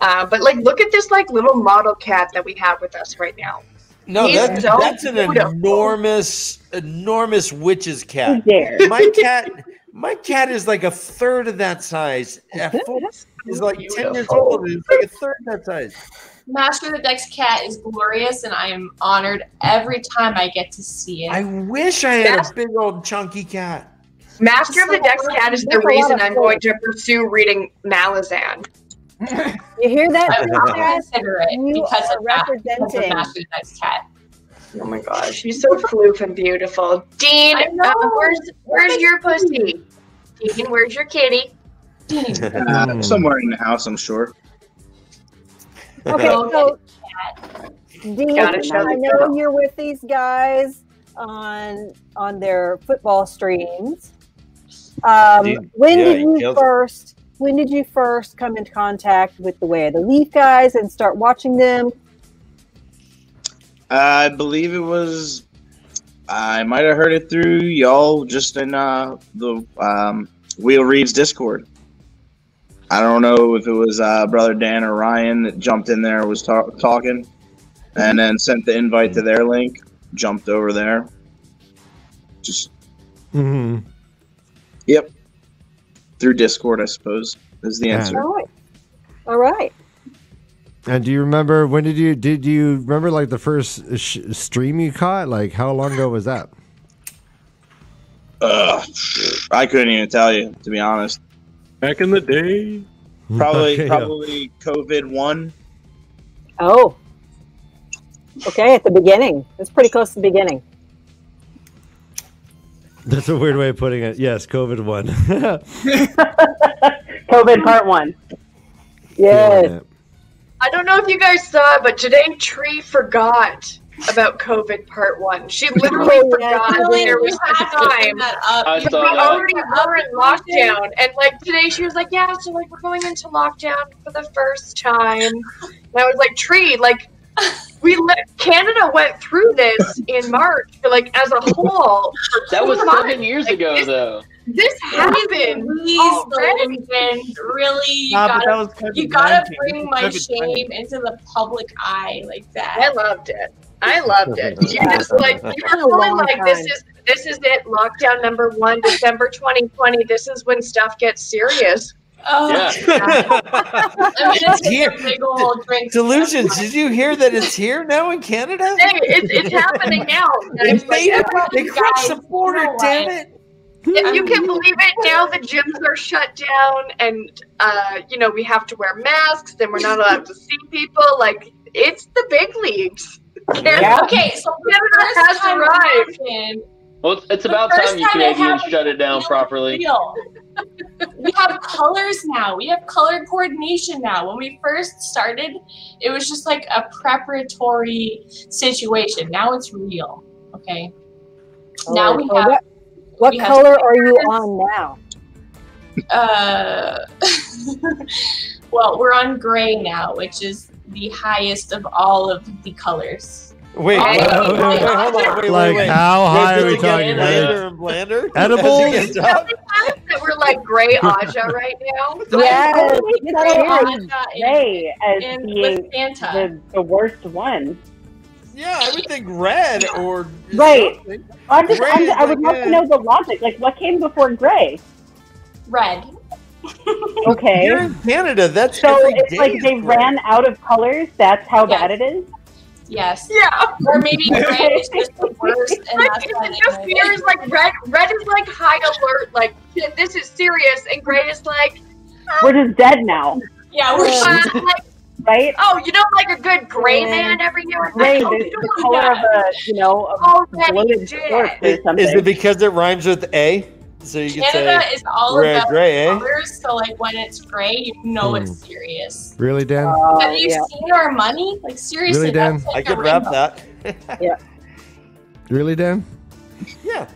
[SPEAKER 22] But like look at this like little model cat that we have with us right now.
[SPEAKER 1] No,
[SPEAKER 22] He's
[SPEAKER 1] that's
[SPEAKER 22] so
[SPEAKER 1] an
[SPEAKER 22] beautiful.
[SPEAKER 1] enormous witch's cat.
[SPEAKER 22] Dare.
[SPEAKER 1] My cat is like a third of that size. Is like 10 years old. And it's like a third that size.
[SPEAKER 19] Master of the Dex cat is glorious, and I am honored every time I get to see it.
[SPEAKER 1] I wish I had a big old chunky cat.
[SPEAKER 22] Master of the Dex cat is the reason I'm going to pursue reading Malazan.
[SPEAKER 3] You hear that?
[SPEAKER 19] I would consider it
[SPEAKER 3] You
[SPEAKER 19] because
[SPEAKER 3] are
[SPEAKER 19] of that, because of
[SPEAKER 3] representing.
[SPEAKER 19] Master of the Dex cat.
[SPEAKER 22] Oh my gosh, she's so floof and beautiful. Dean,
[SPEAKER 19] I know.
[SPEAKER 22] where's your pussy? Dean, where's your kitty?
[SPEAKER 9] Somewhere in the house, I'm sure.
[SPEAKER 3] Okay, so Dean,
[SPEAKER 22] Gotta show
[SPEAKER 3] I
[SPEAKER 22] the
[SPEAKER 3] know
[SPEAKER 22] girl.
[SPEAKER 3] you're with these guys on their football streams.
[SPEAKER 1] Dean,
[SPEAKER 3] When
[SPEAKER 1] yeah,
[SPEAKER 3] did
[SPEAKER 1] he
[SPEAKER 3] you
[SPEAKER 1] kills it.
[SPEAKER 3] first? When did you first come into contact with the Way of the Leaf guys and start watching them?
[SPEAKER 9] I believe it was. I might have heard it through y'all just in the Wheel Reads Discord. I don't know if it was Brother Dan or Ryan that jumped in there, was talking, and then sent the invite to their link. Jumped over there. Just
[SPEAKER 2] Mm-hmm.
[SPEAKER 9] yep, through Discord, I suppose. is the answer.
[SPEAKER 3] All right.
[SPEAKER 2] And do you remember did you remember like the first stream you caught? Like how long ago was that?
[SPEAKER 9] I couldn't even tell you, to be honest.
[SPEAKER 6] Back in the day,
[SPEAKER 9] probably
[SPEAKER 2] Okay,
[SPEAKER 9] COVID 1.
[SPEAKER 3] Oh. Okay, at the beginning. It's pretty close to the beginning.
[SPEAKER 2] That's a weird way of putting it. Yes, COVID 1.
[SPEAKER 21] COVID part 1.
[SPEAKER 3] Yes.
[SPEAKER 22] I don't know if you guys saw, but today Tree forgot about COVID part 1. She literally forgot there was a time. We already were in lockdown, and like today she was like, "Yeah, so like we're going into lockdown for the first time." And I was like, "Tree, like Canada went through this in March, like as a whole."
[SPEAKER 7] That was 7 years ago, though.
[SPEAKER 22] This happened.
[SPEAKER 19] Please, really, you gotta bring my shame into the public eye like that.
[SPEAKER 22] I loved it. You just like you were feeling like this is it. Lockdown number 1, December 2020. This is when stuff gets serious.
[SPEAKER 19] Oh,
[SPEAKER 1] It's here. Delusions. Did you hear that it's here now in Canada?
[SPEAKER 22] Hey, it's happening now.
[SPEAKER 1] They crossed the border, damn it.
[SPEAKER 22] If you can believe it, now the gyms are shut down, and we have to wear masks, and we're not allowed to see people. Like it's the big leagues.
[SPEAKER 19] Okay, so
[SPEAKER 22] Canada has arrived.
[SPEAKER 7] Well, it's about time you Canadians shut it down properly.
[SPEAKER 19] We have colors now. We have color coordination now. When we first started, it was just like a preparatory situation. Now it's real. Okay. Now we have.
[SPEAKER 3] What color are you on now?
[SPEAKER 19] Well, we're on gray now, which is the highest of all of the colors.
[SPEAKER 1] Wait, hold on.
[SPEAKER 2] Like how high are we talking?
[SPEAKER 1] Blander and blander?
[SPEAKER 2] Edibles?
[SPEAKER 22] That we're like gray Aja right now.
[SPEAKER 21] Yes,
[SPEAKER 22] Gray
[SPEAKER 21] as being the worst one.
[SPEAKER 1] Yeah, I would think red or
[SPEAKER 21] right. I
[SPEAKER 1] like
[SPEAKER 21] would love to know the logic. Like, what came before gray?
[SPEAKER 19] Red.
[SPEAKER 21] Okay.
[SPEAKER 1] You're in Canada. That's
[SPEAKER 21] so.
[SPEAKER 1] every
[SPEAKER 21] It's
[SPEAKER 1] day
[SPEAKER 21] like
[SPEAKER 1] is
[SPEAKER 21] they
[SPEAKER 1] red.
[SPEAKER 21] ran out of colors. That's how bad it is.
[SPEAKER 19] Yes.
[SPEAKER 22] Yeah.
[SPEAKER 19] Or maybe gray is just the worst, and that's why they
[SPEAKER 22] just
[SPEAKER 19] made
[SPEAKER 22] fears
[SPEAKER 19] it.
[SPEAKER 22] like red is like high alert, like shit, this is serious, and gray is like
[SPEAKER 21] We're just dead now.
[SPEAKER 19] Yeah, we're
[SPEAKER 22] like,
[SPEAKER 21] right.
[SPEAKER 22] Oh, like a good gray man every now and
[SPEAKER 21] Gray,
[SPEAKER 22] then. Oh,
[SPEAKER 21] the color of a bloated corpse or something.
[SPEAKER 1] Is it because it rhymes with A? So you can
[SPEAKER 19] Canada
[SPEAKER 1] say
[SPEAKER 19] is all
[SPEAKER 1] red,
[SPEAKER 19] about
[SPEAKER 1] gray, eh?
[SPEAKER 19] colors, so like when it's gray, you know it's serious.
[SPEAKER 2] Really, Dan?
[SPEAKER 19] Have you seen our money? Like seriously,
[SPEAKER 2] Really, Dan?
[SPEAKER 19] that's like
[SPEAKER 1] I
[SPEAKER 19] a
[SPEAKER 1] could rap
[SPEAKER 19] rainbow.
[SPEAKER 1] that.
[SPEAKER 3] Yeah.
[SPEAKER 2] Really, Dan?
[SPEAKER 1] Yeah.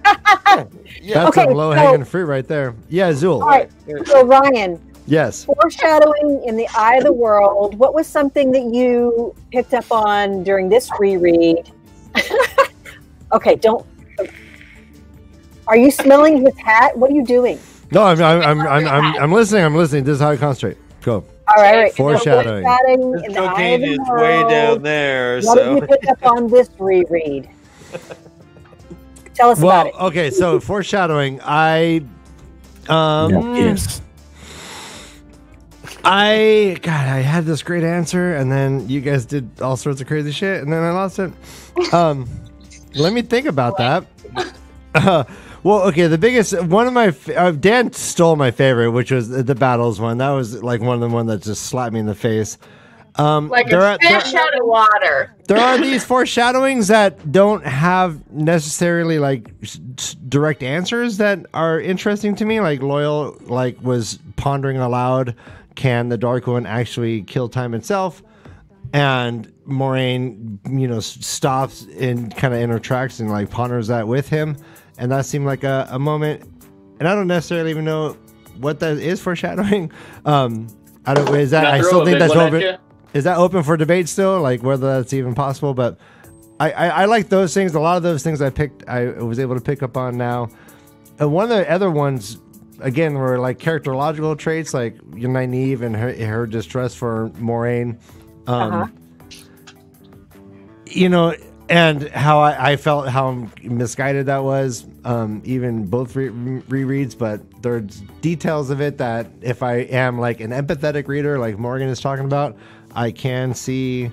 [SPEAKER 2] That's
[SPEAKER 3] Okay,
[SPEAKER 2] some low-hanging fruit right there. Yeah, Zool.
[SPEAKER 3] All right. So Ryan,
[SPEAKER 2] Yes.
[SPEAKER 3] foreshadowing in the Eye of the World. What was something that you picked up on during this reread? Okay, don't. Are you smelling his hat? What are you doing?
[SPEAKER 2] No, I'm listening. I'm listening. This is how I concentrate. Go.
[SPEAKER 3] All right.
[SPEAKER 2] Foreshadowing.
[SPEAKER 3] Foreshadowing in the Eye of
[SPEAKER 1] Cocaine
[SPEAKER 3] the
[SPEAKER 1] is way
[SPEAKER 3] World.
[SPEAKER 1] down there.
[SPEAKER 3] What did you pick up on this reread? Tell us about it.
[SPEAKER 2] Okay, so foreshadowing. I had this great answer, and then you guys did all sorts of crazy shit, and then I lost it. Let me think about that. Well, okay, the biggest one of my Dan stole my favorite, which was the battles one. That was like one of the ones that just slapped me in the face.
[SPEAKER 22] like a fish out of water.
[SPEAKER 2] There are these foreshadowings that don't have necessarily like direct answers that are interesting to me. Like Loyal, was pondering aloud, can the Dark One actually kill time itself? And Moraine, stops in kind of in her tracks and ponders that with him. And that seemed like a moment. And I don't necessarily even know what that is foreshadowing. I don't. Is that? I still think that's open. Is that open for debate still? Whether that's even possible. But I like those things. A lot of those things I was able to pick up on now. And one of the other ones, again, were characterological traits, like Nynaeve and her distrust for Moraine. and how I felt how misguided that was, even both rereads, but there's details of it that if I am like an empathetic reader, like Morgan is talking about, I can see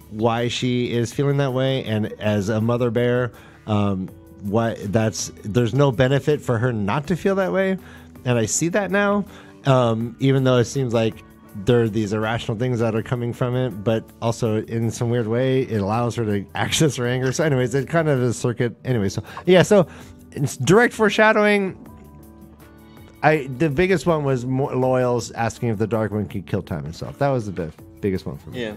[SPEAKER 2] why she is feeling that way. And as a mother bear, there's no benefit for her not to feel that way. And I see that now, even though it seems like there are these irrational things that are coming from it, but also in some weird way, it allows her to access her anger. So anyways, it kind of is a circuit. Anyway, so it's direct foreshadowing. The biggest one was Loyal's asking if the Dark One could kill time itself. That was the biggest one for me.
[SPEAKER 1] Yeah.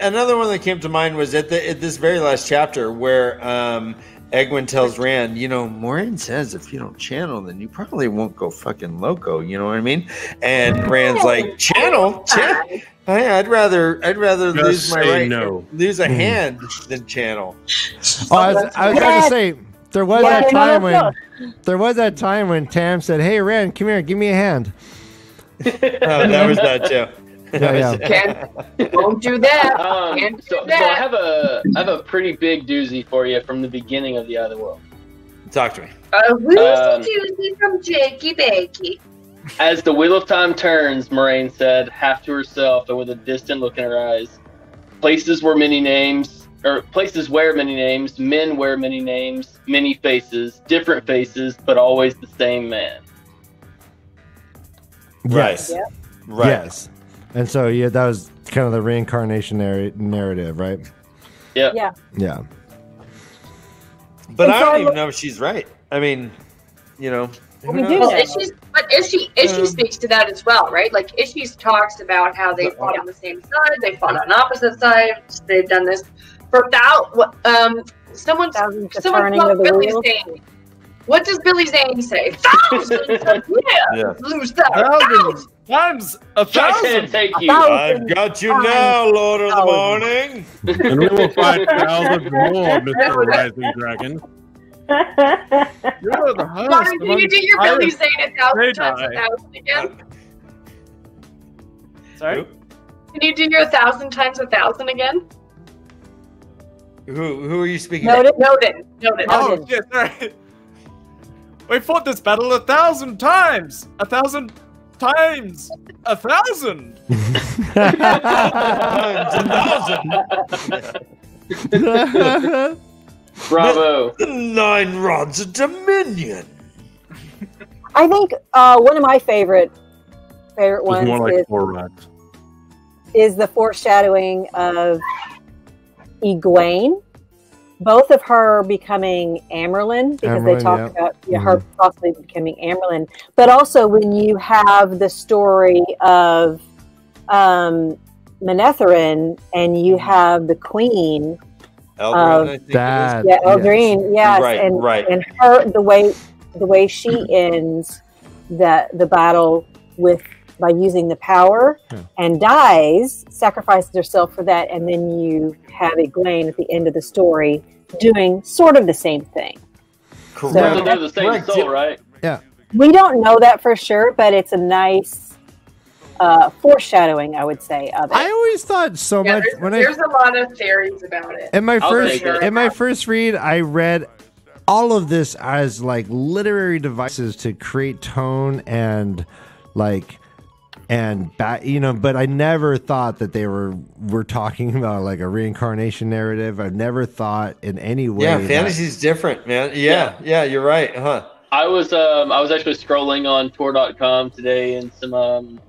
[SPEAKER 1] Another one that came to mind was at this very last chapter where Egwin tells Rand, Moiraine says if you don't channel, then you probably won't go fucking loco. You know what I mean? And Rand's like, channel? I'd rather lose my right, lose a hand than channel.
[SPEAKER 2] I was going to say there was that time when Tam said, "Hey Rand, come here, give me a hand."
[SPEAKER 1] That was that too.
[SPEAKER 22] Won't do that.
[SPEAKER 7] So I have a pretty big doozy for you from the beginning of the Eye of the World.
[SPEAKER 1] Talk to me.
[SPEAKER 22] A woozy doozy from Jakey Bakey.
[SPEAKER 7] As the wheel of time turns, Moiraine said, half to herself and with a distant look in her eyes, places where many names, men wear many names, many faces, different faces, but always the same man.
[SPEAKER 2] Yes.
[SPEAKER 22] Yep.
[SPEAKER 2] Right. Yes. And so, that was kind of the reincarnation narrative, right?
[SPEAKER 7] Yep.
[SPEAKER 22] Yeah.
[SPEAKER 2] Yeah.
[SPEAKER 1] But I don't even know if she's right. I mean,
[SPEAKER 22] Ishii speaks to that as well, right? Like Ishii talks about how they fought on the same side, they fought on opposite sides, they've done this for someone Billy Zane. What does Billy Zane say? Thousands of lose that.
[SPEAKER 12] Times 1,000.
[SPEAKER 7] Take you.
[SPEAKER 1] I've got you now, Lord of the Morning.
[SPEAKER 6] And we will fight 1,000 more, Mr. Rising Dragon.
[SPEAKER 12] You're the host.
[SPEAKER 22] Can you do your Billy Zane 1,000 times 1,000 again?
[SPEAKER 12] Sorry?
[SPEAKER 22] Can you do your 1,000 times 1,000 again?
[SPEAKER 1] Who are you speaking
[SPEAKER 22] Noted.
[SPEAKER 12] Oh, shit, sorry. We fought this battle 1,000 times. 1,000 times 1,000.
[SPEAKER 7] Bravo.
[SPEAKER 1] 9 rods of dominion.
[SPEAKER 3] I think one of my favorite ones
[SPEAKER 6] more like 4 rods.
[SPEAKER 3] is the foreshadowing of Egwene. Both of her becoming Amyrlin, because they talk about her possibly becoming Amyrlin. But also when you have the story of Manetheren and you have the Queen.
[SPEAKER 1] Eldrin,
[SPEAKER 3] yes.
[SPEAKER 1] Right,
[SPEAKER 3] and her the way she ends the battle by using the power and dies, sacrifices herself for that, and then you have Egwene at the end of the story doing sort of the same thing.
[SPEAKER 1] Correct.
[SPEAKER 7] So they're the same soul, right?
[SPEAKER 2] Yeah.
[SPEAKER 3] We don't know that for sure, but it's a nice foreshadowing, I would say, of it.
[SPEAKER 2] I always thought so much
[SPEAKER 22] there's a lot of theories about it.
[SPEAKER 2] In my first read, I read all of this as like literary devices to create tone and but I never thought that they were talking about like a reincarnation narrative. I've never thought in any way.
[SPEAKER 1] Yeah, fantasy's different, man. Yeah, you're right, huh?
[SPEAKER 7] I was actually scrolling on Tor.com today and some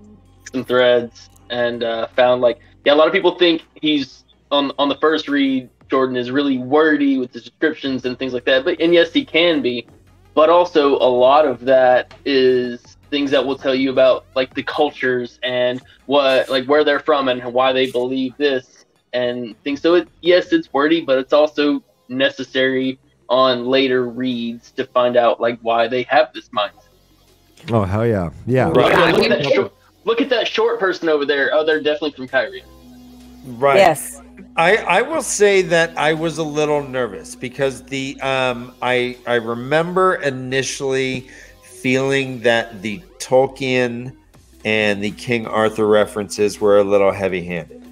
[SPEAKER 7] threads and found a lot of people think he's on the first read. Jordan is really wordy with his descriptions and things like that, and yes, he can be, but also a lot of that is things that will tell you about like the cultures and where they're from and why they believe this and things. So it's wordy, but it's also necessary on later reads to find out like why they have this mindset.
[SPEAKER 2] Oh hell yeah, yeah.
[SPEAKER 7] Right. Look at that short person over there. Oh, they're definitely from Kyrie.
[SPEAKER 1] Right.
[SPEAKER 3] Yes.
[SPEAKER 1] I will say that I was a little nervous because I remember initially feeling that the Tolkien and the King Arthur references were a little heavy-handed.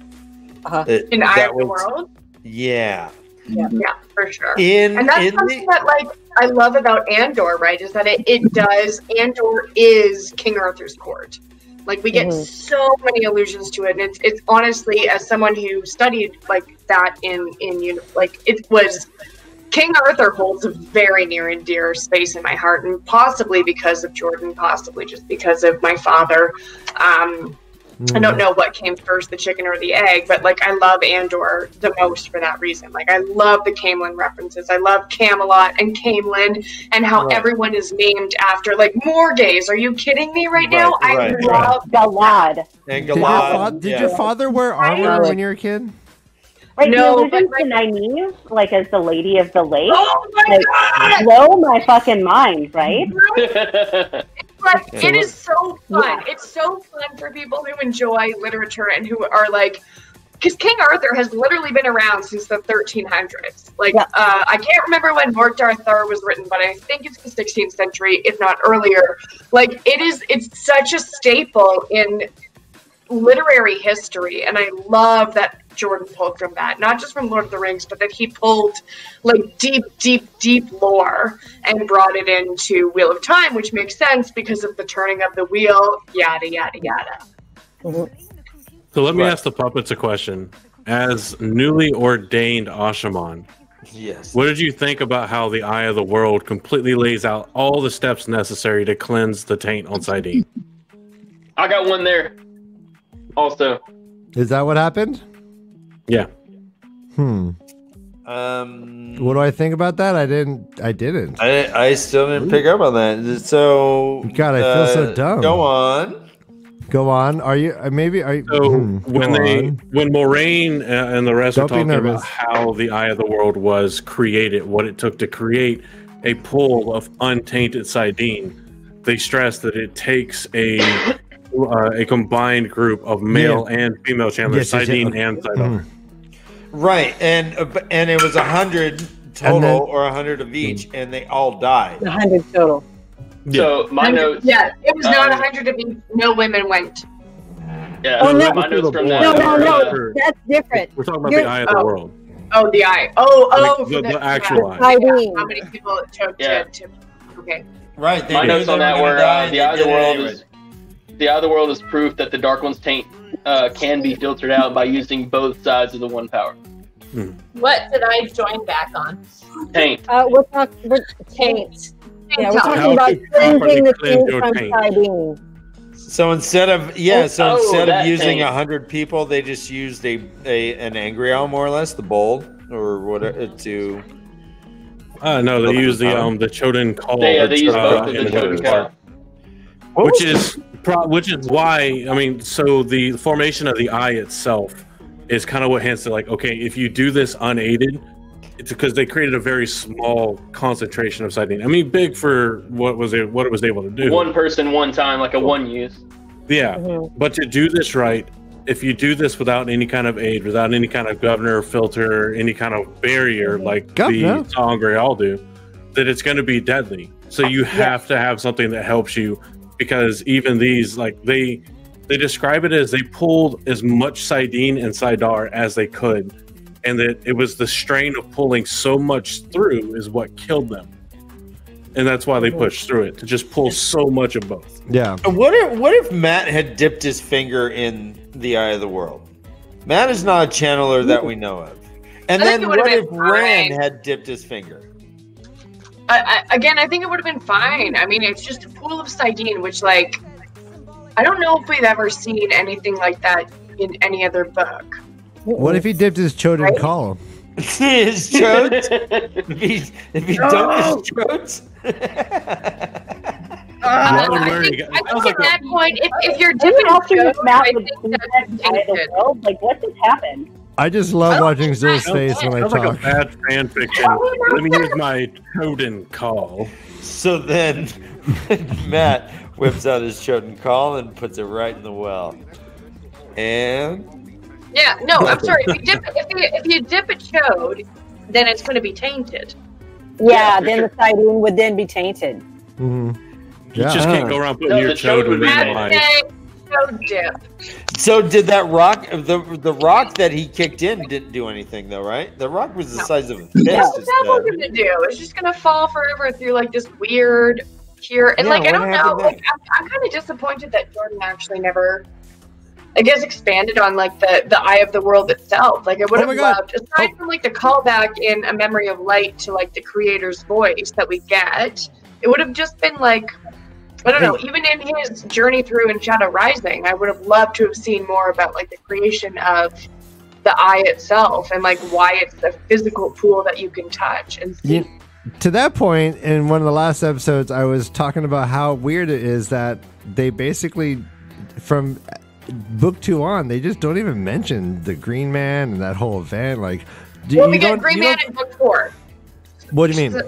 [SPEAKER 22] In Eye of the World?
[SPEAKER 1] Yeah.
[SPEAKER 22] Yeah, for sure.
[SPEAKER 1] And
[SPEAKER 22] that's something that like I love about Andor, right? Is that Andor is King Arthur's court. Like we get so many allusions to it, and it's honestly, as someone who studied like that in like it was. King Arthur holds a very near and dear space in my heart, and possibly because of Jordan, possibly just because of my father. I don't know what came first, the chicken or the egg, but like I love Andor the most for that reason. Like I love the Camelin references. I love Camelot and Camelin and how everyone is named after like Morgaze. Are you kidding me right now? I love
[SPEAKER 21] Galad.
[SPEAKER 1] And Galad.
[SPEAKER 2] Did your father wear armor when you were a kid?
[SPEAKER 21] Right,
[SPEAKER 22] No,
[SPEAKER 21] the allusion to Nynaeve, like as the Lady of the Lake,
[SPEAKER 22] oh my God!
[SPEAKER 21] blow my fucking mind, right?
[SPEAKER 22] Like, it is so fun. It's so fun for people who enjoy literature and who are like, because King Arthur has literally been around since the 1300s. Like, I can't remember when Mortar Thur was written, but I think it's the 16th century, if not earlier. Like, it's such a staple in literary history, and I love that Jordan pulled from that, not just from Lord of the Rings, but that he pulled like deep lore and brought it into Wheel of Time, which makes sense because of the turning of the wheel, yada yada yada.
[SPEAKER 6] So let me ask the puppets a question. As newly ordained Ashaman,
[SPEAKER 1] yes,
[SPEAKER 6] what did you think about how the Eye of the World completely lays out all the steps necessary to cleanse the taint on Sidene?
[SPEAKER 7] I got one there. Also,
[SPEAKER 2] is that what happened?
[SPEAKER 6] Yeah.
[SPEAKER 2] What do I think about that? I didn't.
[SPEAKER 1] I still didn't pick up on that. So
[SPEAKER 2] God, I feel so dumb.
[SPEAKER 1] Go on.
[SPEAKER 2] Go on. Are you? Maybe. Are you?
[SPEAKER 6] So when Moraine and the rest were talking about how the Eye of the World was created, what it took to create a pool of untainted Sidene, they stressed that it takes a combined group of male and female channelers, Sidene and Sidar.
[SPEAKER 1] Right, and it was 100 total, or 100 of each, and they all died.
[SPEAKER 3] 100 total.
[SPEAKER 7] So my notes.
[SPEAKER 22] Yeah, it was not 100 of each. No women went.
[SPEAKER 7] Yeah,
[SPEAKER 3] Oh, no.
[SPEAKER 7] my notes from that.
[SPEAKER 3] No, that's different.
[SPEAKER 6] We're talking about the Eye of the World.
[SPEAKER 22] Oh, the eye.
[SPEAKER 6] The actual eye.
[SPEAKER 22] How many people it took to okay.
[SPEAKER 1] Right.
[SPEAKER 7] My notes on that were the Eye of the World is the Eye of the World is proof that the Dark One's taint can be filtered out by using both sides of the one power.
[SPEAKER 19] What did I join back on?
[SPEAKER 7] Taint.
[SPEAKER 3] We're taint. Yeah, we're talking about cleansing the taint from Sidene.
[SPEAKER 1] So instead of using 100 people, they just used an Angriel, more or less, the bowl, or what to.
[SPEAKER 6] No, they use the Choden Call.
[SPEAKER 7] They use both of the Choden Call.
[SPEAKER 6] Which is why, I mean, so the formation of the eye itself is kind of what hints to like, okay, if you do this unaided, it's because they created a very small concentration of Sidene. I mean, big for what it was able to do.
[SPEAKER 7] One person, one time, like a one use.
[SPEAKER 6] Yeah, but to do this right, if you do this without any kind of aid, without any kind of governor, filter, any kind of barrier, like the Sangre all do, that it's going to be deadly. So you have to have something that helps you, because even these, like they describe it as they pulled as much Sidene and Sidar as they could, and that it was the strain of pulling so much through is what killed them. And that's why they pushed through it, to just pull so much of both.
[SPEAKER 2] Yeah.
[SPEAKER 1] What if Matt had dipped his finger in the Eye of the World? Matt is not a channeler that we know of. And then what if Ran had dipped his finger?
[SPEAKER 22] I think it would have been fine. I mean, it's just a pool of Sidene, which, like, I don't know if we've ever seen anything like that in any other book.
[SPEAKER 2] What if he dipped his Choden Call?
[SPEAKER 1] His chodes? if he dumped his chodes?
[SPEAKER 22] I think at that point, if you're dipping chode, I think that's
[SPEAKER 21] like, what just happened?
[SPEAKER 2] I just love watching Zill's face when I
[SPEAKER 6] Sounds
[SPEAKER 2] talk.
[SPEAKER 6] like a bad fan fiction. Let me use my Choden Call.
[SPEAKER 1] So then Matt whips out his Choden Call and puts it right in the well. And
[SPEAKER 22] yeah, no, I'm sorry. If you dip a chode, then it's going to be tainted.
[SPEAKER 3] Yeah, then the Sidene would then be tainted.
[SPEAKER 6] You just can't go around putting your chode in the light.
[SPEAKER 22] So dip.
[SPEAKER 1] So did that rock, the rock that he kicked in didn't do anything though, right? The rock was the size of a fist.
[SPEAKER 22] What's that going to do? It's just going to fall forever through like this weird cure. And
[SPEAKER 1] Yeah,
[SPEAKER 22] like, I
[SPEAKER 1] what
[SPEAKER 22] don't know.
[SPEAKER 1] happened
[SPEAKER 22] Like, I'm kind of disappointed that Jordan actually never, I guess, expanded on like the Eye of the World itself. Like, I would have loved, aside from like the callback in A Memory of Light to like the creator's voice that we get, it would have just been like, I don't know, even in his journey through in Shadow Rising, I would have loved to have seen more about like the creation of the eye itself and like why it's the physical tool that you can touch and see.
[SPEAKER 2] To that point, in one of the last episodes, I was talking about how weird it is that they basically, from book 2 on, they just don't even mention the Green Man and that whole event. Like,
[SPEAKER 22] we get Green Man in book 4.
[SPEAKER 2] What do you mean?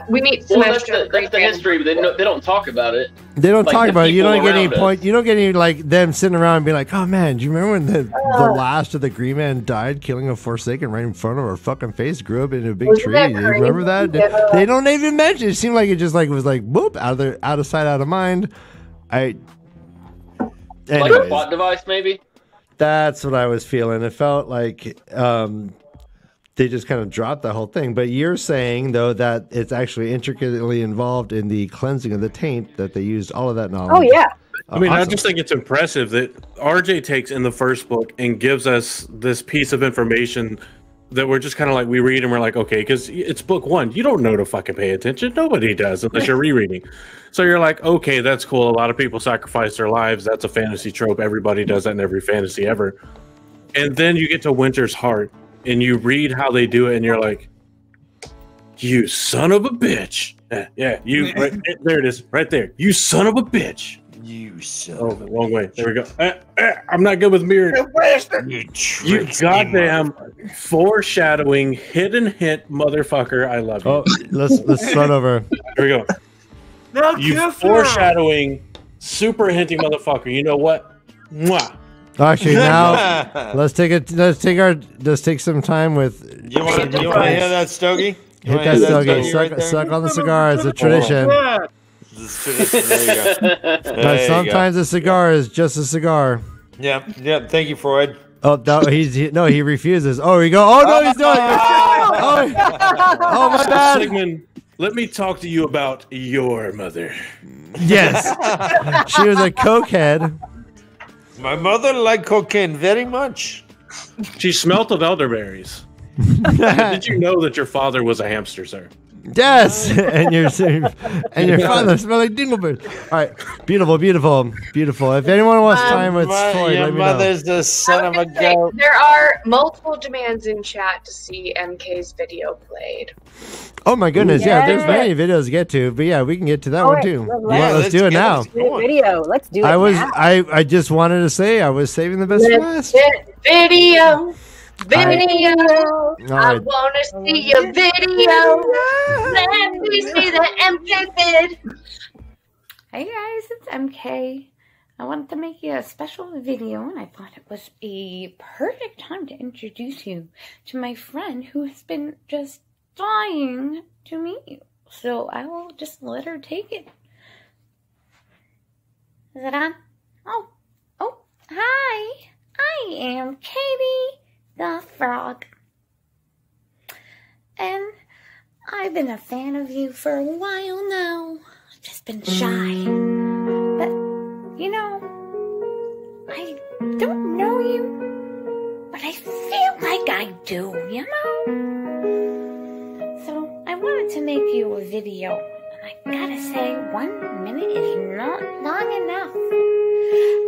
[SPEAKER 22] We meet
[SPEAKER 7] Well,
[SPEAKER 22] Semester.
[SPEAKER 7] that's the history, but they don't talk about it.
[SPEAKER 2] They don't
[SPEAKER 7] Like,
[SPEAKER 2] talk
[SPEAKER 7] the
[SPEAKER 2] about it. You
[SPEAKER 7] people
[SPEAKER 2] don't get any
[SPEAKER 7] around us.
[SPEAKER 2] point. You don't get any like them sitting around and be like, "Oh man, do you remember when the last of the Green Man died, killing a Forsaken right in front of our fucking face? Grew up in a big
[SPEAKER 22] Wasn't
[SPEAKER 2] tree.
[SPEAKER 22] that
[SPEAKER 2] You remember that?
[SPEAKER 22] crazy? Yeah.
[SPEAKER 2] They don't even mention. It seemed like it just like was like whoop out of sight, out of mind.
[SPEAKER 7] Like a
[SPEAKER 2] Anyways,
[SPEAKER 7] plot device, maybe.
[SPEAKER 2] that's what I was feeling. It felt like they just kind of dropped that whole thing. But you're saying, though, that it's actually intricately involved in the cleansing of the taint, that they used all of that knowledge.
[SPEAKER 22] Oh, yeah.
[SPEAKER 6] I mean, I
[SPEAKER 2] Awesome.
[SPEAKER 6] just think it's impressive that RJ takes in the first book and gives us this piece of information that we're just kind of like, we read and we're like, okay, because it's book 1. You don't know to fucking pay attention. Nobody does unless you're rereading. So you're like, okay, that's cool. A lot of people sacrifice their lives. That's a fantasy trope. Everybody does that in every fantasy ever. And then you get to Winter's Heart and you read how they do it and you're like, you son of a bitch. Yeah, you right, there it is, right there. You son of a bitch.
[SPEAKER 1] You son.
[SPEAKER 6] Oh, the wrong way. There we go. I'm not good with mirrors. You goddamn foreshadowing, hidden hint, motherfucker. I love you.
[SPEAKER 2] Oh, let's start over.
[SPEAKER 6] Here we go.
[SPEAKER 1] No,
[SPEAKER 6] You foreshadowing, super hinting motherfucker. You know what? Mwah.
[SPEAKER 2] Actually, now let's take some time with.
[SPEAKER 1] You want to hear that, Stogie?
[SPEAKER 2] Hit that stogie. Suck on the cigar. It's a tradition.
[SPEAKER 1] There you go.
[SPEAKER 2] But sometimes a cigar is just a cigar.
[SPEAKER 1] Yeah. Thank you, Freud.
[SPEAKER 2] Oh, no, he refuses. Oh, we go. Oh no, he's doing it. Oh, my bad.
[SPEAKER 6] Sigmund, let me talk to you about your mother.
[SPEAKER 2] Yes, she was a cokehead.
[SPEAKER 1] My mother liked cocaine very much.
[SPEAKER 6] She smelt of elderberries. Did you know that your father was a hamster, sir?
[SPEAKER 2] Yes, and your father smell like dingleberries. All right, beautiful. If anyone wants time with Floyd,
[SPEAKER 1] your
[SPEAKER 2] let me know.
[SPEAKER 1] mother's the son of a goat.
[SPEAKER 22] There are multiple demands in chat to see MK's video played.
[SPEAKER 2] Oh my goodness, yeah, there's
[SPEAKER 3] Yes.
[SPEAKER 2] many videos to get to, but yeah, we can get to that
[SPEAKER 3] All
[SPEAKER 2] one
[SPEAKER 3] right,
[SPEAKER 2] too.
[SPEAKER 3] well,
[SPEAKER 2] Yeah, let's do it now.
[SPEAKER 3] Video. Let's do it.
[SPEAKER 2] I just wanted to say I was saving the best for last.
[SPEAKER 22] Video.
[SPEAKER 2] Right.
[SPEAKER 22] I want to see your video. Let me see the MK vid.
[SPEAKER 11] Hey guys, it's MK. I wanted to make you a special video and I thought it was a perfect time to introduce you to my friend who has been just dying to meet you. So I will just let her take it. Is it on? Oh, hi. I am Katie the Frog. And I've been a fan of you for a while now. I've just been shy. But, you know, I don't know you, but I feel like I do, you know? So I wanted to make you a video. And I gotta say, 1 minute is not long enough.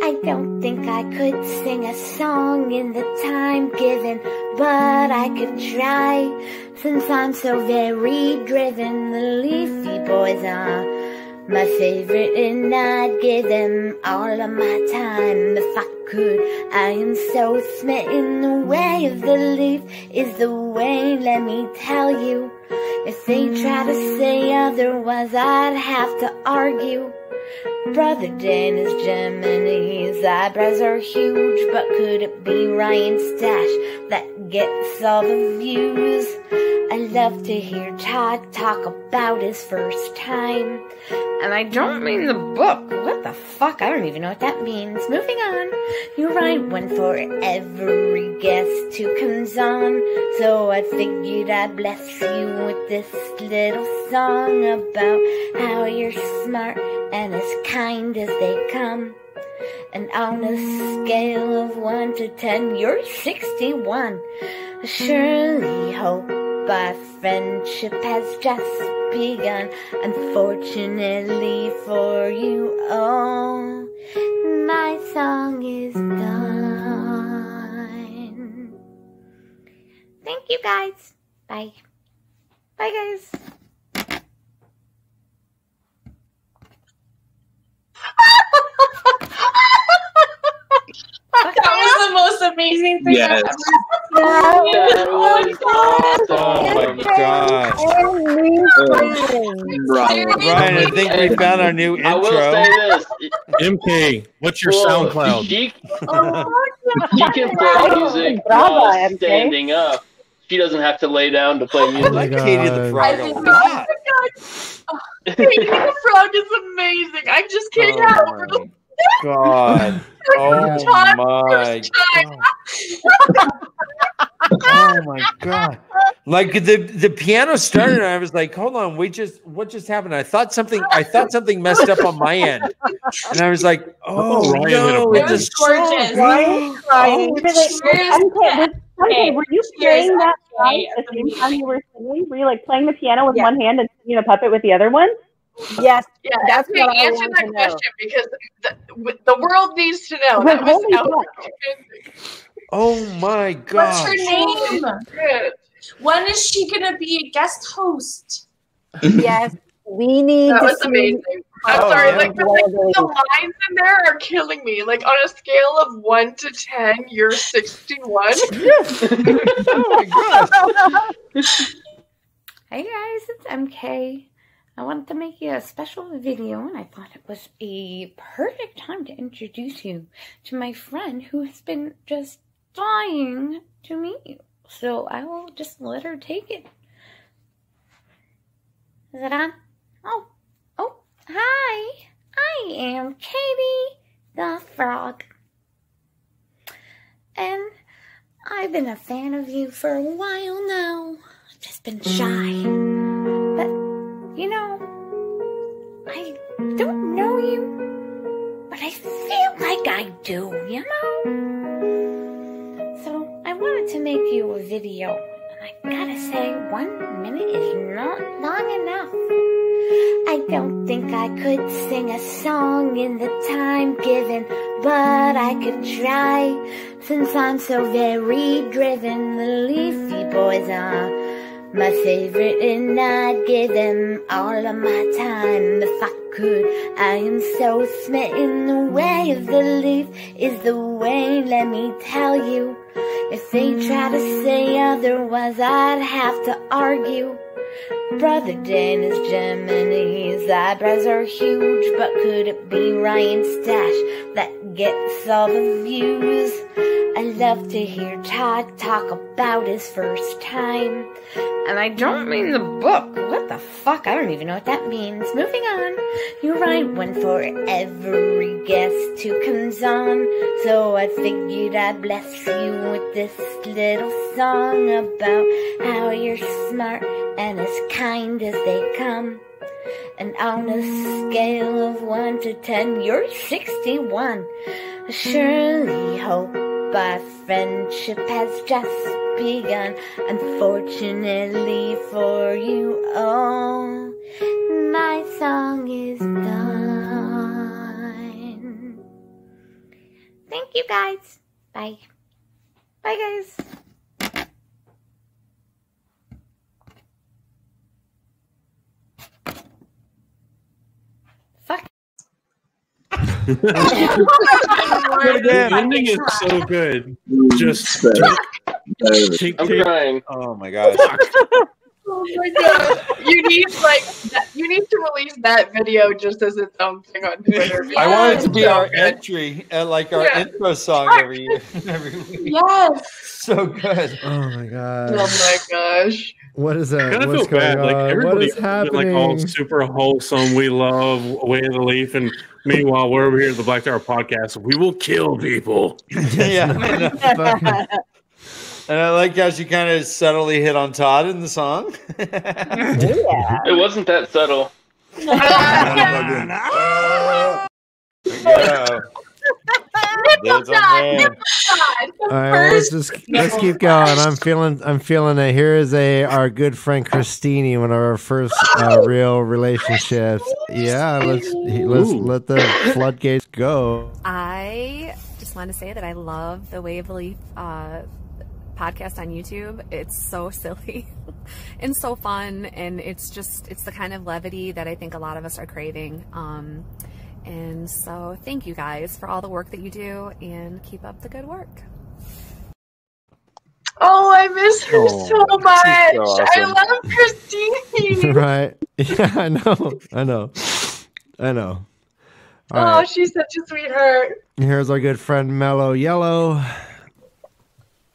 [SPEAKER 11] I don't think I could sing a song in the time given, but I could try, since I'm so very driven. The Leafy Boys are my favorite, and I'd give them all of my time if I could. I am so smitten. The way of the leaf is the way, let me tell you. If they try to say otherwise, I'd have to argue. Brother Dan is Gemini's eyebrows are huge, but could it be Ryan's stash that gets all the views? I love to hear Todd talk about his first time. And I don't mean the book. What the fuck? I don't even know what that means. Moving on. You write one for every guest who comes on. So I figured I'd bless you with this little song about how you're smart and as kind as they come. And on a scale of 1 to 10, you're 61. I surely hope our friendship has just begun. Unfortunately for you, oh, my song is done. Thank you, guys. Bye. Bye, guys.
[SPEAKER 19] That was the most amazing thing
[SPEAKER 9] Yes.
[SPEAKER 19] I've ever seen.
[SPEAKER 1] Oh my god. Ryan, I think we found our new intro.
[SPEAKER 7] I will say this.
[SPEAKER 6] MK, what's your SoundCloud?
[SPEAKER 7] She can play music standing up. She doesn't have to lay down to play music.
[SPEAKER 1] I like Katie the Frog a lot.
[SPEAKER 22] Katie the Frog is amazing. I just can't get over it.
[SPEAKER 1] God. Oh my god. Oh my god. Like the piano started and I was like, hold on, what just happened? I thought something messed up on my end. And I was like, oh no,
[SPEAKER 19] it was gorgeous.
[SPEAKER 21] Okay, were you playing that song at the same time you were singing? Were you like playing the piano with one hand and singing a puppet with the other one?
[SPEAKER 3] Yes.
[SPEAKER 22] Yeah, that's what I answer that question because the world needs to know. That was
[SPEAKER 1] oh my god.
[SPEAKER 19] What's her name? When is she gonna be a guest host?
[SPEAKER 3] Yes, we need.
[SPEAKER 22] That
[SPEAKER 3] to
[SPEAKER 22] was
[SPEAKER 3] see-
[SPEAKER 22] amazing. I'm sorry, the lines in there are killing me. Like on a scale of 1 to 10, you're 61.
[SPEAKER 3] Oh my god. Hey guys, it's MK. I wanted to make you a special video, and I thought it was a perfect time to introduce you to my friend who has been just dying to meet you. So I will just let her take it. Is it on? Oh, hi. I am Katie the Frog. And I've been a fan of you for a while now. I've just been shy. But, you know, I don't know you, but I feel like I do, you know? So I wanted to make you a video, and I gotta say, 1 minute is not long enough. I don't think I could sing a song in the time given, but I could try, since I'm so very driven. The Leafy Boys are my favorite, and I'd give them all of my time if I could. I am so smitten. The way of the leaf is the way, let me tell you. If they try to say otherwise, I'd have to argue. Brother Dan is Gemini's eyebrows are huge, but could it be Ryan's stash that gets all the views? I love to hear Todd talk about his first time. And I don't mean the book. What the fuck? I don't even know what that means. Moving on. You write one for every guest who comes on. So I figured I'd bless you with this little song about how you're smart and as kind as they come. And on a scale of 1 to 10, you're 61. I surely hope our friendship has just begun. Unfortunately for you, oh, my song is done. Thank you, guys. Bye. Bye, guys. Fuck.
[SPEAKER 6] The ending is so good. Just
[SPEAKER 7] I'm crying.
[SPEAKER 1] Oh my gosh.
[SPEAKER 22] Oh my god! You need you need to release that video just as its own thing on Twitter.
[SPEAKER 1] I want it to be our entry, like our intro song every year, every week.
[SPEAKER 22] Yes.
[SPEAKER 1] So good.
[SPEAKER 2] Oh my god.
[SPEAKER 22] Oh my gosh.
[SPEAKER 2] What is that?
[SPEAKER 6] I kind of
[SPEAKER 2] What's
[SPEAKER 6] feel bad.
[SPEAKER 2] going
[SPEAKER 6] Like
[SPEAKER 2] on? What
[SPEAKER 6] everybody
[SPEAKER 2] is
[SPEAKER 6] has been like all
[SPEAKER 2] happening?
[SPEAKER 6] super wholesome. We love Way of the Leaf, and meanwhile we're over here at the Black Tower Podcast. We will kill people.
[SPEAKER 1] Yeah. And I like how she kind of subtly hit on Todd in the song.
[SPEAKER 7] It wasn't that subtle.
[SPEAKER 2] All right, let's keep going. I'm feeling it. Here is our good friend Christine, one of our first real relationships. Yeah, let's let the floodgates go.
[SPEAKER 15] I just want to say that I love the Way of the Leaf podcast on YouTube. It's so silly and so fun, and it's the kind of levity that I think a lot of us are craving. And so thank you guys for all the work that you do, and keep up the good work.
[SPEAKER 22] Oh, I miss her so much.
[SPEAKER 1] so awesome.
[SPEAKER 22] I love Christine.
[SPEAKER 2] Right? Yeah, I know. All
[SPEAKER 22] Oh,
[SPEAKER 2] right.
[SPEAKER 22] she's such a sweetheart.
[SPEAKER 2] Here's our good friend Mellow Yellow.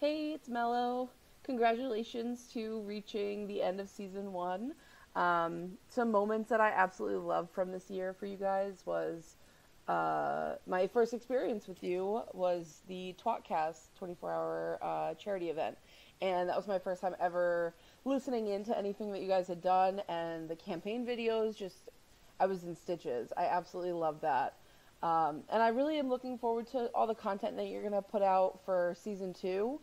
[SPEAKER 17] Hey, it's Mello. Congratulations to reaching the end of season 1. Some moments that I absolutely loved from this year for you guys was my first experience with you was the Twatcast 24-hour charity event. And that was my first time ever listening into anything that you guys had done. And the campaign videos, I was in stitches. I absolutely loved that. And I really am looking forward to all the content that you're going to put out for season 2.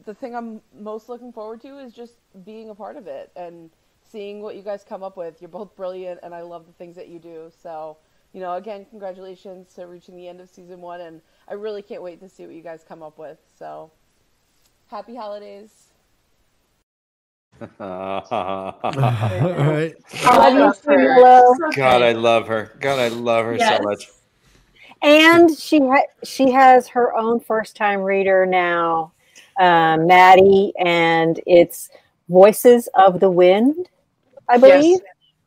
[SPEAKER 17] The thing I'm most looking forward to is just being a part of it and seeing what you guys come up with. You're both brilliant, and I love the things that you do. So, again, congratulations to reaching the end of season 1, and I really can't wait to see what you guys come up with. So, happy holidays.
[SPEAKER 1] All
[SPEAKER 2] right.
[SPEAKER 3] I love you, Mello.
[SPEAKER 1] God, I love her.
[SPEAKER 3] Yes.
[SPEAKER 1] So much.
[SPEAKER 3] And she has her own first time reader now, Maddie, and it's Voices of the Wind, I believe.
[SPEAKER 22] Yes.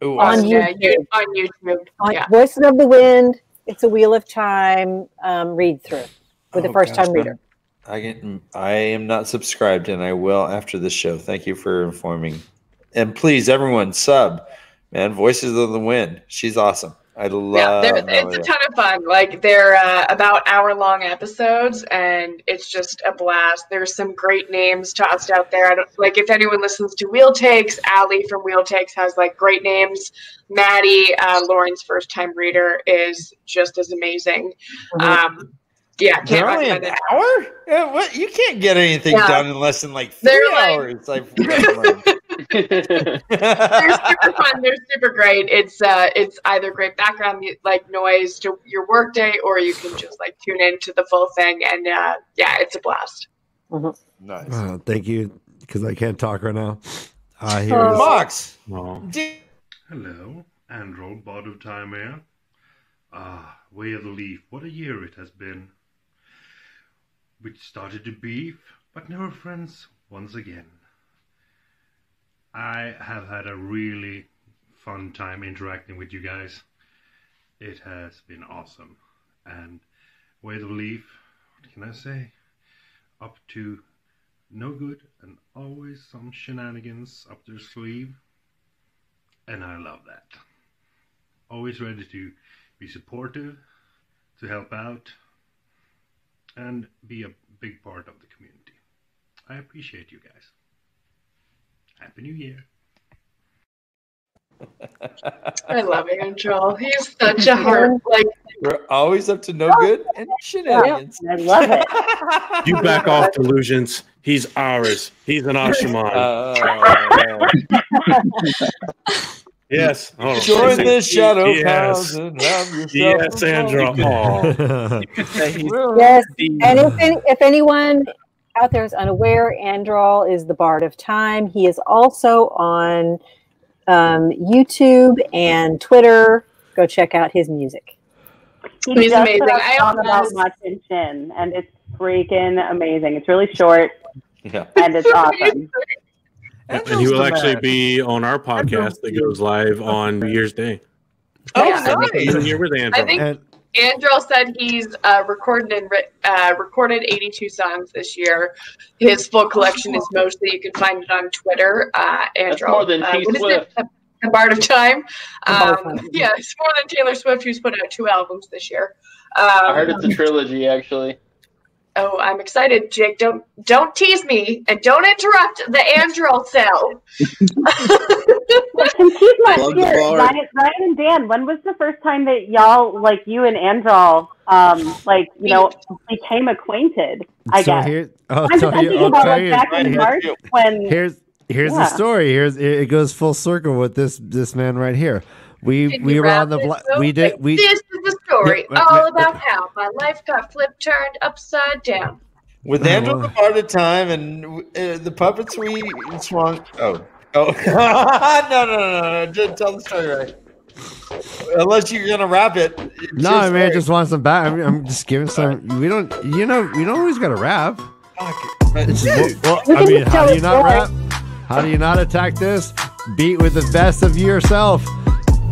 [SPEAKER 1] Ooh,
[SPEAKER 22] on
[SPEAKER 1] awesome.
[SPEAKER 22] YouTube. On YouTube. Yeah.
[SPEAKER 3] Voices of the Wind. It's a Wheel of Time read through with a first time reader.
[SPEAKER 1] I am not subscribed, and I will after the show. Thank you for informing. And please, everyone, sub. Man, Voices of the Wind. She's awesome. I love.
[SPEAKER 22] It's a ton of fun. Like they're about hour-long episodes, and it's just a blast. There's some great names tossed out there. If anyone listens to Wheel Takes, Allie from Wheel Takes has great names. Maddie, Lauren's first-time reader, is just as amazing. Yeah, can't
[SPEAKER 1] only
[SPEAKER 22] recommend
[SPEAKER 1] an
[SPEAKER 22] it.
[SPEAKER 1] hour? Yeah, what? You can't get anything done in less than 3 hours.
[SPEAKER 22] They're super fun. They're super great. It's either great background noise to your workday, or you can just tune into the full thing. And it's a blast.
[SPEAKER 1] Nice.
[SPEAKER 2] Thank you, because I can't talk right now.
[SPEAKER 1] Mox.
[SPEAKER 23] Hello, Android, Bard of Time here. Way of the Leaf. What a year it has been. We started to beef, but now we're friends once again. I have had a really fun time interacting with you guys. It has been awesome. And Way of the Leaf, what can I say? Up to no good and always some shenanigans up their sleeve. And I love that. Always ready to be supportive, to help out, and be a big part of the community. I appreciate you guys. Happy New Year.
[SPEAKER 22] I love Angel. He's such a heart.
[SPEAKER 1] We're always up to no good and shenanigans.
[SPEAKER 3] I love it.
[SPEAKER 6] You back off, delusions. He's ours. He's an Ashaman. Yes. Oh,
[SPEAKER 1] join the shadow
[SPEAKER 6] yes.
[SPEAKER 1] and have yourself
[SPEAKER 6] Yes, Sandra.
[SPEAKER 3] Yes, and if anyone out there is unaware, Andral is the Bard of Time. He is also on YouTube and Twitter. Go check out his music.
[SPEAKER 22] He's amazing. I
[SPEAKER 21] song about Matchin Chin, and it's freaking amazing. It's really short, and it's awesome.
[SPEAKER 6] And he will actually be on our podcast that goes live on New Year's Day.
[SPEAKER 22] Oh,
[SPEAKER 6] Here with Andrew.
[SPEAKER 22] I think Andrew said he's recorded 82 songs this year. His full collection is mostly, you can find it on Twitter. Andrew,
[SPEAKER 7] That's more than T Swift.
[SPEAKER 22] The Bard of Time. Yeah, it's more than Taylor Swift, who's put out 2 albums this year.
[SPEAKER 7] I heard it's a trilogy, actually.
[SPEAKER 22] Oh, I'm excited, Jake. Don't tease me and don't interrupt the Andrew cell.
[SPEAKER 21] Keep my spirit. Ryan and Dan, when was the first time that y'all, like you and Andrew, became acquainted? I guess. I'm thinking about back in March when.
[SPEAKER 2] Here's the story. It goes full circle with this man right here. We were on the
[SPEAKER 22] This is the story all about how my life got turned upside down.
[SPEAKER 1] With Andrew the Bard of Time and the puppets we swung. Oh. No. Just tell the story right. Unless you're gonna wrap it.
[SPEAKER 2] No, I mean, I just want some back. I'm just giving some. We don't always got to rap. How do you not rap? How do you not attack this? Beat with the best of yourself.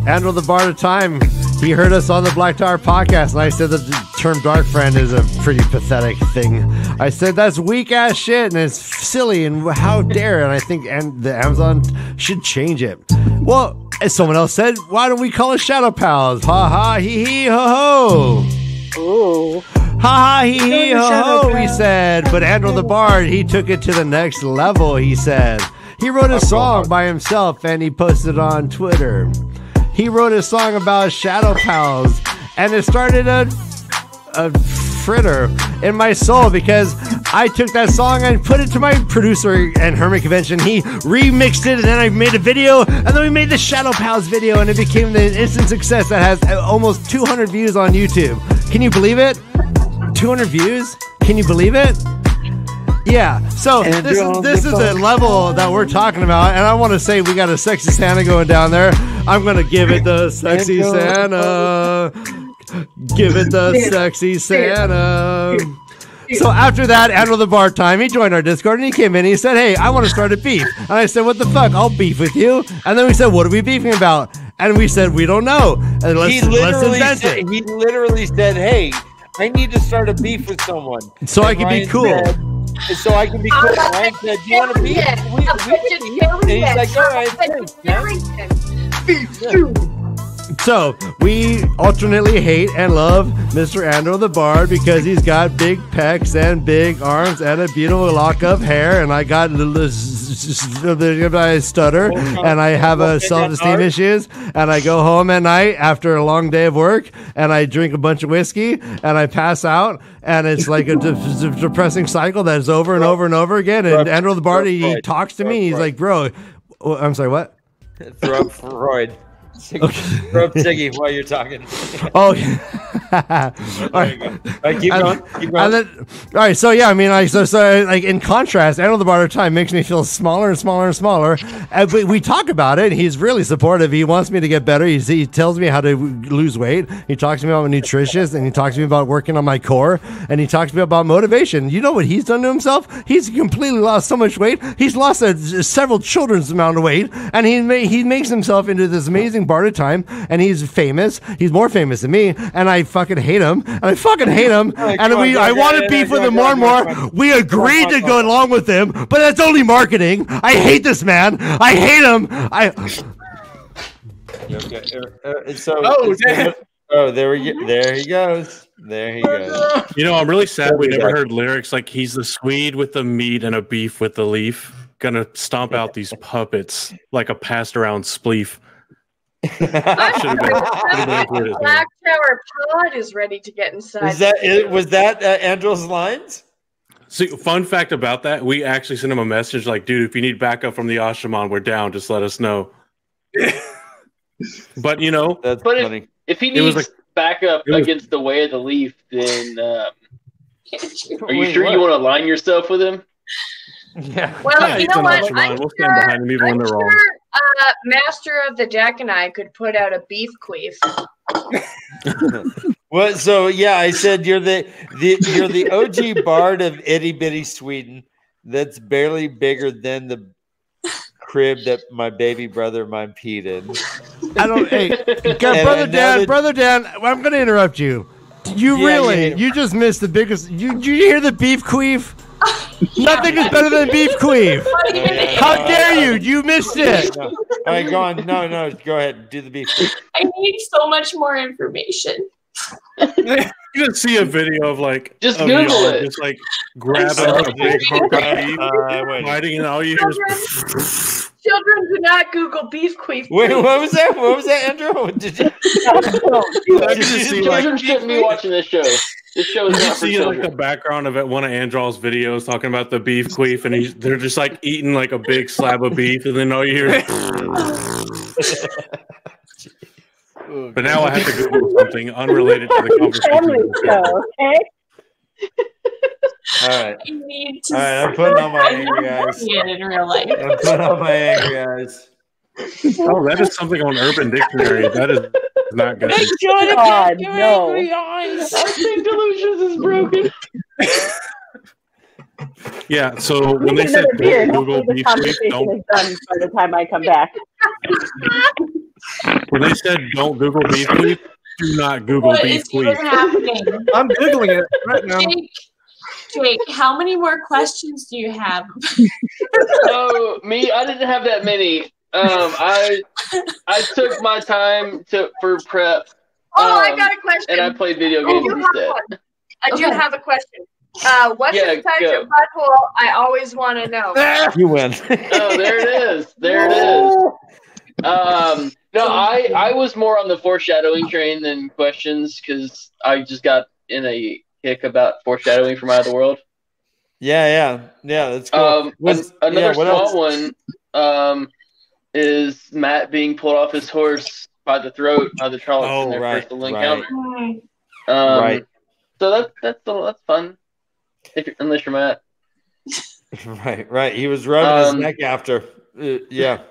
[SPEAKER 2] Andrew the Bard of Time, he heard us on the Black Tower podcast, and I said that the term dark friend is a pretty pathetic thing. I said that's weak ass shit, and it's silly, and how dare, and I think the Amazon should change it. Well, as someone else said, why don't we call us Shadow Pals? Ha ha hee hee ho ho.
[SPEAKER 21] Ooh.
[SPEAKER 2] Ha ha hee hee ho ho, we said. But Andrew the Bard, he took it to the next level, he said. He wrote a song by himself, and he posted it on Twitter. He wrote a song about Shadow Pals, and it started a fritter in my soul because I took that song and put it to my producer and Hermit Convention. He remixed it, and then I made a video, and then we made the Shadow Pals video, and it became the instant success that has almost 200 views on YouTube. Can you believe it? 200 views? Can you believe it? Yeah, so this is a level that we're talking about, and I want to say we got a sexy Santa going down there. I'm going to give it the sexy Santa. Give it the sexy Santa. So after that, Andrew the Bard Time, he joined our Discord, and he came in and he said, hey, I want to start a beef. And I said, what the fuck? I'll beef with you. And then we said, what are we beefing about? And we said, we don't know. And let's invent it.
[SPEAKER 1] He literally said, hey, I need to start a beef with someone.
[SPEAKER 2] So I can be cool.
[SPEAKER 1] So I can be cool. Ryan said, do you want to beef? And he's like, all right,
[SPEAKER 2] So we alternately hate and love Mr. Andrew the Bard because he's got big pecs and big arms and a beautiful lock of hair, and I got I stutter and I have a self-esteem issues, and I go home at night after a long day of work and I drink a bunch of whiskey and I pass out, and it's like a depressing cycle that is over and over and over again. And Andrew the Bard, he talks to me, he's like, bro, I'm sorry, what?
[SPEAKER 1] Throw up Freud. Throw up Siggy while you're talking.
[SPEAKER 2] Oh,
[SPEAKER 1] all right, keep going.
[SPEAKER 2] And then, all right, so yeah, I mean, like, so like in contrast, Andrew the Bard of Time makes me feel smaller and smaller and smaller. And we talk about it. He's really supportive. He wants me to get better. He tells me how to lose weight. He talks to me about nutritious, and he talks to me about working on my core, and he talks to me about motivation. You know what he's done to himself? He's completely lost so much weight. He's lost several children's amount of weight, and he makes himself into this amazing Bard of Time, and he's famous. He's more famous than me, and I fucking hate him. And I fucking hate him. I want to beef with him more and more. We agreed to go along with him, but that's only marketing. I hate this man. I hate him.
[SPEAKER 1] There he goes. There he goes.
[SPEAKER 6] You know, I'm really sad we never heard lyrics like "He's the Swede with the meat and a beef with the leaf, gonna stomp out these puppets like a passed around spleef."
[SPEAKER 22] Black Tower Pod is ready to get inside.
[SPEAKER 1] Was that Andrew's lines?
[SPEAKER 6] See, fun fact about that, we actually sent him a message like, dude, if you need backup from the Ashaman, we're down. Just let us know. But, you know.
[SPEAKER 1] That's funny.
[SPEAKER 7] If he needs backup against the Way of the Leaf, then are you sure you want to align yourself with him?
[SPEAKER 1] Yeah.
[SPEAKER 22] Well, you know what?
[SPEAKER 6] We'll stand behind him even when they're wrong.
[SPEAKER 22] Master of the Deck and I could put out a beef queef.
[SPEAKER 1] Well, so yeah, I said you're the OG bard of itty bitty Sweden. That's barely bigger than the crib that my baby brother mine peed in.
[SPEAKER 2] I don't. Hey, brother Dan, I'm going to interrupt you. You just missed the biggest. Did you hear the beef queef? Nothing is better than beef queef. How dare you? You missed it.
[SPEAKER 1] No. All right, go on. No, go ahead. Do the beef queef.
[SPEAKER 19] I need so much more information.
[SPEAKER 6] You just see a video of like
[SPEAKER 7] just Google it.
[SPEAKER 6] Just like grabbing a big hunk of beef, biting, and all you hear is.
[SPEAKER 22] Children do not Google beef queef.
[SPEAKER 1] Wait, what was that? What was that, Andrew? Did you?
[SPEAKER 7] Children shouldn't be watching this show. This show is not for
[SPEAKER 6] see
[SPEAKER 7] children.
[SPEAKER 6] like the background of it, one of Andrew's videos talking about the beef queef, and they're just like eating like a big slab of beef, and then all you hear. But now I have to Google something unrelated to the conversation.
[SPEAKER 21] Okay.
[SPEAKER 1] All right.
[SPEAKER 19] I need to
[SPEAKER 1] All right, I'm putting on my angry eyes.
[SPEAKER 19] in real life.
[SPEAKER 1] I'm putting on my angry eyes.
[SPEAKER 6] Oh, that is something on Urban Dictionary. That is not good.
[SPEAKER 21] God, no.
[SPEAKER 7] I think Delusions is broken.
[SPEAKER 6] Yeah, so when they said don't Google beef queef, don't.
[SPEAKER 21] Is done by the time I come back.
[SPEAKER 6] When they said don't Google beef queef, do not Google
[SPEAKER 19] What
[SPEAKER 6] beef
[SPEAKER 19] is even
[SPEAKER 6] queef.
[SPEAKER 19] happening?
[SPEAKER 12] I'm Googling it right now.
[SPEAKER 19] Jake, how many more questions do you have?
[SPEAKER 7] Oh, me? I didn't have that many. I took my time for prep.
[SPEAKER 22] I got a question.
[SPEAKER 7] And I played video games instead.
[SPEAKER 22] I do have a question. What's
[SPEAKER 7] Yeah,
[SPEAKER 22] inside
[SPEAKER 7] go.
[SPEAKER 22] your butthole? I always want to know.
[SPEAKER 1] You win.
[SPEAKER 7] Oh, there it is. There it is. No, I was more on the foreshadowing train than questions because I just got in a kick about foreshadowing from Out of the World.
[SPEAKER 1] Yeah, that's cool.
[SPEAKER 7] Another small one is Matt being pulled off his horse by the throat by the Trollocs in their first little encounter.
[SPEAKER 1] Right.
[SPEAKER 7] So that's fun. Unless you're Matt.
[SPEAKER 1] Right. He was rubbing his neck after. Yeah.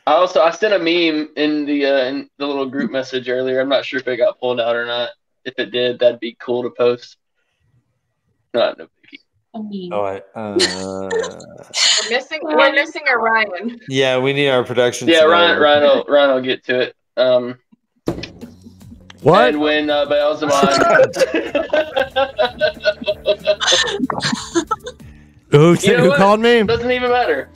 [SPEAKER 7] I sent a meme in the little group message earlier. I'm not sure if it got pulled out or not. If it did, that'd be cool to post. No biggie.
[SPEAKER 19] A meme.
[SPEAKER 22] We're missing a Ryan.
[SPEAKER 1] Yeah, we need our production.
[SPEAKER 7] Yeah, Ryan will get to it.
[SPEAKER 2] What?
[SPEAKER 7] Edwin Beelzebub.
[SPEAKER 2] Who called me?
[SPEAKER 7] Doesn't even matter.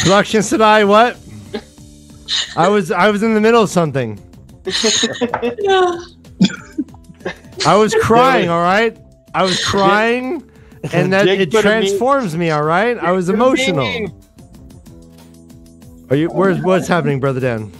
[SPEAKER 2] Production said what? I was in the middle of something. I was crying, all right? I was crying, and that it transforms me, all right? I was emotional. What's happening, Brother Dan?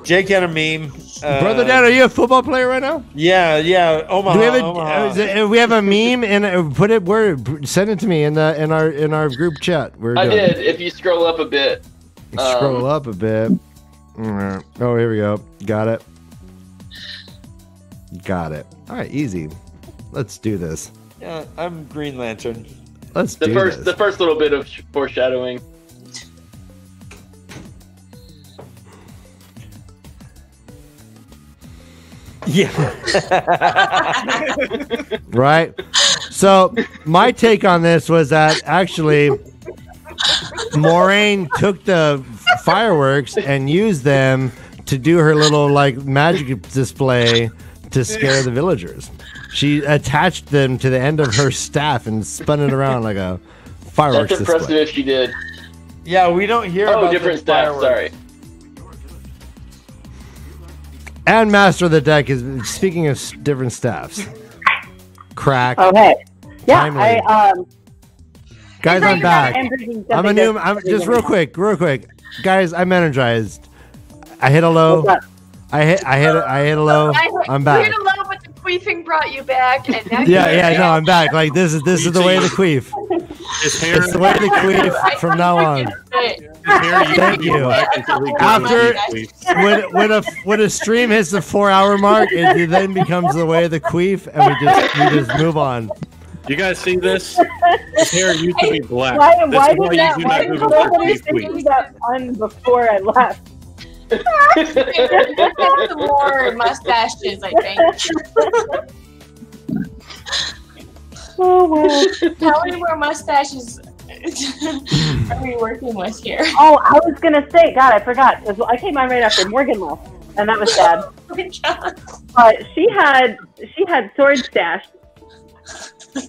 [SPEAKER 1] Jake had a meme.
[SPEAKER 2] Brother Dan, are you a football player right now?
[SPEAKER 1] Yeah. Omaha.
[SPEAKER 2] We have a meme and send it to me in our group chat.
[SPEAKER 7] I did. If you scroll up a bit.
[SPEAKER 2] Scroll up a bit. Oh, here we go. Got it. All right, easy. Let's do this.
[SPEAKER 1] Yeah, I'm Green Lantern.
[SPEAKER 2] Let's
[SPEAKER 7] do this. The first little bit of foreshadowing.
[SPEAKER 1] Yeah.
[SPEAKER 2] Right. So my take on this was that actually Moraine took the fireworks and used them to do her little magic display to scare the villagers. She attached them to the end of her staff and spun it around like a fireworks
[SPEAKER 7] That's impressive
[SPEAKER 2] display.
[SPEAKER 7] if she did.
[SPEAKER 1] Yeah, we don't hear about
[SPEAKER 7] different staff, sorry.
[SPEAKER 2] And Master of the Deck is speaking of different staffs. Crack.
[SPEAKER 21] Okay. Yeah,
[SPEAKER 2] Timely. Guys, I'm back. I'm just real quick. Guys, I'm energized. I hit a low. I hit a low. I'm back.
[SPEAKER 22] You hit a low, but the queefing brought you back, and now
[SPEAKER 2] No, I'm back. Like this is the way of the queef. It's the way of the queef from now on. Thank you. After when a stream hits the 4-hour mark, it then becomes the way of the queef, and we just move on.
[SPEAKER 6] You guys see this? His hair used to be black.
[SPEAKER 21] Why
[SPEAKER 6] This is
[SPEAKER 21] did
[SPEAKER 6] you do not Google for
[SPEAKER 21] nobody
[SPEAKER 6] beef
[SPEAKER 21] think
[SPEAKER 6] queef.
[SPEAKER 21] that fun before I left?
[SPEAKER 19] Some more mustaches, I think.
[SPEAKER 21] Oh, wow.
[SPEAKER 19] How many more mustaches are we working with here?
[SPEAKER 21] Oh, I was gonna say, God, I forgot. 'Cause I came on right after Morgan left, and that was sad.
[SPEAKER 19] Oh my God.
[SPEAKER 21] But she had sword stash.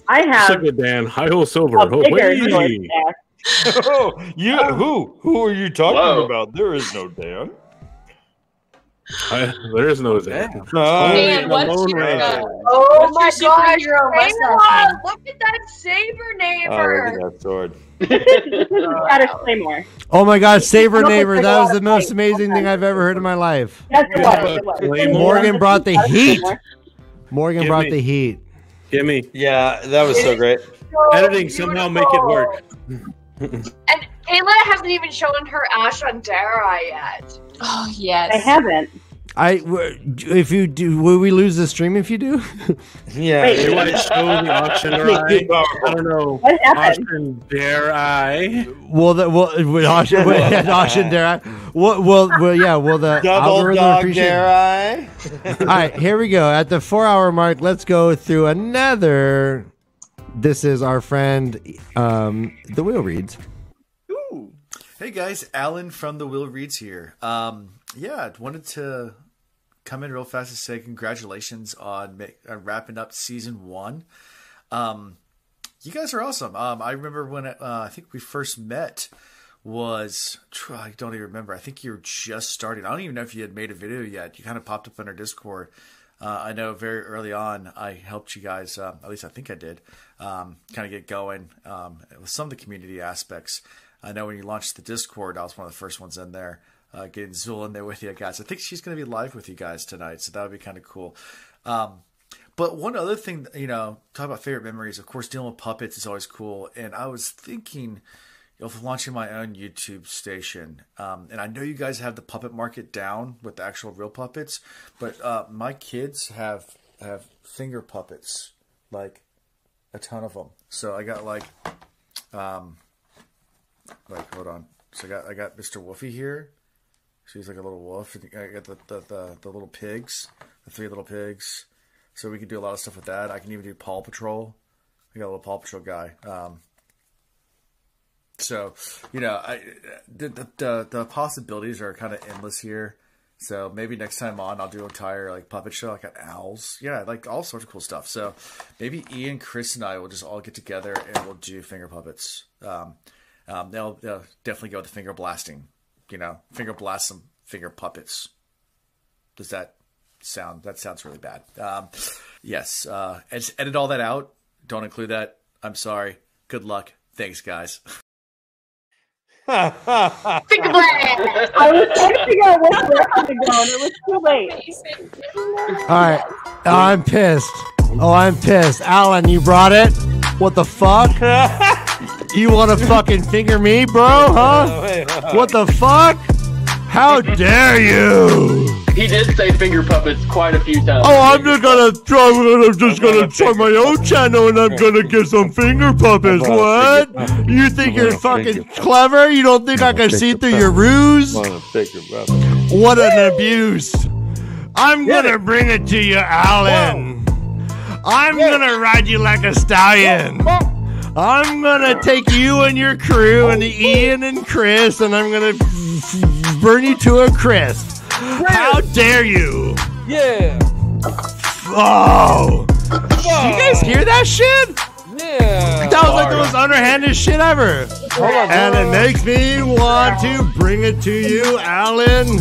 [SPEAKER 21] I have
[SPEAKER 6] Suck it, Dan. Hi-ho silver.
[SPEAKER 21] a bigger sword
[SPEAKER 6] Hey.
[SPEAKER 21] stash.
[SPEAKER 1] Oh, who are you talking about? There is no Dan.
[SPEAKER 6] There is no Dan.
[SPEAKER 19] Dan, what's your
[SPEAKER 22] Oh my
[SPEAKER 19] what's your
[SPEAKER 22] gosh,
[SPEAKER 19] superhero mustache
[SPEAKER 22] Kayla,
[SPEAKER 19] name?
[SPEAKER 22] look at that saber
[SPEAKER 1] Oh,
[SPEAKER 22] neighbor.
[SPEAKER 1] look at that sword.
[SPEAKER 21] This is Scottish Claymore.
[SPEAKER 2] Oh my God, Saber
[SPEAKER 21] Look,
[SPEAKER 2] Neighbor.
[SPEAKER 21] it's
[SPEAKER 2] That was
[SPEAKER 21] like
[SPEAKER 2] the
[SPEAKER 21] a
[SPEAKER 2] most
[SPEAKER 21] fight.
[SPEAKER 2] amazing thing I've ever heard in my life.
[SPEAKER 21] Yes, it was. It was.
[SPEAKER 2] Morgan brought the heat. Morgan
[SPEAKER 6] Give
[SPEAKER 2] brought
[SPEAKER 6] me.
[SPEAKER 2] the heat.
[SPEAKER 6] Give me.
[SPEAKER 1] Yeah, that was so great.
[SPEAKER 6] Editing somehow make it work.
[SPEAKER 22] And Kayla hasn't even shown her Ash on Dara yet.
[SPEAKER 19] Oh yes.
[SPEAKER 21] I haven't.
[SPEAKER 2] If you do, will we lose the stream if you do?
[SPEAKER 1] Yeah.
[SPEAKER 21] Wait.
[SPEAKER 6] They might show the auction or I don't know.
[SPEAKER 21] What happened?
[SPEAKER 6] Auction dare I?
[SPEAKER 2] Well, with auction, auction dare I? Well, yeah. Will the
[SPEAKER 1] Double
[SPEAKER 2] algorithm
[SPEAKER 1] dog
[SPEAKER 2] appreciate?
[SPEAKER 1] dare I?
[SPEAKER 2] All right, here we go. At the 4-hour mark, let's go through another. This is our friend, the Wheel Reads.
[SPEAKER 8] Ooh. Hey guys, Alan from the Will Reads here. Yeah, I wanted to come in real fast and say congratulations on wrapping up season 1. You guys are awesome. I remember when I think we first met was, I don't even remember. I think you were just starting. I don't even know if you had made a video yet. You kind of popped up on our Discord. I know very early on I helped you guys, at least I think I did, kind of get going with some of the community aspects. I know when you launched the Discord, I was one of the first ones in there, getting Zool in there with you guys. I think she's going to be live with you guys tonight, so that would be kind of cool. But one other thing, talk about favorite memories. Of course, dealing with puppets is always cool. And I was thinking of launching my own YouTube station. And I know you guys have the puppet market down with the actual real puppets, but my kids have finger puppets, like a ton of them. So I got hold on. So I got Mr. Wolfie here. She's like a little wolf. I got the little pigs, the 3 little pigs. So we can do a lot of stuff with that. I can even do Paw Patrol. I got a little Paw Patrol guy. So the possibilities are kind of endless here. So maybe next time on, I'll do an entire puppet show. I got owls. Yeah, all sorts of cool stuff. So maybe Ian, Chris, and I will just all get together and we'll do finger puppets. They'll definitely go with the finger blasting. Finger blast some finger puppets. Does that sound? That sounds really bad. Yes. Edit all that out. Don't include that. I'm sorry. Good luck. Thanks, guys.
[SPEAKER 22] Finger blast.
[SPEAKER 21] I was trying to figure out which direction to go, and it was too late.
[SPEAKER 2] All right. I'm pissed. Alan, you brought it? What the fuck? You want to fucking finger me, bro? Huh? What the fuck? How dare you?
[SPEAKER 7] He did say finger puppets quite a few times.
[SPEAKER 2] Oh, I'm just gonna try my own channel and I'm gonna get some finger puppets. What? You think you're fucking clever? You don't think I can see through your ruse? What an abuse. I'm gonna bring it to you, Alan. I'm gonna ride you like a stallion. I'm gonna take you and your crew and Ian and Chris and I'm gonna burn you to a crisp. How dare you?
[SPEAKER 1] Yeah.
[SPEAKER 2] Oh. Did you guys hear that shit?
[SPEAKER 1] Yeah.
[SPEAKER 2] That was like the most underhanded shit ever. And it makes me want to bring it to you, Alan.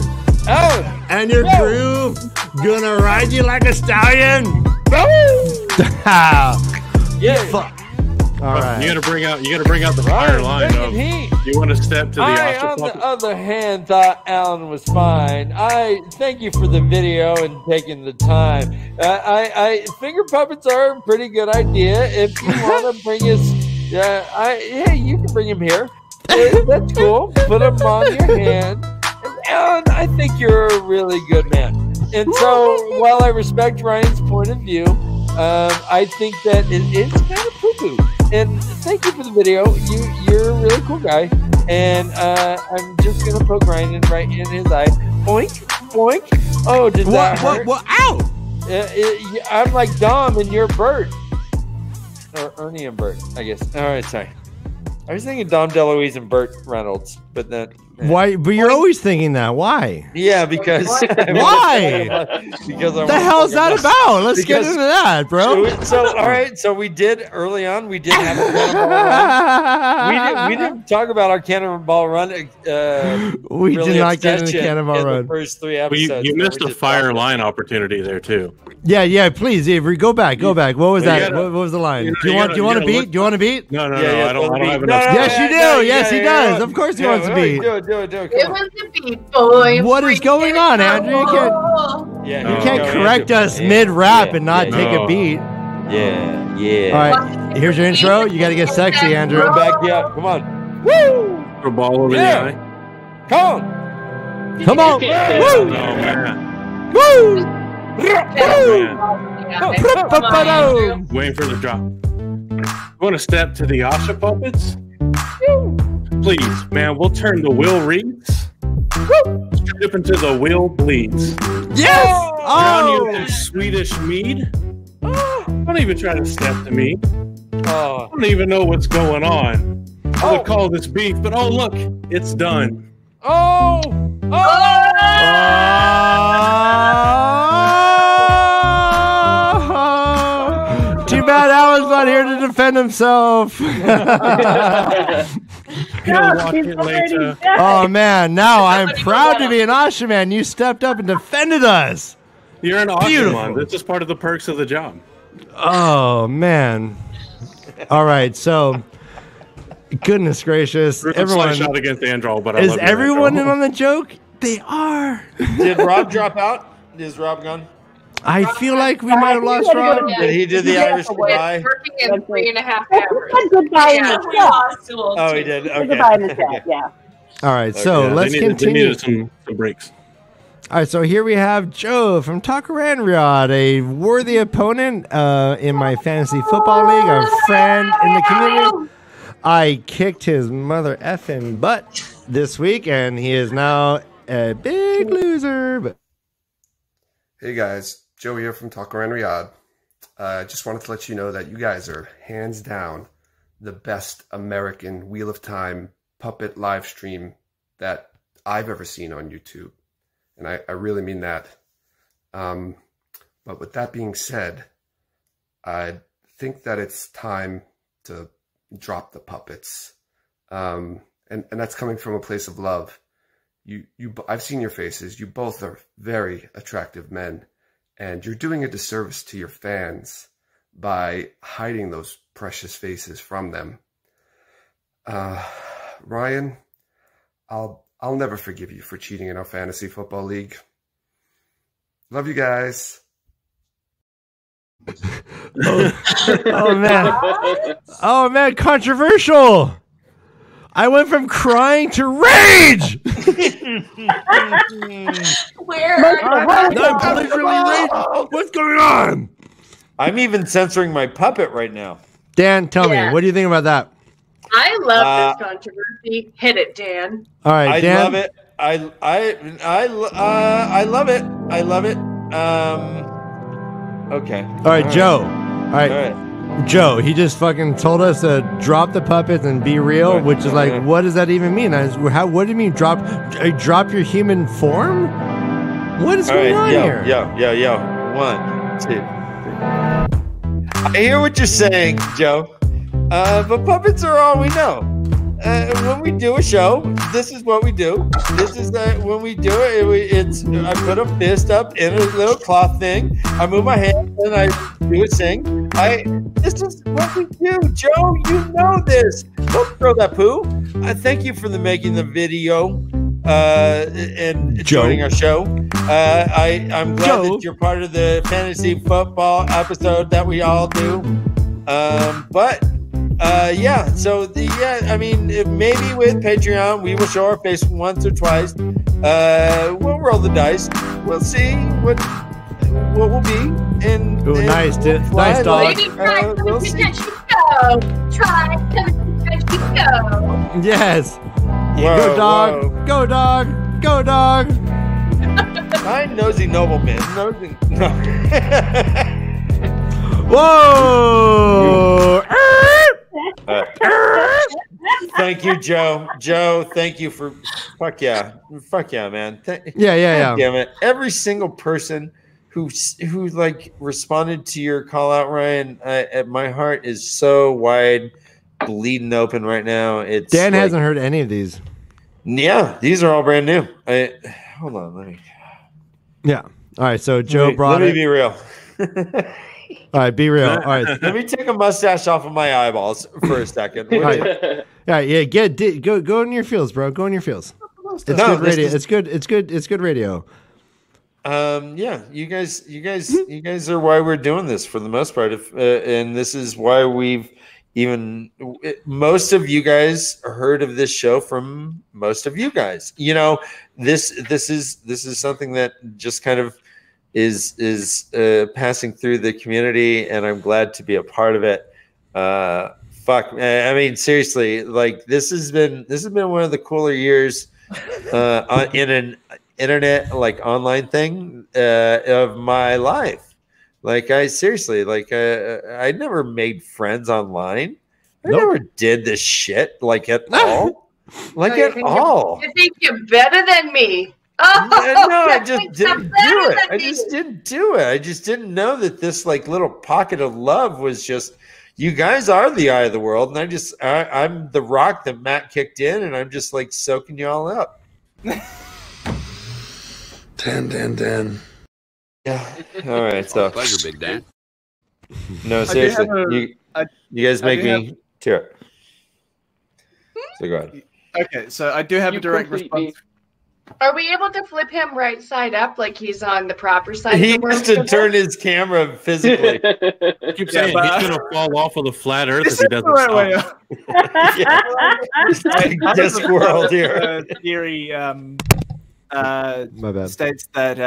[SPEAKER 2] And your crew gonna ride you like a stallion.
[SPEAKER 1] Yeah.
[SPEAKER 2] Fuck. All right.
[SPEAKER 6] You gotta bring out the fire line of you want to step to the
[SPEAKER 1] on the other hand, thought Alan was fine. I thank you for the video and taking the time. I finger puppets are a pretty good idea. If you want to bring us, hey, you can bring him here. That's cool. Put them on your hand. And Alan, I think you're a really good man. And so, while I respect Ryan's point of view, I think that it's kind of poo-poo. And thank you for the video. You're a really cool guy. And I'm just gonna poke Ryan right in his eye. Boink, boink. Oh, did that hurt?
[SPEAKER 2] What? Ow!
[SPEAKER 1] I'm like Dom and you're Bert. Or Ernie and Bert, I guess. All right, sorry. I was thinking Dom DeLuise and Burt Reynolds, but then
[SPEAKER 2] Why? But you're always thinking that. Why?
[SPEAKER 1] yeah, because
[SPEAKER 2] Why?
[SPEAKER 1] Because
[SPEAKER 2] What the hell's that about? Let's get into that, bro.
[SPEAKER 1] So all right, so we did early on. We did have a cannonball run. We didn't talk about our cannonball run.
[SPEAKER 2] We
[SPEAKER 1] really
[SPEAKER 2] did not get into
[SPEAKER 1] extension
[SPEAKER 2] cannonball
[SPEAKER 1] in
[SPEAKER 2] run.
[SPEAKER 1] the first 3
[SPEAKER 6] Well,
[SPEAKER 1] episodes.
[SPEAKER 6] you missed
[SPEAKER 1] We
[SPEAKER 6] a
[SPEAKER 1] just
[SPEAKER 6] fire
[SPEAKER 1] talked
[SPEAKER 6] line opportunity there too.
[SPEAKER 2] Yeah, please, Avery, go back. What was
[SPEAKER 6] You
[SPEAKER 2] that?
[SPEAKER 6] gotta-
[SPEAKER 2] What was the line?
[SPEAKER 6] you
[SPEAKER 2] Do you want?
[SPEAKER 6] gotta-
[SPEAKER 2] Do you want
[SPEAKER 6] you
[SPEAKER 2] to
[SPEAKER 6] gotta
[SPEAKER 2] beat?
[SPEAKER 6] look-
[SPEAKER 2] Do you want to beat?
[SPEAKER 6] No,
[SPEAKER 1] Yeah,
[SPEAKER 6] I don't have
[SPEAKER 1] no,
[SPEAKER 6] enough.
[SPEAKER 2] Yes, you do. Yes, he does. Of course, he wants to beat.
[SPEAKER 1] Do it.
[SPEAKER 22] It was a beat, boy.
[SPEAKER 2] What is going on, Andrew? You can't.
[SPEAKER 1] Yeah,
[SPEAKER 2] You can't correct us mid-rap and not take a beat.
[SPEAKER 1] Yeah.
[SPEAKER 2] All right, here's your intro. You got to get sexy, Andrew.
[SPEAKER 1] Back you up. Come on. Woo!
[SPEAKER 6] Throw a ball over
[SPEAKER 1] Yeah.
[SPEAKER 6] the eye.
[SPEAKER 1] Come on.
[SPEAKER 2] Come on.
[SPEAKER 6] Oh
[SPEAKER 2] Woo!
[SPEAKER 6] man,
[SPEAKER 2] Woo!
[SPEAKER 6] waiting for the drop. Want to step to the Asha puppets? Please, man, we'll turn the Will Reeds straight up into the Will Bleeds.
[SPEAKER 2] Yes!
[SPEAKER 6] Drown you in Swedish mead. Don't even try to step to me. I don't even know what's going on. I would call this beef, but oh look, it's done.
[SPEAKER 2] Too bad Alan's not here to defend himself. Oh man, now I'm proud to be an Asha man. You stepped up and defended us.
[SPEAKER 6] You're an Asha
[SPEAKER 2] Beautiful.
[SPEAKER 6] man. This is part of the perks of the job.
[SPEAKER 2] Oh man. All right, so goodness gracious, everyone
[SPEAKER 6] shot against Androl, but I
[SPEAKER 2] is
[SPEAKER 6] love you,
[SPEAKER 2] everyone
[SPEAKER 6] Androl.
[SPEAKER 2] in on the joke? They are.
[SPEAKER 1] Did Rob drop out? Is Rob gone?
[SPEAKER 2] I feel like we might have lost Rob.
[SPEAKER 1] Did he do the Irish goodbye?
[SPEAKER 22] Working in 3.5 hours.
[SPEAKER 21] Goodbye in the
[SPEAKER 22] we
[SPEAKER 21] chat.
[SPEAKER 22] lost Tool.
[SPEAKER 1] Oh, he did. Okay.
[SPEAKER 21] Goodbye in the chat. Yeah.
[SPEAKER 2] All right, so
[SPEAKER 6] Yeah,
[SPEAKER 2] let's
[SPEAKER 6] they
[SPEAKER 2] continue.
[SPEAKER 6] needed some breaks.
[SPEAKER 2] All right, so here we have Joe from Takaranriad, a worthy opponent in my fantasy football league, a friend in the community. I kicked his mother effing butt this week, and he is now a big loser. But
[SPEAKER 10] hey guys, Joe here from Takaranriad. I just wanted to let you know that you guys are hands down the best American Wheel of Time puppet live stream that I've ever seen on YouTube. And I really mean that. But with that being said, I think that it's time to drop the puppets. And that's coming from a place of love. I've seen your faces. You both are very attractive men. And you're doing a disservice to your fans by hiding those precious faces from them. Ryan, I'll never forgive you for cheating in our fantasy football league. Love you guys.
[SPEAKER 2] Oh man, controversial. I went from crying to rage.
[SPEAKER 19] Where
[SPEAKER 2] I'm literally raging. What's going on?
[SPEAKER 1] I'm even censoring my puppet right now.
[SPEAKER 2] Dan, tell me, what do you think about that?
[SPEAKER 22] I love this controversy. Hit it, Dan.
[SPEAKER 2] All right,
[SPEAKER 1] I
[SPEAKER 2] Dan.
[SPEAKER 1] love it. I love it. I love it. Okay.
[SPEAKER 2] All right, Joe. All right. Joe, he just fucking told us to drop the puppets and be real, which is like, what does that even mean? What do you mean drop your human form? What is going on here?
[SPEAKER 1] Yo. 1, 2, 3. I hear what you're saying, Joe. But puppets are all we know. When we do a show, this is what we do. This is when we do it. It's I put a fist up in a little cloth thing. I move my hand and I do a sing. This is what we do, Joe. You know this. Don't throw that poo. Thank you for making the video and joining our show. I'm glad that you're part of the fantasy football episode that we all do. I mean, maybe with Patreon, we will show our face once or twice. We'll roll the dice. We'll see what will be.
[SPEAKER 2] Nice dog.
[SPEAKER 22] We'll see. Try go.
[SPEAKER 2] Yes.
[SPEAKER 1] Whoa,
[SPEAKER 2] Go dog.
[SPEAKER 1] whoa.
[SPEAKER 2] Go dog. Go dog.
[SPEAKER 1] Fine, nosy nobleman.
[SPEAKER 2] Whoa.
[SPEAKER 1] Thank you, Joe. Joe, thank you for fuck yeah, man.
[SPEAKER 2] Yeah.
[SPEAKER 1] Damn it! Every single person who like responded to your call out, Ryan. My heart is so wide, bleeding open right now. It's
[SPEAKER 2] Dan
[SPEAKER 1] like,
[SPEAKER 2] hasn't heard any of these.
[SPEAKER 1] Yeah, these are all brand new. Hold on, let me.
[SPEAKER 2] Yeah. All right. So Joe
[SPEAKER 1] Let
[SPEAKER 2] brought
[SPEAKER 1] me
[SPEAKER 2] it.
[SPEAKER 1] be real.
[SPEAKER 2] All right. Be real. All right.
[SPEAKER 1] Let me take a mustache off of my eyeballs for a second.
[SPEAKER 2] All right. Yeah. Go in your fields, bro. Go in your fields. It's good radio. It's good. It's good radio.
[SPEAKER 1] Yeah, you guys are why we're doing this for the most part. And this is why most of you guys heard of this show from most of you guys. You know, this is something that just kind of is passing through the community, and I'm glad to be a part of it. Fuck, I mean, seriously, like this has been one of the cooler years in an internet, like online thing of my life. Like I never made friends online. I never did this shit like at all. Like at all.
[SPEAKER 22] You think you're better than me? Oh,
[SPEAKER 1] No, I just didn't do it. I just didn't do it. I just didn't know that this like little pocket of love was just. You guys are the eye of the world, and I'm the rock that Matt kicked in, and I'm just like soaking you all up.
[SPEAKER 10] 10.
[SPEAKER 1] Yeah. All right. So
[SPEAKER 16] pleasure, Big Dan.
[SPEAKER 1] No, seriously, you guys make me tear up. So go ahead.
[SPEAKER 12] Okay, so I do have a direct response.
[SPEAKER 22] Are we able to flip him right side up like he's on the proper side?
[SPEAKER 1] He
[SPEAKER 22] of the
[SPEAKER 1] has to turn his camera physically.
[SPEAKER 6] I keep saying he's gonna fall off of the flat Earth if he doesn't stop.
[SPEAKER 1] Disc world here.
[SPEAKER 12] Theory
[SPEAKER 2] My bad.
[SPEAKER 12] states that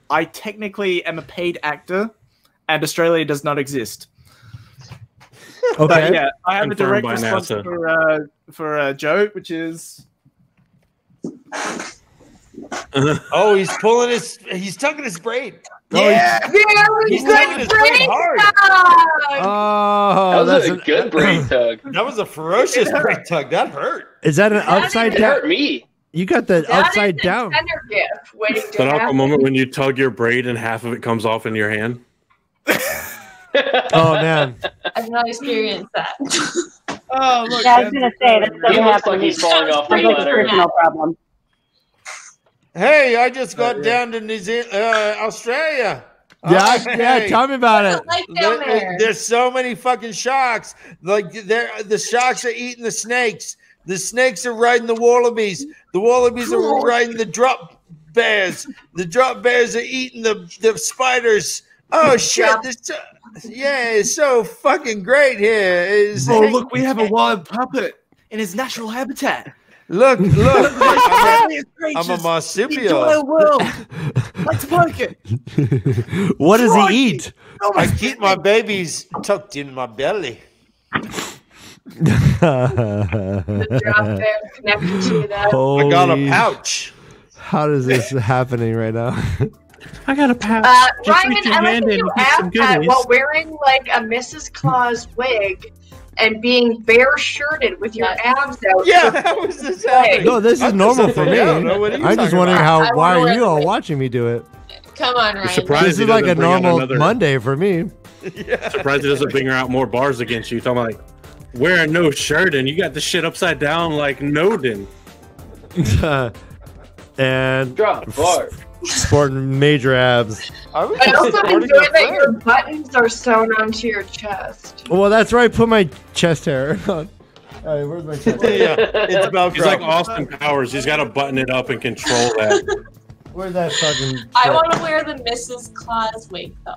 [SPEAKER 12] I technically am a paid actor, and Australia does not exist.
[SPEAKER 2] Okay.
[SPEAKER 12] But yeah, I have
[SPEAKER 6] Confirmed
[SPEAKER 12] a
[SPEAKER 6] by
[SPEAKER 12] direct response
[SPEAKER 6] NASA.
[SPEAKER 12] for Joe, which is.
[SPEAKER 1] Oh, he's tugging his braid.
[SPEAKER 22] Yeah,
[SPEAKER 1] he's tugging his braid hard.
[SPEAKER 2] Oh,
[SPEAKER 7] that was a good braid tug.
[SPEAKER 1] That was a ferocious braid tug. That hurt.
[SPEAKER 2] Is that an upside
[SPEAKER 7] It
[SPEAKER 2] down?
[SPEAKER 7] hurt me.
[SPEAKER 2] You got the upside down.
[SPEAKER 22] Tender gift waiting to
[SPEAKER 6] That awkward
[SPEAKER 22] happen.
[SPEAKER 6] moment when you tug your braid and half of it comes off in your hand.
[SPEAKER 2] Oh man.
[SPEAKER 19] I've not experienced that.
[SPEAKER 12] Oh, look.
[SPEAKER 21] Yeah, I was gonna say that doesn't
[SPEAKER 7] He looks
[SPEAKER 21] happen.
[SPEAKER 7] like he's falling off the
[SPEAKER 21] Sounds like a
[SPEAKER 7] ladder.
[SPEAKER 21] personal problem.
[SPEAKER 1] Hey, I just got down to New Zealand, Australia.
[SPEAKER 2] Yeah,
[SPEAKER 1] Oh,
[SPEAKER 2] yeah.
[SPEAKER 1] hey.
[SPEAKER 2] Tell me about it.
[SPEAKER 19] Like down there.
[SPEAKER 1] There's so many fucking sharks. Like the sharks are eating the snakes. The snakes are riding the wallabies. The wallabies are riding the drop bears. The drop bears are eating the spiders. Oh shit! It's so fucking great here.
[SPEAKER 12] Oh, look, we have a wild puppet in his natural habitat.
[SPEAKER 1] Look! I'm a
[SPEAKER 12] Enjoy
[SPEAKER 1] marsupial.
[SPEAKER 12] our world. Let's work it.
[SPEAKER 2] What does he eat?
[SPEAKER 1] I keep my babies tucked in my belly.
[SPEAKER 22] The drop bear connected to that.
[SPEAKER 1] I got a
[SPEAKER 2] Holy-
[SPEAKER 1] pouch.
[SPEAKER 2] How is this happening right now?
[SPEAKER 6] I got a pouch.
[SPEAKER 22] Ryan, I like that you asked that while wearing like a Mrs. Claus wig and being bare shirted with your abs out.
[SPEAKER 1] Yeah, how is this happening?
[SPEAKER 2] No, this is normal for me.
[SPEAKER 1] I don't know. What are you
[SPEAKER 2] I'm just
[SPEAKER 1] talking
[SPEAKER 2] wondering
[SPEAKER 1] about?
[SPEAKER 2] why are you all watching me do it?
[SPEAKER 19] Come on, Ryan.
[SPEAKER 6] surprised
[SPEAKER 2] This
[SPEAKER 6] he
[SPEAKER 2] is like a
[SPEAKER 6] doesn't bring out
[SPEAKER 2] normal
[SPEAKER 6] another-
[SPEAKER 2] Monday for me.
[SPEAKER 6] Surprised he doesn't bring out more bars against you. So I'm like, wearing no shirt and you got the shit upside down like Nodin.
[SPEAKER 2] And
[SPEAKER 7] Drop bar.
[SPEAKER 2] sporting major abs.
[SPEAKER 22] I also enjoy that your buttons are sewn onto your chest.
[SPEAKER 2] Well, that's right. Put my chest hair on. All right, where's my chest hair?
[SPEAKER 1] It's about
[SPEAKER 6] He's like Austin Powers. He's got to button it up and control that.
[SPEAKER 2] Where's that fucking?
[SPEAKER 19] I want to wear the Mrs. Claus wig though.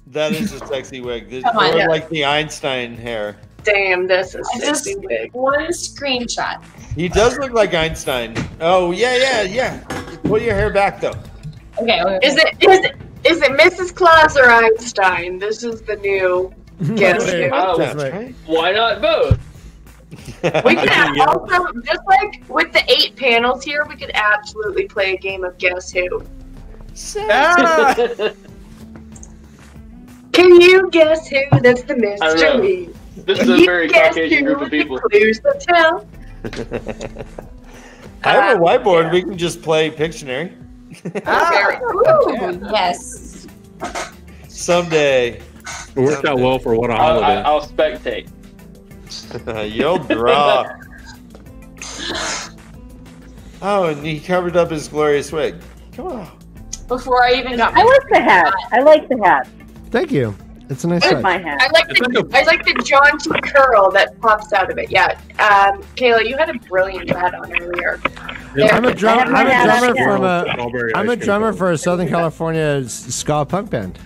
[SPEAKER 1] That is a sexy wig. This
[SPEAKER 19] Come on,
[SPEAKER 1] or
[SPEAKER 19] yeah.
[SPEAKER 1] like the Einstein hair.
[SPEAKER 22] Damn, this is
[SPEAKER 19] I just
[SPEAKER 22] sexy wig.
[SPEAKER 19] one screenshot.
[SPEAKER 1] He does look like Einstein. Oh yeah. Pull your hair back though.
[SPEAKER 19] Okay.
[SPEAKER 22] Is it Mrs. Claus or Einstein? This is the new guess.
[SPEAKER 2] Wait,
[SPEAKER 7] Oh,
[SPEAKER 2] that's right.
[SPEAKER 7] why not both?
[SPEAKER 22] We can also, just like with the 8 panels here, we could absolutely play a game of Guess Who.
[SPEAKER 12] Ah!
[SPEAKER 22] Can you guess who? That's the
[SPEAKER 7] I don't know.
[SPEAKER 22] mystery.
[SPEAKER 7] This is
[SPEAKER 22] Can
[SPEAKER 7] a
[SPEAKER 22] you
[SPEAKER 7] very
[SPEAKER 22] guess
[SPEAKER 7] Caucasian
[SPEAKER 22] who
[SPEAKER 7] group of
[SPEAKER 22] with the
[SPEAKER 7] people.
[SPEAKER 22] clues to tell?
[SPEAKER 1] I have a whiteboard. We can just play Pictionary.
[SPEAKER 19] Very cool. Yes.
[SPEAKER 1] Someday.
[SPEAKER 6] It worked out well for what a holiday.
[SPEAKER 7] I'll spectate.
[SPEAKER 1] You'll draw. Oh, and he covered up his glorious wig. Come on.
[SPEAKER 19] Before I even got
[SPEAKER 21] I like the hat. I like the hat.
[SPEAKER 2] Thank you. It's a nice
[SPEAKER 21] It's
[SPEAKER 2] touch.
[SPEAKER 21] my hat.
[SPEAKER 22] I like the jaunty curl that pops out of it. Yeah, Kayla, you had a brilliant hat on earlier.
[SPEAKER 2] I'm a drummer
[SPEAKER 6] I'm
[SPEAKER 2] a drummer for a Southern California ska punk band.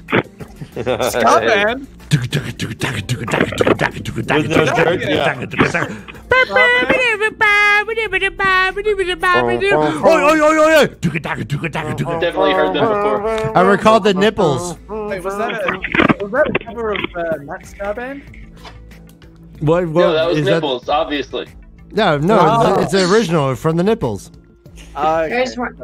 [SPEAKER 12] Ska band?
[SPEAKER 1] With no shirt, yeah.
[SPEAKER 7] Definitely heard that before.
[SPEAKER 2] I recall the nipples.
[SPEAKER 12] Wait, was that a cover of Matt Ska Band?
[SPEAKER 2] What?
[SPEAKER 7] No, that was
[SPEAKER 2] is
[SPEAKER 7] Nipples, obviously.
[SPEAKER 2] No, it's the original from the nipples.
[SPEAKER 22] There's one.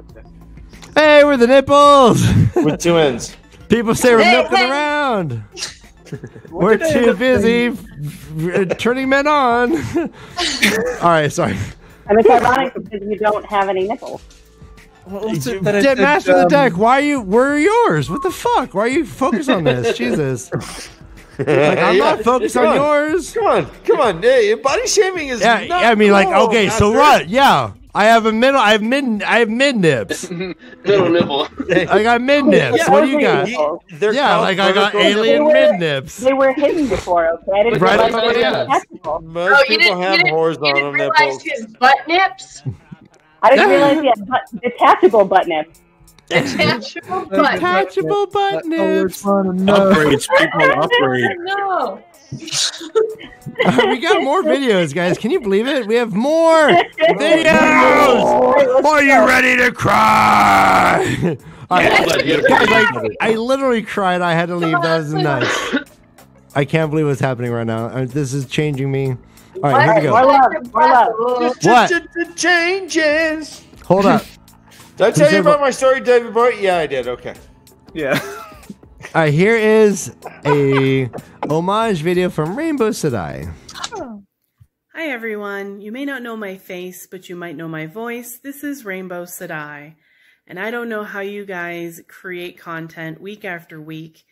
[SPEAKER 2] Hey, we're the nipples.
[SPEAKER 1] With two ends.
[SPEAKER 2] People say we're milking around. We're too busy turning men on. All right, sorry.
[SPEAKER 21] And it's ironic because you don't have any nipples.
[SPEAKER 2] Master of the deck. Where are yours? What the fuck? Why are you focused on this? Jesus. Like, I'm not focused on yours.
[SPEAKER 1] Come on. Hey, body shaming is not
[SPEAKER 2] I mean, like,
[SPEAKER 1] cool,
[SPEAKER 2] okay, so
[SPEAKER 1] Master.
[SPEAKER 2] what? Yeah. I have mid nips.
[SPEAKER 7] Middle nipple.
[SPEAKER 2] I got mid nips.
[SPEAKER 21] Yeah,
[SPEAKER 2] What do you got?
[SPEAKER 1] They're
[SPEAKER 2] Yeah, like I got alien mid nips.
[SPEAKER 21] They were hidden before, okay? I didn't
[SPEAKER 2] Right,
[SPEAKER 21] realize they were
[SPEAKER 2] yeah.
[SPEAKER 21] detachable.
[SPEAKER 1] Most people have horizontal
[SPEAKER 22] realize
[SPEAKER 1] nipples.
[SPEAKER 22] his butt nips?
[SPEAKER 21] I didn't realize he had detachable butt nips.
[SPEAKER 22] Detachable butt.
[SPEAKER 2] Detachable butt nips.
[SPEAKER 6] Upgrades, people upgrade.
[SPEAKER 19] No.
[SPEAKER 2] We got more videos, guys. Can you believe it? We have more videos. Are you ready to cry? All right. Guys, I literally cried. I had to leave. That was nuts. I can't believe what's happening right now. This is changing me. All right, here we go. What?
[SPEAKER 1] Changes.
[SPEAKER 2] Hold up.
[SPEAKER 1] Did I tell you about my story, David Boy? Yeah, I did. Okay.
[SPEAKER 12] Yeah.
[SPEAKER 2] All right, here is a homage video from Rainbow Sedai.
[SPEAKER 16] Hi everyone. You may not know my face, but you might know my voice. This is Rainbow Sedai, and I don't know how you guys create content week after week.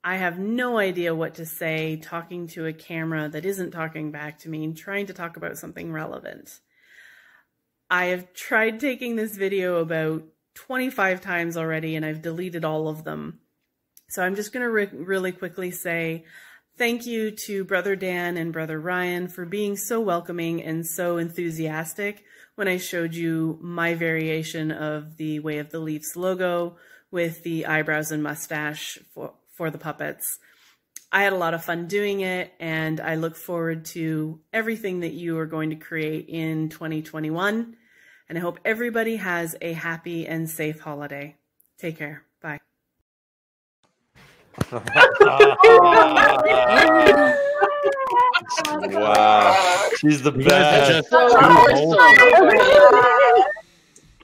[SPEAKER 16] I have no idea what to say talking to a camera that isn't talking back to me and trying to talk about something relevant. I have tried taking this video about 25 times already, and I've deleted all of them. So I'm just going to really quickly say thank you to Brother Dan and Brother Ryan for being so welcoming and so enthusiastic when I showed you my variation of the Way of the Leafs logo with the eyebrows and mustache for the puppets. I had a lot of fun doing it, and I look forward to everything that you are going to create in 2021. And I hope everybody has a happy and safe holiday. Take care. Bye.
[SPEAKER 1] Wow. She's the best.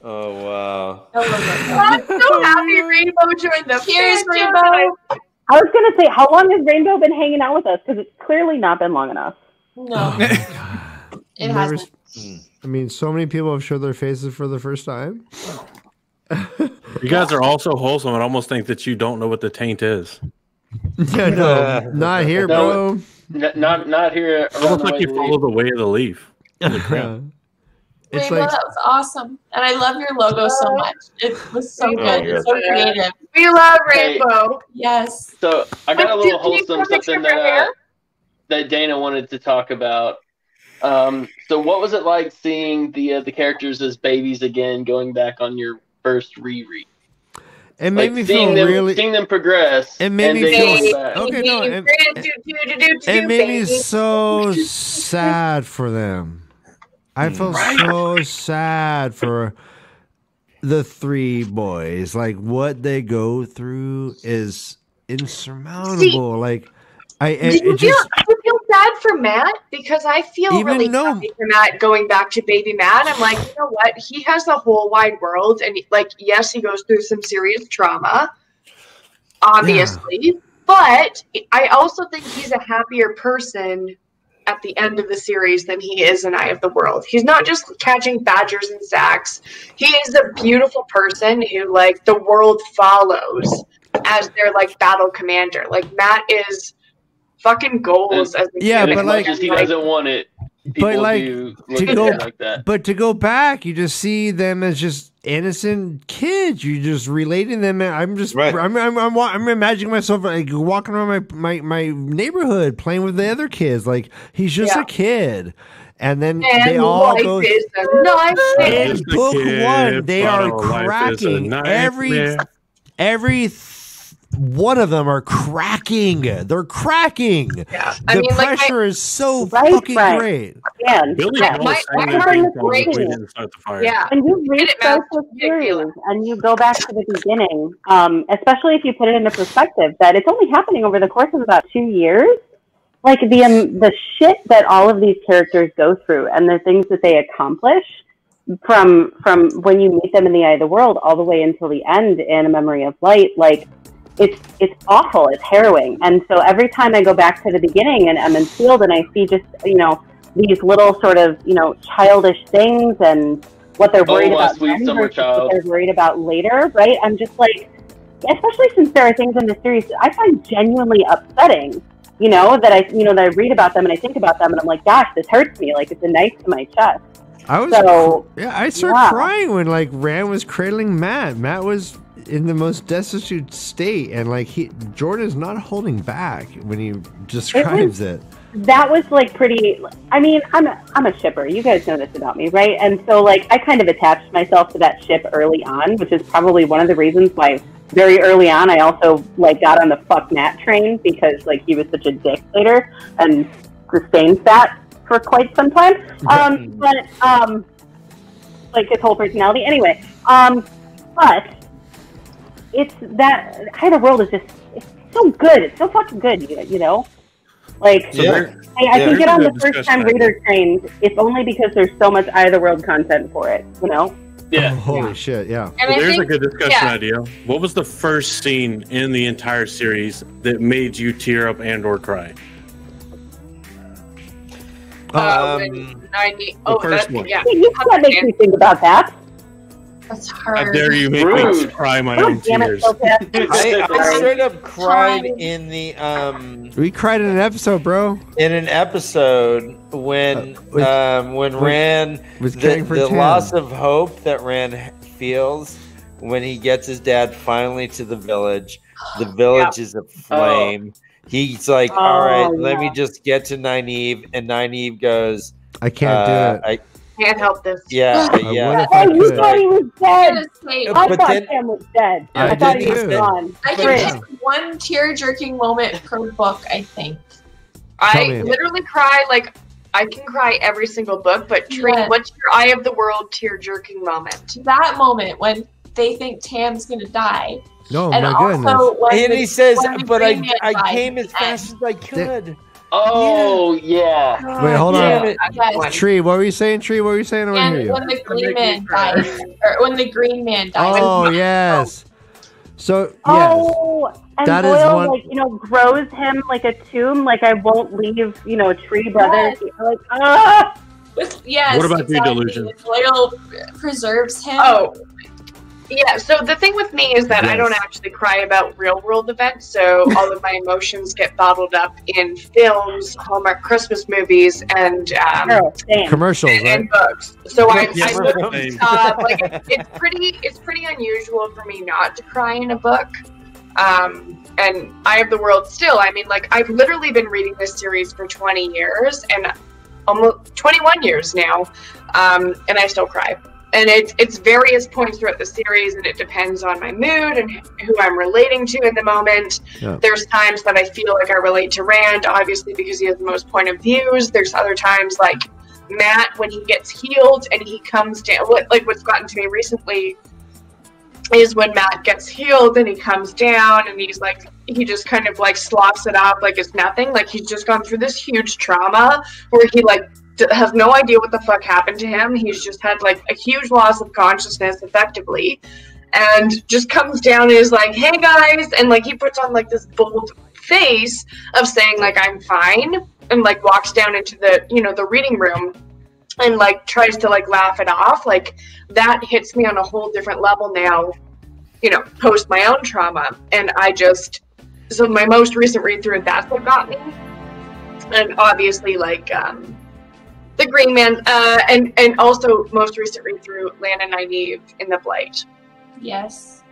[SPEAKER 1] Oh, wow.
[SPEAKER 22] I'm so happy Rainbow joined the
[SPEAKER 19] Cheers,
[SPEAKER 22] fan
[SPEAKER 19] Rainbow.
[SPEAKER 21] I was going to say, how long has Rainbow been hanging out with us? Because it's clearly not been long enough.
[SPEAKER 19] No. It hasn't.
[SPEAKER 2] I mean, so many people have showed their faces for the first time.
[SPEAKER 6] You guys are all so wholesome. I almost think that you don't know what the taint is.
[SPEAKER 2] Yeah, no, not here, bro.
[SPEAKER 7] Not here.
[SPEAKER 6] Almost like you follow the way of the leaf.
[SPEAKER 2] It's
[SPEAKER 19] Rainbow,
[SPEAKER 2] like,
[SPEAKER 19] that was awesome. And I love your logo so much. It was so good. It's so creative.
[SPEAKER 22] We love Rainbow.
[SPEAKER 19] Yes.
[SPEAKER 7] So I got a little wholesome something
[SPEAKER 22] for hair?
[SPEAKER 7] that Dana wanted to talk about. So what was it like seeing the characters as babies again, going back on your first reread?
[SPEAKER 2] it made me feel
[SPEAKER 7] seeing them,
[SPEAKER 2] really.
[SPEAKER 7] seeing them progress.
[SPEAKER 2] It made
[SPEAKER 7] and
[SPEAKER 2] me
[SPEAKER 7] then
[SPEAKER 2] feel.
[SPEAKER 7] going back.
[SPEAKER 2] Okay, no. It made me so sad for them. I felt so sad for the three boys. Like, what they go through is insurmountable. Like, I
[SPEAKER 22] feel sad for Matt? Because I feel really happy for Matt going back to baby Matt. I'm like, you know what? He has the whole wide world, and like, yes, he goes through some serious trauma, obviously, but I also think he's a happier person at the end of the series than he is in Eye of the World. He's not just catching badgers and sacks. He is a beautiful person who, like, the world follows as their, like, battle commander. Like, Matt is fucking goals as a human.
[SPEAKER 7] As much as he doesn't want it, people
[SPEAKER 2] but like
[SPEAKER 7] do
[SPEAKER 2] to
[SPEAKER 7] look at
[SPEAKER 2] go,
[SPEAKER 7] it like that.
[SPEAKER 2] but to go back, you just see them as just innocent kids. You just relating them. I'm just, I'm imagining myself like walking around my neighborhood playing with the other kids. Like he's just a kid. And then they all go. In book one, they are cracking. Every one of them are cracking. They're cracking.
[SPEAKER 22] Yeah.
[SPEAKER 2] The pressure is so fucking great.
[SPEAKER 6] Billy
[SPEAKER 21] Yeah, when you restart the series and you go back to the beginning, especially if you put it into perspective, that it's only happening over the course of about 2 years. Like the shit that all of these characters go through and the things that they accomplish from when you meet them in the Eye of the World all the way until the end in A Memory of Light, like it's awful, it's harrowing. And so every time I go back to the beginning in Emmons Field and I see just, these little sort of, childish things and what they're worried about then versus what they're worried about later, right? I'm just like, especially since there are things in the series I find genuinely upsetting, that I read about them and I think about them and I'm like, gosh, this hurts me. Like, it's a knife to my chest.
[SPEAKER 2] I started crying when like Rand was cradling Matt. Matt was in the most destitute state, and like Jordan's not holding back when he describes it.
[SPEAKER 21] That was like pretty. I mean, I'm a shipper. You guys know this about me, right? And so like I kind of attached myself to that ship early on, which is probably one of the reasons why very early on I also like got on the fuck Matt train, because like he was such a dick later and sustained that for quite some time. Like his whole personality. Anyway, but it's that Eye of the World is just, it's so good. It's so fucking good, Like, I can get on the first time reader train, if only because there's so much Eye of the World content for it,
[SPEAKER 2] Yeah. Oh, holy shit, yeah.
[SPEAKER 6] Well, there's a good discussion idea. What was the first scene in the entire series that made you tear up and or cry?
[SPEAKER 22] The
[SPEAKER 6] first one.
[SPEAKER 22] Yeah.
[SPEAKER 21] You can't make me think about that.
[SPEAKER 22] That's hard.
[SPEAKER 6] How dare you make me cry my own tears?
[SPEAKER 1] I straight up cried in the
[SPEAKER 2] We cried in an episode, bro.
[SPEAKER 1] In an episode when Rand the loss of hope that Rand feels when he gets his dad finally to the village. The village is aflame. He's like, all right, let me just get to Nynaeve, and Nynaeve goes,
[SPEAKER 2] I can't do it.
[SPEAKER 22] I can't help this.
[SPEAKER 1] Yeah.
[SPEAKER 21] You thought he was dead. I thought Sam was dead. I thought he was gone.
[SPEAKER 19] I can pick one tear-jerking moment per book, I think.
[SPEAKER 22] I literally cry, like, I can cry every single book, but Tree, what's your Eye of the World tear-jerking moment?
[SPEAKER 19] That moment when they think Tam's gonna die.
[SPEAKER 2] No,
[SPEAKER 19] and
[SPEAKER 2] my
[SPEAKER 19] also
[SPEAKER 2] goodness.
[SPEAKER 1] And he says, but I came as fast as I could.
[SPEAKER 7] Oh, yeah.
[SPEAKER 2] Wait, hold on.
[SPEAKER 19] Yes.
[SPEAKER 2] Tree, what were you saying? Tree, what were you saying? I want to hear you.
[SPEAKER 19] When the Green Man died, or when the Green Man died.
[SPEAKER 2] Oh, yes. So, yes.
[SPEAKER 21] Oh, and
[SPEAKER 2] that
[SPEAKER 21] Boyle,
[SPEAKER 2] is one.
[SPEAKER 21] grows him like a tomb. Like, I won't leave, a tree brother. Like, ah!
[SPEAKER 19] Yes,
[SPEAKER 6] What about the delusion?
[SPEAKER 19] Boyle preserves him.
[SPEAKER 22] Oh. Yeah, so the thing with me is that I don't actually cry about real world events, so all of my emotions get bottled up in films, Hallmark Christmas movies, and
[SPEAKER 2] commercials,
[SPEAKER 22] and books. So it's pretty unusual for me not to cry in a book. And Eye of the World still, I mean, like, I've literally been reading this series for 20 years and almost 21 years now, and I still cry. And it's various points throughout the series, and it depends on my mood and who I'm relating to in the moment. Yeah. There's times that I feel like I relate to Rand, obviously, because he has the most point of views. There's other times, like Matt, when he gets healed and he comes down. What's gotten to me recently is when Matt gets healed and he comes down and he's like, he just kind of like sloughs it up like it's nothing. Like he's just gone through this huge trauma where he like has no idea what the fuck happened to him. He's just had like a huge loss of consciousness effectively, and just comes down and is like, hey guys, and like he puts on like this bold face of saying like I'm fine, and like walks down into the, you know, the reading room and like tries to like laugh it off, like that hits me on a whole different level now, you know, post my own trauma. And so my most recent read through, that's what got me. And obviously like the Green Man, and also most recent read through Land and Nynaeve in the Blight.
[SPEAKER 19] Yes.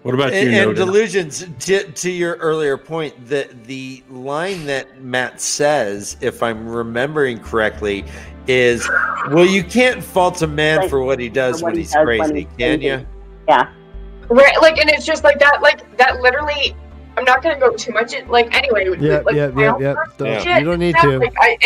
[SPEAKER 6] What about you?
[SPEAKER 1] And Delusions, to your earlier point, the line that Matt says, if I'm remembering correctly, is, well, you can't fault a man for what he does when he's crazy, can you?
[SPEAKER 21] Yeah.
[SPEAKER 22] Right, like, and it's just like that literally, I'm not going to go too much in, like, anyway.
[SPEAKER 2] Yeah.
[SPEAKER 22] Shit,
[SPEAKER 2] You don't need to.
[SPEAKER 22] Like,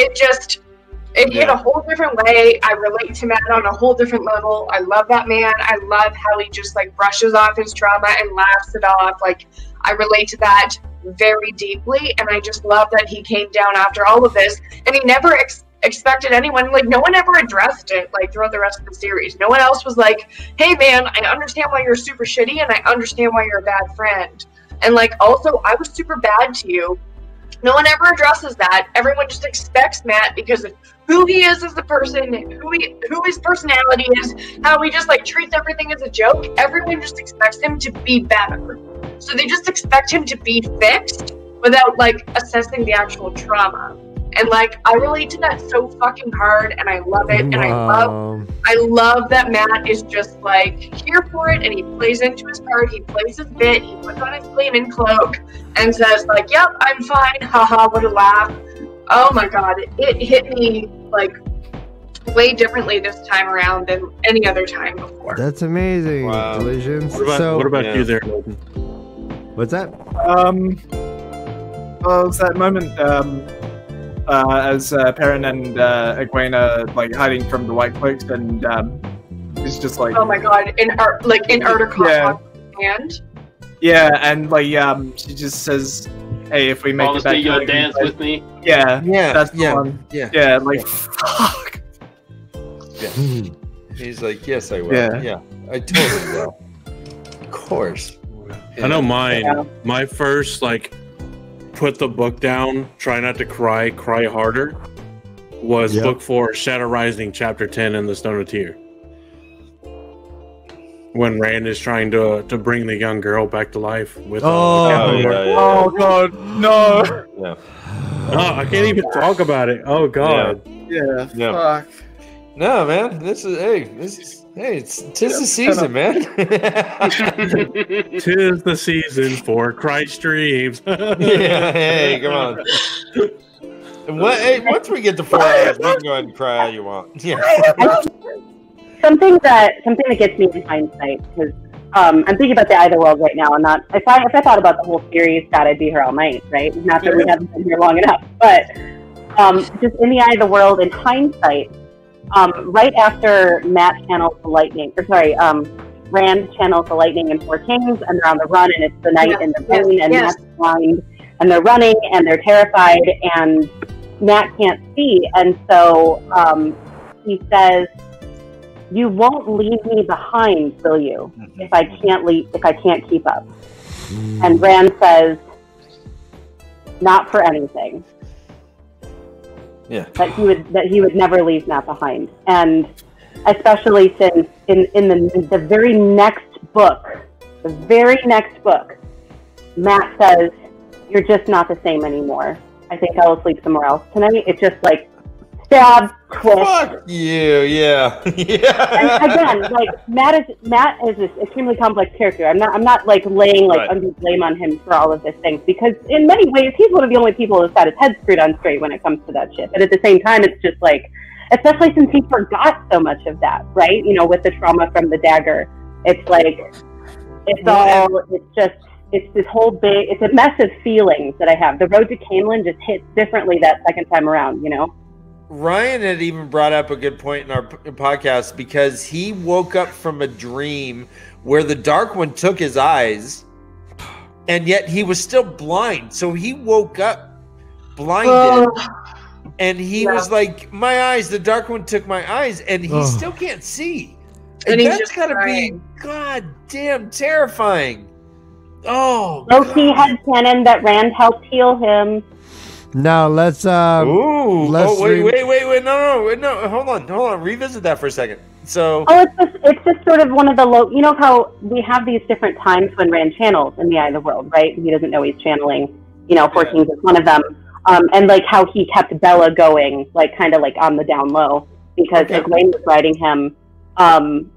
[SPEAKER 22] it hit a whole different way. I relate to Matt on a whole different level. I love that man. I love how he just like brushes off his trauma and laughs it off. Like, I relate to that very deeply, and I just love that he came down after all of this, and he never expected anyone, like, no one ever addressed it, like, throughout the rest of the series. No one else was like, hey man, I understand why you're super shitty, and I understand why you're a bad friend, and like, also, I was super bad to you. No one ever addresses that. Everyone just expects Matt, because of who he is as a person, who his personality is, how he just like treats everything as a joke. Everyone just expects him to be better. So they just expect him to be fixed without like assessing the actual trauma. And like, I relate to that so fucking hard, and I love it. And I love that Matt is just like here for it, and he plays into his part. He plays his bit. He puts on his gleaming cloak and says like, "Yep, I'm fine. Haha, what a laugh." Oh my god, it hit me like way differently this time around than any other time before.
[SPEAKER 2] That's amazing.
[SPEAKER 6] Wow.
[SPEAKER 2] Delusions.
[SPEAKER 6] What about you there?
[SPEAKER 2] What's that?
[SPEAKER 12] Well, it's that moment as Perrin and Egwene like hiding from the White Cloaks, and it's just like,
[SPEAKER 22] oh my god, in Article hand.
[SPEAKER 12] Yeah, and like she just says, "Hey, if we make it back,
[SPEAKER 7] you'll dance with me."
[SPEAKER 12] Yeah, that's the
[SPEAKER 1] yeah,
[SPEAKER 12] one.
[SPEAKER 1] yeah,
[SPEAKER 12] like fuck.
[SPEAKER 1] Yeah. He's like, yes, I will. Yeah, I totally will. Of course.
[SPEAKER 6] I know mine. Yeah. My first like put the book down, try not to cry harder, was book 4, Shadow Rising, chapter 10 in the Stone of Tear. When Rand is trying to bring the young girl back to life with
[SPEAKER 12] oh god, no.
[SPEAKER 1] Yeah.
[SPEAKER 6] Oh, I can't even talk about it. Oh god.
[SPEAKER 12] Yeah. Fuck.
[SPEAKER 1] No, man. This is tis the season, man.
[SPEAKER 6] Tis the season for Cry Streams.
[SPEAKER 1] Yeah, hey, come on. Once we get to 4 hours, we can go ahead and cry all you want. Yeah.
[SPEAKER 21] Something that gets me in hindsight, because I'm thinking about the Eye of the World right now, and not if I thought about the whole series, God, I'd be here all night, right? Not that we haven't been here long enough, but just in the Eye of the World, in hindsight, right after Matt channels the lightning, Rand channels the lightning in Four Kings, and they're on the run, and it's the night in the moon, and Matt's blind, and they're running, and they're terrified, and Matt can't see, and so he says, "You won't leave me behind, will you? If I can't keep up." And Rand says, "Not for anything."
[SPEAKER 1] Yeah.
[SPEAKER 21] That he would never leave Matt behind, and especially since in the very next book, Matt says, "You're just not the same anymore. I think I will sleep somewhere else tonight." It's just like stab, twist.
[SPEAKER 1] Fuck you, yeah.
[SPEAKER 21] And again, like Matt is this extremely complex character. I'm not like laying like undue blame on him for all of these things, because in many ways he's one of the only people who's got his head screwed on straight when it comes to that shit. But at the same time, it's just like, especially since he forgot so much of that, right? You know, with the trauma from the dagger, it's like it's this whole it's a mess of feelings that I have. The road to Camelin just hits differently that second time around, you know.
[SPEAKER 1] Ryan had even brought up a good point in our podcast, because he woke up from a dream where the Dark One took his eyes, and yet he was still blind. So he woke up blinded, and he was like, "My eyes, the Dark One took my eyes," and he still can't see. And that's gotta be goddamn terrifying. Oh,
[SPEAKER 21] Loki had canon that Rand helped heal him.
[SPEAKER 2] Now let's
[SPEAKER 1] Ooh.
[SPEAKER 2] let's
[SPEAKER 1] wait. No. Hold on. Revisit that for a second. So.
[SPEAKER 21] Oh, it's just sort of one of the low. You know how we have these different times when Rand channels in the Eye of the World, right? He doesn't know he's channeling. 14 is one of them. And like how he kept Bella going, like kind of like on the down low, because Egwene was riding him. Rand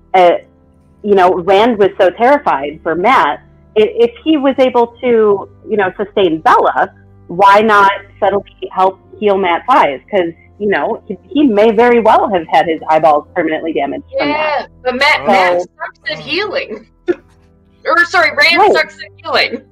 [SPEAKER 21] was so terrified for Matt. If he was able to, sustain Bella, why not suddenly help heal Matt's eyes? Because he may very well have had his eyeballs permanently damaged.
[SPEAKER 22] Yeah, but Matt sucks at healing. Rand sucks at healing.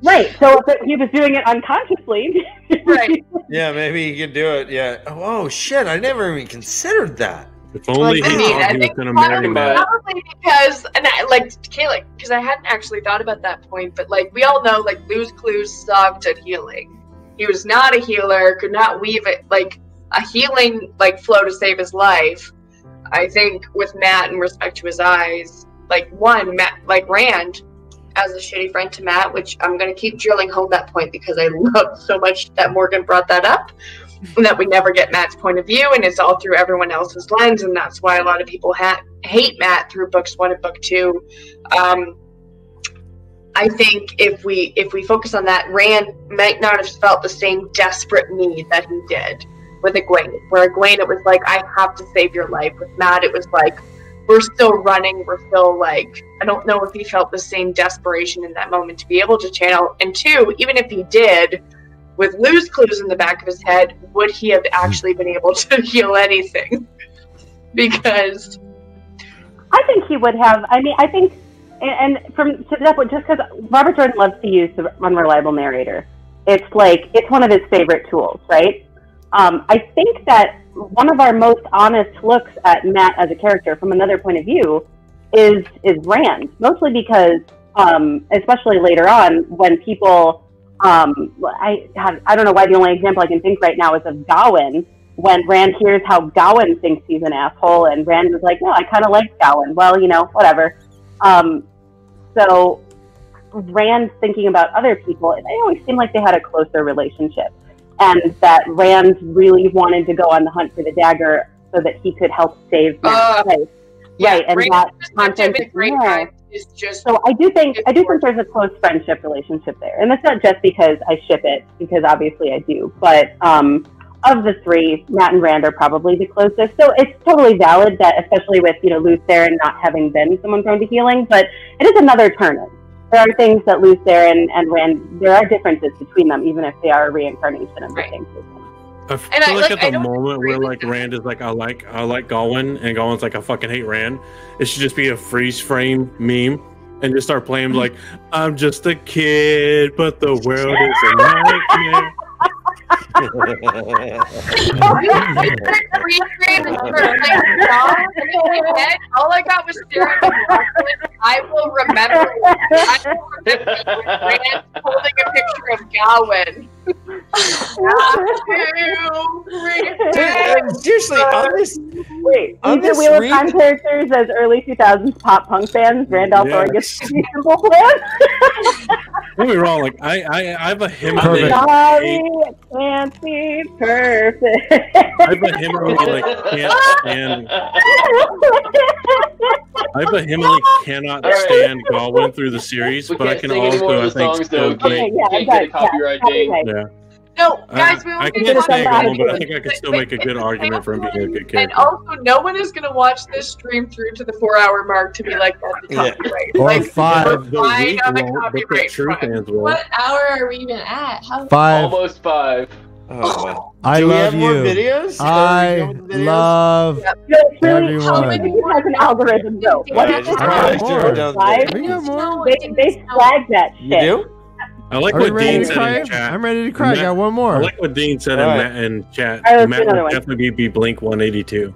[SPEAKER 21] Right. So if he was doing it unconsciously.
[SPEAKER 22] Right.
[SPEAKER 1] Yeah, maybe he could do it. Yeah. Oh shit! I never even considered that.
[SPEAKER 6] If only he thought he was going to marry Matt.
[SPEAKER 22] Probably because, because I hadn't actually thought about that point, but like we all know, like Luz Clues sucked at healing. He was not a healer, could not weave it like a healing like flow to save his life. I think with Matt in respect to his eyes, Matt, Rand as a shitty friend to Matt, which I'm going to keep drilling home that point because I love so much that Morgan brought that up, and that we never get Matt's point of view, and it's all through everyone else's lens, and that's why a lot of people hate Matt through books 1 and book 2. I think if we focus on that, Rand might not have felt the same desperate need that he did with Egwene. Where Egwene, it was like, I have to save your life. With Matt, it was like, we're still running. We're still like, I don't know if he felt the same desperation in that moment to be able to channel. And 2, even if he did, with Luz Clues in the back of his head, would he have actually been able to heal anything? Because
[SPEAKER 21] I think he would have. I mean, I think, and to that point, just because Robert Jordan loves to use the unreliable narrator, it's one of his favorite tools, right? I think that one of our most honest looks at Matt as a character from another point of view is Rand, mostly because, especially later on, when people, I don't know why the only example I can think right now is of Gawain, when Rand hears how Gawain thinks he's an asshole, and Rand was like, no, I kind of like Gawain. Well, whatever. So Rand thinking about other people, they always seem like they had a closer relationship. And that Rand really wanted to go on the hunt for the dagger so that he could help save Matt's life. Right, and that content is just. So I do think there's a close friendship relationship there, and that's not just because I ship it, because obviously I do. But of the 3, Matt and Rand are probably the closest. So it's totally valid that, especially with Luz Theron not having been someone prone to healing, but it is another turn-in. There are things that Luz Theron and Rand, there are differences between them, even if they are a reincarnation of the same person.
[SPEAKER 6] I feel like at the moment where Rand is like, I like Gawain, and Gawain's like, I fucking hate Rand, it should just be a freeze frame meme and just start playing like, I'm just a kid, but the world is a nightmare.
[SPEAKER 22] All I got was staring at I will remember Rand holding a picture of Gawain.
[SPEAKER 1] Seriously,
[SPEAKER 21] wait, these are Wheel of Time characters as early 2000s pop punk bands. Randolph Orgus Simple Plan.
[SPEAKER 6] Don't be wrong, I have a Himalayan.
[SPEAKER 21] Fancy, perfect.
[SPEAKER 6] I have a Himalayan can't stand. I vehemently cannot stand Gawain through the series, but I can also, I think, still
[SPEAKER 7] get a copyright ding.
[SPEAKER 6] Yeah.
[SPEAKER 22] No, guys,
[SPEAKER 6] I can't stand Gawain, but I think I could still make a good argument for him being a good
[SPEAKER 22] And
[SPEAKER 6] character.
[SPEAKER 22] also, no one is going to watch this stream through to the 4-hour mark to be like, that's the copyright.
[SPEAKER 2] Or
[SPEAKER 22] Like,
[SPEAKER 2] 5.
[SPEAKER 22] we're fine on the copyright front.
[SPEAKER 19] What hour are we even at? How
[SPEAKER 2] 5.
[SPEAKER 7] Almost 5.
[SPEAKER 1] Oh,
[SPEAKER 2] I
[SPEAKER 1] do we
[SPEAKER 2] love
[SPEAKER 1] have more
[SPEAKER 2] you.
[SPEAKER 1] videos?
[SPEAKER 2] I love everyone.
[SPEAKER 21] It has an algorithm, though. What is it? They flag that shit.
[SPEAKER 1] You do?
[SPEAKER 6] I like
[SPEAKER 2] Are we
[SPEAKER 6] what
[SPEAKER 2] ready
[SPEAKER 6] Dean
[SPEAKER 2] to
[SPEAKER 6] said
[SPEAKER 2] cry?
[SPEAKER 6] in chat.
[SPEAKER 2] I'm ready to cry. I got one more.
[SPEAKER 6] I like what Dean said in chat.
[SPEAKER 21] All right, let's
[SPEAKER 6] Matt
[SPEAKER 21] do another
[SPEAKER 6] would
[SPEAKER 21] one.
[SPEAKER 6] definitely be Blink 182.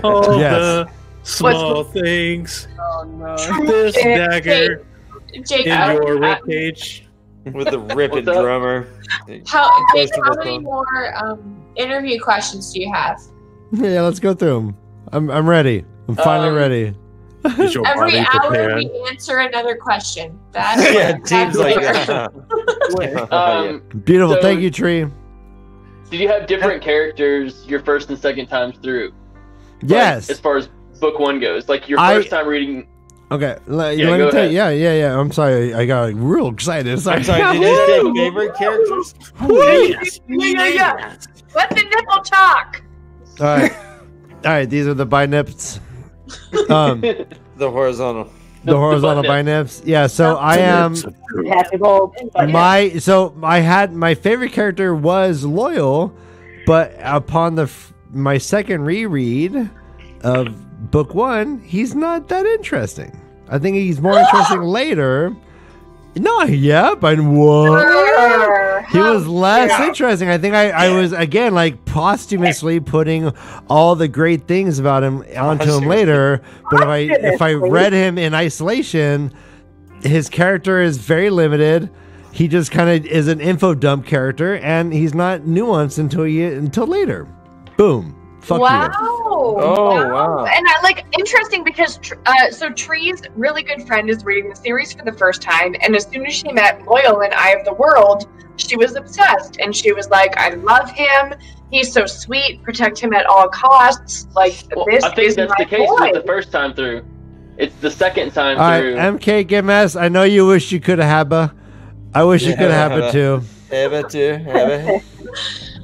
[SPEAKER 6] All
[SPEAKER 2] Yes.
[SPEAKER 6] the small things.
[SPEAKER 22] Oh, no.
[SPEAKER 6] This dagger
[SPEAKER 19] Jake,
[SPEAKER 6] in your ribcage.
[SPEAKER 1] With the ripping drummer.
[SPEAKER 19] how many more interview questions do you have?
[SPEAKER 2] Yeah, let's go through them. I'm ready. I'm finally ready.
[SPEAKER 6] Is your
[SPEAKER 22] Every
[SPEAKER 6] body
[SPEAKER 22] hour
[SPEAKER 6] prepared?
[SPEAKER 22] we answer another question. That's
[SPEAKER 1] Yeah, it seems like
[SPEAKER 22] fair.
[SPEAKER 2] Beautiful.
[SPEAKER 7] So-
[SPEAKER 2] Thank you, Tree.
[SPEAKER 7] Did you have different characters your first and second times through?
[SPEAKER 2] Yes.
[SPEAKER 7] Like, as far as book one goes, like your
[SPEAKER 2] I-
[SPEAKER 7] first time reading.
[SPEAKER 2] Okay, let
[SPEAKER 7] Yeah,
[SPEAKER 2] me
[SPEAKER 7] go
[SPEAKER 2] tell you.
[SPEAKER 7] ahead.
[SPEAKER 2] Yeah. I'm sorry. I got real excited. Sorry.
[SPEAKER 1] I'm sorry, did you say favorite characters?
[SPEAKER 22] Yeah. Let the nipple talk.
[SPEAKER 2] All right. These are the binips.
[SPEAKER 1] The horizontal.
[SPEAKER 2] The horizontal binips. Yeah. So I am I had my favorite character was Loyal, but upon my second reread of book one, he's not that interesting. I think he's more interesting later. No, yeah, but what? He was less interesting. I think I was again like posthumously putting all the great things about him onto him later. But if I read him in isolation, his character is very limited. He just kind of is an info dump character, and he's not nuanced until later. Boom. Fuck
[SPEAKER 22] wow.
[SPEAKER 2] you.
[SPEAKER 22] Oh, wow. And interesting because so Tree's really good friend is reading the series for the first time, and as soon as she met Loyal in Eye of the World, she was obsessed, and she was like, I love him. He's so sweet. Protect him at all costs. Like, this
[SPEAKER 7] I think
[SPEAKER 22] is
[SPEAKER 7] that's
[SPEAKER 22] my
[SPEAKER 7] the case
[SPEAKER 22] boy.
[SPEAKER 7] with the first time through. It's the second time
[SPEAKER 2] All right,
[SPEAKER 7] through.
[SPEAKER 2] MKGMS, I know you wish you could have Habba. I wish you could have it too.
[SPEAKER 1] Habba too. Habba.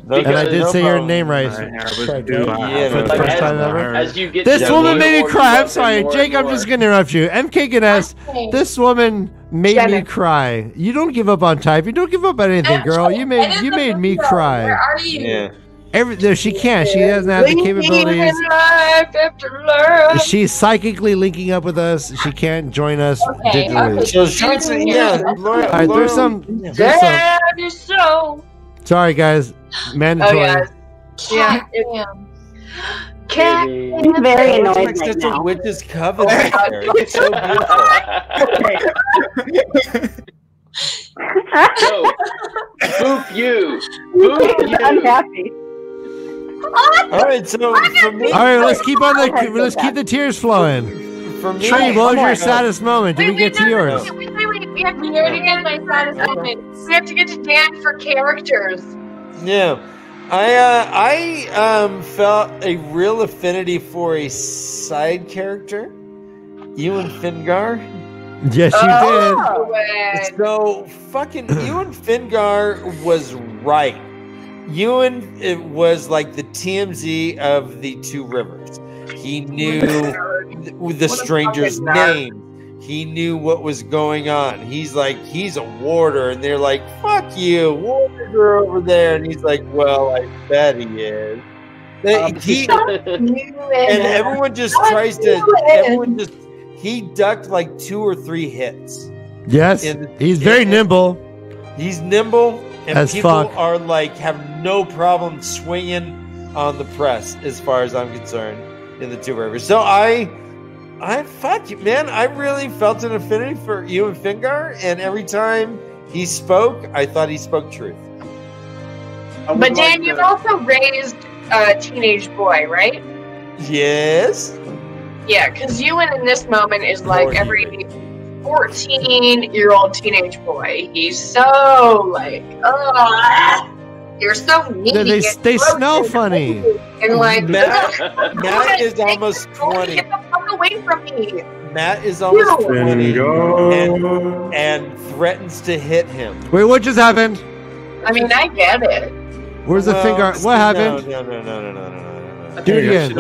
[SPEAKER 2] And I did say your name right.
[SPEAKER 7] As you get
[SPEAKER 2] This
[SPEAKER 7] to
[SPEAKER 2] woman
[SPEAKER 7] know
[SPEAKER 2] made me
[SPEAKER 7] more,
[SPEAKER 2] cry.
[SPEAKER 7] you
[SPEAKER 2] I'm
[SPEAKER 7] love
[SPEAKER 2] sorry,
[SPEAKER 7] him more
[SPEAKER 2] Jake.
[SPEAKER 7] and
[SPEAKER 2] I'm
[SPEAKER 7] more.
[SPEAKER 2] just gonna interrupt you. MKGNS, this woman made me cry. You don't give up on type. You don't give up on anything, girl. You made me cry.
[SPEAKER 22] Where are you?
[SPEAKER 1] Yeah.
[SPEAKER 2] She can't. She doesn't have the capabilities.
[SPEAKER 22] Life after love.
[SPEAKER 2] She's psychically linking up with us. She can't join us digitally.
[SPEAKER 1] So she's
[SPEAKER 2] All right, there's some.
[SPEAKER 22] Dad is so.
[SPEAKER 2] Sorry, guys. Mandatory.
[SPEAKER 22] Yeah. Cat.
[SPEAKER 21] He's very annoyed
[SPEAKER 1] like
[SPEAKER 21] right
[SPEAKER 1] such
[SPEAKER 21] now.
[SPEAKER 1] a witch's coven. It's so beautiful.
[SPEAKER 7] So, boop you. Boop you.
[SPEAKER 21] Unhappy.
[SPEAKER 1] All right, so for me,
[SPEAKER 2] All right, let's keep the tears flowing.
[SPEAKER 1] For me,
[SPEAKER 2] Tree, what was your saddest moment? Did we get to yours?
[SPEAKER 22] We have to get my saddest moment. We have to get to Dan for characters.
[SPEAKER 1] Yeah, I felt a real affinity for a side character, Ewan Fingar.
[SPEAKER 2] Yes, you
[SPEAKER 22] did.
[SPEAKER 1] So fucking Ewan Fingar was right. Ewan was like the TMZ of the Two Rivers. He knew the stranger's name. He knew what was going on. He's a warder, and they're like, "Fuck you, warders are over there." And he's like, "Well, I bet he is." And everyone just tries to. He ducked like 2 or 3 hits.
[SPEAKER 2] Yes, he's very nimble.
[SPEAKER 1] He's nimble, and
[SPEAKER 2] As
[SPEAKER 1] people
[SPEAKER 2] fuck.
[SPEAKER 1] are have no problem swinging on the press, as far as I'm concerned, in the Two Rivers. So I fuck you, man. I really felt an affinity for Ewan Fingar, and every time he spoke, I thought he spoke truth.
[SPEAKER 22] But Dan, you've also raised a teenage boy, right?
[SPEAKER 1] Yes.
[SPEAKER 22] Yeah, because Ewan in this moment is like every 14-year-old teenage boy. He's so you're so mean.
[SPEAKER 2] They smell funny.
[SPEAKER 22] And
[SPEAKER 1] Matt is almost 20.
[SPEAKER 22] Get the fuck away from me.
[SPEAKER 1] Matt is almost 20 and threatens to hit him.
[SPEAKER 2] Wait, what just happened?
[SPEAKER 22] I mean, I get it.
[SPEAKER 2] Where's the finger? What happened?
[SPEAKER 1] No.
[SPEAKER 2] Do it again.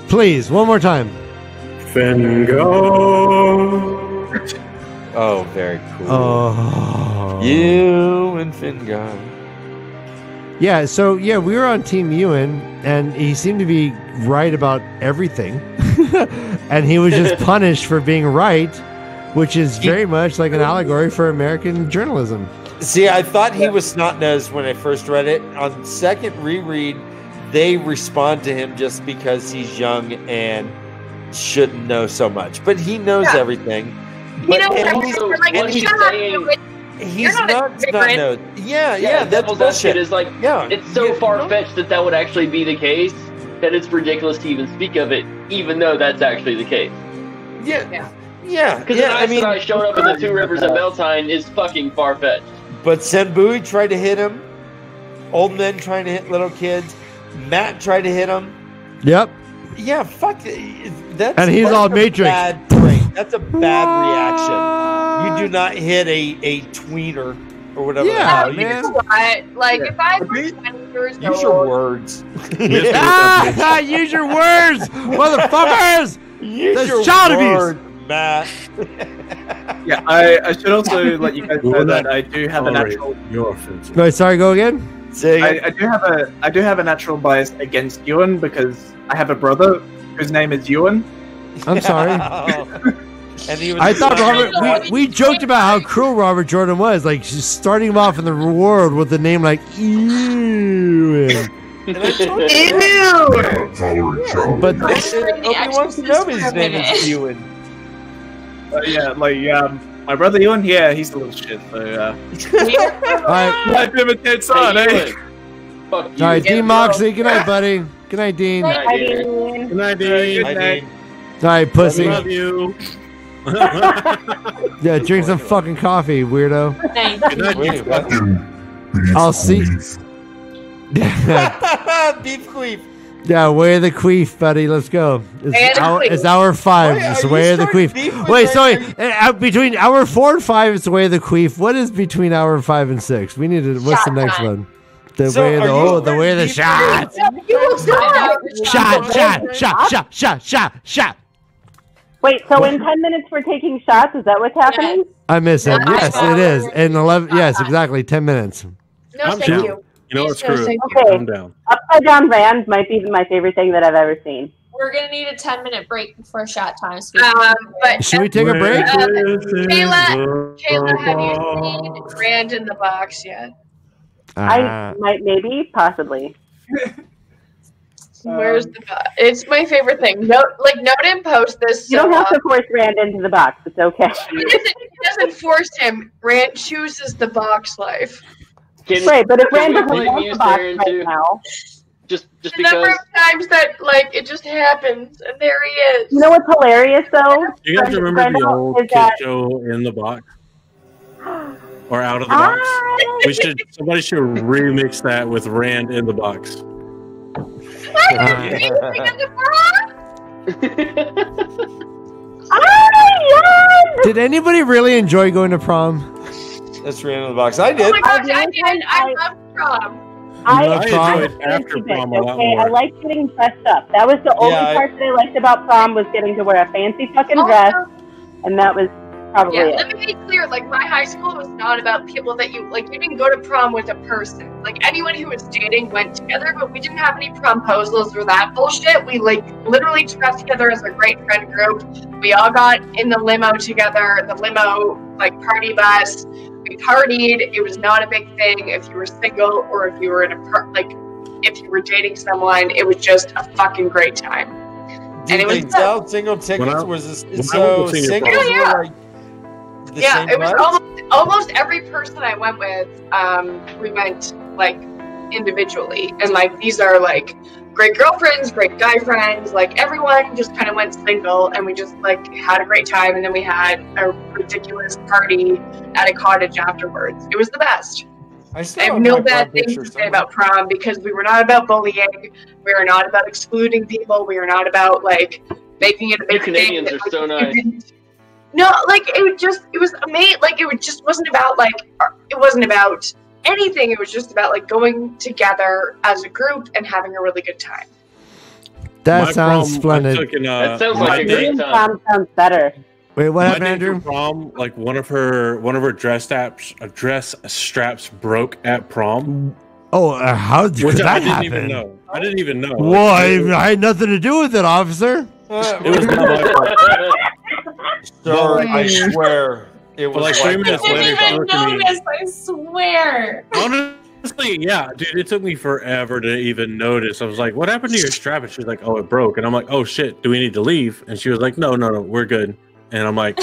[SPEAKER 2] Please, one more time.
[SPEAKER 6] Fingar.
[SPEAKER 1] Oh, very cool.
[SPEAKER 2] Oh.
[SPEAKER 1] Ewan Fingar.
[SPEAKER 2] Yeah, so we were on Team Ewan, and he seemed to be right about everything. And he was just punished for being right, which is very much like an allegory for American journalism.
[SPEAKER 1] See, I thought he was snot-nosed when I first read it. On second reread, they respond to him just because he's young and shouldn't know so much. But he knows everything. He's not snot-nosed. Yeah, that's
[SPEAKER 7] devil's
[SPEAKER 1] bullshit.
[SPEAKER 7] advocate is it's so far-fetched that would actually be the case that it's ridiculous to even speak of it, even though that's actually the case.
[SPEAKER 1] Yeah.
[SPEAKER 7] Because an Aes Sedai showing up in the Two Rivers of Beltane is fucking far-fetched.
[SPEAKER 1] But Senbui tried to hit him. Old men trying to hit little kids. Matt tried to hit him.
[SPEAKER 2] Yep.
[SPEAKER 1] Yeah, fuck.
[SPEAKER 2] And he's all Matrix.
[SPEAKER 1] Bad break. That's a bad reaction. You do not hit a tweener or whatever.
[SPEAKER 22] Yeah,
[SPEAKER 1] the hell
[SPEAKER 22] you know what? Like, if I was 20 years old...
[SPEAKER 1] Use your words.
[SPEAKER 2] Use your words, motherfuckers!
[SPEAKER 1] Use
[SPEAKER 2] your child
[SPEAKER 1] word,
[SPEAKER 2] abuse.
[SPEAKER 1] Matt.
[SPEAKER 12] Yeah, I should also let you guys know that I do have a natural.
[SPEAKER 2] Wait, sorry, go again.
[SPEAKER 12] I do have a natural bias against Ewan because I have a brother whose name is Ewan.
[SPEAKER 2] I'm sorry.
[SPEAKER 1] And he was
[SPEAKER 2] I thought Robert. We joked about how cruel Robert Jordan was, like just starting him off in the world with a name like Ewan. But
[SPEAKER 1] Obi-Wan Kenobi's name is Ewan.
[SPEAKER 12] My brother Ewan, he's a little shit. So,
[SPEAKER 2] Alright.
[SPEAKER 12] Him a dead son, eh?
[SPEAKER 2] All right, Dean Moxley. Good night, buddy. Good night, Dean.
[SPEAKER 12] Good night, Dean. Good night, Dean.
[SPEAKER 1] Good night.
[SPEAKER 2] All right, pussy.
[SPEAKER 6] Love you.
[SPEAKER 2] Yeah, drink some fucking coffee, weirdo.
[SPEAKER 6] Good night,
[SPEAKER 2] I'll see.
[SPEAKER 1] Beef queef.
[SPEAKER 2] Yeah, way of the queef, buddy. Let's go. It's hour 5. It's way of the queef. Wait, sorry. Between hour 4 and 5, it's the way of the queef. What is between hour 5 and 6? We need to. What's the next one? The way of the way of the shot. Shot.
[SPEAKER 21] Wait, so in 10 minutes we're taking shots? Is that what's happening?
[SPEAKER 2] I miss him. Yes, it is. In 11. Yes, exactly. 10 minutes.
[SPEAKER 22] No, thank you.
[SPEAKER 6] You know what's screwed?
[SPEAKER 21] Okay.
[SPEAKER 6] Calm down.
[SPEAKER 21] Upside down Rand might be my favorite thing that I've ever seen.
[SPEAKER 19] We're gonna need a 10-minute break before shot time.
[SPEAKER 22] But
[SPEAKER 2] Should we take a break?
[SPEAKER 22] Kayla, have you seen Rand in the Box yet?
[SPEAKER 21] I might, maybe, possibly.
[SPEAKER 22] Where's the box? It's my favorite thing. Note and post this.
[SPEAKER 21] You don't have to force Rand into the box. It's okay.
[SPEAKER 22] He doesn't force him. Rand chooses the box life.
[SPEAKER 21] Right, but if Rand doesn't want the box right now,
[SPEAKER 7] just
[SPEAKER 22] the number of times that it just happens, and there he is.
[SPEAKER 21] You know what's hilarious though?
[SPEAKER 6] You guys remember the old kid show In the Box? Or Out of the Box? Somebody should remix that with Rand in the Box.
[SPEAKER 2] Did anybody really enjoy going to prom?
[SPEAKER 1] That's Rand in the Box. I did.
[SPEAKER 22] Oh my gosh, I did. I love prom.
[SPEAKER 21] I
[SPEAKER 6] enjoyed after prom a lot more.
[SPEAKER 21] I like getting dressed up. That was the only part that I liked about prom was getting to wear a fancy fucking dress, and that was probably it.
[SPEAKER 22] Let me be clear. My high school was not about people that you didn't go to prom with a person. Anyone who was dating went together, but we didn't have any promposals or that bullshit. We literally got together as a great friend group. We all got in the limo together. The limo party bus. We partied. It was not a big thing if you were single or if you were in if you were dating someone. It was just a fucking great time.
[SPEAKER 1] Did they sell single tickets? Was this so single?
[SPEAKER 22] Yeah, it was almost every person I went with. We went individually, and these are great girlfriends, great guy friends. Everyone just kind of went single, and we just had a great time. And then we had a ridiculous party at a cottage afterwards. It was the best. I have no bad things to say about prom because we were not about bullying. We were not about excluding people. We were not about making it a big thing.
[SPEAKER 7] Canadians are so nice.
[SPEAKER 22] No, it was amazing. It just wasn't about it wasn't about anything. It was just about going together as a group and having a really good time.
[SPEAKER 2] That sounds splendid.
[SPEAKER 7] That sounds like a great time.
[SPEAKER 21] Sounds better.
[SPEAKER 2] Wait, what happened, Andrew?
[SPEAKER 6] Prom, one of her dress straps broke at prom.
[SPEAKER 2] Oh, how did that happen?
[SPEAKER 6] I didn't even know.
[SPEAKER 2] Well, I had nothing to do with it, officer.
[SPEAKER 6] It was not my fault.
[SPEAKER 1] Sir, I swear. It was
[SPEAKER 6] 3 minutes later.
[SPEAKER 19] I didn't even notice, I swear.
[SPEAKER 6] Honestly, yeah, dude, it took me forever to even notice. I was like, what happened to your strap? And she's like, oh, it broke. And I'm like, oh, shit, do we need to leave? And she was like, no, we're good. And I'm like,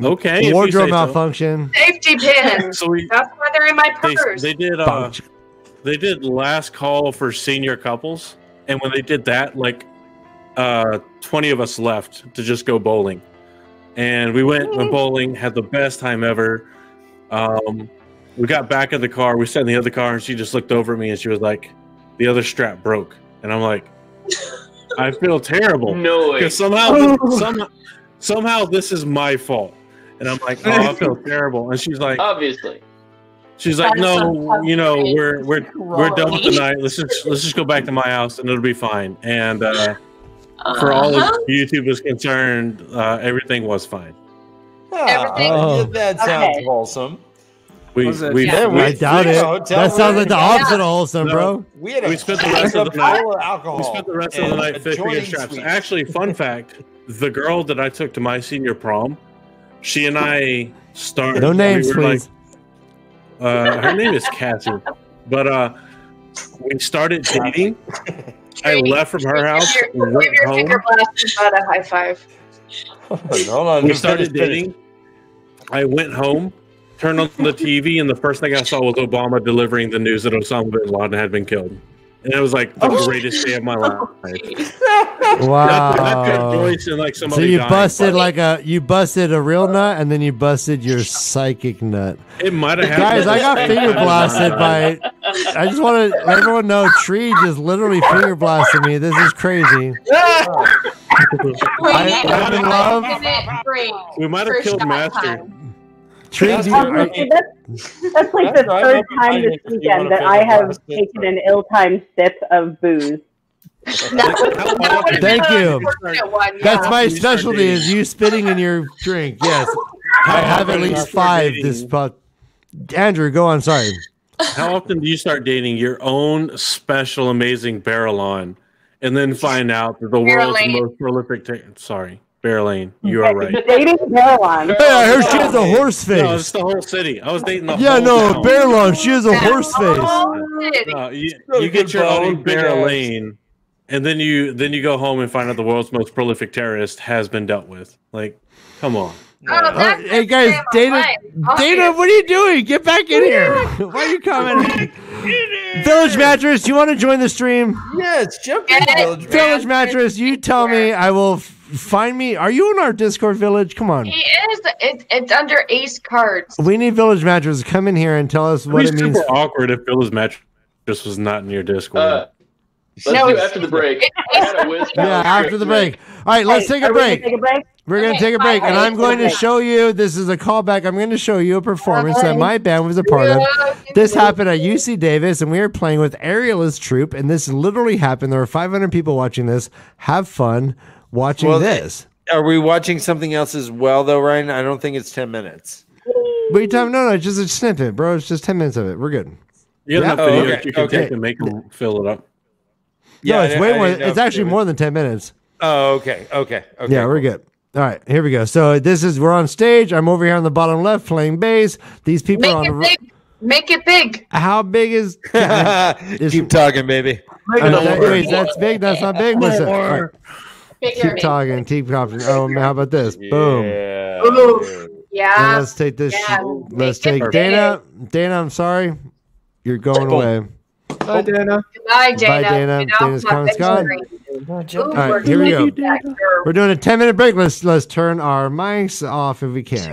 [SPEAKER 6] okay.
[SPEAKER 2] Wardrobe malfunction.
[SPEAKER 22] Safety pins. That's why they're in my purse.
[SPEAKER 6] They did last call for senior couples. And when they did that, 20 of us left to just go bowling. And we went bowling, had the best time ever. We got back in the car. We sat in the other car, and she just looked over at me, and she was like, "The other strap broke." And I'm like, "I feel terrible."
[SPEAKER 7] No way.
[SPEAKER 6] Because somehow this is my fault. And I'm like, "Oh, I feel terrible." And she's like,
[SPEAKER 7] obviously.
[SPEAKER 6] She's like, "No, you know, we're done with the night. Let's just go back to my house, and it'll be fine." And for all of YouTube is concerned, everything was fine.
[SPEAKER 1] That sounds wholesome.
[SPEAKER 6] I
[SPEAKER 2] doubt it. That sounds like the opposite of wholesome, bro.
[SPEAKER 1] We
[SPEAKER 6] spent the rest of the night.
[SPEAKER 1] Alcohol.
[SPEAKER 6] We spent the rest of the night fishing in straps. Actually, fun fact: the girl that I took to my senior prom, she and I started.
[SPEAKER 2] No names, please.
[SPEAKER 6] Her name is Cassie, but we started dating. I left from her house. Went home.
[SPEAKER 22] Finger blast about a high five.
[SPEAKER 1] Hold on.
[SPEAKER 6] We started dating. I went home, turned on the TV, and the first thing I saw was Obama delivering the news that Osama bin Laden had been killed. And it was like the greatest day of my life.
[SPEAKER 2] Wow.
[SPEAKER 6] That voice and like
[SPEAKER 2] So
[SPEAKER 6] somebody
[SPEAKER 2] you
[SPEAKER 6] dying.
[SPEAKER 2] busted you busted a real nut, and then you busted your psychic nut.
[SPEAKER 6] It might have happened.
[SPEAKER 2] Guys, I got finger blasted by. I just want to let everyone know Tree just literally finger blasted me. This is crazy. I'm in love.
[SPEAKER 6] We might have killed Master.
[SPEAKER 2] Tree,
[SPEAKER 21] That's like the third time this weekend that I have taken an ill-timed sip of booze.
[SPEAKER 2] Thank you. That's my specialty is you spitting in your drink. Yes. I have at least 5 this pot. Andrew, go on. Sorry.
[SPEAKER 6] How often do you start dating your own special, amazing barrel on, and then find out that the world's most prolific? Bear Lane. You are right.
[SPEAKER 21] Dating Barrelon.
[SPEAKER 2] Hey, I heard she has a horse face.
[SPEAKER 6] No, it's the whole city. I was dating the whole town.
[SPEAKER 2] Barrelon. She has a horse face.
[SPEAKER 6] No, you get your own Bear Lane, and then you go home and find out the world's most prolific terrorist has been dealt with. Like, come on.
[SPEAKER 2] Hey guys, Dana, what are you doing? Get back in here. Why are you coming? Village Mattress, you want to join the stream?
[SPEAKER 1] Yes, jump in,
[SPEAKER 2] Village Mattress, you tell me. I will find me. Are you in our Discord, Village? Come on.
[SPEAKER 22] He is. It's under Ace Cards.
[SPEAKER 2] We need Village Mattress to come in here and tell us what it means.
[SPEAKER 6] Super awkward if Village Mattress was not in your Discord.
[SPEAKER 7] Let's do after the break.
[SPEAKER 2] Yeah, after the break. All right, let's take a break. We're going to take a break, and I'm going to show you, this is a callback, I'm going to show you a performance that my band was a part of. This happened at UC Davis, and we were playing with Ariela's troupe, and this literally happened. There were 500 people watching this. Have fun watching this.
[SPEAKER 1] Are we watching something else as well, though, Ryan? I don't think it's 10 minutes.
[SPEAKER 2] Wait, time? No, it's just a snippet, bro. It's just 10 minutes of it. We're good.
[SPEAKER 6] You have enough video you can take and make them fill it up.
[SPEAKER 2] No, it's way more. It's actually more than 10 minutes.
[SPEAKER 1] Oh, okay.
[SPEAKER 2] Yeah, we're good. All right, here we go. So we're on stage. I'm over here on the bottom left playing bass. These people are on the
[SPEAKER 22] Make it big.
[SPEAKER 2] How big is?
[SPEAKER 1] Keep talking, baby.
[SPEAKER 2] Wait, that's big. That's not big. What's that? Right.
[SPEAKER 22] Bigger.
[SPEAKER 2] Keep talking. Keep talking. Oh, man, how about this? Boom.
[SPEAKER 22] Ooh. Yeah.
[SPEAKER 2] Now let's take this. Let's take Dana. Dana, I'm sorry. You're going away.
[SPEAKER 12] Bye, Dana.
[SPEAKER 22] Goodbye, Dana.
[SPEAKER 2] Bye, Dana. Dana's comments gone.
[SPEAKER 22] All
[SPEAKER 2] right, here we go. We're doing a 10-minute break. Let's turn our mics off if we can.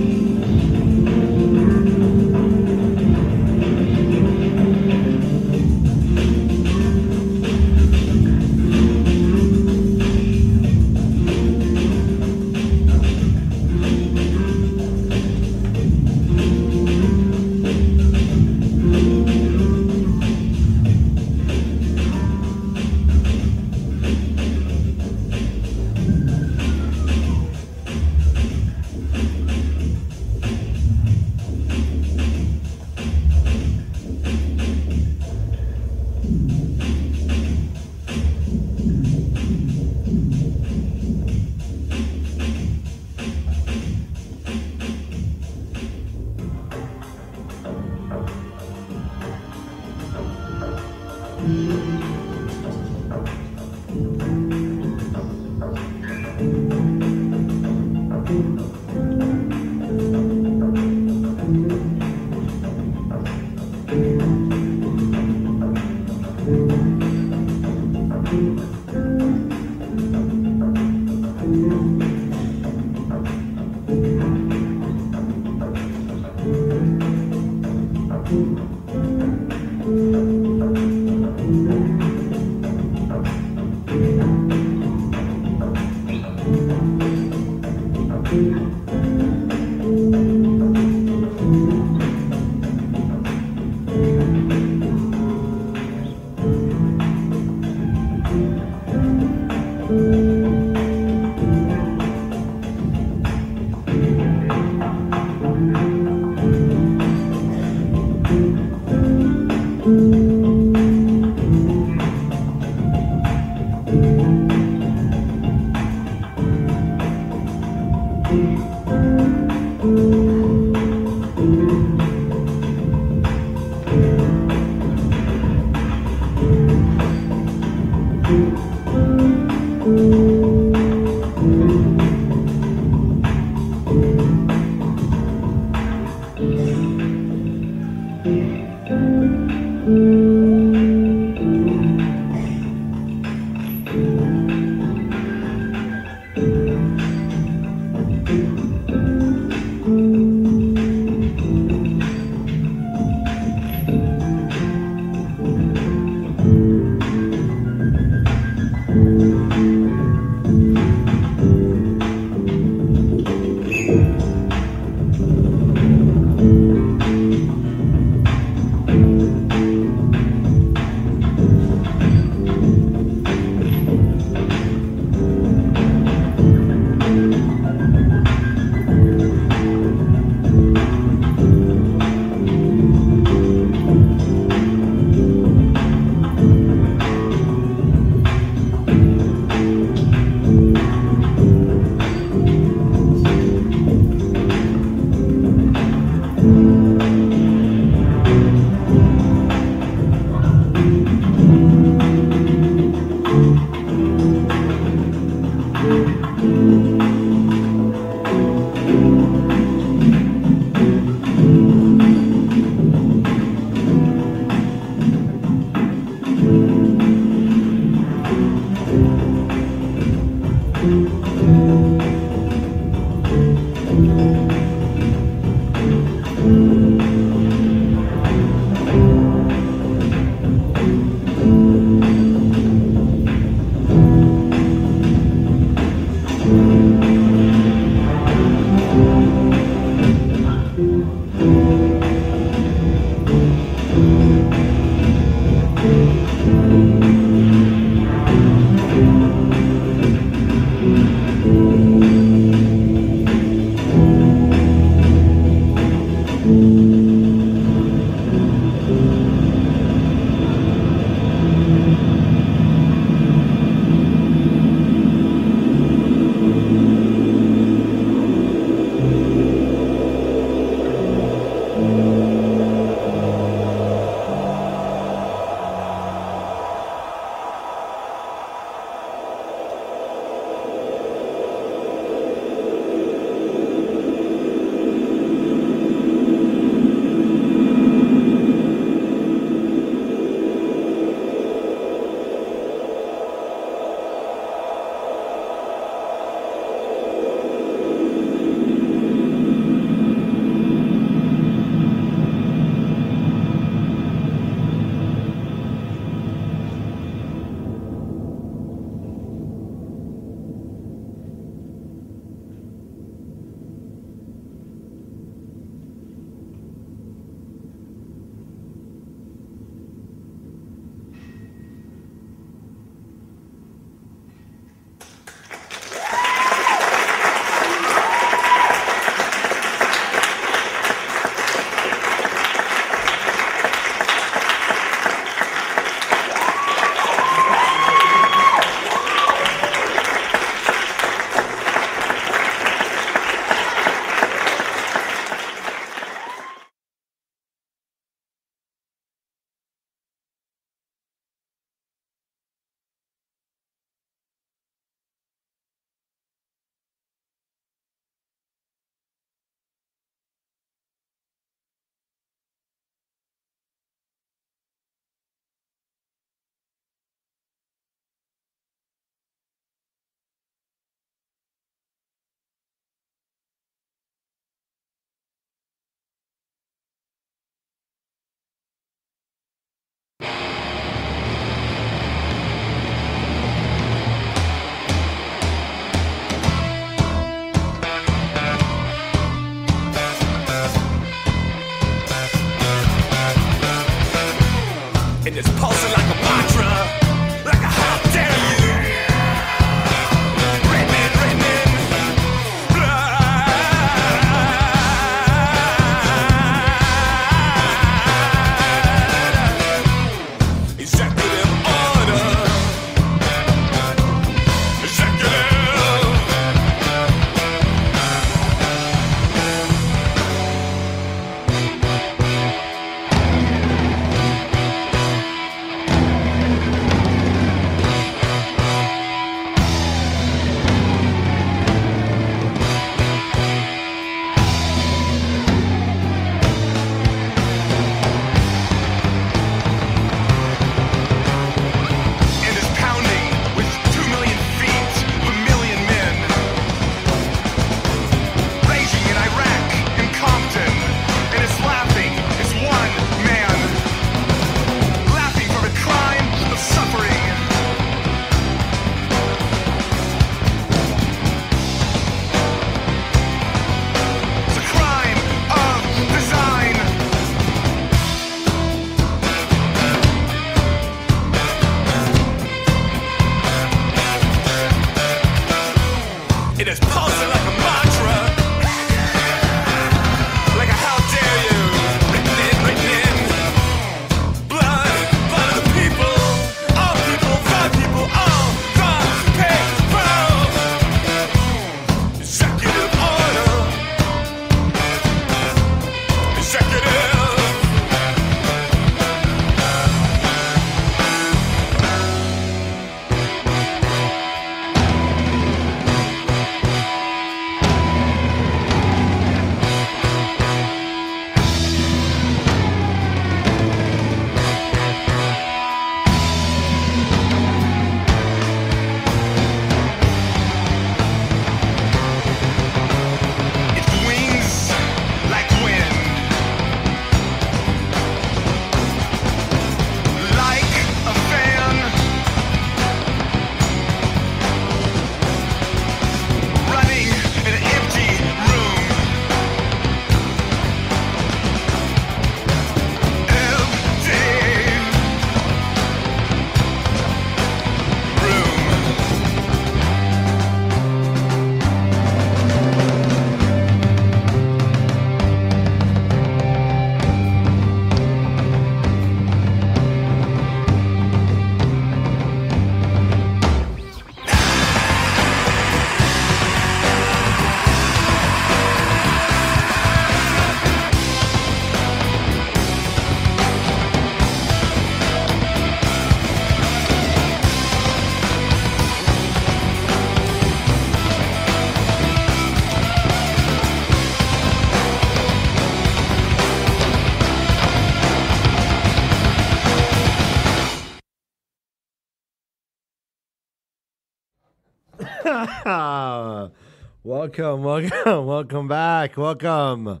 [SPEAKER 2] welcome back. Welcome.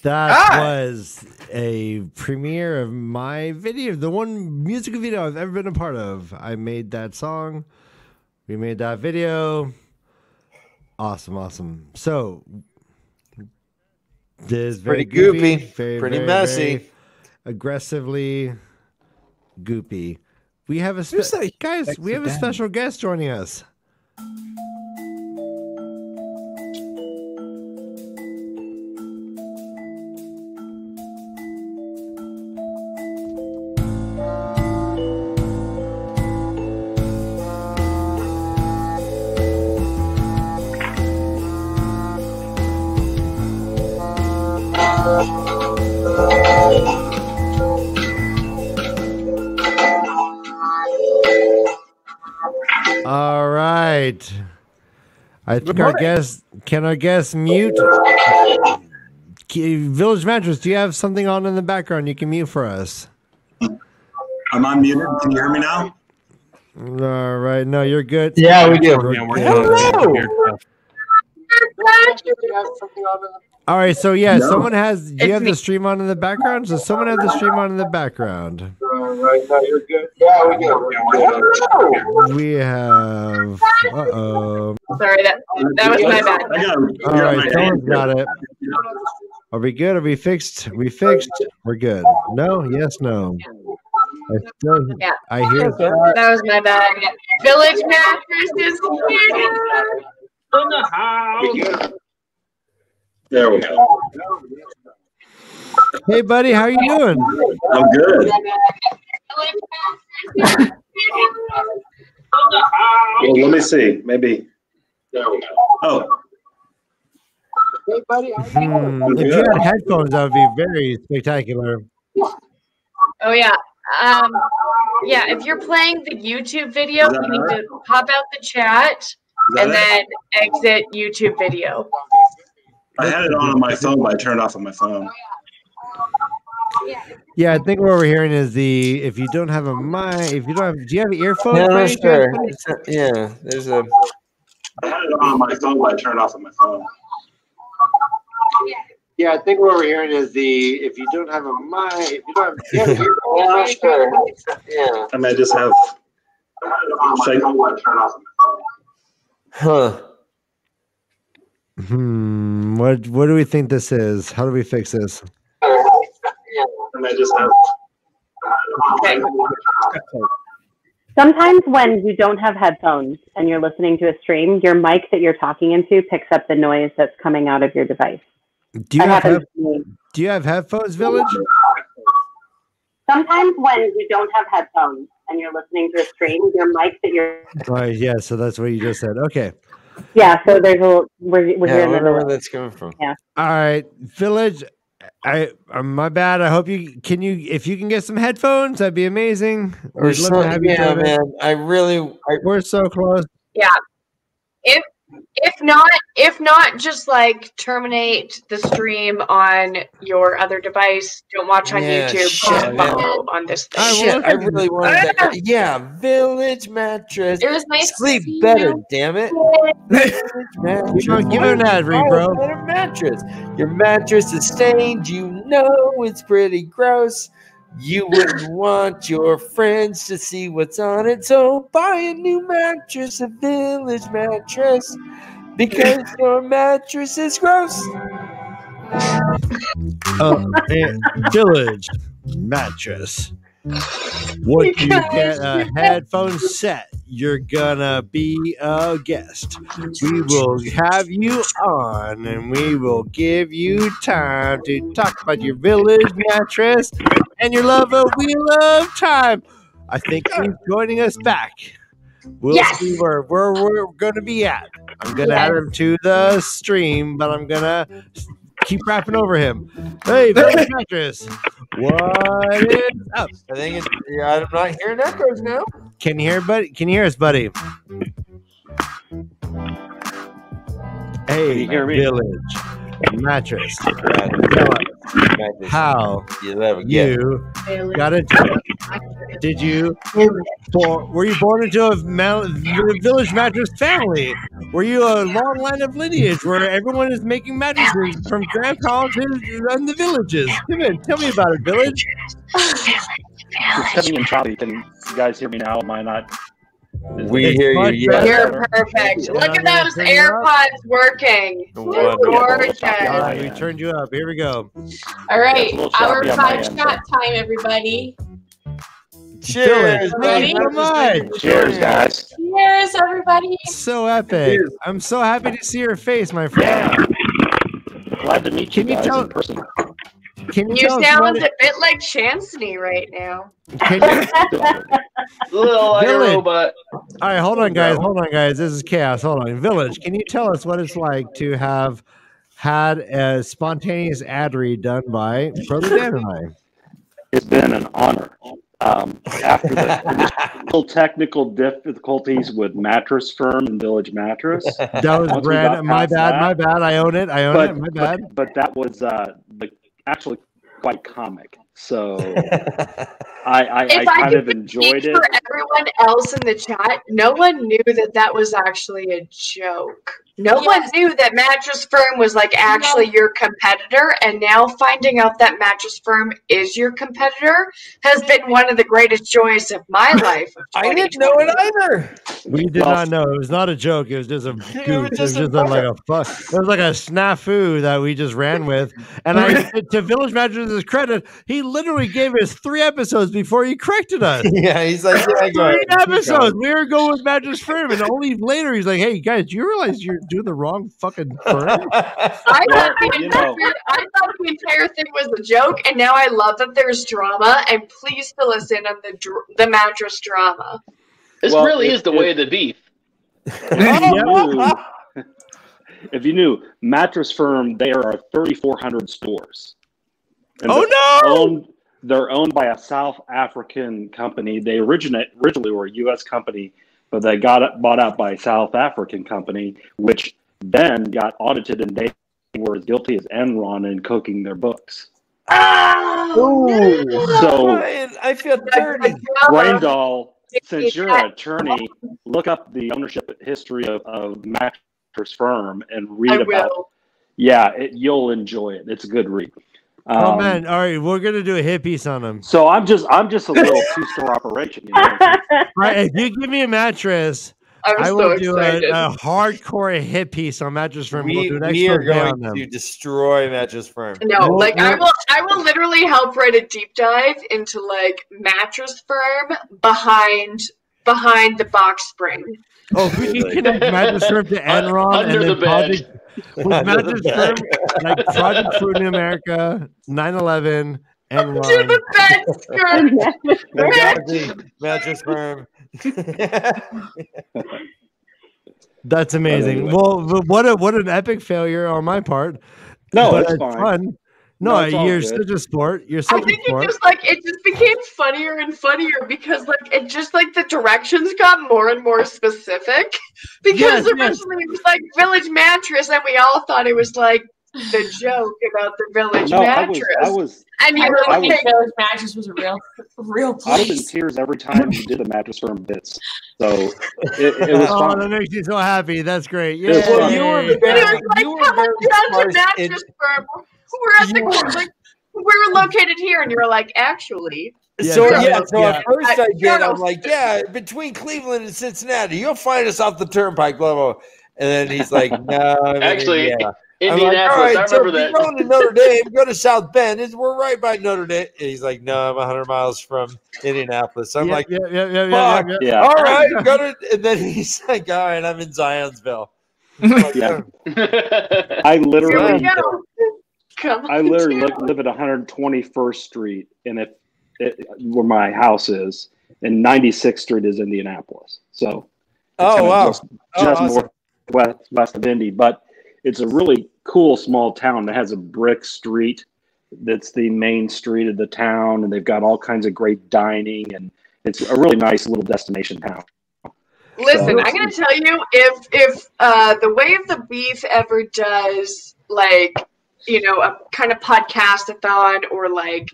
[SPEAKER 2] That was a premiere of my video, the one music video I've ever been a part of. I made that song. We made that video. Awesome. So, this is very
[SPEAKER 1] goopy,
[SPEAKER 2] pretty
[SPEAKER 1] messy,
[SPEAKER 2] very aggressively goopy. We have a special guest joining us. All right. I think our guest, can our guest mute? Village Mattress, do you have something on in the background you can mute for us?
[SPEAKER 13] I'm unmuted. Can you hear me now?
[SPEAKER 2] All right. No, you're good.
[SPEAKER 13] Yeah, we do.
[SPEAKER 2] All right. So, someone has, do you have the stream on in the background? Does someone have the stream on in the background?
[SPEAKER 13] Right now, you're good. Yeah, we do.
[SPEAKER 2] We have.
[SPEAKER 22] Sorry, that was my bad.
[SPEAKER 2] All right, someone's got it. Are we good? Are we fixed? We fixed? We're good. No? Yes, no. I hear
[SPEAKER 22] that was my bad. Village Mattress is here.
[SPEAKER 13] In the house. There we go.
[SPEAKER 2] Hey, buddy, how are you doing?
[SPEAKER 13] I'm good. Well, let me see. Maybe. There we go. Oh.
[SPEAKER 22] Hey, buddy,
[SPEAKER 2] if you had headphones, that would be very spectacular.
[SPEAKER 22] Oh yeah. If you're playing the YouTube video, you need to pop out the chat and then exit YouTube video.
[SPEAKER 13] I had it on my phone, but I turned it off on my phone.
[SPEAKER 2] Yeah, I think what we're hearing is if you don't have a mic, do you have earphones?
[SPEAKER 1] Yeah, sure. There's a.
[SPEAKER 13] I had it on my phone, but I turned it off on my phone.
[SPEAKER 2] Yeah, I think what we're hearing is if you don't have a mic, if you don't have
[SPEAKER 13] earphones, sure. Yeah. I mean, I just have. I had it on my phone, but I turned it off on my phone.
[SPEAKER 1] Huh.
[SPEAKER 2] What do we think this is? How do we fix this?
[SPEAKER 13] And I just have.
[SPEAKER 21] Sometimes when you don't have headphones and you're listening to a stream, your mic that you're talking into picks up the noise that's coming out of your device.
[SPEAKER 2] Do you have headphones, Village?
[SPEAKER 21] Sometimes when you don't have headphones and you're listening to a stream, your mic that you're.
[SPEAKER 2] Right. Yeah. So that's what you just said. Okay.
[SPEAKER 21] Yeah. So there's we're hearing
[SPEAKER 1] where that's coming from.
[SPEAKER 21] Yeah.
[SPEAKER 2] All right, Village. My bad. I hope if you can get some headphones, that'd be amazing. We'd love to have you join us.
[SPEAKER 1] Man.
[SPEAKER 2] We're so close.
[SPEAKER 22] Yeah. If not, just like terminate the stream on your other device. Don't watch on YouTube. Follow on this thing.
[SPEAKER 1] I really wanted that. Yeah, Village Mattress.
[SPEAKER 19] It was nice
[SPEAKER 1] Sleep
[SPEAKER 19] to see
[SPEAKER 1] better,
[SPEAKER 19] you.
[SPEAKER 1] damn it.
[SPEAKER 2] Give her an ad read, bro.
[SPEAKER 1] Better mattress. Your mattress is stained. You know it's pretty gross. You wouldn't want your friends to see what's on it, so buy a new mattress, a Village Mattress, because your mattress is gross.
[SPEAKER 2] Village Mattress. Once you get a headphone set, you're gonna be a guest. We will have you on and we will give you time to talk about your Village Mattress and your love of Wheel of Time. I think he's joining us back. We'll see where we're gonna be at. I'm gonna add him to the stream, but I'm gonna keep rapping over him. Hey, Village Mattress, what is up?
[SPEAKER 1] I think I'm not hearing echoes now.
[SPEAKER 2] Can you hear, buddy? Can you hear us, buddy? Hey, Village Mattress. Tell us how you gotta do Did you? Were you born into a village mattress family? Were you a long line of lineage where everyone is making mattresses from grandpas in the villages? Come in, tell me about it, village.
[SPEAKER 14] It's cutting in choppy. Can you guys hear me now? Am I not?
[SPEAKER 1] We hear you. Yeah.
[SPEAKER 22] You're perfect. Look at those AirPods working. They're gorgeous.
[SPEAKER 2] We turned you up. Here we go.
[SPEAKER 19] All right, our 5-shot time, everybody.
[SPEAKER 1] Cheers!
[SPEAKER 2] Thank you so much.
[SPEAKER 14] Cheers, guys.
[SPEAKER 19] Cheers, everybody.
[SPEAKER 2] So epic. I'm so happy to see your face, my friend.
[SPEAKER 14] Glad to meet you guys in person.
[SPEAKER 2] Can
[SPEAKER 22] You sound a bit like Chancey right now.
[SPEAKER 7] Little like a robot.
[SPEAKER 2] All right, hold on, guys. Hold on, guys. This is chaos. Hold on. Village, can you tell us what it's like to have had a spontaneous ad read done by Brother Dan and I?
[SPEAKER 14] It's been an honor. After the little technical difficulties with Mattress Firm and Village Mattress.
[SPEAKER 2] That was Brad. My bad. My bad. I own it. I own it. My bad.
[SPEAKER 14] But that was actually quite comic. So I kind of enjoyed it.
[SPEAKER 22] For everyone else in the chat, no one knew that was actually a joke. No one knew that Mattress Firm was like actually your competitor, and now finding out that Mattress Firm is your competitor has been one of the greatest joys of my life.
[SPEAKER 1] I didn't know it either.
[SPEAKER 2] We did not know. It was not a joke. It was just a goof. It was just like a fuck. It was like a snafu that we just ran with. And to Village Mattress's credit, he literally gave us 3 episodes before he corrected us.
[SPEAKER 1] Yeah, he's like, yeah,
[SPEAKER 2] 3 episodes. We were going with Mattress Firm, and only later he's like, "Hey guys, do you realize you're doing the wrong fucking firm?"
[SPEAKER 22] I thought the entire thing was a joke, and now I love that there's drama. And please fill us in on the mattress drama.
[SPEAKER 7] This really is the way of the beef.
[SPEAKER 14] If you knew, Mattress Firm, there are 3,400 stores. And they're owned by a South African company. They originally were a U.S. company, but they got bought out by a South African company, which then got audited, and they were as guilty as Enron in cooking their books. So
[SPEAKER 1] I feel dirty.
[SPEAKER 14] Braindoll, since you're an attorney, look up the ownership history of Mattress Firm and read about it. Yeah, you'll enjoy it. It's a good read.
[SPEAKER 2] Oh man! All right, we're gonna do a hit piece on them.
[SPEAKER 14] So I'm just a little 2-store operation. You know?
[SPEAKER 2] Right, if you give me a mattress, I will do a hardcore hit piece on Mattress Firm.
[SPEAKER 1] We are going to destroy Mattress Firm.
[SPEAKER 22] No, I will literally help write a deep dive into like Mattress Firm behind the box spring.
[SPEAKER 2] Oh, we can connect Mattress Firm to Enron and then Project with Mattress Firm, like Project Food in America, 9/11, Enron.
[SPEAKER 22] Do the
[SPEAKER 1] Mattress Firm.
[SPEAKER 2] That's amazing. Well, what an epic failure on my part.
[SPEAKER 14] No,
[SPEAKER 2] but
[SPEAKER 14] it's
[SPEAKER 2] it's
[SPEAKER 14] fine.
[SPEAKER 2] fun. No, you're such a sport. You're such a sport.
[SPEAKER 22] It just became funnier and funnier because the directions got more and more specific. Because originally it was like Village Mattress, and we all thought it was like the joke about the Village Mattress.
[SPEAKER 19] And you were like, Village Mattress was a real place.
[SPEAKER 14] I was in tears every time you did the Mattress Firm bits. So it was fun.
[SPEAKER 2] That makes you so happy. That's great.
[SPEAKER 14] Yeah.
[SPEAKER 1] Well, you were very
[SPEAKER 22] Mattress Firm. We're at we're located here, and you're like, actually.
[SPEAKER 1] So at first I did. I'm like, yeah, between Cleveland and Cincinnati, you'll find us off the turnpike, blah blah. And then he's like, no,
[SPEAKER 7] actually,
[SPEAKER 1] yeah.
[SPEAKER 7] Indianapolis.
[SPEAKER 1] Like,
[SPEAKER 7] I remember that.
[SPEAKER 1] We're going to Notre Dame. Go to South Bend. We're right by Notre Dame. And he's like, no, I'm 100 miles from Indianapolis. So I'm like,
[SPEAKER 14] yeah.
[SPEAKER 1] All right, go to. And then he's like, all right, I'm in Zionsville. Like,
[SPEAKER 14] yeah. I literally live at 121st Street, and where my house is, and 96th Street is Indianapolis. So, just
[SPEAKER 1] awesome.
[SPEAKER 14] northwest of Indy, but it's a really cool small town that has a brick street. That's the main street of the town, and they've got all kinds of great dining, and it's a really nice little destination town.
[SPEAKER 22] Listen, I'm going to tell you, if the Way of the Beef ever does like, a kind of podcast-a-thon or like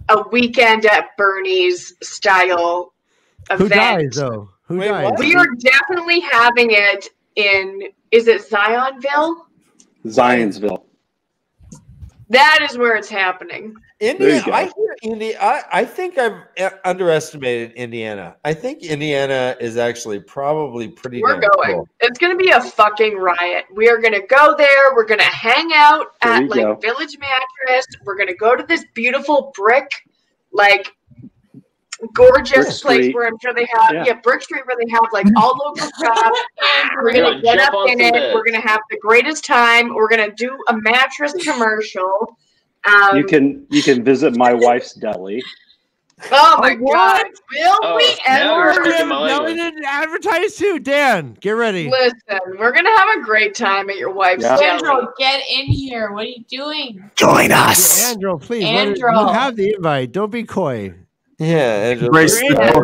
[SPEAKER 22] a weekend at Bernie's style event.
[SPEAKER 2] Who dies though? Who dies?
[SPEAKER 22] We are definitely having it in. Is it Zionville?
[SPEAKER 14] Zionsville.
[SPEAKER 22] That is where it's happening.
[SPEAKER 1] Indiana, I hear Indiana. I think I've underestimated Indiana. I think Indiana is actually probably pretty.
[SPEAKER 22] We're
[SPEAKER 1] damn
[SPEAKER 22] going.
[SPEAKER 1] cool.
[SPEAKER 22] It's going to be a fucking riot. We are going to go there. We're going to hang out
[SPEAKER 14] There
[SPEAKER 22] at
[SPEAKER 14] you go.
[SPEAKER 22] Village Mattress. We're going to go to this beautiful brick, gorgeous
[SPEAKER 14] Brick
[SPEAKER 22] place
[SPEAKER 14] Street.
[SPEAKER 22] where I'm sure they have, Brick Street, where they have all local shops. We're going to get
[SPEAKER 7] jump
[SPEAKER 22] up
[SPEAKER 7] on
[SPEAKER 22] in
[SPEAKER 7] some
[SPEAKER 22] it.
[SPEAKER 7] beds.
[SPEAKER 22] We're going to have the greatest time. We're going to do a mattress commercial.
[SPEAKER 14] You can visit my wife's deli.
[SPEAKER 22] Oh my God! Will
[SPEAKER 7] Oh,
[SPEAKER 22] we
[SPEAKER 7] now you're
[SPEAKER 22] ever?
[SPEAKER 7] speaking my
[SPEAKER 2] No,
[SPEAKER 7] language.
[SPEAKER 2] we didn't advertise too. Dan, get ready.
[SPEAKER 22] Listen, we're gonna have a great time at your wife's
[SPEAKER 14] Yeah.
[SPEAKER 22] deli.
[SPEAKER 19] Andrew, get in here. What are you doing?
[SPEAKER 2] Join us, Andrew. Please,
[SPEAKER 19] Andrew.
[SPEAKER 2] you have the invite. Don't be coy.
[SPEAKER 1] Yeah, Andrew,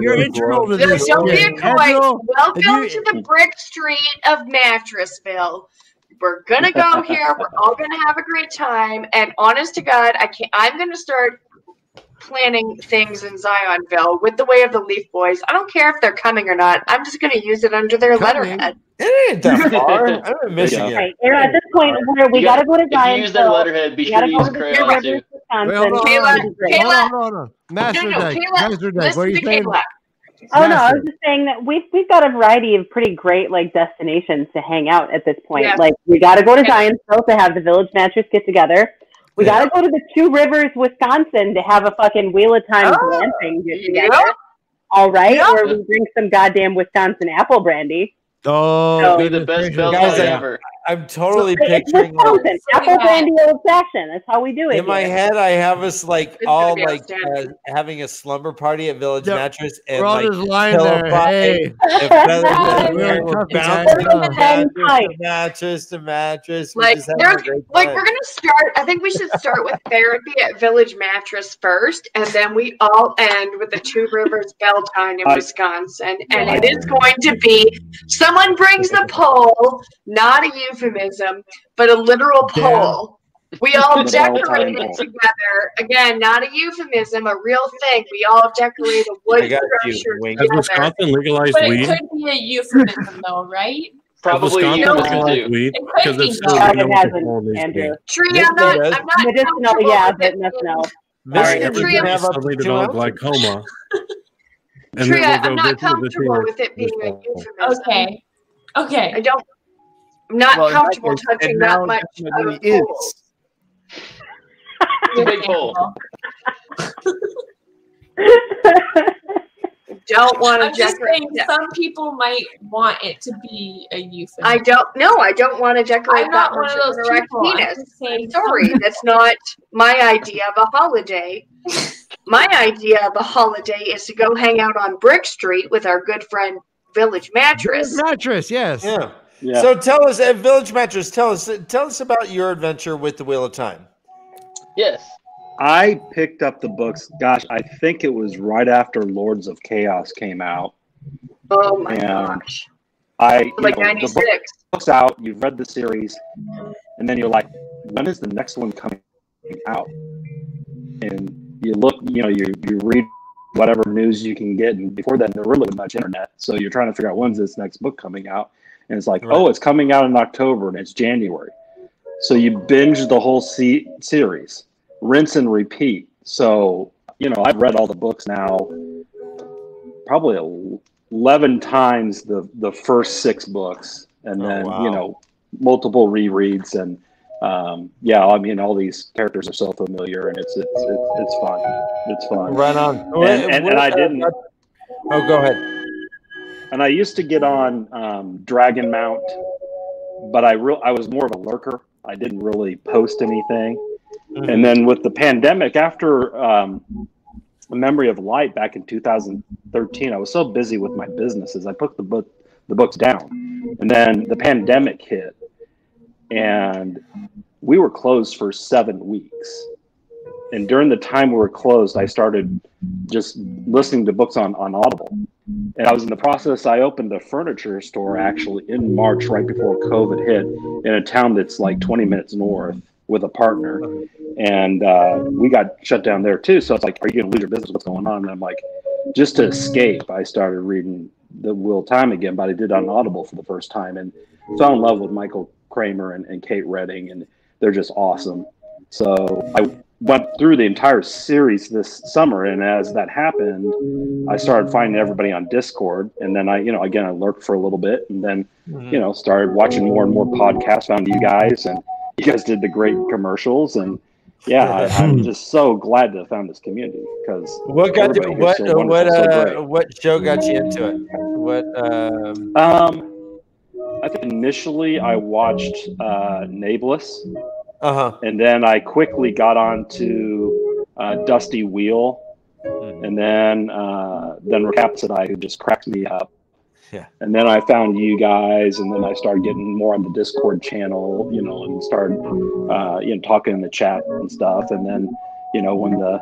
[SPEAKER 2] You're integral to this.
[SPEAKER 22] Don't be a coy.
[SPEAKER 2] Andrew,
[SPEAKER 22] Welcome
[SPEAKER 2] if
[SPEAKER 22] to the Brick Street of Mattressville. We're gonna go here. We're all gonna have a great time. And honest to God, I'm gonna start planning things in Zionville with the Way of the Leaf Boys. I don't care if they're coming or not. I'm just gonna use it under their letterhead.
[SPEAKER 1] It ain't that far. I'm in Michigan.
[SPEAKER 21] Right. At this point, we got to go to
[SPEAKER 7] If you use their
[SPEAKER 21] Zionsville.
[SPEAKER 7] letterhead, be
[SPEAKER 21] We
[SPEAKER 7] sure
[SPEAKER 21] gotta
[SPEAKER 7] to
[SPEAKER 21] go
[SPEAKER 7] use
[SPEAKER 21] to the
[SPEAKER 7] crayons
[SPEAKER 21] River,
[SPEAKER 7] too.
[SPEAKER 21] Wisconsin.
[SPEAKER 2] Hold on. Master
[SPEAKER 22] No,
[SPEAKER 2] Deck.
[SPEAKER 22] Kayla,
[SPEAKER 2] Master Deck. What are you
[SPEAKER 22] listen to
[SPEAKER 2] saying?
[SPEAKER 22] Kayla.
[SPEAKER 21] Oh no, I
[SPEAKER 2] Master.
[SPEAKER 21] was just saying that we've got a variety of pretty great destinations to hang out at this point.
[SPEAKER 22] Yeah.
[SPEAKER 21] We got to go to Zionsville to have the Village Mattress get together. We got to go to the Two Rivers, Wisconsin to have a fucking Wheel of Time glamping get together.
[SPEAKER 22] Yep.
[SPEAKER 21] All right,
[SPEAKER 22] Yep.
[SPEAKER 21] or we drink some goddamn Wisconsin apple brandy.
[SPEAKER 2] Oh,
[SPEAKER 21] So-
[SPEAKER 7] Be the best bell
[SPEAKER 1] Guys,
[SPEAKER 7] time ever.
[SPEAKER 1] I'm totally
[SPEAKER 21] It's
[SPEAKER 1] picturing
[SPEAKER 21] Wisconsin, apple brandy old fashioned. That's how we do it.
[SPEAKER 1] in my
[SPEAKER 21] here.
[SPEAKER 1] head. I have us
[SPEAKER 22] It's
[SPEAKER 1] all
[SPEAKER 22] gonna be outstanding.
[SPEAKER 1] having a slumber party at Village
[SPEAKER 2] Yep.
[SPEAKER 1] Mattress, and
[SPEAKER 2] We're all just lying there.
[SPEAKER 1] pillow fight,
[SPEAKER 2] Hey.
[SPEAKER 1] and feathers
[SPEAKER 21] We're
[SPEAKER 1] everywhere. We're
[SPEAKER 2] comfy,
[SPEAKER 1] bouncing
[SPEAKER 2] guys.
[SPEAKER 1] from mattress to mattress. We're just having a great
[SPEAKER 22] we're
[SPEAKER 1] time.
[SPEAKER 22] gonna start. I think we should start with therapy at Village Mattress first, and then we all end with the Two Rivers Bell Time in Wisconsin. And it is going to be someone brings the pole, not a euphemism, but a literal pole. We all
[SPEAKER 14] The Bell
[SPEAKER 22] decorate
[SPEAKER 14] Time
[SPEAKER 22] it
[SPEAKER 14] pole.
[SPEAKER 22] together. Again, not a euphemism, a real thing. We all decorate a wood
[SPEAKER 1] I got you,
[SPEAKER 22] structure
[SPEAKER 1] Wink.
[SPEAKER 6] Has
[SPEAKER 22] together.
[SPEAKER 6] Wisconsin legalized
[SPEAKER 19] But it
[SPEAKER 6] weed?
[SPEAKER 19] could be a euphemism, though, right?
[SPEAKER 7] Probably
[SPEAKER 6] Has
[SPEAKER 7] a
[SPEAKER 6] Wisconsin
[SPEAKER 7] euphemism
[SPEAKER 6] legalized
[SPEAKER 7] too.
[SPEAKER 6] weed?
[SPEAKER 19] It could
[SPEAKER 6] Because
[SPEAKER 19] be,
[SPEAKER 6] it's still
[SPEAKER 19] though.
[SPEAKER 6] legal
[SPEAKER 21] It
[SPEAKER 6] with
[SPEAKER 21] hasn't,
[SPEAKER 6] all these
[SPEAKER 21] Andrew.
[SPEAKER 6] weed.
[SPEAKER 22] Tree,
[SPEAKER 1] Yes,
[SPEAKER 22] I'm not
[SPEAKER 1] it is.
[SPEAKER 21] Medicinal,
[SPEAKER 22] comfortable
[SPEAKER 21] yeah,
[SPEAKER 22] with
[SPEAKER 21] but
[SPEAKER 22] it
[SPEAKER 21] nothing
[SPEAKER 22] being-
[SPEAKER 21] else.
[SPEAKER 1] Michigan,
[SPEAKER 6] Every
[SPEAKER 1] you
[SPEAKER 22] Tree,
[SPEAKER 1] can
[SPEAKER 6] week
[SPEAKER 1] have up
[SPEAKER 6] suddenly
[SPEAKER 1] to 2
[SPEAKER 6] develop
[SPEAKER 1] ounces.
[SPEAKER 6] glaucoma. And
[SPEAKER 22] Tria,
[SPEAKER 6] then
[SPEAKER 22] I'm
[SPEAKER 6] we'll go
[SPEAKER 22] not
[SPEAKER 6] visit the
[SPEAKER 22] comfortable
[SPEAKER 6] senior
[SPEAKER 22] with it being a
[SPEAKER 6] hospital.
[SPEAKER 22] euphemism.
[SPEAKER 19] Okay. Okay.
[SPEAKER 22] I don't. I'm not
[SPEAKER 12] Well, in that
[SPEAKER 22] comfortable
[SPEAKER 12] case,
[SPEAKER 22] touching
[SPEAKER 12] it
[SPEAKER 22] that
[SPEAKER 12] now
[SPEAKER 22] much
[SPEAKER 12] definitely
[SPEAKER 22] of a pole.
[SPEAKER 12] is.
[SPEAKER 7] It's a big pole.
[SPEAKER 22] Don't want
[SPEAKER 19] I'm
[SPEAKER 22] to
[SPEAKER 19] just
[SPEAKER 22] decorate.
[SPEAKER 19] saying some people might want it to be a euphemism.
[SPEAKER 22] I don't. No, I don't want to decorate
[SPEAKER 19] I'm
[SPEAKER 22] that
[SPEAKER 19] not one
[SPEAKER 22] much
[SPEAKER 19] of
[SPEAKER 22] of
[SPEAKER 19] those
[SPEAKER 22] an erect
[SPEAKER 19] people. I'm
[SPEAKER 22] penis.
[SPEAKER 19] just saying
[SPEAKER 22] Sorry, that's not my idea of a holiday. My idea of a holiday is to go hang out on Brick Street with our good friend Village Mattress.
[SPEAKER 2] Mattress, yes.
[SPEAKER 1] Yeah.
[SPEAKER 14] Yeah.
[SPEAKER 1] So tell us at Village Mattress. Tell us about your adventure with the Wheel of Time.
[SPEAKER 7] Yes.
[SPEAKER 14] I picked up the books. Gosh, I think it was right after Lords of Chaos came out.
[SPEAKER 22] Oh my
[SPEAKER 14] And
[SPEAKER 22] gosh!
[SPEAKER 14] the
[SPEAKER 22] Like '96.
[SPEAKER 14] book's out. You've read the series, and then you're like, when is the next one coming out? And you look, you read whatever news you can get, and before then there really wasn't much internet, so you're trying to figure out when's this next book coming out, and it's like, oh, it's coming out in October, and it's January, so you binge the whole series, rinse and repeat. So I've read all the books now, probably 11 times the first 6 books, and then multiple rereads, and all these characters are so familiar, and it's fun. It's fun.
[SPEAKER 1] Right on.
[SPEAKER 14] And I didn't.
[SPEAKER 1] Oh, go ahead.
[SPEAKER 14] And I used to get on Dragon Mount, but I was more of a lurker. I didn't really post anything.
[SPEAKER 1] Mm-hmm.
[SPEAKER 14] And then with the pandemic, after A Memory of Light back in 2013, I was so busy with my businesses, I put the books down. And then the pandemic hit, and we were closed for 7 weeks. And during the time we were closed, I started just listening to books on Audible. And I was in the process, I opened a furniture store actually in March, right before COVID hit, in a town that's like 20 minutes north with a partner, and we got shut down there too. So it's like, are you going to lose your business? What's going on? And I'm like, just to escape, I started reading the Wheel of Time again, but I did it on Audible for the first time and fell in love with Michael Kramer and Kate Redding, and they're just awesome. So I went through the entire series this summer, and as that happened, I started finding everybody on Discord, and then I lurked for a little bit, and then started watching more and more podcasts. Found you guys, and you guys did the great commercials, and I'm just so glad to have found this community because
[SPEAKER 1] what show got you into it?
[SPEAKER 14] I think initially I watched Nameless. And then I quickly got on to Dusty Wheel, and then Rhapsody, who just cracked me up.
[SPEAKER 1] Yeah.
[SPEAKER 14] And then I found you guys, and then I started getting more on the Discord channel, and started talking in the chat and stuff. And then when the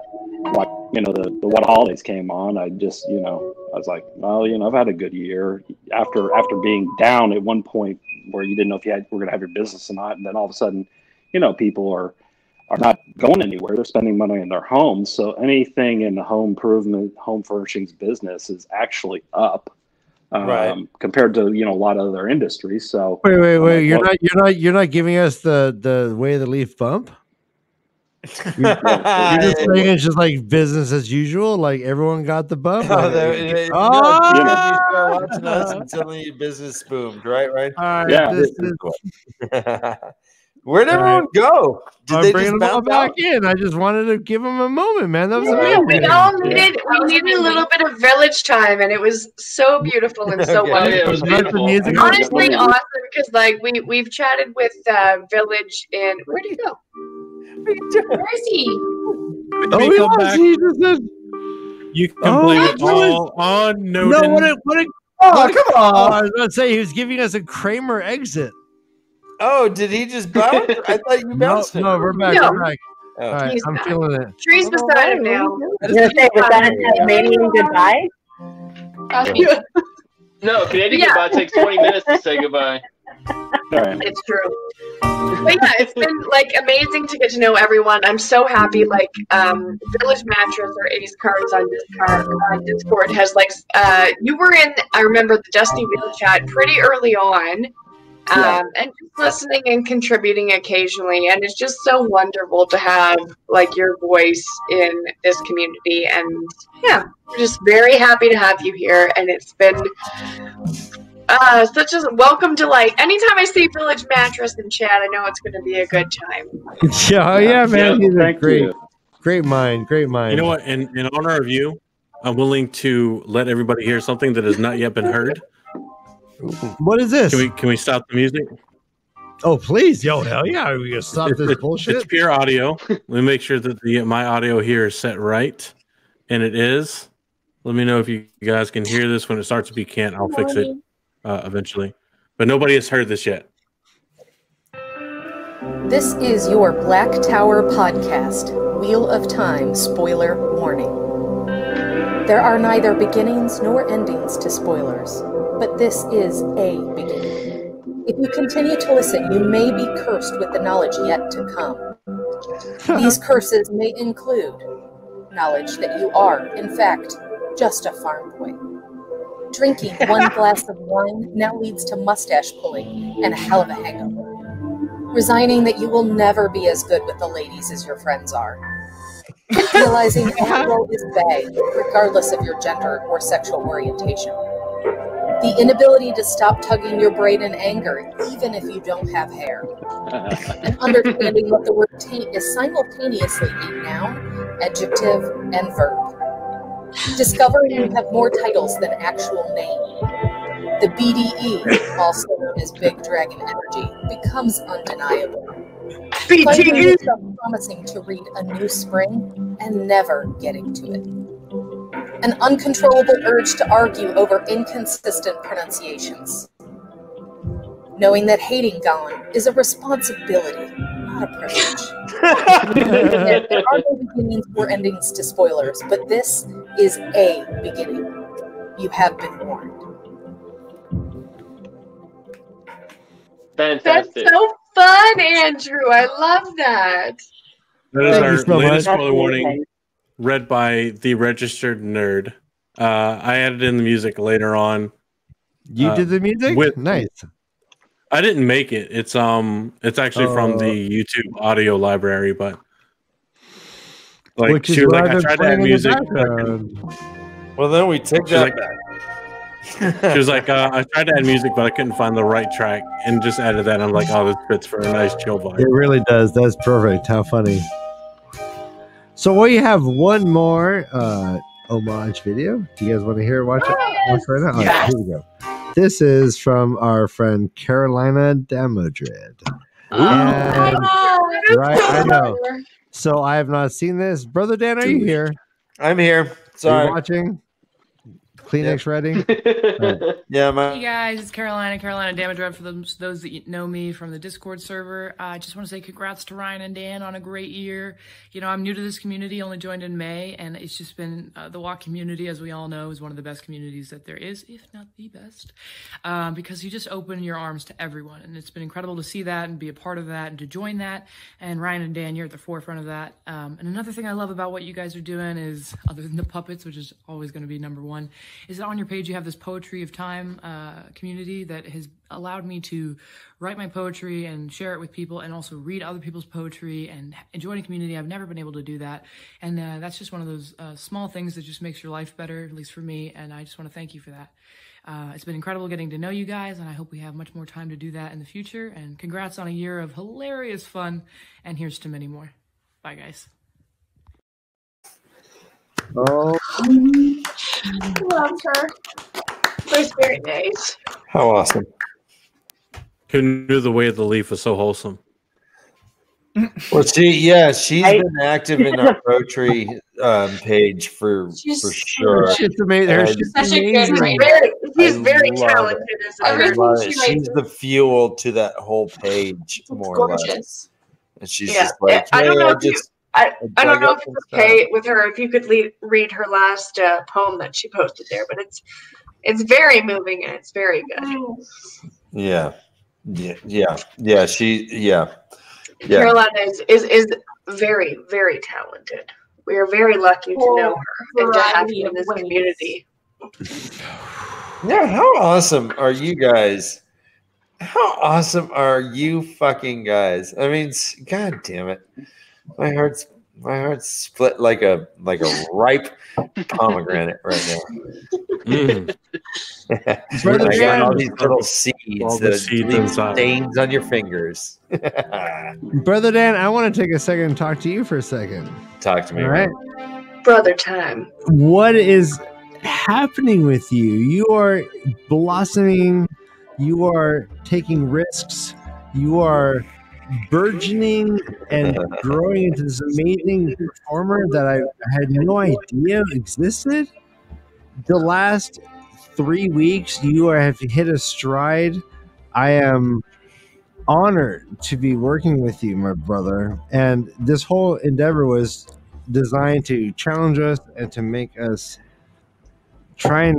[SPEAKER 14] What Holidays came on, I just I was like, well, I've had a good year after being down at one point where you didn't know if were going to have your business or not, and then all of a sudden. People are not going anywhere. They're spending money in their homes. So anything in the home improvement, home furnishings business is actually up compared to a lot of other industries. So
[SPEAKER 2] wait, you're not giving us the Way of the Leaf bump. You're just saying it's just like business as usual. Like everyone got the bump.
[SPEAKER 1] You start watching us and suddenly your business boomed, right?
[SPEAKER 2] All right.
[SPEAKER 1] Where'd everyone go? Did they
[SPEAKER 2] bring them all back in? I just wanted to give them a moment, man. That was amazing.
[SPEAKER 22] We needed a little bit of village time, and it was so beautiful and so wonderful. Honestly, awesome because we've chatted with Village in where'd he go? Where is he?
[SPEAKER 6] You can blame it all on Noden.
[SPEAKER 2] No, what come on! I was going to say he was giving us a Kramer exit.
[SPEAKER 1] Oh, did he just bounce? I thought you bounced him.
[SPEAKER 2] No, we're back.
[SPEAKER 1] No.
[SPEAKER 2] We're back. All right, I'm feeling it.
[SPEAKER 22] Tree's beside him now.
[SPEAKER 21] Was that a Canadian goodbye?
[SPEAKER 7] No, Canadian goodbye takes 20 minutes to say goodbye.
[SPEAKER 22] It's true. But yeah, it's been amazing to get to know everyone. I'm so happy. Village Mattress or Ace Cards on Discord has you were in. I remember the Dusty Wheel chat pretty early on. And just listening and contributing occasionally, and it's just so wonderful to have your voice in this community. And we're just very happy to have you here. And it's been such a welcome to anytime I see Village Mattress in chat, I know it's going to be a good time.
[SPEAKER 2] Yeah, man, he's a great mind.
[SPEAKER 6] You know what? In honor of you, I'm willing to let everybody hear something that has not yet been heard.
[SPEAKER 2] What is this?
[SPEAKER 6] Can we stop the music?
[SPEAKER 2] Oh, please. Yo, hell yeah. Are we going to stop this bullshit?
[SPEAKER 6] It's pure audio. Let me make sure that my audio here is set right. And it is. Let me know if you guys can hear this. When it starts, if you can't, I'll fix it eventually. But nobody has heard this yet.
[SPEAKER 5] This is your Black Tower podcast, Wheel of Time spoiler warning. There are neither beginnings nor endings to spoilers. But this is a beginning. If you continue to listen, you may be cursed with the knowledge yet to come. These curses may include knowledge that you are, in fact, just a farm boy. Drinking one glass of wine now leads to mustache pulling and a hell of a hangover. Resigning that you will never be as good with the ladies as your friends are. Realizing that role is bae, regardless of your gender or sexual orientation. The inability to stop tugging your braid in anger, even if you don't have hair. And understanding that the word taint is simultaneously a noun, adjective, and verb. Discovering you have more titles than actual name. The BDE, also known as Big Dragon Energy, becomes undeniable. Finding yourself promising to read A New Spring and never getting to it. An uncontrollable urge to argue over inconsistent pronunciations. Knowing that hating Gone is a responsibility, not a privilege. There are no beginnings or endings to spoilers, but this is a beginning. You have been warned.
[SPEAKER 7] Fantastic.
[SPEAKER 22] That's so fun, Andrew. I love that.
[SPEAKER 6] That is our
[SPEAKER 2] so
[SPEAKER 6] latest
[SPEAKER 2] much.
[SPEAKER 6] spoiler warning, read by the registered nerd. I added in the music later on.
[SPEAKER 2] You did the music? Nice.
[SPEAKER 6] I didn't make it. It's actually from the YouTube audio library, but like
[SPEAKER 2] Which is
[SPEAKER 6] she was
[SPEAKER 2] what
[SPEAKER 6] like,
[SPEAKER 2] I've
[SPEAKER 6] I
[SPEAKER 2] been
[SPEAKER 6] tried to add
[SPEAKER 2] playing in the
[SPEAKER 6] music. But I
[SPEAKER 2] background.
[SPEAKER 1] Well, then we take that back.
[SPEAKER 6] She was like, I tried to add music, but I couldn't find the right track, and just added that. I'm like, oh, this fits for a nice chill vibe.
[SPEAKER 2] It really does. That's perfect. How funny. So we have one more homage video. Do you guys want to hear it? Watch it right now? All right, here we go. This is from our friend Carolina Damodred. And, right, I know. So I have not seen this. Brother Dan, are you here?
[SPEAKER 1] I'm here. Sorry.
[SPEAKER 2] Are you watching? Kleenex ready?
[SPEAKER 1] Yeah,
[SPEAKER 4] Hey guys, it's Carolina Damodred. For those that know me from the Discord server, I just want to say congrats to Ryan and Dan on a great year. You know, I'm new to this community, only joined in May, and it's just been the WoC community, as we all know, is one of the best communities that there is, if not the best, because you just open your arms to everyone, and it's been incredible to see that and be a part of that and to join that. And Ryan and Dan, you're at the forefront of that. And another thing I love about what you guys are doing is, other than the puppets, which is always going to be number one, is that on your page you have this Poetry of Time community that has allowed me to write my poetry and share it with people, and also read other people's poetry and join a community. I've never been able to do that, and that's just one of those small things that just makes your life better, at least for me, and I just want to thank you for that. It's been incredible getting to know you guys, and I hope we have much more time to do that in the future, and congrats on a year of hilarious fun, and here's to many more. Bye, guys.
[SPEAKER 2] Oh,
[SPEAKER 22] Love her. Those very nice.
[SPEAKER 1] How awesome.
[SPEAKER 6] Who knew the way of the leaf was so wholesome?
[SPEAKER 1] Well, she's been active in our poetry page for sure.
[SPEAKER 2] She's amazing.
[SPEAKER 22] She's very talented.
[SPEAKER 1] She's the fuel to that whole page, more or less. And she's just like,
[SPEAKER 22] I don't know
[SPEAKER 1] I
[SPEAKER 22] don't know if it's okay with her if you could read her last poem that she posted there, but it's very moving and it's very good.
[SPEAKER 1] Yeah.
[SPEAKER 22] Carolina is very, very talented. We are very lucky to know her and to have her in this community.
[SPEAKER 1] Yeah, how awesome are you guys? How awesome are you fucking guys? I mean, god damn it. My heart's split like a ripe pomegranate right now. I got all these little seeds that leave stains on your fingers.
[SPEAKER 2] Brother Dan, I want to take a second and talk to you for a second.
[SPEAKER 1] Talk to me.
[SPEAKER 2] All right.
[SPEAKER 22] Brother time.
[SPEAKER 2] What is happening with you? You are blossoming. You are taking risks. You are burgeoning and growing into this amazing performer that I had no idea existed. The last 3 weeks, you have hit a stride. I am honored to be working with you, my brother. And this whole endeavor was designed to challenge us and to make us try and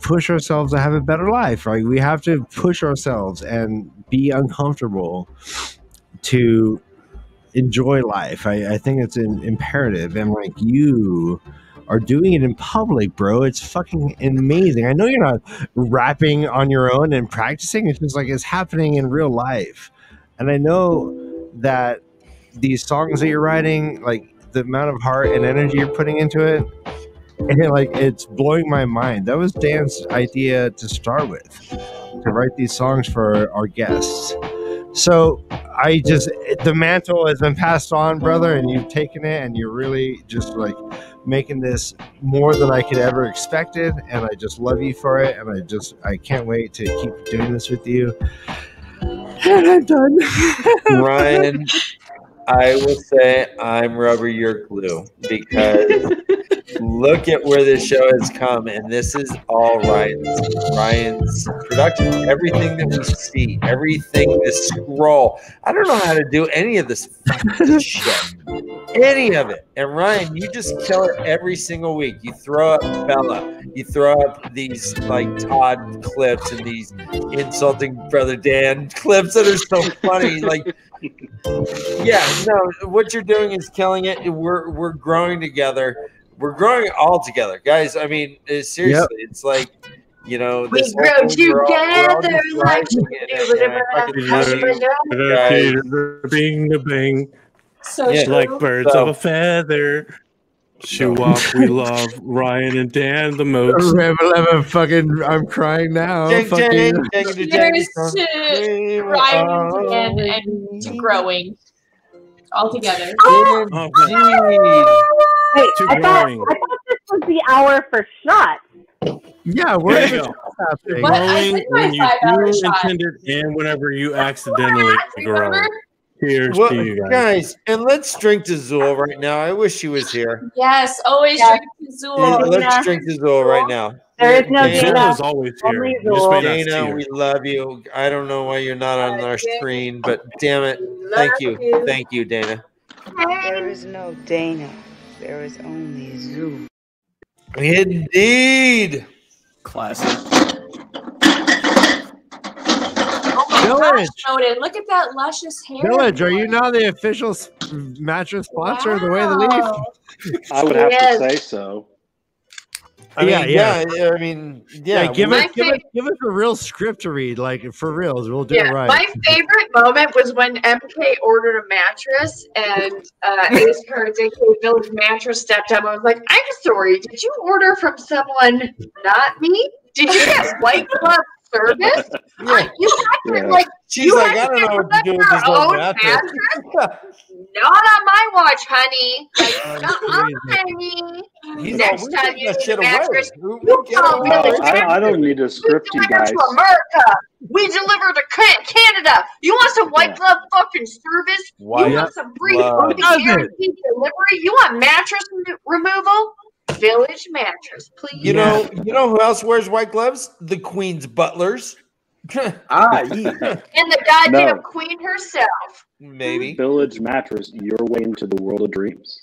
[SPEAKER 2] push ourselves to have a better life. Right? We have to push ourselves and be uncomfortable to enjoy life. I think it's an imperative, and you are doing it in public, bro. It's fucking amazing. I know you're not rapping on your own and practicing. It's just it's happening in real life. And I know that these songs that you're writing, the amount of heart and energy you're putting into it, and it's blowing my mind. That was Dan's idea to start with, to write these songs for our guests. So the mantle has been passed on, brother, and you've taken it, and you're really just making this more than I could ever expected, and I just love you for it, and I can't wait to keep doing this with you. And I'm done.
[SPEAKER 1] Ryan, I will say I'm rubber, you're glue, because look at where this show has come, and this is all Ryan's production. Everything that we see, everything, this scroll. I don't know how to do any of this fucking shit. any of it. And Ryan, you just kill it every single week. You throw up Bella, you throw up these like Todd clips and these insulting Brother Dan clips that are so funny. Like, yeah, no, what you're doing is killing it. We're growing together. We're growing all together, guys. I mean, seriously, it's like, you know,
[SPEAKER 22] We
[SPEAKER 1] this
[SPEAKER 22] grow
[SPEAKER 1] whole thing, we're all
[SPEAKER 22] together
[SPEAKER 1] just
[SPEAKER 22] like
[SPEAKER 1] rising it, and I fucking love you guys.
[SPEAKER 6] Bing the bing.
[SPEAKER 19] So
[SPEAKER 1] Yeah.
[SPEAKER 19] true.
[SPEAKER 6] Like birds of a feather. Shoo-wop, we love Ryan and Dan the most.
[SPEAKER 2] I'm crying now.
[SPEAKER 19] Cheers to Ryan and to growing all together.
[SPEAKER 21] Wait, I thought this was the hour for shots.
[SPEAKER 2] Yeah,
[SPEAKER 6] There you go.
[SPEAKER 19] What? I
[SPEAKER 6] Growing
[SPEAKER 19] took my
[SPEAKER 6] when you
[SPEAKER 19] 5-hour
[SPEAKER 6] do
[SPEAKER 19] shot.
[SPEAKER 6] intend it and whenever you accidentally grow. Cheers
[SPEAKER 1] Well,
[SPEAKER 6] to you guys.
[SPEAKER 1] guys, and let's drink to Zool right now. I wish she was here.
[SPEAKER 19] Yes, always drink Zool.
[SPEAKER 1] Let's drink to Zool right now.
[SPEAKER 21] There is no
[SPEAKER 1] Dana.
[SPEAKER 21] Dana.
[SPEAKER 6] is always here.
[SPEAKER 21] Only
[SPEAKER 6] You just may not see
[SPEAKER 1] Dana,
[SPEAKER 6] her.
[SPEAKER 1] we love you. I don't know why you're not on our screen, but damn it. Thank you. Thank you, Dana.
[SPEAKER 11] There is no Dana. There is only Zoo.
[SPEAKER 1] Indeed.
[SPEAKER 8] Classic.
[SPEAKER 19] Oh my
[SPEAKER 2] Village.
[SPEAKER 19] gosh, Snowden, look at that luscious hair.
[SPEAKER 2] Village, are you now the official mattress sponsor of the Way of the Leaf?
[SPEAKER 14] I would have to say so.
[SPEAKER 1] I mean, yeah. I mean, yeah.
[SPEAKER 2] Give us a real script to read, like for reals. We'll do it right.
[SPEAKER 22] My favorite moment was when MK ordered a mattress and Ace Cards, aka Village Mattress, stepped up. I was like, I'm sorry, did you order from someone not me? Did you get white glove service? You had to, like,
[SPEAKER 1] She's
[SPEAKER 22] you
[SPEAKER 1] like,
[SPEAKER 22] had
[SPEAKER 1] I
[SPEAKER 22] to
[SPEAKER 1] don't know what to do with
[SPEAKER 22] your
[SPEAKER 1] this whole
[SPEAKER 22] own
[SPEAKER 1] mattress.
[SPEAKER 22] Not on my watch, honey. Like, honey.
[SPEAKER 1] He's
[SPEAKER 22] Next
[SPEAKER 1] all, we
[SPEAKER 22] time
[SPEAKER 1] take
[SPEAKER 22] you
[SPEAKER 1] that
[SPEAKER 22] need
[SPEAKER 1] shit
[SPEAKER 22] a
[SPEAKER 1] away.
[SPEAKER 22] mattress,
[SPEAKER 1] We
[SPEAKER 22] you
[SPEAKER 1] get
[SPEAKER 22] call
[SPEAKER 1] it
[SPEAKER 22] Village
[SPEAKER 1] away.
[SPEAKER 14] I don't need to script you
[SPEAKER 22] deliver
[SPEAKER 14] guys.
[SPEAKER 22] to America. We deliver to Canada. You want some white glove fucking service?
[SPEAKER 1] White
[SPEAKER 22] You want some free
[SPEAKER 1] glove.
[SPEAKER 22] guaranteed delivery? You want mattress removal? Village Mattress, please.
[SPEAKER 1] You know who else wears white gloves? The Queen's butlers.
[SPEAKER 22] And the goddamn queen herself.
[SPEAKER 1] Maybe.
[SPEAKER 14] Village Mattress, your way into the world of dreams.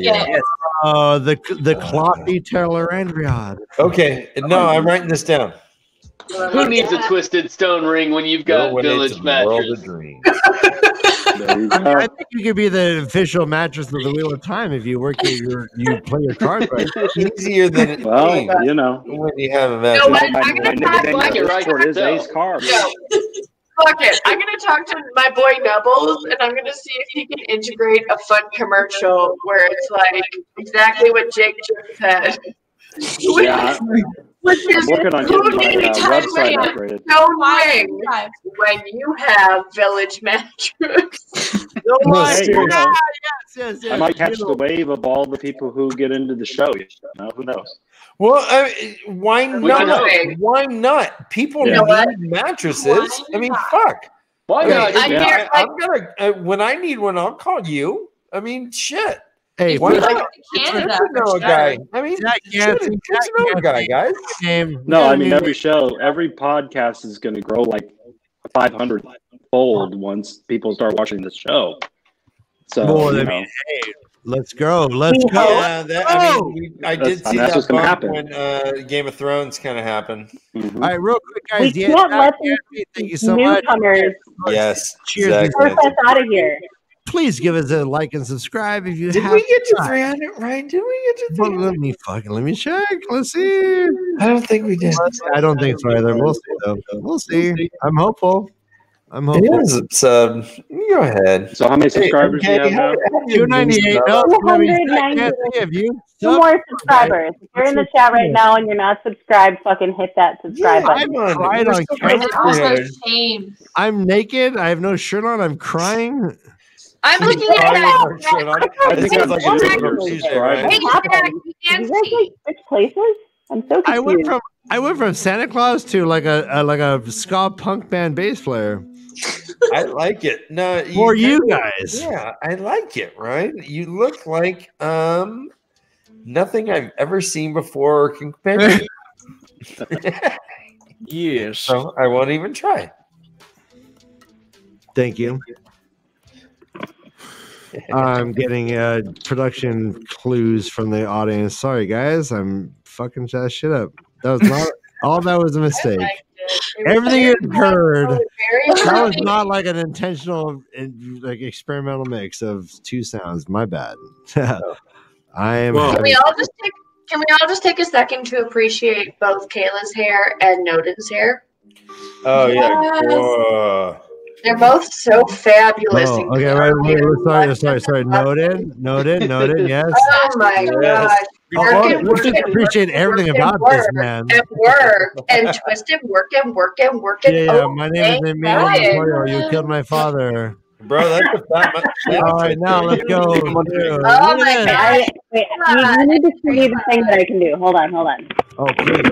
[SPEAKER 1] Yes.
[SPEAKER 2] Oh, the cloppy Tellerandriad.
[SPEAKER 1] Okay, no, I'm writing this down.
[SPEAKER 7] Who needs a twisted stone ring when you've got Village Mattress?
[SPEAKER 2] I think you could be the official mattress of the Wheel of Time if you work you play your card right.
[SPEAKER 1] Easier than it
[SPEAKER 14] Well, you know.
[SPEAKER 1] when you have a
[SPEAKER 22] You
[SPEAKER 1] mattress.
[SPEAKER 22] know what? I'm gonna talk
[SPEAKER 7] like it right
[SPEAKER 14] Discord is
[SPEAKER 7] yourself.
[SPEAKER 14] Ace Carb.
[SPEAKER 22] Fuck it. I'm gonna talk to my boy Nubbles, and I'm gonna see if he can integrate a fun commercial where it's like exactly what Jake just said.
[SPEAKER 14] Yeah.
[SPEAKER 22] Which is
[SPEAKER 14] I'm working on
[SPEAKER 22] who
[SPEAKER 14] getting my
[SPEAKER 22] needs
[SPEAKER 14] website
[SPEAKER 22] to
[SPEAKER 14] upgraded.
[SPEAKER 22] stone ring when you have Village Mattress.
[SPEAKER 14] Hey, you know,
[SPEAKER 2] yes,
[SPEAKER 14] I might catch the wave of all the people who get into the show. You know, who knows?
[SPEAKER 1] Well, why not?
[SPEAKER 22] know.
[SPEAKER 1] Why not? People
[SPEAKER 14] You know
[SPEAKER 1] need mattresses. I mean, fuck.
[SPEAKER 7] Why not?
[SPEAKER 1] I'm gonna when I need one, I'll call you. I mean, shit.
[SPEAKER 2] Hey,
[SPEAKER 1] why
[SPEAKER 2] we
[SPEAKER 1] not?
[SPEAKER 2] like
[SPEAKER 1] It's
[SPEAKER 19] Canada,
[SPEAKER 1] good to know
[SPEAKER 19] for
[SPEAKER 1] a guy.
[SPEAKER 19] sure.
[SPEAKER 1] I mean,
[SPEAKER 2] Jack
[SPEAKER 1] shit,
[SPEAKER 2] Yancey,
[SPEAKER 1] it's good to know a guy, guys.
[SPEAKER 14] No, I mean every show, every podcast is going to grow like 500-fold once people start watching the show. So,
[SPEAKER 2] More
[SPEAKER 14] you
[SPEAKER 2] than
[SPEAKER 14] know,
[SPEAKER 2] hey, let's go. Let's go.
[SPEAKER 1] Yeah, I mean, I did see
[SPEAKER 14] that's
[SPEAKER 1] that
[SPEAKER 14] what's gonna
[SPEAKER 1] bump
[SPEAKER 14] happen.
[SPEAKER 1] when Game of Thrones kind of happened.
[SPEAKER 14] Mhm.
[SPEAKER 2] All right, real quick, guys.
[SPEAKER 21] We can't let
[SPEAKER 2] thank you
[SPEAKER 21] these
[SPEAKER 2] so much.
[SPEAKER 21] newcomers
[SPEAKER 1] Yes,
[SPEAKER 2] Cheers.
[SPEAKER 1] exactly.
[SPEAKER 21] force us out of here.
[SPEAKER 2] Please give us a like and subscribe if you
[SPEAKER 1] Did
[SPEAKER 2] have.
[SPEAKER 1] we get to
[SPEAKER 2] time.
[SPEAKER 1] 300, Ryan? Did we get to
[SPEAKER 2] Well,
[SPEAKER 1] 300?
[SPEAKER 2] let me check. Let's see.
[SPEAKER 1] I don't think we did.
[SPEAKER 2] I don't think so either. We'll see though. We'll see. I'm hopeful. I'm
[SPEAKER 1] It
[SPEAKER 2] hopeful.
[SPEAKER 1] is sub. You go ahead.
[SPEAKER 14] So how many subscribers do you have now?
[SPEAKER 2] 298. No,
[SPEAKER 21] 298.
[SPEAKER 2] Have you?
[SPEAKER 21] Two more subscribers. If you're in the chat right now and you're not subscribed, fucking hit that subscribe button.
[SPEAKER 2] I'm right on
[SPEAKER 19] It's also
[SPEAKER 2] camera.
[SPEAKER 19] shame.
[SPEAKER 2] I'm naked. I have no shirt on. I'm crying.
[SPEAKER 22] I'm looking at that.
[SPEAKER 1] I think it's like a different Tuesday, right?
[SPEAKER 22] Hey, Jack, you
[SPEAKER 21] Did
[SPEAKER 22] can't
[SPEAKER 21] you guys
[SPEAKER 22] see.
[SPEAKER 21] like switch places? I'm so confused.
[SPEAKER 2] I went from Santa Claus to like a ska punk band bass player.
[SPEAKER 1] I like it. No,
[SPEAKER 2] For you
[SPEAKER 1] kinda-
[SPEAKER 2] guys.
[SPEAKER 1] Yeah, I like it. Right? You look like nothing I've ever seen before or can compare.
[SPEAKER 8] Yes.
[SPEAKER 1] So I won't even try.
[SPEAKER 2] Thank you. I'm getting production clues from the audience. Sorry, guys. I'm fucking that shit up. That was not all. That was a mistake. Everything you heard, that was not like an intentional, like experimental mix of two sounds. My bad. I am.
[SPEAKER 22] Can we all just take a second to appreciate both Kayla's hair and Noden's hair?
[SPEAKER 1] Oh yeah.
[SPEAKER 22] They're both so fabulous.
[SPEAKER 2] Oh,
[SPEAKER 22] and
[SPEAKER 2] okay, right. Sorry. Noted. Yes.
[SPEAKER 22] Oh my gosh.
[SPEAKER 2] Let's just appreciate everything about this man.
[SPEAKER 22] And work and twisted working.
[SPEAKER 2] Yeah. My name is Emilio Memorial. You killed my father.
[SPEAKER 1] Bro, that's a fat.
[SPEAKER 2] All right, now let's go.
[SPEAKER 22] Oh my god!
[SPEAKER 21] Wait, you need to show me the thing that I can do. Hold on.
[SPEAKER 2] Oh, please.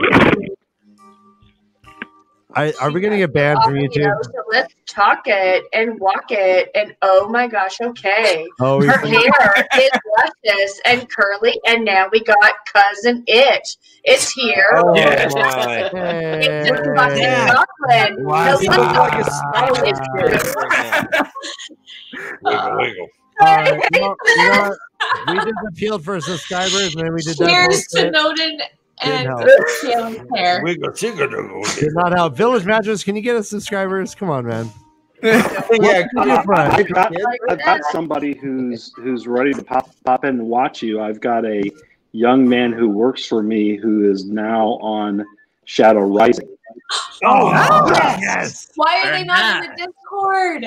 [SPEAKER 2] Are we gonna get banned from YouTube?
[SPEAKER 22] So let's talk it and walk it, and oh my gosh, okay.
[SPEAKER 2] Oh,
[SPEAKER 22] her hair is luscious and curly, and now we got cousin It. It's here.
[SPEAKER 1] Oh
[SPEAKER 22] It's
[SPEAKER 1] my!
[SPEAKER 22] It's just fucking chocolate.
[SPEAKER 2] Wow.
[SPEAKER 22] No,
[SPEAKER 2] He
[SPEAKER 22] listen,
[SPEAKER 2] looks like a
[SPEAKER 22] oh, it's
[SPEAKER 1] Wiggle.
[SPEAKER 2] All right, you know what? We just appealed for subscribers, and then we did that.
[SPEAKER 19] Cheers to Noden and Kayla's hair.
[SPEAKER 2] Did not help. Village Mattress, can you get us subscribers? Come on, man.
[SPEAKER 14] I've got somebody who's ready to pop in and watch you. I've got a young man who works for me who is now on Shadow Rising.
[SPEAKER 2] Oh, yes.
[SPEAKER 19] Why are they not in the Discord?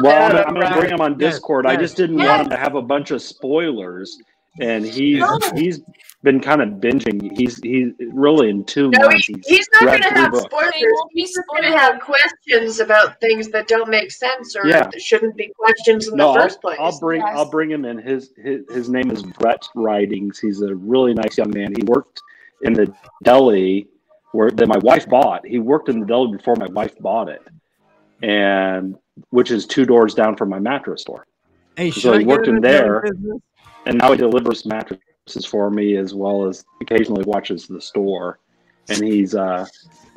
[SPEAKER 14] Well, I'm going to bring him on Discord. I just didn't want him to have a bunch of spoilers, and he's been kind of binging. He's really in 2 months.
[SPEAKER 22] He's not going to have
[SPEAKER 14] books.
[SPEAKER 22] spoilers. He's going to have questions about things that don't make sense or that shouldn't be questions in the first place.
[SPEAKER 14] I'll bring him in. His name is Brett Ridings. He's a really nice young man. He worked in the deli that my wife bought. He worked in the deli before my wife bought it, and which is 2 doors down from my mattress store.
[SPEAKER 2] Hey,
[SPEAKER 14] so he worked in there, and now he delivers mattresses for me as well as occasionally watches the store. And he's a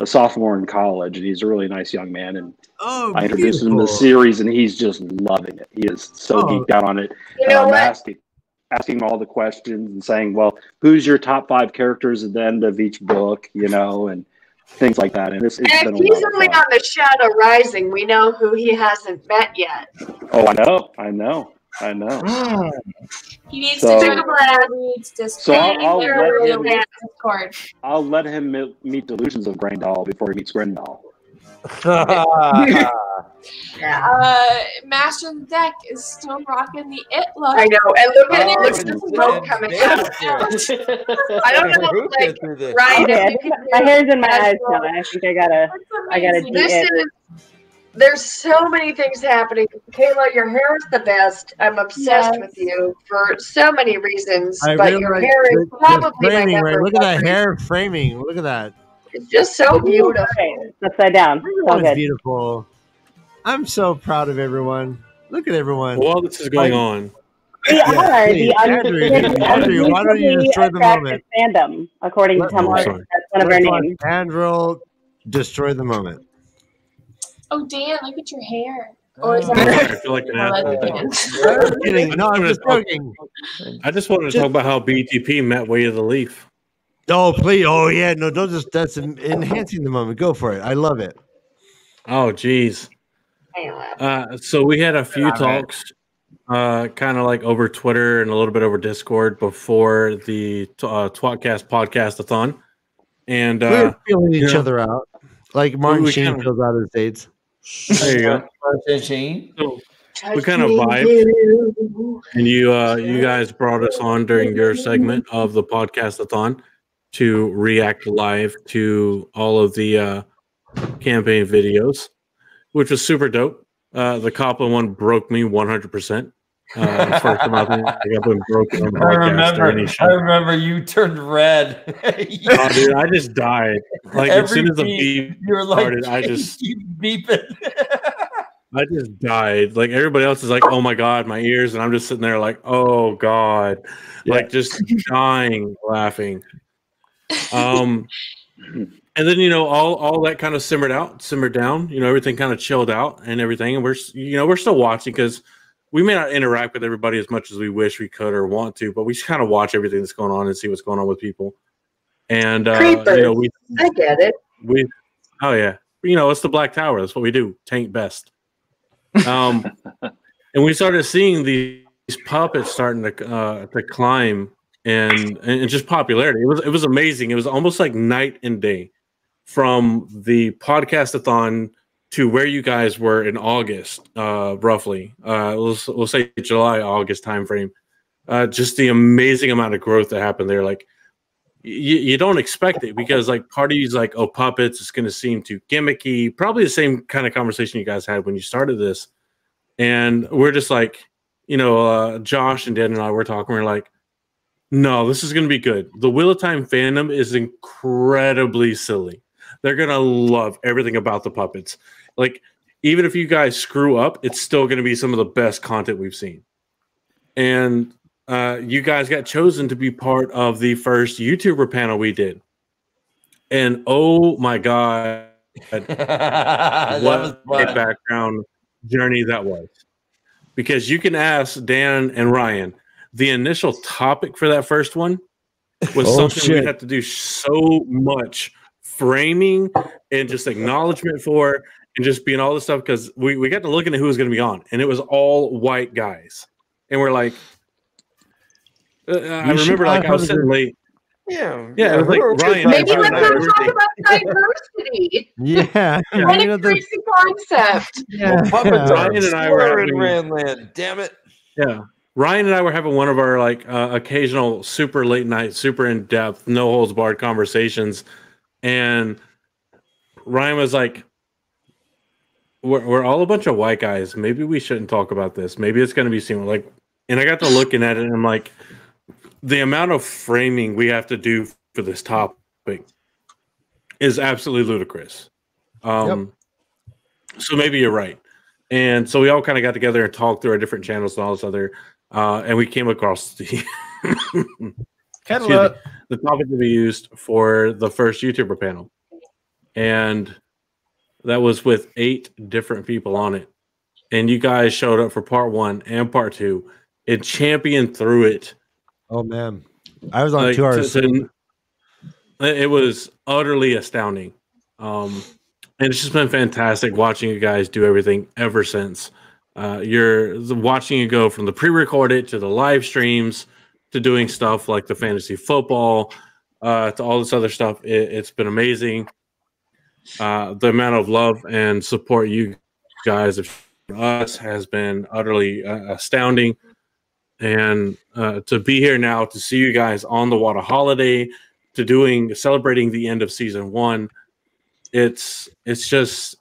[SPEAKER 14] sophomore in college, and he's a really nice young man. And I introduced him to the series, and he's just loving it. He is so geeked out on it.
[SPEAKER 22] You know what?
[SPEAKER 14] Asking him all the questions and saying, well, who's your top 5 characters at the end of each book, and things like that. And it's been a
[SPEAKER 22] he's
[SPEAKER 14] lot of
[SPEAKER 22] only
[SPEAKER 14] fun.
[SPEAKER 22] on the Shadow Rising. We know who he hasn't met yet.
[SPEAKER 14] Oh, I know.
[SPEAKER 19] He needs
[SPEAKER 14] So-
[SPEAKER 19] to join the Discord.
[SPEAKER 14] So
[SPEAKER 19] Discord.
[SPEAKER 14] I'll let him meet Delusions of Grendel before he meets Grendel.
[SPEAKER 19] Master of the Deck is still rocking the It look.
[SPEAKER 22] I know, and look at
[SPEAKER 19] the
[SPEAKER 22] smoke coming out. I don't know, like, right?
[SPEAKER 21] Okay, my hair's in my eyes now. I think I gotta do it.
[SPEAKER 22] There's so many things happening. Kayla, your hair is the best. I'm obsessed with you for so many reasons. But your hair is probably my
[SPEAKER 2] framing,
[SPEAKER 22] number
[SPEAKER 2] right? Look at
[SPEAKER 22] one
[SPEAKER 2] that hair framing. Look at that.
[SPEAKER 22] It's just so beautiful.
[SPEAKER 21] Upside down.
[SPEAKER 2] Everyone's beautiful. I'm so proud of everyone. Look at everyone.
[SPEAKER 6] While this is going on.
[SPEAKER 21] We are
[SPEAKER 2] please, Andrew, why don't you destroy the moment?
[SPEAKER 21] Fandom, according to Tumblr. That's one of our names.
[SPEAKER 2] Andrew, destroy the moment.
[SPEAKER 19] Oh, Dan, look at your hair. Or is
[SPEAKER 6] I feel like an asshole.
[SPEAKER 2] I'm kidding. No, I'm just joking.
[SPEAKER 6] I just wanted to talk about how BTP met Way of the Leaf.
[SPEAKER 2] Oh, please. Oh, yeah. No, don't just. That's enhancing the moment. Go for it. I love it.
[SPEAKER 6] Oh, geez. So we had a few talks, kind of like over Twitter and a little bit over Discord before the Twatcast podcast-a-thon. And
[SPEAKER 2] we're feeling each other out. Like Martin Sheen fills out his dates.
[SPEAKER 6] There you go. So we kind of vibed, and you guys brought us on during your segment of the podcast-a-thon to react live to all of the campaign videos, which was super dope. The Copland one broke me 100%. First time I've been broken on the podcast.
[SPEAKER 1] I remember you turned red.
[SPEAKER 6] Oh, dude, I just died. Like as soon as the beep
[SPEAKER 1] you were like,
[SPEAKER 6] started, I just
[SPEAKER 1] keep beeping.
[SPEAKER 6] I just died. Like everybody else is like, "Oh my god, my ears," and I'm just sitting there like, "Oh god," like just dying laughing. And then all that kind of simmered down. Everything kind of chilled out and everything, and we're still watching because we may not interact with everybody as much as we wish we could or want to, but we just kind of watch everything that's going on and see what's going on with people. And
[SPEAKER 22] I get it.
[SPEAKER 6] Oh yeah, it's the Black Tower. That's what we do. Tank best. And we started seeing these puppets starting to climb and just popularity. It was amazing. It was almost like night and day from the podcast-a-thon to where you guys were in August, roughly. We'll say July, August timeframe. Just the amazing amount of growth that happened there. Like you don't expect it because like parties like puppets, it's going to seem too gimmicky. Probably the same kind of conversation you guys had when you started this. And we're just like, Josh and Dan and I were talking. We're like, no, this is going to be good. The Wheel of Time fandom is incredibly silly. They're going to love everything about the puppets. Like, even if you guys screw up, it's still going to be some of the best content we've seen. And you guys got chosen to be part of the first YouTuber panel we did. And oh my God, what a background journey that was. Because you can ask Dan and Ryan, the initial topic for that first one was something we had to do so much framing and just acknowledgement for and just being all this stuff because we got to looking at who was going to be on, and it was all white guys. And we're like, I remember like I was sitting late.
[SPEAKER 1] Yeah.
[SPEAKER 6] It was like Ryan.
[SPEAKER 22] Maybe let's talk about diversity.
[SPEAKER 2] Yeah.
[SPEAKER 22] And a crazy concept.
[SPEAKER 6] Well, Ryan and I were having
[SPEAKER 1] Randland. Damn it.
[SPEAKER 6] Yeah. Ryan and I were having one of our like occasional super late night, super in depth, no holds barred conversations, and Ryan was like, "We're all a bunch of white guys. Maybe we shouldn't talk about this. Maybe it's going to be seen like." And I got to looking at it, and I'm like, the amount of framing we have to do for this topic is absolutely ludicrous. So maybe you're right. And so we all kind of got together and talked through our different channels and all this other, and we came across the the topic that we used for the first YouTuber panel. And that was with 8 different people on it. And you guys showed up for part 1 and part 2 and championed through it.
[SPEAKER 2] Oh man, I was on 2 hours.
[SPEAKER 6] It was utterly astounding. And it's just been fantastic watching you guys do everything ever since. You're watching you go from the pre-recorded to the live streams to doing stuff like the fantasy football to all this other stuff. It's been amazing. The amount of love and support you guys have shown us has been utterly astounding. And to be here now, to see you guys on the Water Holiday, to celebrating the end of season 1, it's just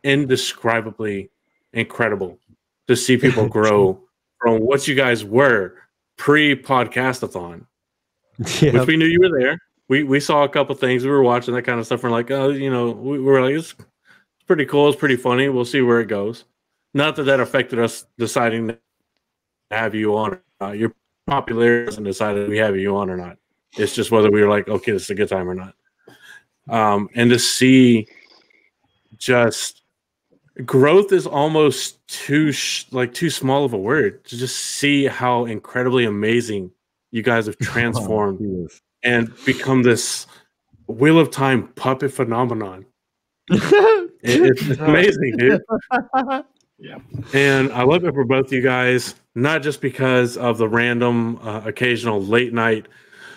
[SPEAKER 6] indescribably incredible to see people grow from what you guys were pre-podcast-a-thon, which we knew you were there. We saw a couple things. We were watching that kind of stuff. We're like, we were like, it's pretty cool. It's pretty funny. We'll see where it goes. Not that affected us deciding to have you on or not. Your popularity doesn't decide if we have you on or not. It's just whether we were like, okay, this is a good time or not. And to see just growth is almost too small of a word to just see how incredibly amazing you guys have transformed and become this Wheel of Time puppet phenomenon. It's amazing, dude. Yeah. And I love it for both you guys, not just because of the random occasional late night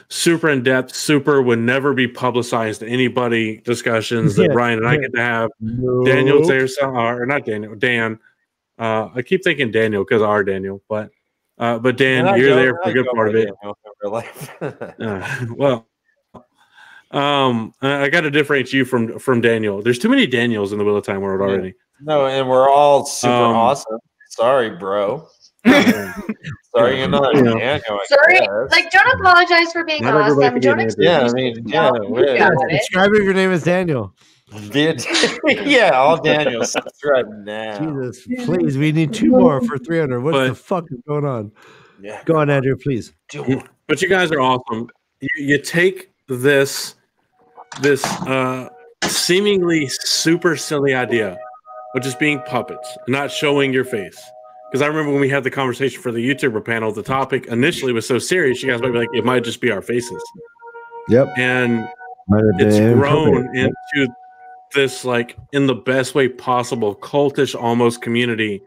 [SPEAKER 6] super in-depth, super would never be publicized to anybody discussions that Ryan and I get to have. Daniel's there, or not Daniel, Dan. I keep thinking Daniel because of our Daniel, but Dan, you're there for a good part of it. I got to differentiate you from Daniel. There's too many Daniels in the Wheel of Time world already.
[SPEAKER 1] No, and we're all super awesome. Sorry, bro. Sorry, you're not Daniel.
[SPEAKER 22] Sorry, like don't apologize for being awesome. Don't
[SPEAKER 2] Describe if your name is Daniel.
[SPEAKER 1] Yeah, all Daniels. Subscribe now.
[SPEAKER 2] Jesus, please, we need 2 more for 300. What the fuck is going on?
[SPEAKER 1] Yeah,
[SPEAKER 2] go on, Andrew, please.
[SPEAKER 6] But you guys are awesome. You take this seemingly super silly idea of just being puppets, not showing your face, Because I remember when we had the conversation for the YouTuber panel, the topic initially was so serious. You guys might be like, it might just be our faces.
[SPEAKER 2] Yep.
[SPEAKER 6] And
[SPEAKER 2] Might have
[SPEAKER 6] it's
[SPEAKER 2] been
[SPEAKER 6] grown
[SPEAKER 2] inappropriate.
[SPEAKER 6] into this, like, in the best way possible, cultish almost community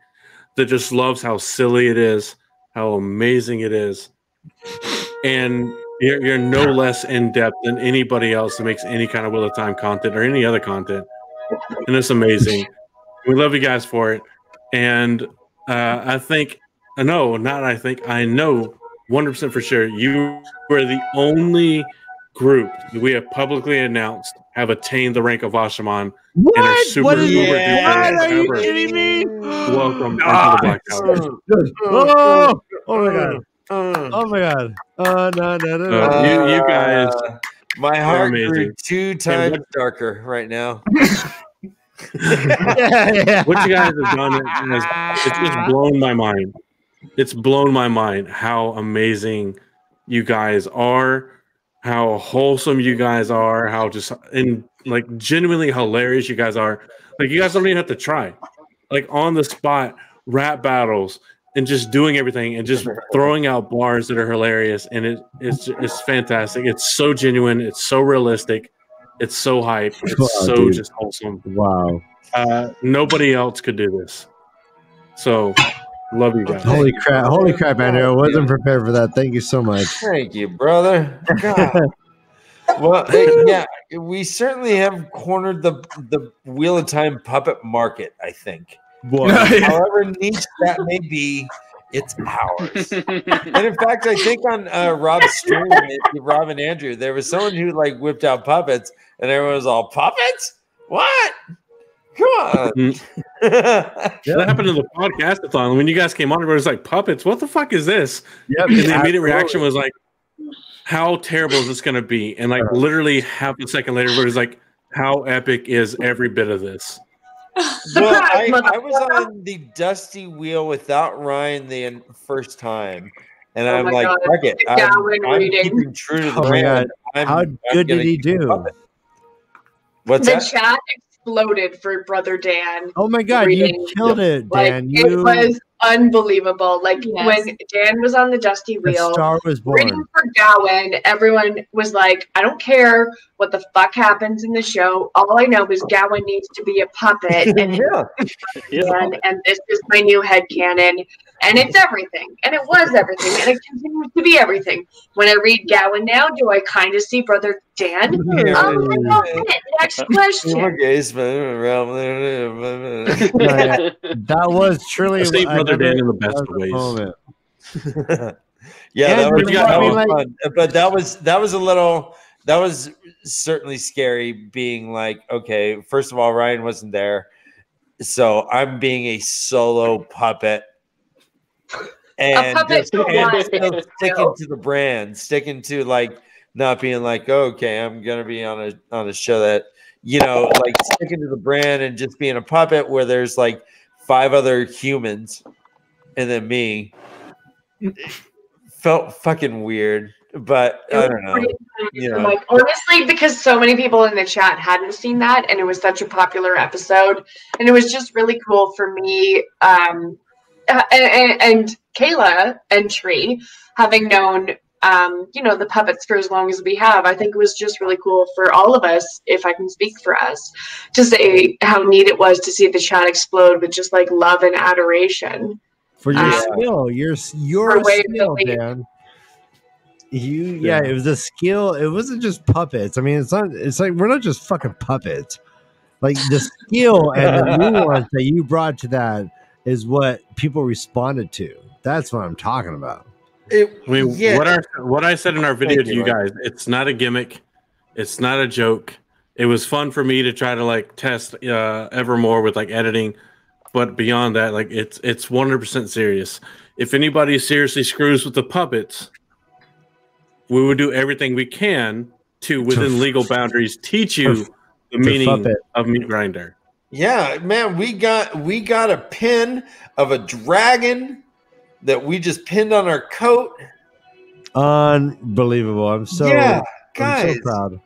[SPEAKER 6] that just loves how silly it is, how amazing it is. And you're no less in depth than anybody else that makes any kind of Wheel of Time content or any other content. And it's amazing. We love you guys for it. And I know 100% for sure, you are the only group that we have publicly announced have attained the rank of Ashaman and are super
[SPEAKER 2] What is
[SPEAKER 6] uber
[SPEAKER 2] it?
[SPEAKER 6] duper
[SPEAKER 2] What? Are you
[SPEAKER 6] forever
[SPEAKER 2] kidding me?
[SPEAKER 6] welcome into the Black Tower.
[SPEAKER 2] Oh my god. Oh my god. No.
[SPEAKER 6] You guys,
[SPEAKER 1] my
[SPEAKER 6] are
[SPEAKER 1] heart
[SPEAKER 6] amazing.
[SPEAKER 1] grew 2 times darker right now.
[SPEAKER 2] Yeah.
[SPEAKER 6] What you guys have done it's just blown my mind. It's blown my mind how amazing you guys are, how wholesome you guys are, how just like genuinely hilarious you guys are. Like, you guys don't even have to try. Like, on the spot rap battles and just doing everything and just throwing out bars that are hilarious, and it's fantastic. It's so genuine, it's so realistic, it's so hype, it's
[SPEAKER 2] Dude.
[SPEAKER 6] just wholesome.
[SPEAKER 2] Wow.
[SPEAKER 6] Nobody else could do this. So, love you guys.
[SPEAKER 2] Holy crap, Andrew. I wasn't prepared for that. Thank you so much.
[SPEAKER 1] Thank you, brother. God. Well, yeah, we certainly have cornered the Wheel of Time puppet market, I think. However niche that may be, it's ours. And in fact, I think on Rob's stream, Rob and Andrew, there was someone who like whipped out puppets, and everyone was all, puppets? What? Come on.
[SPEAKER 6] That happened in the podcast-a-thon. When you guys came on, it was like, puppets? What the fuck is this?
[SPEAKER 2] Yep,
[SPEAKER 6] and the immediate reaction was like, how terrible is this going to be? And like literally half a second later, it was like, how epic is every bit of this?
[SPEAKER 1] Well, I was on the Dusty Wheel without Ryan the first time, and I'm like, fuck it. I'm keeping true to the brand.
[SPEAKER 2] How good did he do?
[SPEAKER 1] What's
[SPEAKER 22] the
[SPEAKER 1] that?
[SPEAKER 22] chat exploded for Brother Dan.
[SPEAKER 2] Oh my god, you killed it, Dan.
[SPEAKER 22] It was unbelievable. Like when Dan was on the Dusty Wheel,
[SPEAKER 2] Star was born.
[SPEAKER 22] reading for Gowan, everyone was like, I don't care what the fuck happens in the show. All I know is Gowan needs to be a puppet. And, and this is my new headcanon. And it's everything. And it was everything. And it continues to be everything. When I read Gowan now, do I kind of see Brother Dan? Next question.
[SPEAKER 2] That was truly
[SPEAKER 6] See Brother Dan in the best of ways.
[SPEAKER 2] Moment.
[SPEAKER 1] Yeah,
[SPEAKER 2] And
[SPEAKER 1] that was,
[SPEAKER 2] you know,
[SPEAKER 1] that
[SPEAKER 2] I mean,
[SPEAKER 1] was
[SPEAKER 2] like-
[SPEAKER 1] fun. But that was certainly scary being like, okay, first of all, Ryan wasn't there. So I'm being a solo puppet. And,
[SPEAKER 22] puppet
[SPEAKER 1] just,
[SPEAKER 22] for
[SPEAKER 1] and
[SPEAKER 22] what?
[SPEAKER 1] still sticking to the brand, sticking to like not being like, okay, I'm gonna be on a show that, you know, like sticking to the brand and just being a puppet where there's like 5 other humans and then me. Felt fucking weird, but I don't know. You know.
[SPEAKER 22] Like, honestly, because so many people in the chat hadn't seen that, and it was such a popular episode, and it was just really cool for me, and Kayla and Tree, having known, you know, the puppets for as long as we have. I think it was just really cool for all of us, if I can speak for us, to say how neat it was to see the chat explode with just like love and adoration.
[SPEAKER 2] For your skill, your
[SPEAKER 22] way
[SPEAKER 2] skill,
[SPEAKER 22] to
[SPEAKER 2] Dan. It was a skill. It wasn't just puppets. I mean, it's like we're not just fucking puppets. Like the skill and the nuance that you brought to that is what people responded to. That's what I'm talking about.
[SPEAKER 6] What I said in our video to you guys, it's not a gimmick, it's not a joke. It was fun for me to try to like test ever more with like editing. But beyond that, like it's 100% serious. If anybody seriously screws with the puppets, we would do everything we can to, within legal boundaries, teach you the meaning of meat grinder.
[SPEAKER 1] Yeah, man, we got a pin of a dragon that we just pinned on our coat.
[SPEAKER 2] Unbelievable! I'm so
[SPEAKER 1] guys.
[SPEAKER 2] I'm so proud.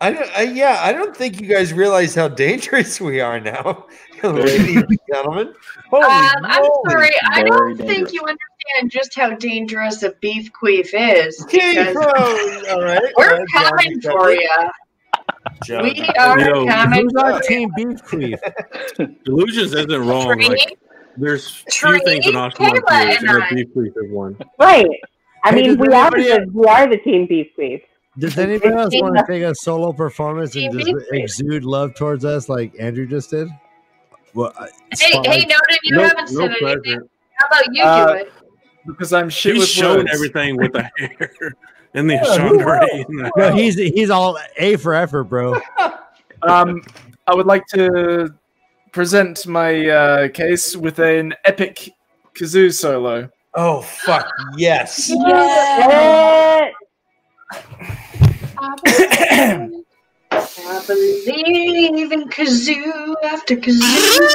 [SPEAKER 1] I don't think you guys realize how dangerous we are now, ladies and gentlemen.
[SPEAKER 22] I'm sorry, I
[SPEAKER 14] Very
[SPEAKER 22] don't
[SPEAKER 14] dangerous.
[SPEAKER 22] think you understand just how dangerous a beef queef is.
[SPEAKER 1] Okay,
[SPEAKER 22] Because
[SPEAKER 1] all right.
[SPEAKER 22] we're coming for you. We are coming
[SPEAKER 2] Who's
[SPEAKER 22] for
[SPEAKER 2] on
[SPEAKER 22] you.
[SPEAKER 2] Team Beef Queef?
[SPEAKER 6] Delusions isn't wrong.
[SPEAKER 22] Tree,
[SPEAKER 6] Like, there's
[SPEAKER 22] Tree,
[SPEAKER 6] few things in Oshawa
[SPEAKER 22] Kayla,
[SPEAKER 6] and
[SPEAKER 22] and
[SPEAKER 6] the
[SPEAKER 22] I.
[SPEAKER 6] beef queef is one.
[SPEAKER 21] Right. I
[SPEAKER 2] Hey,
[SPEAKER 21] mean,
[SPEAKER 2] does
[SPEAKER 21] we are
[SPEAKER 2] anybody-
[SPEAKER 21] the team beef queef.
[SPEAKER 2] Does anybody else want to take a solo performance and just exude love towards us like Andrew just did? Well,
[SPEAKER 22] Hey, Noden, you haven't said anything. How about you do it?
[SPEAKER 12] Because I'm shit
[SPEAKER 6] He's
[SPEAKER 12] with
[SPEAKER 6] showing
[SPEAKER 12] words.
[SPEAKER 6] everything with the hair and the Chandra.
[SPEAKER 2] No, he's all A for effort, bro.
[SPEAKER 12] I would like to present my case with an epic kazoo solo.
[SPEAKER 1] Oh fuck yes!
[SPEAKER 22] I believe in kazoo after kazoo.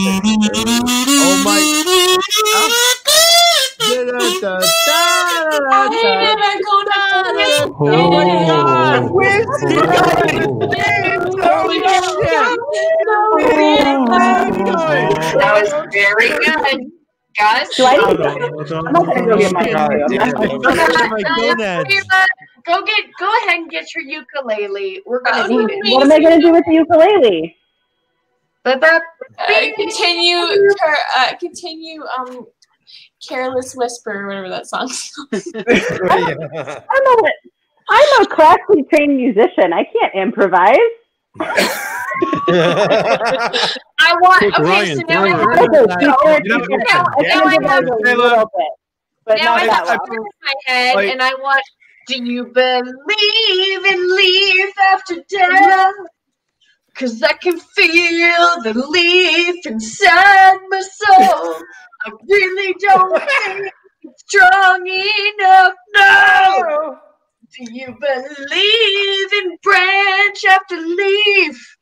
[SPEAKER 2] Oh my! Oh my God!
[SPEAKER 22] That was very good. Gus?
[SPEAKER 21] Do I need to? I'm not going to go get my
[SPEAKER 22] Go ahead and get your ukulele. We're gonna need it.
[SPEAKER 21] What am I going to do with the ukulele?
[SPEAKER 19] Continue. Careless Whisper, or whatever that song's called.
[SPEAKER 21] I'm a classically trained musician. I can't improvise.
[SPEAKER 22] I want.
[SPEAKER 6] Hey,
[SPEAKER 22] Okay,
[SPEAKER 6] Ryan,
[SPEAKER 22] so now I
[SPEAKER 6] Ryan,
[SPEAKER 22] have. Now I have a word in my head, and I want. Do you believe in leaf after death? 'Cause I can feel the leaf inside my soul. I really don't think it's strong enough. No. Do you believe in branch after leaf?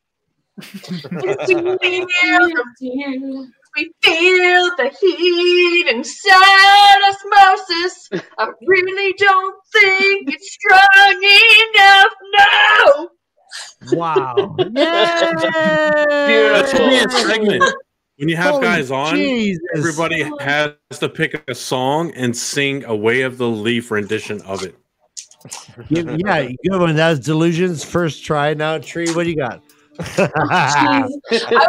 [SPEAKER 22] We feel the heat inside osmosis. I really don't think it's strong enough. No.
[SPEAKER 2] Wow!
[SPEAKER 6] That should be a segment. When you have
[SPEAKER 2] Holy
[SPEAKER 6] guys on,
[SPEAKER 2] Jesus.
[SPEAKER 6] everybody has to pick a song and sing a Way of the Leaf rendition of it.
[SPEAKER 2] Yeah, good one. That was Delusion's first try. Now, Tree, what do you got?
[SPEAKER 19] I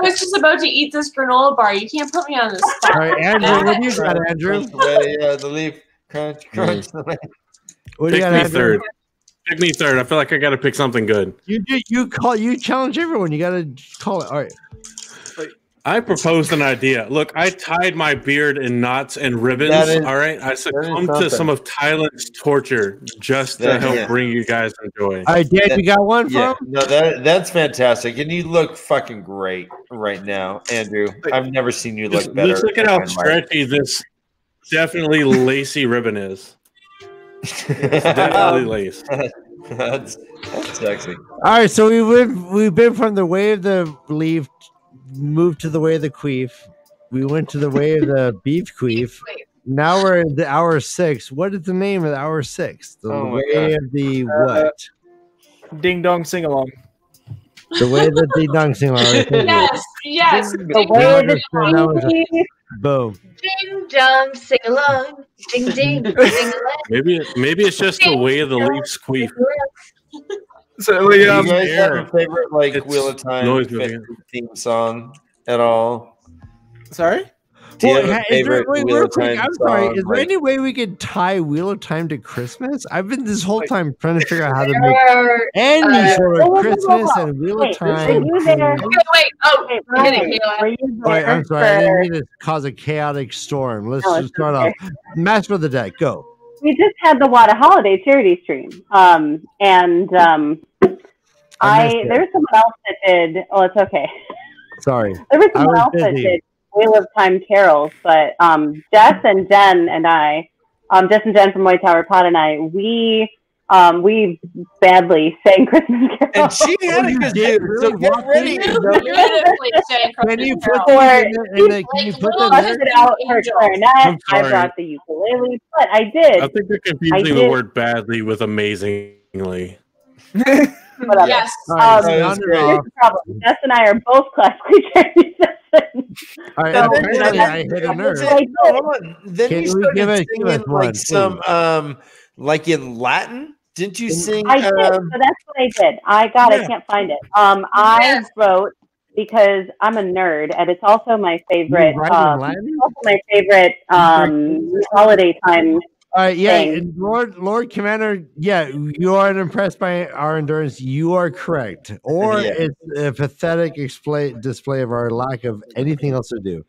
[SPEAKER 19] was just about to eat this granola bar. You can't put me on this spot.
[SPEAKER 2] All right, Andrew, what do you got, Andrew?
[SPEAKER 1] Yeah, the leaf crunch.
[SPEAKER 2] What do you
[SPEAKER 6] Pick
[SPEAKER 2] got,
[SPEAKER 6] me
[SPEAKER 2] Andrew?
[SPEAKER 6] third. Pick me third. I feel like I got to pick something good.
[SPEAKER 2] You challenge everyone. You got to call it. All right.
[SPEAKER 6] I proposed an idea. Look, I tied my beard in knots and ribbons. All right, I succumbed to some of Thailand's torture just to help bring you guys joy.
[SPEAKER 2] All right, Dan, you got one for him?
[SPEAKER 1] No, that's fantastic, and you look fucking great right now, Andrew. I've never seen you look better.
[SPEAKER 6] Just look at how stretchy this definitely lacy ribbon is. It's definitely lace.
[SPEAKER 1] That's sexy.
[SPEAKER 2] All right, so we've been from the way of the leaf, moved to the way of the queef. We went to the way of the beef queef. Now we're in the hour 6. What is the name of the hour 6? The way of the what?
[SPEAKER 12] Ding dong sing along.
[SPEAKER 2] The way of the ding dong sing along.
[SPEAKER 19] Yes.
[SPEAKER 22] The way of the
[SPEAKER 2] boom.
[SPEAKER 22] ding dong sing along. Ding ding. Ding along.
[SPEAKER 6] Maybe it's just the way of the leaf squeak.
[SPEAKER 12] So,
[SPEAKER 1] do you guys have a favorite Wheel of Time
[SPEAKER 6] noise
[SPEAKER 1] theme song at all?
[SPEAKER 12] Sorry?
[SPEAKER 1] Do you have a favorite Wheel of Time
[SPEAKER 2] I'm sorry.
[SPEAKER 1] song?
[SPEAKER 2] Is there any way we could tie Wheel of Time to Christmas? I've been this whole time trying to figure out how to make any sort of Christmas and Wheel of Time.
[SPEAKER 22] Okay, wait. Oh, hit it, Kayla.
[SPEAKER 2] All right, I'm sorry. I didn't mean to cause a chaotic storm. Let's just start off. Master of the Deck, go.
[SPEAKER 21] We just had the Wada Holiday charity stream. There's someone else that did. Oh, it's okay.
[SPEAKER 2] Sorry.
[SPEAKER 21] There was someone else that did Wheel of Time carols, but Jess and Jen and I, Jess and Jen from White Tower Pod and I, we we badly sang Christmas Carol.
[SPEAKER 1] And she had a kazoo, so get ready.
[SPEAKER 19] Beautifully sang
[SPEAKER 2] Can you
[SPEAKER 19] Christmas
[SPEAKER 2] put
[SPEAKER 19] Carol.
[SPEAKER 2] can you put
[SPEAKER 19] little
[SPEAKER 2] that
[SPEAKER 21] Busted out her clarinet.
[SPEAKER 6] I'm
[SPEAKER 21] I
[SPEAKER 6] sorry.
[SPEAKER 21] brought the ukulele, but I did.
[SPEAKER 6] I think you're confusing the word badly with amazingly.
[SPEAKER 19] Yes.
[SPEAKER 21] Here's the problem. Jess and I are both classically trained musicians.
[SPEAKER 2] All right,
[SPEAKER 21] So,
[SPEAKER 2] apparently I hit a nerve.
[SPEAKER 1] Hold on. Then
[SPEAKER 2] Can
[SPEAKER 1] you
[SPEAKER 2] we
[SPEAKER 1] started
[SPEAKER 2] give us
[SPEAKER 1] singing
[SPEAKER 2] one,
[SPEAKER 1] like some like in Latin. Didn't you sing?
[SPEAKER 21] I did. So that's what I did. I can't find it. I wrote, because I'm a nerd, and it's also my favorite. Also my favorite holiday time.
[SPEAKER 2] And Lord Commander, you aren't impressed by our endurance. You are correct, or it's a pathetic display of our lack of anything else to do.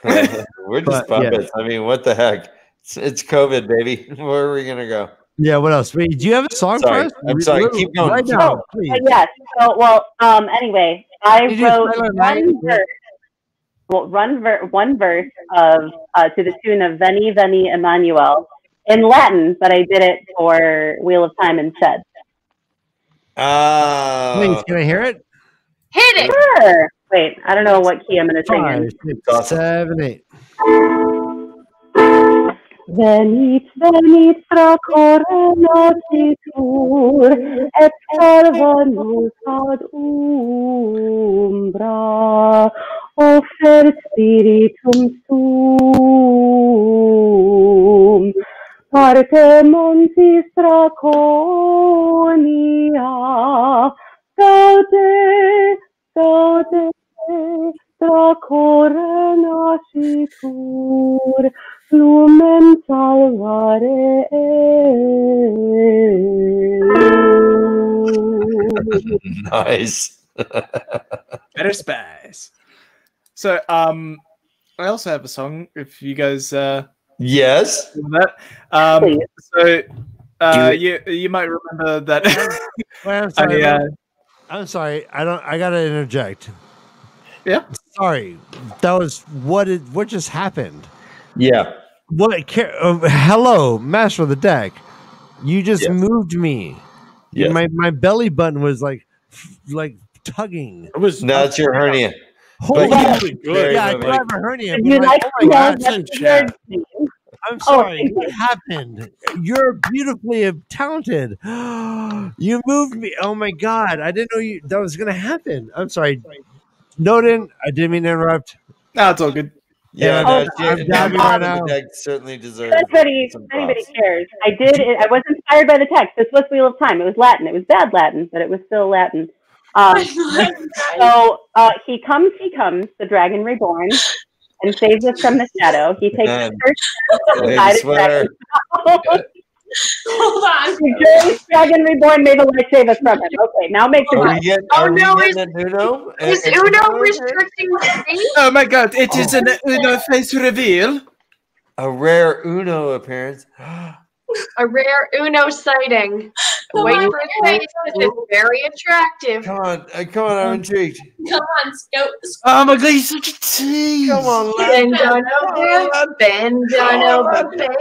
[SPEAKER 1] We're just puppets. I mean, what the heck? It's COVID, baby. Where are we gonna go?
[SPEAKER 2] Yeah. What else? Wait, do you have a song for us?
[SPEAKER 1] I'm sorry. Keep going.
[SPEAKER 2] Right now, please.
[SPEAKER 21] Yes. So, anyway, I wrote one verse of to the tune of Veni Veni Emmanuel in Latin, but I did it for Wheel of Time instead.
[SPEAKER 2] Please, can I hear it?
[SPEAKER 22] Hit it.
[SPEAKER 21] Sure. Wait, I don't know what key I'm going to sing in.
[SPEAKER 2] 5, 6, 7, 8.
[SPEAKER 21] Venit, venit, fracore nocitur, et salvanus ad umbra, offert spiritum suum, parte montis Draconia, gaude, gaude, Dracore nascitur, lumen salvare.
[SPEAKER 1] Nice.
[SPEAKER 12] Better spies. So, I also have a song. If you guys,
[SPEAKER 1] yes,
[SPEAKER 12] that. You might remember that.
[SPEAKER 2] Wait, I'm sorry. I'm sorry. I gotta interject.
[SPEAKER 12] Yeah.
[SPEAKER 2] Sorry. That was what just happened.
[SPEAKER 1] Yeah.
[SPEAKER 2] Hello, Master of the Deck. You just moved me.
[SPEAKER 1] Yes.
[SPEAKER 2] My belly button was like tugging.
[SPEAKER 6] It was.
[SPEAKER 1] No, it's your hernia.
[SPEAKER 2] Holy
[SPEAKER 6] good.
[SPEAKER 2] Yeah, I do have a hernia.
[SPEAKER 21] You
[SPEAKER 2] But
[SPEAKER 21] like
[SPEAKER 2] oh my God. I'm sorry.
[SPEAKER 21] thank
[SPEAKER 2] What happened? You're beautifully talented. You moved me. Oh my God. I didn't know that was going to happen. I'm sorry. Noden, I didn't mean to interrupt.
[SPEAKER 12] No, it's all good.
[SPEAKER 1] Yeah,
[SPEAKER 2] I'm dabbing right now.
[SPEAKER 1] The deck certainly deserves.
[SPEAKER 21] If anybody cares, I did it. I was inspired by the text. This was Wheel of Time. It was Latin. It was bad Latin, but it was still Latin. So he comes, the dragon reborn, and saves us from the shadow. He takes the first step
[SPEAKER 19] Hold on.
[SPEAKER 21] The dragon reborn made a life save us from him. Okay, now make the
[SPEAKER 1] Uno?
[SPEAKER 22] Is Uno restricting the face?
[SPEAKER 12] Oh my God! It is an Uno face reveal.
[SPEAKER 1] A rare Uno appearance.
[SPEAKER 22] A rare Uno sighting. Wait for his face. It's very attractive.
[SPEAKER 1] Come on, I'm intrigued.
[SPEAKER 19] Come on, Scout.
[SPEAKER 12] Oh my God, he's such a tease.
[SPEAKER 1] Come on,
[SPEAKER 22] Bend on over, bend on over, baby.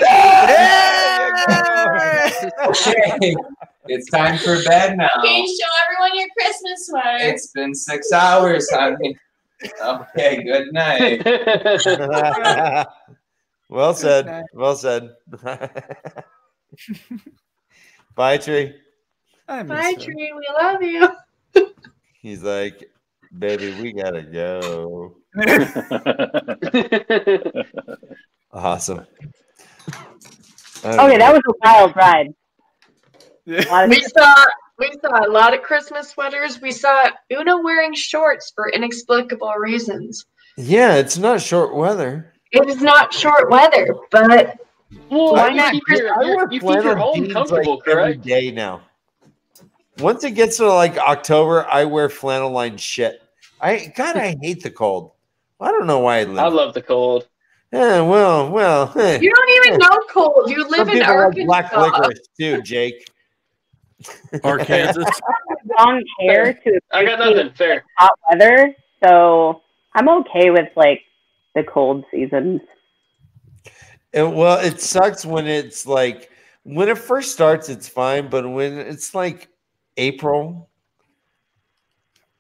[SPEAKER 9] Okay, it's time for bed now.
[SPEAKER 19] Okay, show everyone your Christmas sweater.
[SPEAKER 9] It's been 6 hours, honey. Okay, good night.
[SPEAKER 1] Well said. Well said. Bye, Tree.
[SPEAKER 22] Bye, Tree. We love you.
[SPEAKER 1] He's like, baby, we gotta go. Awesome.
[SPEAKER 21] Okay, that was a wild ride.
[SPEAKER 22] We saw a lot of Christmas sweaters. We saw Una wearing shorts for inexplicable reasons.
[SPEAKER 1] Yeah, it's not short weather.
[SPEAKER 22] It is not short weather, but
[SPEAKER 7] Well, you keep your home
[SPEAKER 1] jeans,
[SPEAKER 7] comfortable,
[SPEAKER 1] like, every
[SPEAKER 7] correct?
[SPEAKER 1] day now. Once it gets to like October, I wear flannel lined shit. I hate the cold. I don't know why I live.
[SPEAKER 7] I love the cold.
[SPEAKER 1] Yeah, well.
[SPEAKER 22] you don't even know cold. You live in Arkansas.
[SPEAKER 1] Like black licorice too, Jake.
[SPEAKER 6] Or Kansas.
[SPEAKER 21] Long hair to
[SPEAKER 7] I got nothing. Fair.
[SPEAKER 21] hot weather, so I'm okay with like the cold seasons.
[SPEAKER 1] Well, it sucks when it's like when it first starts, it's fine, but when it's like April,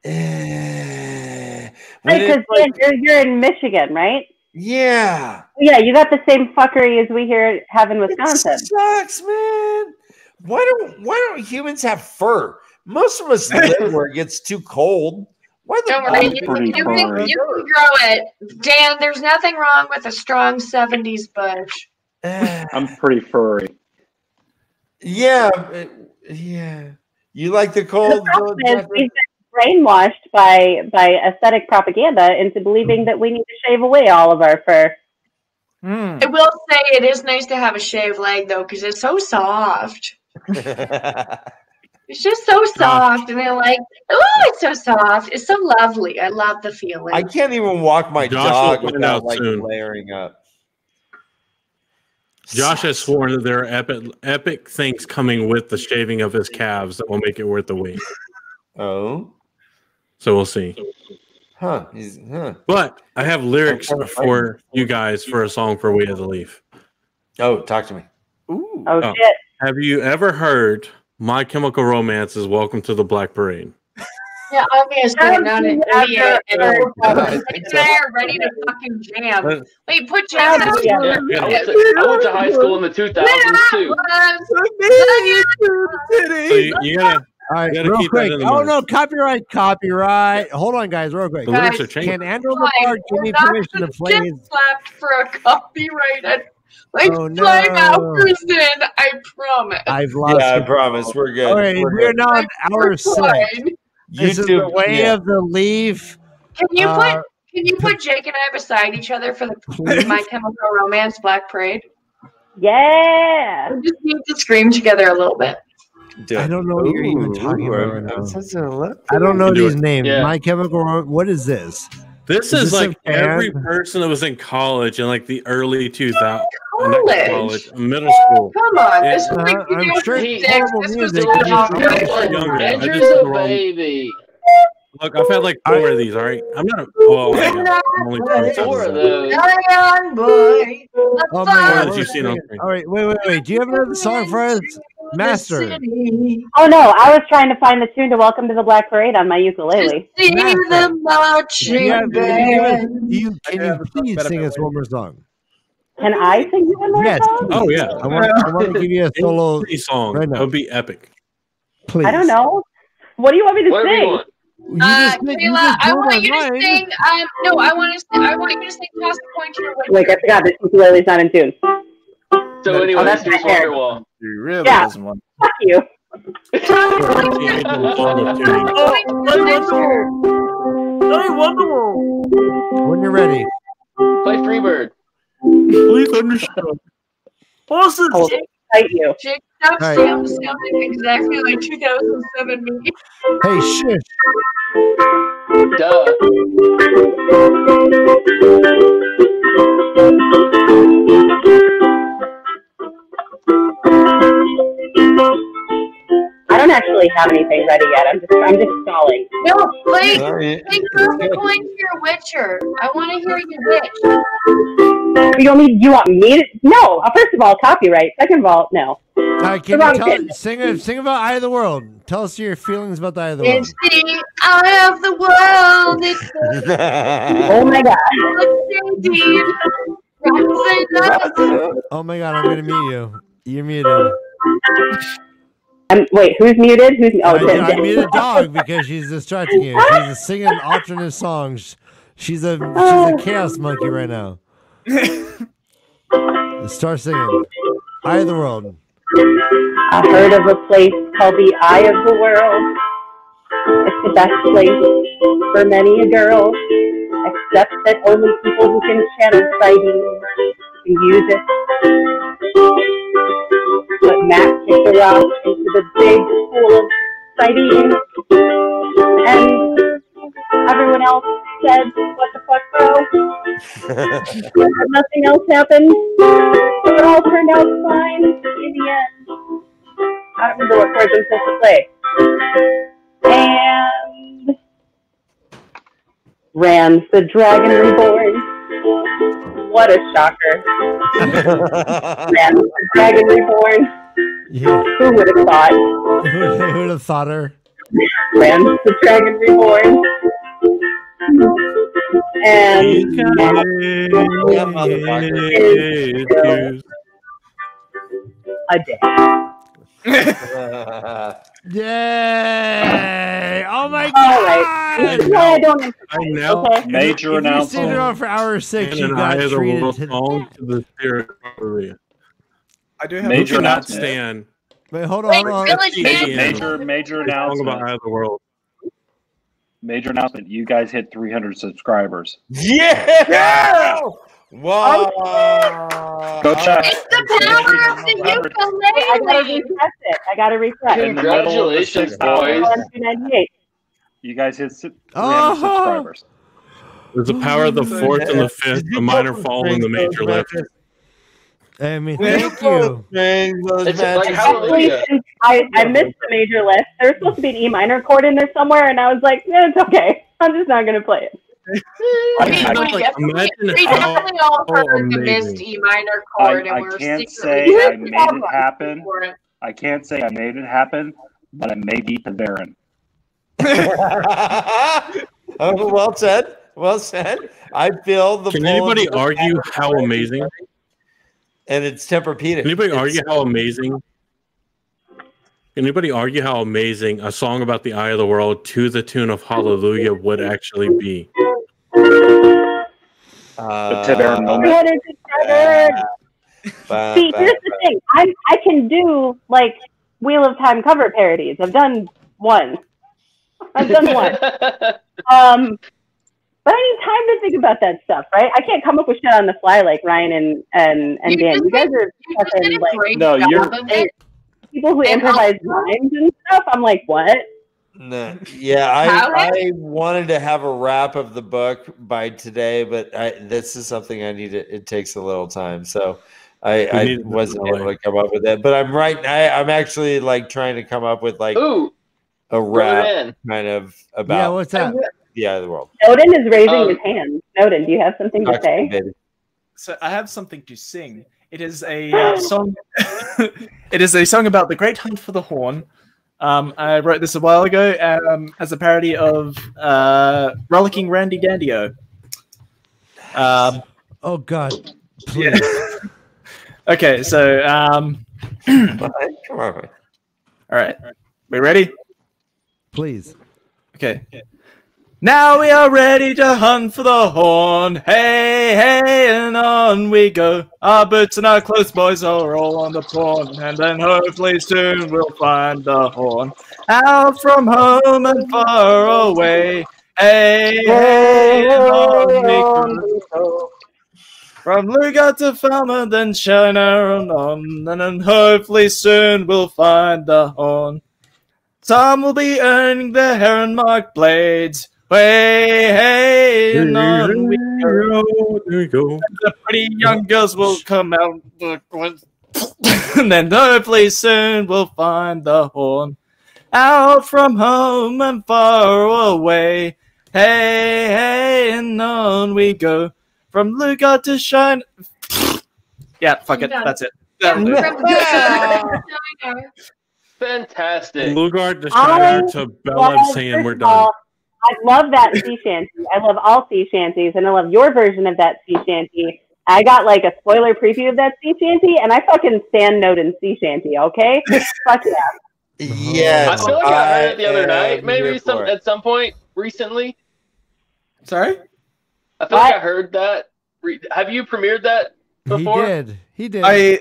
[SPEAKER 21] Right, because you're in Michigan, right?
[SPEAKER 1] Yeah.
[SPEAKER 21] Yeah, you got the same fuckery as we here have in Wisconsin.
[SPEAKER 1] It sucks, man. Why don't humans have fur? Most of us live where it gets too cold. Why the
[SPEAKER 22] Don't worry, you can grow it. Dan, there's nothing wrong with a strong 70s bush.
[SPEAKER 14] I'm pretty furry.
[SPEAKER 1] Yeah. You like the cold?
[SPEAKER 21] The problem is we've been brainwashed by aesthetic propaganda into believing that we need to shave away all of our fur.
[SPEAKER 22] I will say it is nice to have a shaved leg, though, because it's so soft. It's just so soft, and they're like, oh, it's so soft. It's so lovely. I love the feeling.
[SPEAKER 1] I can't even walk my
[SPEAKER 6] Josh
[SPEAKER 1] dog
[SPEAKER 6] will find
[SPEAKER 1] without
[SPEAKER 6] out
[SPEAKER 1] like
[SPEAKER 6] soon.
[SPEAKER 1] layering up.
[SPEAKER 6] Josh has sworn that there are epic things coming with the shaving of his calves that will make it worth the wait.
[SPEAKER 1] Oh.
[SPEAKER 6] So we'll see.
[SPEAKER 1] Huh.
[SPEAKER 6] But I have lyrics for you guys for a song for We of the Leaf.
[SPEAKER 1] Oh, talk to me.
[SPEAKER 21] Ooh. Oh, shit.
[SPEAKER 6] Have you ever heard My Chemical Romance's Welcome to the Black Parade?
[SPEAKER 22] Yeah, obviously, not an idiot. And I are ready to fucking jam. Wait, put jam.
[SPEAKER 7] I went to high school in the 2000s too.
[SPEAKER 6] So you gotta,
[SPEAKER 2] all right,
[SPEAKER 6] you gotta
[SPEAKER 2] real
[SPEAKER 6] keep
[SPEAKER 2] quick.
[SPEAKER 6] that in the
[SPEAKER 2] Oh
[SPEAKER 6] mind.
[SPEAKER 2] no, copyright. Hold on, guys, real quick.
[SPEAKER 6] The lyrics are changing.
[SPEAKER 2] Can Andrew Lamar give me permission to play his?
[SPEAKER 22] Slapped for a copyrighted. Like
[SPEAKER 2] Oh, no.
[SPEAKER 22] Flying Hours in, I promise.
[SPEAKER 2] I've lost.
[SPEAKER 1] I
[SPEAKER 2] it.
[SPEAKER 1] promise. We're good.
[SPEAKER 2] All right, we're now on hour 6. This is the way of the leaf.
[SPEAKER 22] Can you put Jake and I beside each other for the My Chemical Romance Black Parade?
[SPEAKER 21] Yeah.
[SPEAKER 22] We just need to scream together a little bit.
[SPEAKER 2] I don't know what you're even talking about right now. I
[SPEAKER 1] I
[SPEAKER 2] don't know these names.
[SPEAKER 6] Yeah.
[SPEAKER 2] My Chemical Romance. What is this?
[SPEAKER 6] This is like every person that was in college in like the early 2000s. College, middle school.
[SPEAKER 22] Come on,
[SPEAKER 6] Yeah.
[SPEAKER 22] this was like
[SPEAKER 2] I'm sure it's
[SPEAKER 22] 2006.
[SPEAKER 2] horrible
[SPEAKER 22] This was
[SPEAKER 2] music.
[SPEAKER 22] the
[SPEAKER 7] Andrew's a baby.
[SPEAKER 6] Look, I've had like 4 of these, all right? I'm not. Oh, I'm only
[SPEAKER 7] 4 of those.
[SPEAKER 22] Young boy.
[SPEAKER 2] Oh my
[SPEAKER 6] What you've seen on screen.
[SPEAKER 2] All right, wait. Do you have another song for us, Master?
[SPEAKER 21] Oh no, I was trying to find the tune to Welcome to the Black Parade on my ukulele.
[SPEAKER 22] See the marching band.
[SPEAKER 2] Can you please sing us one more song?
[SPEAKER 21] Can I sing you one more song?
[SPEAKER 6] Oh yeah.
[SPEAKER 2] I want to give you a solo
[SPEAKER 6] song.
[SPEAKER 2] right now.
[SPEAKER 6] That would be epic.
[SPEAKER 2] Please.
[SPEAKER 21] I don't know. What do you want me to
[SPEAKER 7] Whatever you
[SPEAKER 21] sing?
[SPEAKER 7] want.
[SPEAKER 22] Kayla, I want you to sing. No, I want you to sing "Toss the Coin to Your Witcher."
[SPEAKER 21] Wait, I forgot this ukulele's not in tune.
[SPEAKER 7] So anyway,
[SPEAKER 21] that's
[SPEAKER 7] here's
[SPEAKER 21] my hair.
[SPEAKER 7] Wonderwall.
[SPEAKER 8] He really
[SPEAKER 21] Yeah.
[SPEAKER 8] doesn't want.
[SPEAKER 21] Fuck you.
[SPEAKER 2] When you're ready.
[SPEAKER 7] Play Freebird.
[SPEAKER 6] Please understand.
[SPEAKER 21] I will fight you.
[SPEAKER 22] Jake, stop
[SPEAKER 2] All right.
[SPEAKER 22] sounding exactly like 2007 me.
[SPEAKER 2] Hey, shush.
[SPEAKER 7] Duh.
[SPEAKER 21] I don't actually have anything ready yet. I'm just stalling.
[SPEAKER 22] No, play
[SPEAKER 1] Sorry.
[SPEAKER 22] "Toss the Coin to Your Witcher." I want to hear you witch.
[SPEAKER 21] You want me to? No. First of all, copyright. Second of all, no.
[SPEAKER 2] Can you sing about Eye of the World? Tell us your feelings about the Eye of the World.
[SPEAKER 22] It's the eye of the world. It's the
[SPEAKER 21] Oh my god.
[SPEAKER 2] Oh my god, I'm gonna mute you. You're muted.
[SPEAKER 21] Wait, who's muted?
[SPEAKER 2] I muted dog because she's distracting you. She's singing alternate songs. She's a chaos monkey right now. Start singing. Eye of the World.
[SPEAKER 21] I heard of a place called the Eye of the World. It's the best place for many a girl, except that only people who can channel sighting can use it. But Matt kicked the rock into the big pool of sighting, and everyone else said, "What the fuck, bro?" But nothing else happened. So it all turned out fine in the end. I don't remember what chords I'm supposed to play. And Rams the Dragon Reborn. What a shocker. Rams the Dragon Reborn.
[SPEAKER 2] Yeah.
[SPEAKER 21] Who would have thought?
[SPEAKER 2] Who would have thought her?
[SPEAKER 21] Ran the Dragon Reborn. And a day.
[SPEAKER 2] Yay! Oh my
[SPEAKER 21] All
[SPEAKER 2] god!
[SPEAKER 21] right. This is why I don't. Okay.
[SPEAKER 14] Major
[SPEAKER 2] If you
[SPEAKER 14] announcement.
[SPEAKER 2] stayed around for hour 6, you
[SPEAKER 6] And
[SPEAKER 2] got
[SPEAKER 6] I the
[SPEAKER 2] treated.
[SPEAKER 6] world song to the spirit. Hallelujah.
[SPEAKER 12] I do have
[SPEAKER 6] Who
[SPEAKER 14] Major
[SPEAKER 6] cannot
[SPEAKER 14] announcement.
[SPEAKER 6] stand
[SPEAKER 2] Wait, hold on.
[SPEAKER 14] Major
[SPEAKER 6] the song about
[SPEAKER 14] announcement.
[SPEAKER 6] Eye of the World?
[SPEAKER 14] Major announcement. You guys hit 300 subscribers.
[SPEAKER 1] Yeah! Wow!
[SPEAKER 14] Go check.
[SPEAKER 22] It's the power of the ukulele.
[SPEAKER 21] I gotta refresh it.
[SPEAKER 14] In the middle of the
[SPEAKER 7] Congratulations,
[SPEAKER 14] 6th hour,
[SPEAKER 7] boys.
[SPEAKER 21] 298.
[SPEAKER 14] you guys hit 300
[SPEAKER 2] Oh!
[SPEAKER 14] subscribers.
[SPEAKER 6] There's the power of the fourth and the fifth, the minor fall and the major lift.
[SPEAKER 2] I mean, thank you.
[SPEAKER 7] It's like
[SPEAKER 21] Actually,
[SPEAKER 7] hallelujah.
[SPEAKER 21] since I missed the major list. There's supposed to be an E minor chord in there somewhere, and I was like, it's okay. I'm just not gonna play it.
[SPEAKER 22] We definitely all heard the missed E minor chord, and
[SPEAKER 14] I
[SPEAKER 22] we're
[SPEAKER 14] can't
[SPEAKER 22] secretly
[SPEAKER 14] say I made it happen.
[SPEAKER 22] for it.
[SPEAKER 14] I can't say I made it happen, but I may beat Tavern.
[SPEAKER 1] Oh, well said. Well said. I feel the.
[SPEAKER 6] Can anybody argue how amazing?
[SPEAKER 1] And it's Tempur-Pedic.
[SPEAKER 6] Can anybody argue how amazing? Can anybody argue how amazing a song about the eye of the world to the tune of Hallelujah would actually be?
[SPEAKER 14] The Tavern moment.
[SPEAKER 21] See, here's the thing. I can do like Wheel of Time cover parodies. I've done one. But I need time to think about that stuff, right? I can't come up with shit on the fly like Ryan and Dan. You guys are fucking like
[SPEAKER 14] No, you're
[SPEAKER 21] people who improvise rhymes and stuff. I'm like, what?
[SPEAKER 1] No. Yeah, I wanted to have a wrap of the book by today, but this is something I need. It takes a little time, so I wasn't able to come up with that. But I'm right. I'm actually like trying to come up with like a wrap kind of about.
[SPEAKER 2] Yeah, what's that?
[SPEAKER 1] The Eye of the World.
[SPEAKER 21] Snowden is raising his hand. Snowden, do you have something to say?
[SPEAKER 12] So I have something to sing. It is a song. It is a song about the Great Hunt for the Horn. I wrote this a while ago as a parody of Rollicking Randy Dandio.
[SPEAKER 2] Oh God! Please.
[SPEAKER 12] Yeah. Okay, so
[SPEAKER 1] come on.
[SPEAKER 12] All right, we ready?
[SPEAKER 2] Please.
[SPEAKER 12] Okay. Now we are ready to hunt for the horn. Hey, hey, and on we go. Our boots and our clothes, boys, are all on the pawn. And then hopefully soon we'll find the horn. Out from home and far away. Hey, hey, and on we go. From Lugar to Falmouth, then China and on. And then hopefully soon we'll find the horn. Some will be earning their heron marked blades. Hey, hey, and on we go.
[SPEAKER 6] There we go.
[SPEAKER 12] The pretty young girls will come out. And then hopefully soon we'll find the horn. Out from home and far away. Hey, hey, and on we go. From Lugar to Shine. Yeah, fuck it. That's it.
[SPEAKER 7] Fantastic.
[SPEAKER 6] Lugar to Shire to Bella saying we're done.
[SPEAKER 21] I love that sea shanty. I love all sea shanties, and I love your version of that sea shanty. I got like a spoiler preview of that sea shanty, and I fucking stand note in sea shanty, okay? Fuck yeah.
[SPEAKER 1] Yes.
[SPEAKER 7] I feel like I heard it the other night, maybe at some point recently.
[SPEAKER 12] Sorry?
[SPEAKER 7] I feel like I heard that. Have you premiered that before?
[SPEAKER 2] He did.
[SPEAKER 12] I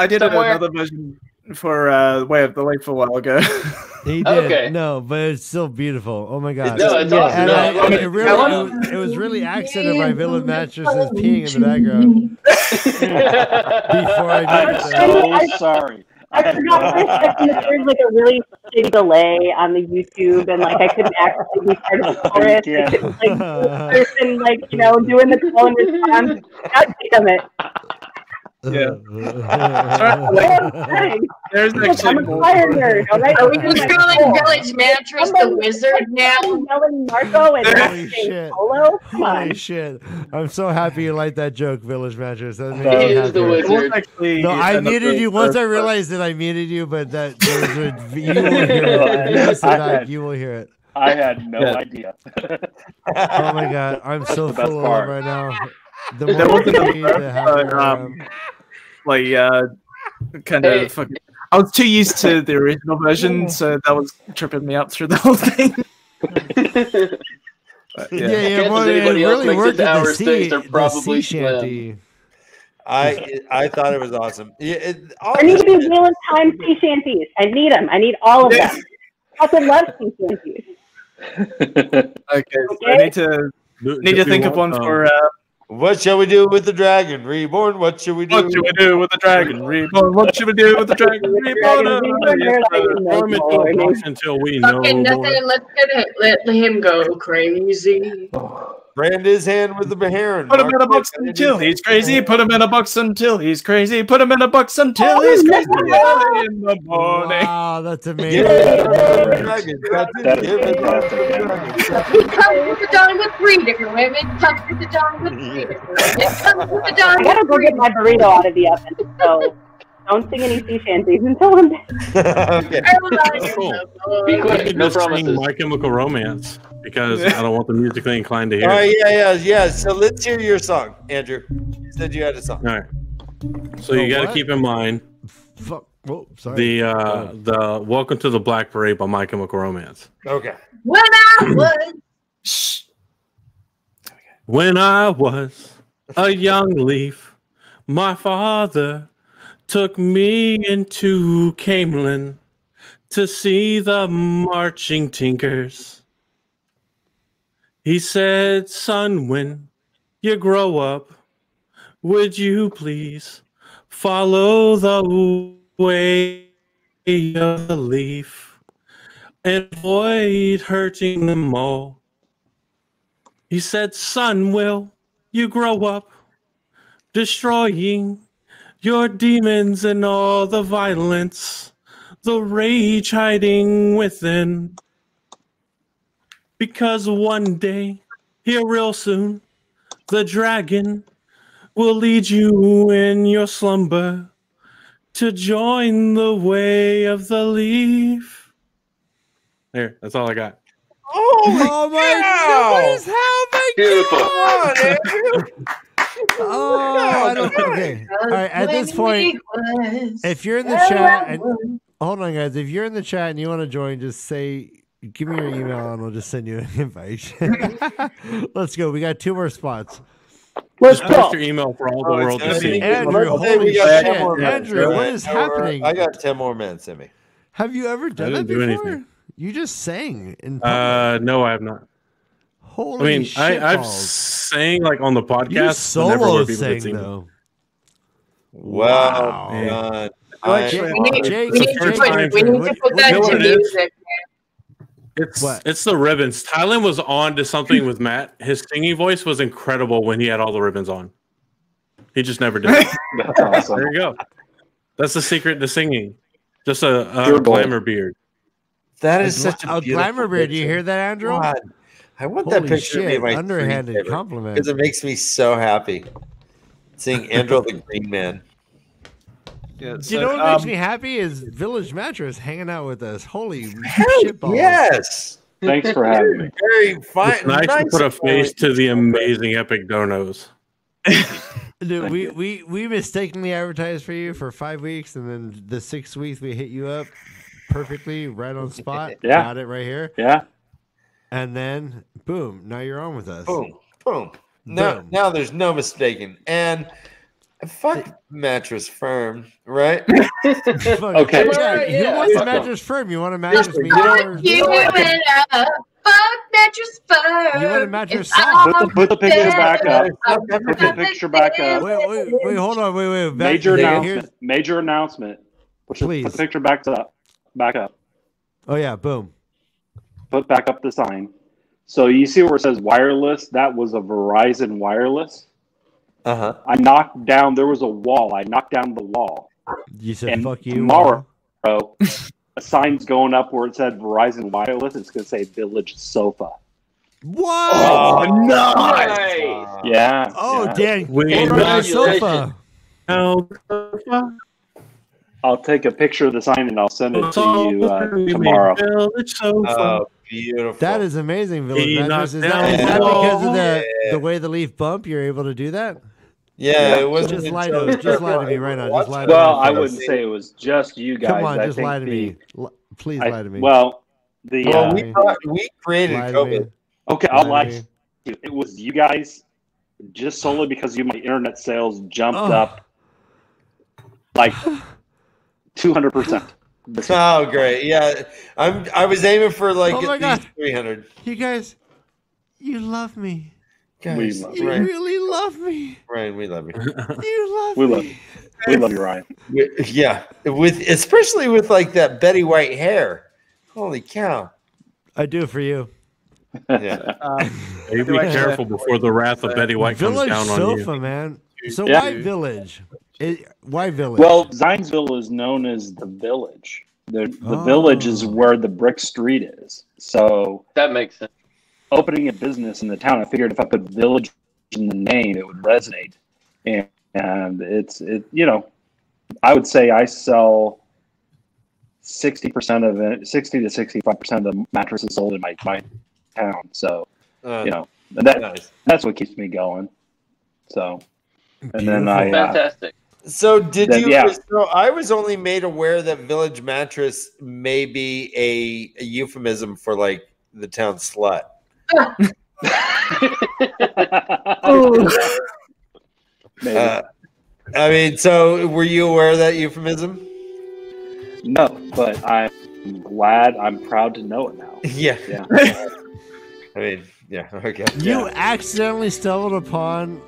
[SPEAKER 12] did
[SPEAKER 7] Somewhere?
[SPEAKER 12] another version for Way of the Lake for a while ago.
[SPEAKER 2] He did.
[SPEAKER 7] Okay.
[SPEAKER 2] No, but it's still beautiful. Oh my God.
[SPEAKER 7] No, it's awesome.
[SPEAKER 2] And
[SPEAKER 7] No, I love it.
[SPEAKER 2] it was really accented by Villain Mattresses peeing in the background. Before I did it.
[SPEAKER 14] I'm so sorry.
[SPEAKER 21] I forgot for a second that there's like a really shitty delay on the YouTube, and like I couldn't actually be part of the chorus. I couldn't, like, person like doing the call and response. God damn it!
[SPEAKER 12] Yeah.
[SPEAKER 21] There's
[SPEAKER 12] actually
[SPEAKER 21] I'm a fire nerd, all right?
[SPEAKER 22] Are we calling Village Mattress the wizard now?
[SPEAKER 21] Yelling Marco and
[SPEAKER 2] Holy
[SPEAKER 21] saying
[SPEAKER 2] shit.
[SPEAKER 21] Polo? Come
[SPEAKER 2] Holy
[SPEAKER 21] on.
[SPEAKER 2] shit. I'm so happy you like that joke, Village Mattress. That made
[SPEAKER 7] He
[SPEAKER 2] me
[SPEAKER 7] is the
[SPEAKER 2] happy.
[SPEAKER 7] wizard.
[SPEAKER 2] No, I muted you. Once I realized that I muted you, but that you will hear it. If you listen back, you will hear it.
[SPEAKER 14] I had no idea.
[SPEAKER 2] Oh my god, I'm
[SPEAKER 14] That's
[SPEAKER 2] so
[SPEAKER 14] the best
[SPEAKER 2] full of love
[SPEAKER 14] part.
[SPEAKER 2] right now. The
[SPEAKER 12] That
[SPEAKER 2] more
[SPEAKER 12] wasn't
[SPEAKER 2] we
[SPEAKER 12] a
[SPEAKER 2] the happier I am.
[SPEAKER 12] kind of fucking. I was too used to the original version, so that was tripping me up through the whole thing. But,
[SPEAKER 2] Yeah, well, it
[SPEAKER 7] anybody else
[SPEAKER 2] really
[SPEAKER 7] makes it
[SPEAKER 2] worked
[SPEAKER 7] to
[SPEAKER 2] at
[SPEAKER 7] hour
[SPEAKER 2] the
[SPEAKER 7] six, they're
[SPEAKER 2] sea
[SPEAKER 7] probably
[SPEAKER 2] shanty.
[SPEAKER 1] I thought it was awesome.
[SPEAKER 21] There need to be Wheel of Time sea shanties. I need them. I need all of them. I also love sea shanties.
[SPEAKER 12] Okay, so I need to think of one for.
[SPEAKER 1] What shall we do with the dragon reborn? What should we do?
[SPEAKER 12] What should we do with the dragon reborn? What should we do with the dragon reborn?
[SPEAKER 6] Until we know
[SPEAKER 22] Fucking
[SPEAKER 6] more.
[SPEAKER 22] nothing. Let's let him go crazy.
[SPEAKER 1] Brand his hand with the heron.
[SPEAKER 12] Put him in a box until he's crazy. Put him in a box until he's crazy. Put him in a box until he's crazy. Early in the morning.
[SPEAKER 2] Wow, that's amazing.
[SPEAKER 22] Comes with the dawn with 3 different women. Comes with the dawn with 3 different women. Comes with the dawn
[SPEAKER 21] I gotta
[SPEAKER 22] with
[SPEAKER 21] go
[SPEAKER 22] 3
[SPEAKER 21] get my burrito out of the oven, so don't sing any sea shanties until I'm dead.
[SPEAKER 1] Okay.
[SPEAKER 6] Cool.
[SPEAKER 7] Be
[SPEAKER 6] I
[SPEAKER 7] quick,
[SPEAKER 6] could
[SPEAKER 7] no
[SPEAKER 6] just sing
[SPEAKER 7] promises.
[SPEAKER 6] My Chemical Romance because I don't want the musically inclined to hear.
[SPEAKER 1] All right,
[SPEAKER 6] it.
[SPEAKER 1] yeah. So let's hear your song, Andrew. You said you had a song.
[SPEAKER 6] All right. So you got to keep in mind
[SPEAKER 2] Fuck. Oh, sorry.
[SPEAKER 6] the Welcome to the Black Parade by My Chemical Romance.
[SPEAKER 1] Okay.
[SPEAKER 22] When I was
[SPEAKER 6] When I was a young leaf, my father took me into Camelin to see the marching tinkers. He said, son, when you grow up, would you please follow the way of the leaf and avoid hurting them all? He said, son, will you grow up destroying your demons and all the violence, the rage hiding within? Because one day, here real soon, the dragon will lead you in your slumber to join the way of the leaf. There, that's all I got.
[SPEAKER 2] Oh my god! What is happening?
[SPEAKER 7] Beautiful.
[SPEAKER 2] Oh, I don't. Okay. All right. At this point, if you're in the chat, and, hold on, guys. If you're in the chat and you want to join, just say, give me your email, and we'll just send you an invite. Let's go. We got 2 more spots.
[SPEAKER 6] Let's post your email for all the world to see.
[SPEAKER 2] Andrew, holy shit! Andrew, what is happening?
[SPEAKER 1] I got 10 more minutes in me.
[SPEAKER 2] Have you ever done that
[SPEAKER 6] didn't do
[SPEAKER 2] before?
[SPEAKER 6] anything.
[SPEAKER 2] You just sang in public.
[SPEAKER 6] No, I have not.
[SPEAKER 2] Holy
[SPEAKER 6] I mean,
[SPEAKER 2] shit
[SPEAKER 6] I've
[SPEAKER 2] balls.
[SPEAKER 6] sang like on the podcast.
[SPEAKER 2] You
[SPEAKER 6] but never
[SPEAKER 2] solo
[SPEAKER 6] where people could
[SPEAKER 2] sang
[SPEAKER 6] see me.
[SPEAKER 2] though.
[SPEAKER 1] Wow.
[SPEAKER 22] we need to put that
[SPEAKER 6] You know
[SPEAKER 22] to
[SPEAKER 6] what it is?
[SPEAKER 22] music.
[SPEAKER 6] It's the ribbons. Tylen was on to something with Matt. His singing voice was incredible when he had all the ribbons on. He just never did.
[SPEAKER 14] That's awesome.
[SPEAKER 6] There you go. That's the secret to singing. Just a glamour beard.
[SPEAKER 1] That is such a
[SPEAKER 2] glamour beard. Do you hear that, Andrew?
[SPEAKER 1] God. I want
[SPEAKER 2] Holy
[SPEAKER 1] that picture to be
[SPEAKER 2] shit,
[SPEAKER 1] my
[SPEAKER 2] underhanded compliment.
[SPEAKER 1] because it makes me so happy seeing Andrew the Green Man.
[SPEAKER 12] Yeah,
[SPEAKER 2] You know what makes me happy is Village Mattress hanging out with us. Holy shit balls.
[SPEAKER 1] Yes.
[SPEAKER 14] Thanks for having me.
[SPEAKER 1] Very fine.
[SPEAKER 6] It's nice to put a face to the amazing epic donos.
[SPEAKER 2] Dude, we mistakenly advertised for you for 5 weeks, and then the 6th week we hit you up perfectly, right on spot.
[SPEAKER 14] Yeah.
[SPEAKER 2] Got it right here.
[SPEAKER 14] Yeah.
[SPEAKER 2] And then, boom, now you're on with us.
[SPEAKER 1] Boom. Now there's no mistaking. And fuck Mattress Firm, right?
[SPEAKER 14] Okay.
[SPEAKER 2] Who wants a Mattress Firm? You want a mattress?
[SPEAKER 22] You and fuck Mattress Firm.
[SPEAKER 2] You want a mattress soft?
[SPEAKER 14] Put the picture back up. Put the picture back up.
[SPEAKER 2] Wait, hold on. Wait.
[SPEAKER 14] Major announcement. Put the picture back up.
[SPEAKER 2] Oh, yeah, boom.
[SPEAKER 14] Put back up the sign. So you see where it says wireless? That was a Verizon wireless. I knocked down. There was a wall. I knocked down the wall.
[SPEAKER 2] You said,
[SPEAKER 14] and
[SPEAKER 2] "Fuck you."
[SPEAKER 14] Tomorrow, a sign's going up where it said Verizon Wireless. It's going to say Village Sofa.
[SPEAKER 2] What?
[SPEAKER 14] Oh,
[SPEAKER 7] nice!
[SPEAKER 14] Yeah.
[SPEAKER 2] Oh,
[SPEAKER 14] yeah.
[SPEAKER 2] dang! Village Sofa.
[SPEAKER 14] I'll take a picture of the sign and I'll send it to you tomorrow.
[SPEAKER 1] Oh, beautiful!
[SPEAKER 2] That is amazing, Village Mattress. Is that because of the way the leaf bump? You're able to do that?
[SPEAKER 1] Yeah, it wasn't
[SPEAKER 2] just lie to me right now. Just lie to
[SPEAKER 14] Well,
[SPEAKER 2] me.
[SPEAKER 14] I wouldn't say it was just you guys.
[SPEAKER 2] Come on,
[SPEAKER 14] I
[SPEAKER 2] just
[SPEAKER 14] think
[SPEAKER 2] lie to me. Please lie to me.
[SPEAKER 14] Well,
[SPEAKER 1] we created
[SPEAKER 2] Lie to
[SPEAKER 1] COVID.
[SPEAKER 2] me.
[SPEAKER 14] Okay, I'll
[SPEAKER 2] Lie
[SPEAKER 14] lie
[SPEAKER 2] to me.
[SPEAKER 14] to you. It was you guys just solely because my internet sales jumped up like 200%.
[SPEAKER 1] Oh, great! Yeah, I was aiming for like
[SPEAKER 2] Oh my
[SPEAKER 1] at
[SPEAKER 2] God.
[SPEAKER 1] least 300.
[SPEAKER 2] You guys, you love me.
[SPEAKER 1] Guys,
[SPEAKER 2] You
[SPEAKER 1] Ryan,
[SPEAKER 2] really love me.
[SPEAKER 1] Ryan, we love you.
[SPEAKER 2] You love
[SPEAKER 14] We
[SPEAKER 2] me.
[SPEAKER 14] love you. We love you, Ryan.
[SPEAKER 1] Yeah, especially with like that Betty White hair. Holy cow!
[SPEAKER 2] I do it for you.
[SPEAKER 1] Yeah.
[SPEAKER 6] Hey, be careful before the wrath of Betty White comes
[SPEAKER 2] Village
[SPEAKER 6] down
[SPEAKER 2] Sofa,
[SPEAKER 6] on you.
[SPEAKER 2] man. So
[SPEAKER 14] Yeah.
[SPEAKER 2] why Village? Why Village?
[SPEAKER 14] Well, Zionsville is known as the Village. The Village is where the brick street is. So
[SPEAKER 7] that makes sense.
[SPEAKER 14] Opening a business in the town, I figured if I put Village in the name, it would resonate. And it's I would say I sell 60% of it, 60 to 65% of the mattresses sold in my town. So that's what keeps me going. So, and then
[SPEAKER 7] fantastic.
[SPEAKER 1] So did
[SPEAKER 14] Then,
[SPEAKER 1] you?
[SPEAKER 14] yeah.
[SPEAKER 1] So I was only made aware that Village Mattress may be a euphemism for like the town slut. I mean, so were you aware of that euphemism?
[SPEAKER 14] No, but I'm glad. I'm proud to know it now.
[SPEAKER 1] Yeah.
[SPEAKER 14] Yeah.
[SPEAKER 1] I mean, yeah. Okay.
[SPEAKER 2] You accidentally stumbled upon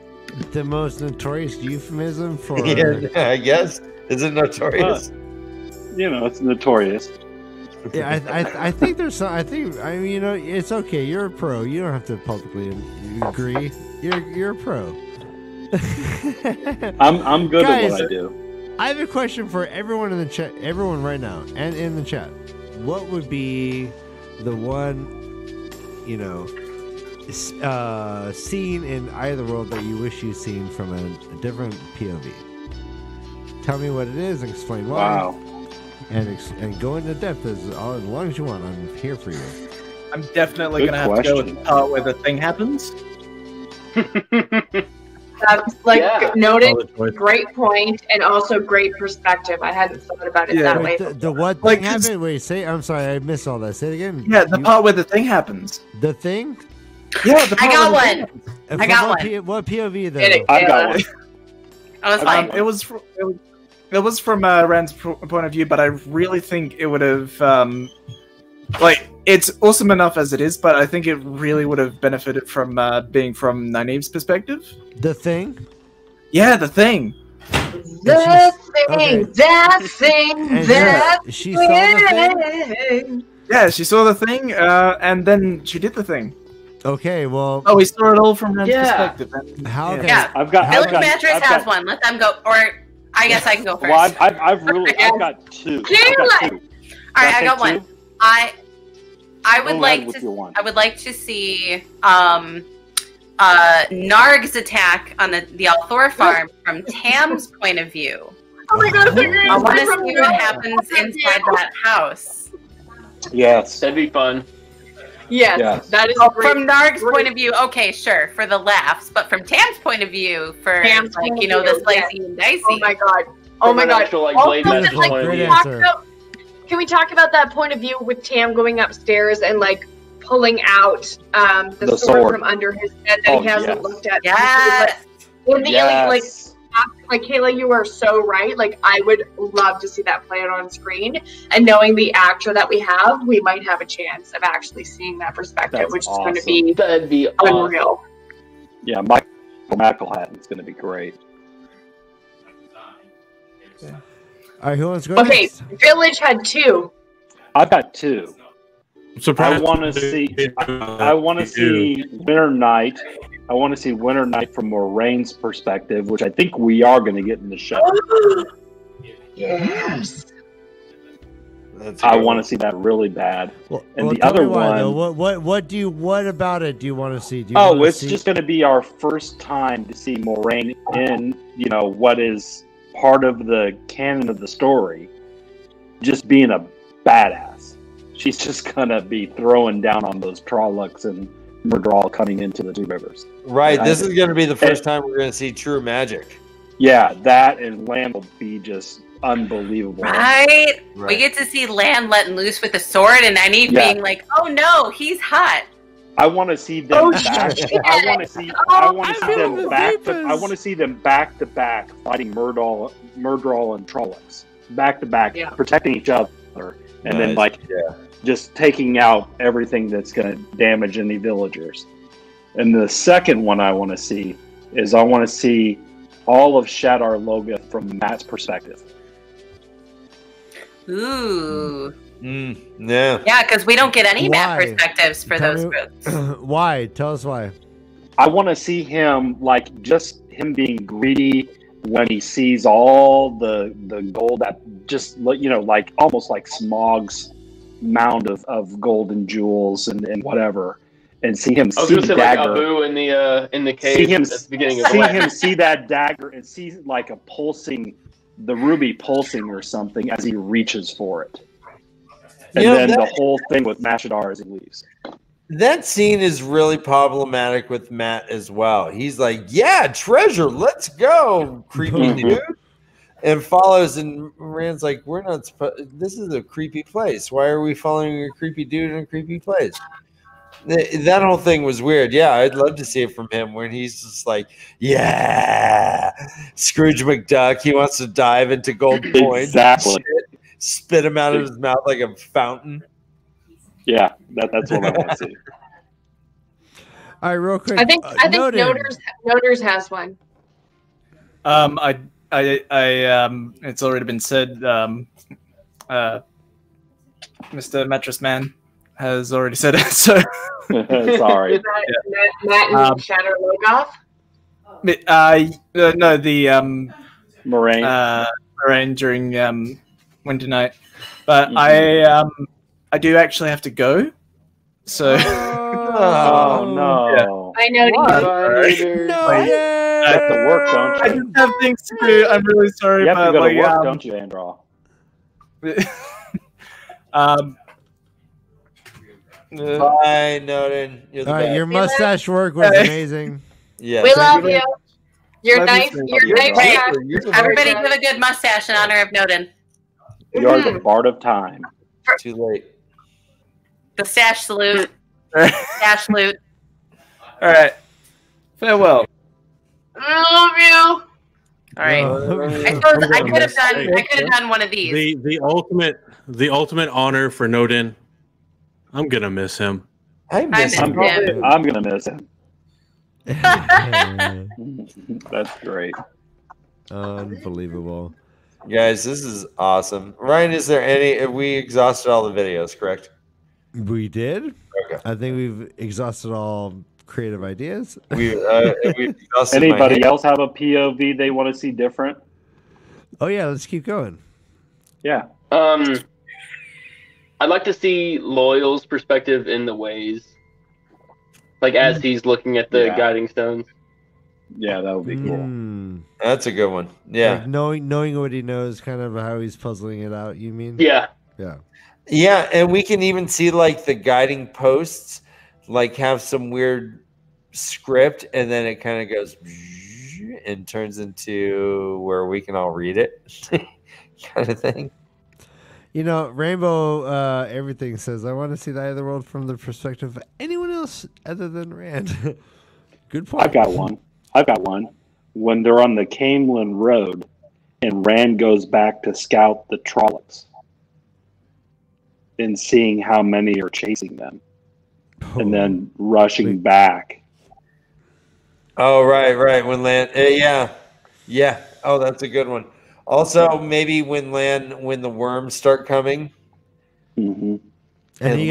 [SPEAKER 2] the most notorious euphemism for.
[SPEAKER 1] Yeah, I guess. Is it notorious?
[SPEAKER 14] It's notorious.
[SPEAKER 2] Yeah, I think there's some. I mean, it's okay. You're a pro. You don't have to publicly agree. You're a pro.
[SPEAKER 14] I'm good
[SPEAKER 2] Guys,
[SPEAKER 14] at what I do.
[SPEAKER 2] I have a question for everyone in the chat. Everyone right now and in the chat. What would be the one, scene in Eye of the World that you wish you'd seen from a different POV? Tell me what it is and explain why.
[SPEAKER 14] Wow.
[SPEAKER 2] And go into depth as long as you want. I'm here for you.
[SPEAKER 12] I'm definitely
[SPEAKER 14] Good
[SPEAKER 12] going to have to go with
[SPEAKER 14] question.
[SPEAKER 12] the part where the thing happens.
[SPEAKER 22] That's noted. Great point, and also great perspective. I hadn't thought about it that way.
[SPEAKER 2] The what thing happened? Wait, I'm sorry, I missed all that. Say it again.
[SPEAKER 12] Yeah, the part where the thing happens.
[SPEAKER 2] The thing?
[SPEAKER 12] Yeah, the part
[SPEAKER 15] I got
[SPEAKER 12] where the
[SPEAKER 15] one.
[SPEAKER 12] thing
[SPEAKER 2] And
[SPEAKER 15] I
[SPEAKER 2] from
[SPEAKER 15] got
[SPEAKER 2] what
[SPEAKER 15] one.
[SPEAKER 2] What POV though?
[SPEAKER 14] I got one.
[SPEAKER 15] I was fine.
[SPEAKER 12] It was from Rand's point of view, but I really think it would have it's awesome enough as it is, but I think it really would have benefited from being from Nynaeve's perspective.
[SPEAKER 2] The thing?
[SPEAKER 12] Yeah, the thing.
[SPEAKER 22] The thing.
[SPEAKER 2] She saw the
[SPEAKER 22] thing.
[SPEAKER 12] Yeah, she saw the thing, and then she did the thing.
[SPEAKER 2] Okay, well.
[SPEAKER 12] Oh, we saw it all from Rand's
[SPEAKER 22] Yeah.
[SPEAKER 12] perspective.
[SPEAKER 2] How? Okay.
[SPEAKER 15] Yeah. Village Mattress has one. Let them go, or I guess I can go first.
[SPEAKER 14] Well, I've got two.
[SPEAKER 15] All right, I got one. I would
[SPEAKER 14] Go
[SPEAKER 15] like
[SPEAKER 14] ahead with your one.
[SPEAKER 15] I would like to see Narg's attack on the Althor farm from Tam's point of view.
[SPEAKER 22] Oh my god!
[SPEAKER 15] I want to see what happens inside that house.
[SPEAKER 14] Yes.
[SPEAKER 7] That'd be fun.
[SPEAKER 22] Yes, that is
[SPEAKER 15] From Narg's point of view, okay, sure, for the laughs, but from Tam's point of view, for
[SPEAKER 22] Tam's
[SPEAKER 15] like
[SPEAKER 22] point
[SPEAKER 15] you know
[SPEAKER 22] of
[SPEAKER 15] the
[SPEAKER 22] view,
[SPEAKER 15] slicey and dicey.
[SPEAKER 22] Oh my god! Oh my
[SPEAKER 7] From an
[SPEAKER 22] god!
[SPEAKER 7] actual, like,
[SPEAKER 22] Also,
[SPEAKER 7] Blade
[SPEAKER 22] just,
[SPEAKER 7] Master
[SPEAKER 22] like,
[SPEAKER 7] point of
[SPEAKER 22] can we
[SPEAKER 7] view.
[SPEAKER 22] talk about- Can we talk about that point of view with Tam going upstairs and like pulling out the sword from under his head that he hasn't looked at?
[SPEAKER 15] Yes.
[SPEAKER 22] Immediately, like Kayla, you are so right. Like I would love to see that played on screen, and knowing the actor that we have, we might have a chance of actually seeing that perspective,
[SPEAKER 14] That's
[SPEAKER 22] which
[SPEAKER 14] awesome.
[SPEAKER 22] is going to be
[SPEAKER 7] That'd be
[SPEAKER 22] unreal.
[SPEAKER 14] Yeah, Michael McElhatton is going to be great.
[SPEAKER 2] All right, who wants to go
[SPEAKER 22] Okay,
[SPEAKER 2] next?
[SPEAKER 22] Village had two.
[SPEAKER 14] I've got two.
[SPEAKER 6] Surprise!
[SPEAKER 14] I want to see Winter Night I want to see Winter Night from Moraine's perspective, which I think we are going to get in the show.
[SPEAKER 22] Yes.
[SPEAKER 14] I want to see that really bad. And the
[SPEAKER 2] tell
[SPEAKER 14] other
[SPEAKER 2] me why,
[SPEAKER 14] one,
[SPEAKER 2] though. What about it do you want to see? Do you
[SPEAKER 14] oh,
[SPEAKER 2] wanna
[SPEAKER 14] it's
[SPEAKER 2] see...
[SPEAKER 14] just going to be our first time to see Moraine in, what is part of the canon of the story, just being a badass. She's just going to be throwing down on those Trollocs and Murdral coming into the Two Rivers.
[SPEAKER 1] Right. This is going to be the first time we're going to see true magic.
[SPEAKER 14] Yeah, that and Lan will be just unbelievable.
[SPEAKER 15] Right? We get to see Lan letting loose with the sword and Annie being like, oh no, he's hot.
[SPEAKER 14] I want to see them back. I want to see. I want to see them back. I want to see them back to back fighting Murdral and Trollocs back to back, protecting each other, and then just taking out everything that's going to damage any villagers. And the second one I want to see is I want to see all of Shadar Loga from Matt's perspective.
[SPEAKER 15] Ooh.
[SPEAKER 1] Yeah.
[SPEAKER 15] Yeah, because we don't get any map perspectives for those groups.
[SPEAKER 2] Why? Tell us why.
[SPEAKER 14] I want to see him, just him being greedy when he sees all the gold that just, almost like Smog's mound of gold and jewels and whatever. And see him
[SPEAKER 7] I was
[SPEAKER 14] see
[SPEAKER 7] gonna say
[SPEAKER 14] dagger.
[SPEAKER 7] like Abu in the cave
[SPEAKER 14] See him
[SPEAKER 7] at the beginning of
[SPEAKER 14] see
[SPEAKER 7] the
[SPEAKER 14] him see that dagger and see like the ruby pulsing or something as he reaches for it. And then the whole thing with Mashadar as he leaves.
[SPEAKER 1] That scene is really problematic with Matt as well. He's like, yeah, treasure, let's go, creepy dude. And follows, and Rand's like, we're not this is a creepy place. Why are we following a creepy dude in a creepy place? That whole thing was weird. Yeah, I'd love to see it from him when he's just like, yeah, Scrooge McDuck. He wants to dive into gold coins.
[SPEAKER 14] Exactly.
[SPEAKER 1] Spit him out of his mouth like a fountain.
[SPEAKER 14] Yeah, that's what I want to see.
[SPEAKER 2] All right, real quick.
[SPEAKER 22] I think Noders has one.
[SPEAKER 12] It's already been said. Mr. Mattress Man has already said it. So
[SPEAKER 14] sorry.
[SPEAKER 22] Is that Matt and Shadow Logoff?
[SPEAKER 12] No, the
[SPEAKER 14] Moraine.
[SPEAKER 12] Moraine during Winter Night, but I do actually have to go. So
[SPEAKER 14] oh no!
[SPEAKER 12] Yeah.
[SPEAKER 22] I know.
[SPEAKER 14] No, you have to work, don't you?
[SPEAKER 12] I just have things to do. I'm really sorry,
[SPEAKER 14] you have
[SPEAKER 12] but
[SPEAKER 14] to go to work, don't you, Andra?
[SPEAKER 1] Bye, Noden. You're the best.
[SPEAKER 2] Your mustache work was amazing.
[SPEAKER 1] Yeah,
[SPEAKER 22] We love you. Your knife.
[SPEAKER 15] Everybody give a good mustache in honor of Noden.
[SPEAKER 14] You are the bard of time.
[SPEAKER 1] Too late.
[SPEAKER 15] The sash salute. Sash salute.
[SPEAKER 12] All right. Farewell.
[SPEAKER 22] I love you.
[SPEAKER 15] All right. I suppose I could have done one of these.
[SPEAKER 6] The ultimate honor for Noden. I'm gonna miss him.
[SPEAKER 1] I miss him.
[SPEAKER 14] I'm gonna miss him. That's great.
[SPEAKER 2] Unbelievable.
[SPEAKER 1] Guys, this is awesome. Ryan, is there any? We exhausted all the videos, correct?
[SPEAKER 2] We did.
[SPEAKER 1] Okay.
[SPEAKER 2] I think we've exhausted all creative ideas.
[SPEAKER 1] We've exhausted.
[SPEAKER 14] Anybody else have a POV they want to see different?
[SPEAKER 2] Oh yeah, let's keep going.
[SPEAKER 14] Yeah.
[SPEAKER 7] I'd like to see Loyal's perspective in the ways, like as he's looking at the guiding stones.
[SPEAKER 14] Yeah, that would be cool.
[SPEAKER 1] That's a good one. Yeah,
[SPEAKER 2] like knowing what he knows, kind of how he's puzzling it out. You mean?
[SPEAKER 7] Yeah.
[SPEAKER 1] Yeah, and we can even see like the guiding posts, like have some weird script, and then it kind of goes and turns into where we can all read it, kind of thing.
[SPEAKER 2] You know, Rainbow Everything says, I want to see the Eye of the World from the perspective of anyone else other than Rand. Good point.
[SPEAKER 14] I've got one. When they're on the Camelin Road and Rand goes back to scout the Trollocs and seeing how many are chasing them and then rushing back.
[SPEAKER 1] Oh, right. When Lan, yeah. Oh, that's a good one. Also, maybe when the worms start coming,
[SPEAKER 2] and he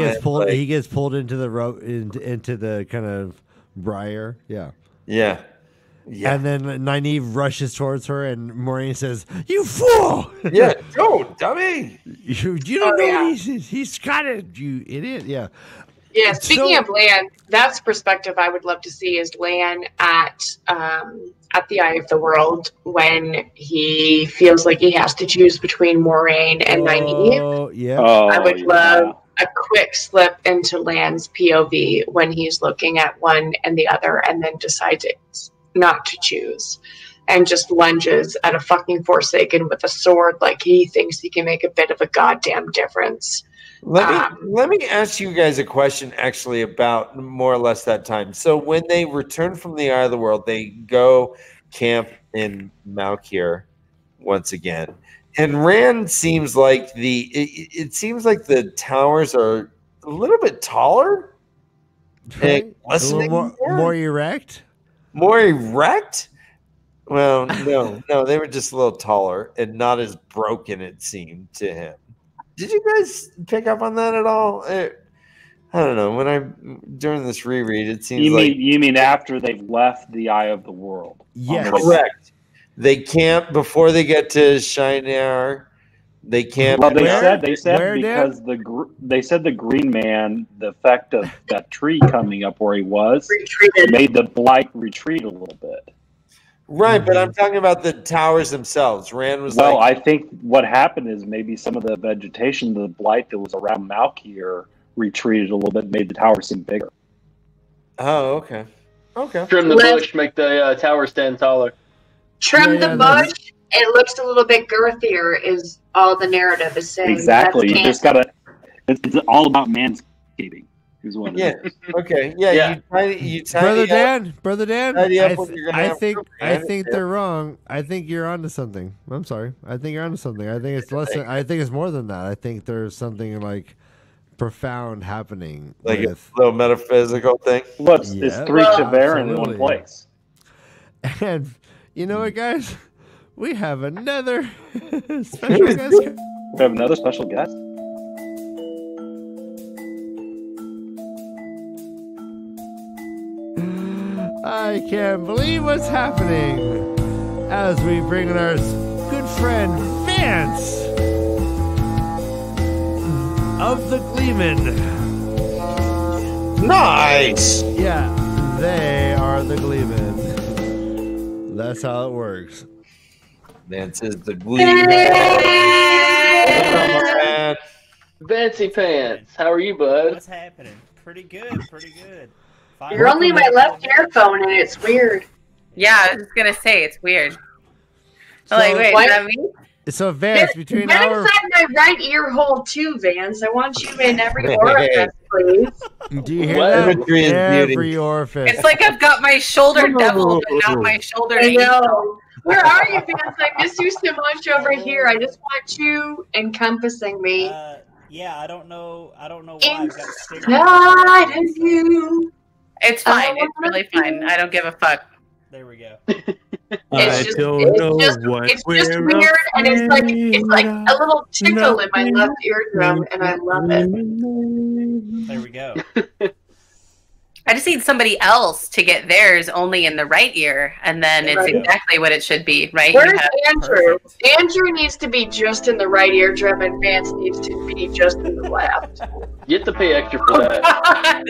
[SPEAKER 2] gets pulled into the rope into the kind of briar. Yeah.
[SPEAKER 1] Yeah. Yeah.
[SPEAKER 2] And then Nynaeve rushes towards her, and Moraine says, "You fool!
[SPEAKER 1] Yeah, go, dummy!
[SPEAKER 2] You don't know he's got it, you idiot!" Yeah.
[SPEAKER 22] Yeah. Speaking of Lan, that's a perspective I would love to see is Lan at the Eye of the World when he feels like he has to choose between Moraine and Nynaeve.
[SPEAKER 2] Oh yeah.
[SPEAKER 22] I would love a quick slip into Lan's POV when he's looking at one and the other, and then decides not to choose and just lunges at a fucking Forsaken with a sword like he thinks he can make a bit of a goddamn difference.
[SPEAKER 1] Let me ask you guys a question actually about more or less that time. So when they return from the Eye of the World, they go camp in Malkier once again. And Rand seems like it seems like the towers are a little bit taller.
[SPEAKER 2] Right? A little more erect.
[SPEAKER 1] More erect? Well, no, they were just a little taller and not as broken, it seemed to him. Did you guys pick up on that at all? I don't know. During this reread, it seems
[SPEAKER 14] you mean after they've left the Eye of the World?
[SPEAKER 2] Yes,
[SPEAKER 1] correct. They camp before they get to Shinar. They camp.
[SPEAKER 14] Well, they said because they said the Green Man, the effect of that tree coming up where he was, made the blight retreat a little bit.
[SPEAKER 1] Right, but I'm talking about the towers themselves. Rand was
[SPEAKER 14] I think what happened is maybe some of the vegetation, the blight that was around Malkier, retreated a little bit, made the tower seem bigger.
[SPEAKER 1] Oh, okay. Okay.
[SPEAKER 7] Trim the bush, make the tower stand taller.
[SPEAKER 22] Trim the bush. It looks a little bit girthier. Is all the narrative is saying.
[SPEAKER 14] Exactly. You just gotta. It's all about manscaping. Is what.
[SPEAKER 1] Yeah. Okay. Yeah. You
[SPEAKER 2] Brother Dan. I
[SPEAKER 1] think
[SPEAKER 2] think they're wrong. I think you're onto something. I'm sorry. I think you're onto something. I think it's less. I think it's more than that. I think there's something like profound happening.
[SPEAKER 1] Like a little metaphysical thing.
[SPEAKER 14] Look, it's three Tavern in one place.
[SPEAKER 2] And you know what, guys? We have another special guest.
[SPEAKER 14] We have another special guest.
[SPEAKER 2] I can't believe what's happening as we bring in our good friend Vance of the Gleeman.
[SPEAKER 1] Nice.
[SPEAKER 2] Yeah, they are the Gleeman. That's how it works.
[SPEAKER 1] Vance is the Gleeman.
[SPEAKER 7] Fancy Pants, how are you, bud?
[SPEAKER 17] What's happening? Pretty good, pretty good.
[SPEAKER 22] You're only my left earphone, and it's weird.
[SPEAKER 15] Yeah, I was just gonna say it's weird. Wait, is that me?
[SPEAKER 2] So Vance, between
[SPEAKER 22] Get
[SPEAKER 2] our
[SPEAKER 22] inside my right ear hole too, Vance. I want you in every orifice, please.
[SPEAKER 2] Do you hear that? Every orifice.
[SPEAKER 15] It's like I've got my shoulder devil, but not my shoulder
[SPEAKER 22] I
[SPEAKER 15] angel.
[SPEAKER 22] know. Where are you, Vance? I miss you so much over here. I just want you encompassing me.
[SPEAKER 17] Yeah, I don't know why I've got
[SPEAKER 22] inside of you.
[SPEAKER 15] It's fine. It's really fine. I don't give a fuck.
[SPEAKER 17] There we go.
[SPEAKER 22] It's just weird, and it's like a little tickle in my left eardrum, and I love it.
[SPEAKER 17] There we go.
[SPEAKER 15] I just need somebody else to get theirs only in the right ear, and then it's exactly what it should be, right?
[SPEAKER 22] Where's Andrew? Andrew needs to be just in the right eardrum, and Vance needs to be just in the left.
[SPEAKER 7] You have to pay extra for that.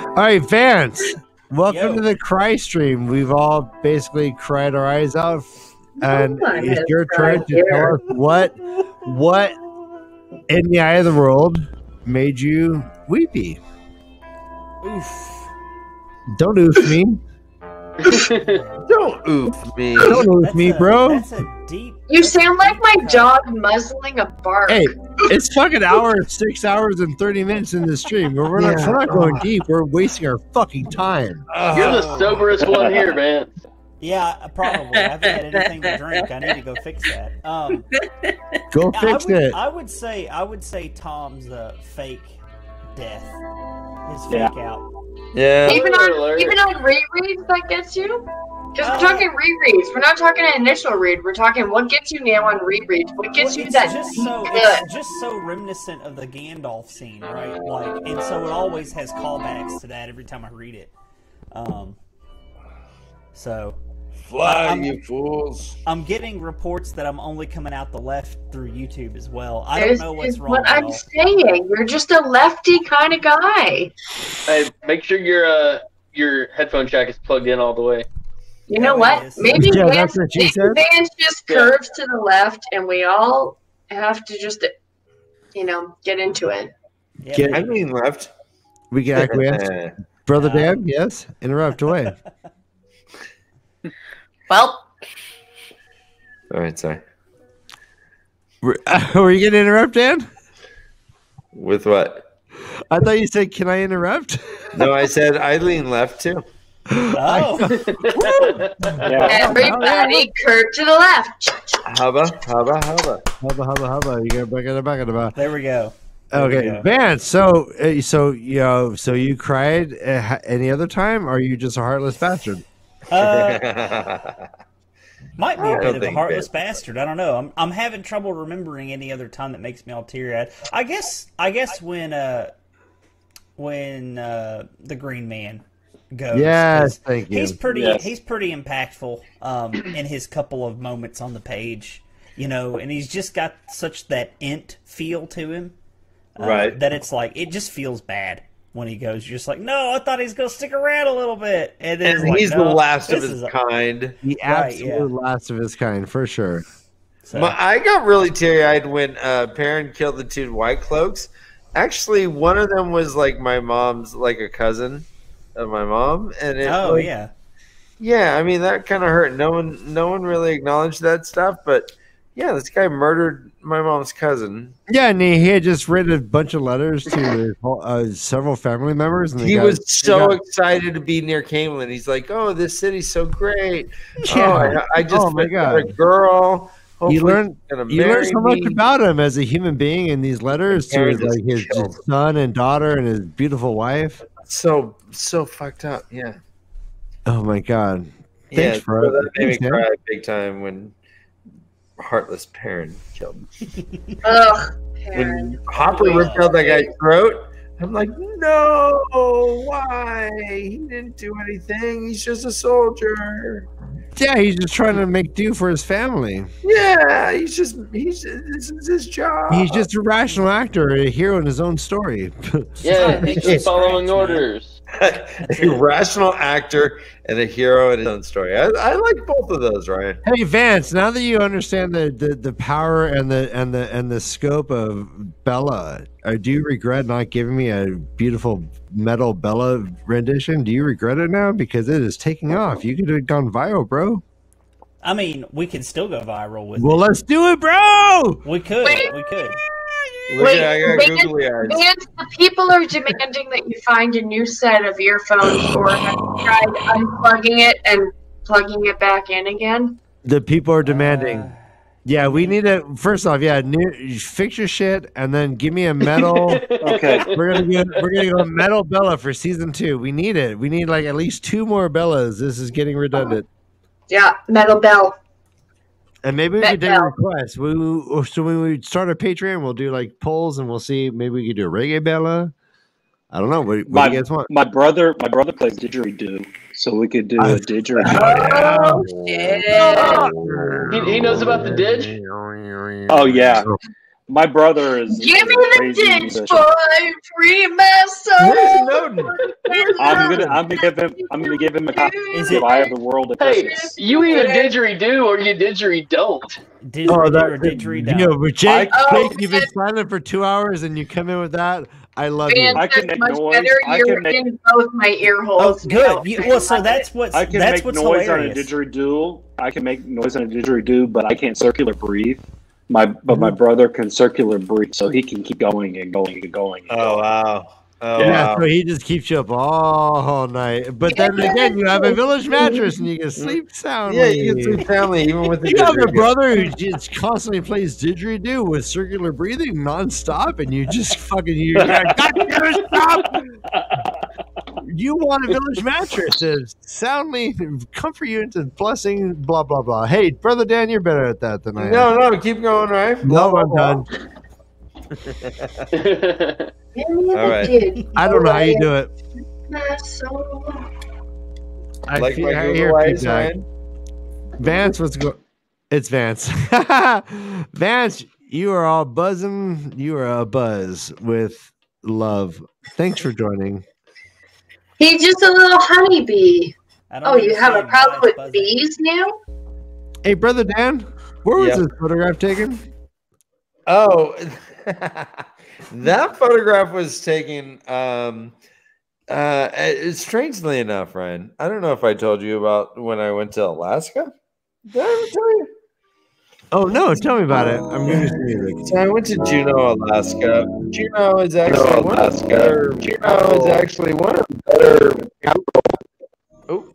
[SPEAKER 2] All right, Vance. Welcome to the Cry Stream. We've all basically cried our eyes out, and it's your turn to tell us what in the Eye of the World made you weepy.
[SPEAKER 17] Oof.
[SPEAKER 2] Don't oof me.
[SPEAKER 1] Don't oof me.
[SPEAKER 2] Don't oof me, bro.
[SPEAKER 17] That's a deep.
[SPEAKER 22] You sound like my dog muzzling a bark.
[SPEAKER 2] Hey, it's fucking 6 hours and 30 minutes in the stream. We're not going deep. We're wasting our fucking time.
[SPEAKER 7] You're the soberest one here, man.
[SPEAKER 17] Yeah, probably. I haven't had anything to drink. I need to go fix that.
[SPEAKER 2] Go fix it.
[SPEAKER 17] I would say Tom's fake death. His fake out.
[SPEAKER 1] Yeah.
[SPEAKER 22] Even on rereads, that gets you? Because we're talking rereads. We're not talking an initial read. We're talking what gets you now on rereads. What gets you that
[SPEAKER 17] It's just so reminiscent of the Gandalf scene, right? And so it always has callbacks to that every time I read it. So
[SPEAKER 1] fly, you fools!
[SPEAKER 17] I'm getting reports that I'm only coming out the left through YouTube as well. I don't know what's wrong.
[SPEAKER 22] What I'm saying, you're just a lefty kind of guy.
[SPEAKER 7] Hey, make sure your headphone jack is plugged in all the way.
[SPEAKER 22] You know what? Maybe
[SPEAKER 2] Yeah,
[SPEAKER 22] Vance,
[SPEAKER 2] that's what she
[SPEAKER 22] maybe
[SPEAKER 2] said.
[SPEAKER 22] Vance just curves to the left, and we all have to just, get into it.
[SPEAKER 1] I mean left.
[SPEAKER 2] We can acquiesce. Brother Dan, yes? Interrupt away.
[SPEAKER 15] Well.
[SPEAKER 1] All right, sorry.
[SPEAKER 2] Were you going to interrupt, Dan?
[SPEAKER 1] With what?
[SPEAKER 2] I thought you said, can I interrupt?
[SPEAKER 1] No, I said I lean left too.
[SPEAKER 17] Oh.
[SPEAKER 22] Everybody curve to the left.
[SPEAKER 1] Hubba.
[SPEAKER 2] You got back.
[SPEAKER 17] There we go.
[SPEAKER 2] Okay, Vance. So you cried any other time, or are you just a heartless bastard?
[SPEAKER 17] Might be a bit of a heartless bastard. I don't know. I'm having trouble remembering any other time that makes me all teary-eyed. I guess when the Green Man goes.
[SPEAKER 2] Yes, thank you.
[SPEAKER 17] He's pretty impactful in his couple of moments on the page, and he's just got such that int feel to him,
[SPEAKER 1] right?
[SPEAKER 17] That it's like it just feels bad when he goes. You're just like, no, I thought he's gonna stick around a little bit, and then
[SPEAKER 1] he's the last of his kind,
[SPEAKER 2] the absolute last of his kind for sure.
[SPEAKER 17] So.
[SPEAKER 1] I got really teary-eyed when Perrin killed the two White Cloaks. Actually, one of them was like my mom's, like a cousin of my mom, and I mean that kind of hurt. No one really acknowledged that stuff, but yeah, this guy murdered my mom's cousin.
[SPEAKER 2] Yeah, and he had just written a bunch of letters to several family members, and
[SPEAKER 1] he was so excited to be near Camelin. He's like, "Oh, this city's so great!
[SPEAKER 2] Yeah.
[SPEAKER 1] Oh, I just met a girl."
[SPEAKER 2] You learn so much about him as a human being in these letters to his son and daughter and his beautiful wife.
[SPEAKER 1] So fucked up, yeah.
[SPEAKER 2] Oh my god!
[SPEAKER 1] Thanks,
[SPEAKER 2] bro.
[SPEAKER 1] That made me cry big time when heartless Perrin killed him.
[SPEAKER 22] Ugh,
[SPEAKER 1] when Hopper ripped out that guy's throat, I'm like, no, why? He didn't do anything. He's just a soldier.
[SPEAKER 2] Yeah, he's just trying to make do for his family.
[SPEAKER 1] Yeah, this is his job.
[SPEAKER 2] He's just a rational actor, a hero in his own story.
[SPEAKER 7] Yeah, he's just following orders.
[SPEAKER 1] A rational actor and a hero in his own story. I like both of those, Ryan.
[SPEAKER 2] Hey Vance, now that you understand the power and the scope of Bella, do you regret not giving me a beautiful metal Bella rendition? Do you regret it now? Because it is taking off. You could have gone viral, bro.
[SPEAKER 17] I mean, we can still go viral with
[SPEAKER 2] it. Let's do it, bro!
[SPEAKER 17] We could.
[SPEAKER 22] Wait,
[SPEAKER 1] I got googly eyes.
[SPEAKER 22] Vance, the people are demanding that you find a new set of earphones, or have you tried unplugging it and plugging it back in again?
[SPEAKER 2] The people are demanding. Yeah, we need to. First off, fix your shit, and then give me a metal.
[SPEAKER 14] Okay,
[SPEAKER 2] we're gonna go metal Bella for season 2. We need it. We need like at least 2 more Bellas. This is getting redundant.
[SPEAKER 22] Yeah, metal bell.
[SPEAKER 2] And maybe we could do a request. So when we start our Patreon, we'll do like polls, and we'll see. Maybe we could do a reggae Bella. I don't know. What do you guys want?
[SPEAKER 14] My brother plays didgeridoo, so we could do a didgeridoo.
[SPEAKER 22] Oh shit!
[SPEAKER 7] He knows about the didge.
[SPEAKER 14] Oh yeah. My brother is.
[SPEAKER 22] Give me the ditch, boy, free my soul.
[SPEAKER 14] I'm gonna give him a copy of Eye of the World.
[SPEAKER 7] Hey, you either didgeridoo or you didgeridoo.
[SPEAKER 2] But Jake, you've been silent for 2 hours, and you come in with that. I love you.
[SPEAKER 14] I can make noise.
[SPEAKER 22] You're in both my ear holes.
[SPEAKER 17] Oh, good. So that's what's.
[SPEAKER 14] I can
[SPEAKER 17] that's
[SPEAKER 14] make
[SPEAKER 17] what's
[SPEAKER 14] noise
[SPEAKER 17] hilarious.
[SPEAKER 14] on a didgeridoo. I can make noise on a didgeridoo, but I can't circular breathe. My brother can circular breathe, so he can keep going and going and going.
[SPEAKER 1] Oh wow!
[SPEAKER 2] So he just keeps you up all night. But then again, you have a village mattress and you can sleep soundly.
[SPEAKER 1] Yeah, you can sleep soundly even with the.
[SPEAKER 2] You have a brother who just constantly plays didgeridoo with circular breathing nonstop, and you just fucking stop. You want a village mattress to soundly comfort you into blessing, blah blah blah. Hey, brother Dan, you're better at that than I am.
[SPEAKER 1] No, keep going, right?
[SPEAKER 2] No, I'm done. All right. I don't know how you do it.
[SPEAKER 1] Like my Google eyes, Ryan?
[SPEAKER 2] Vance, it's Vance. Vance, you are all buzzing. You are a buzz with love. Thanks for joining.
[SPEAKER 22] He's just a little honeybee.
[SPEAKER 17] Oh,
[SPEAKER 22] you have a problem with bees now?
[SPEAKER 2] Hey, brother Dan, where was this photograph taken?
[SPEAKER 1] Oh, that photograph was taken. Strangely enough, Ryan, I don't know if I told you about when I went to Alaska. Did I ever tell you?
[SPEAKER 2] Oh no, tell me about it. I'm new to music.
[SPEAKER 1] So I went to Juneau, Alaska. Juneau is actually one of the better. Oh,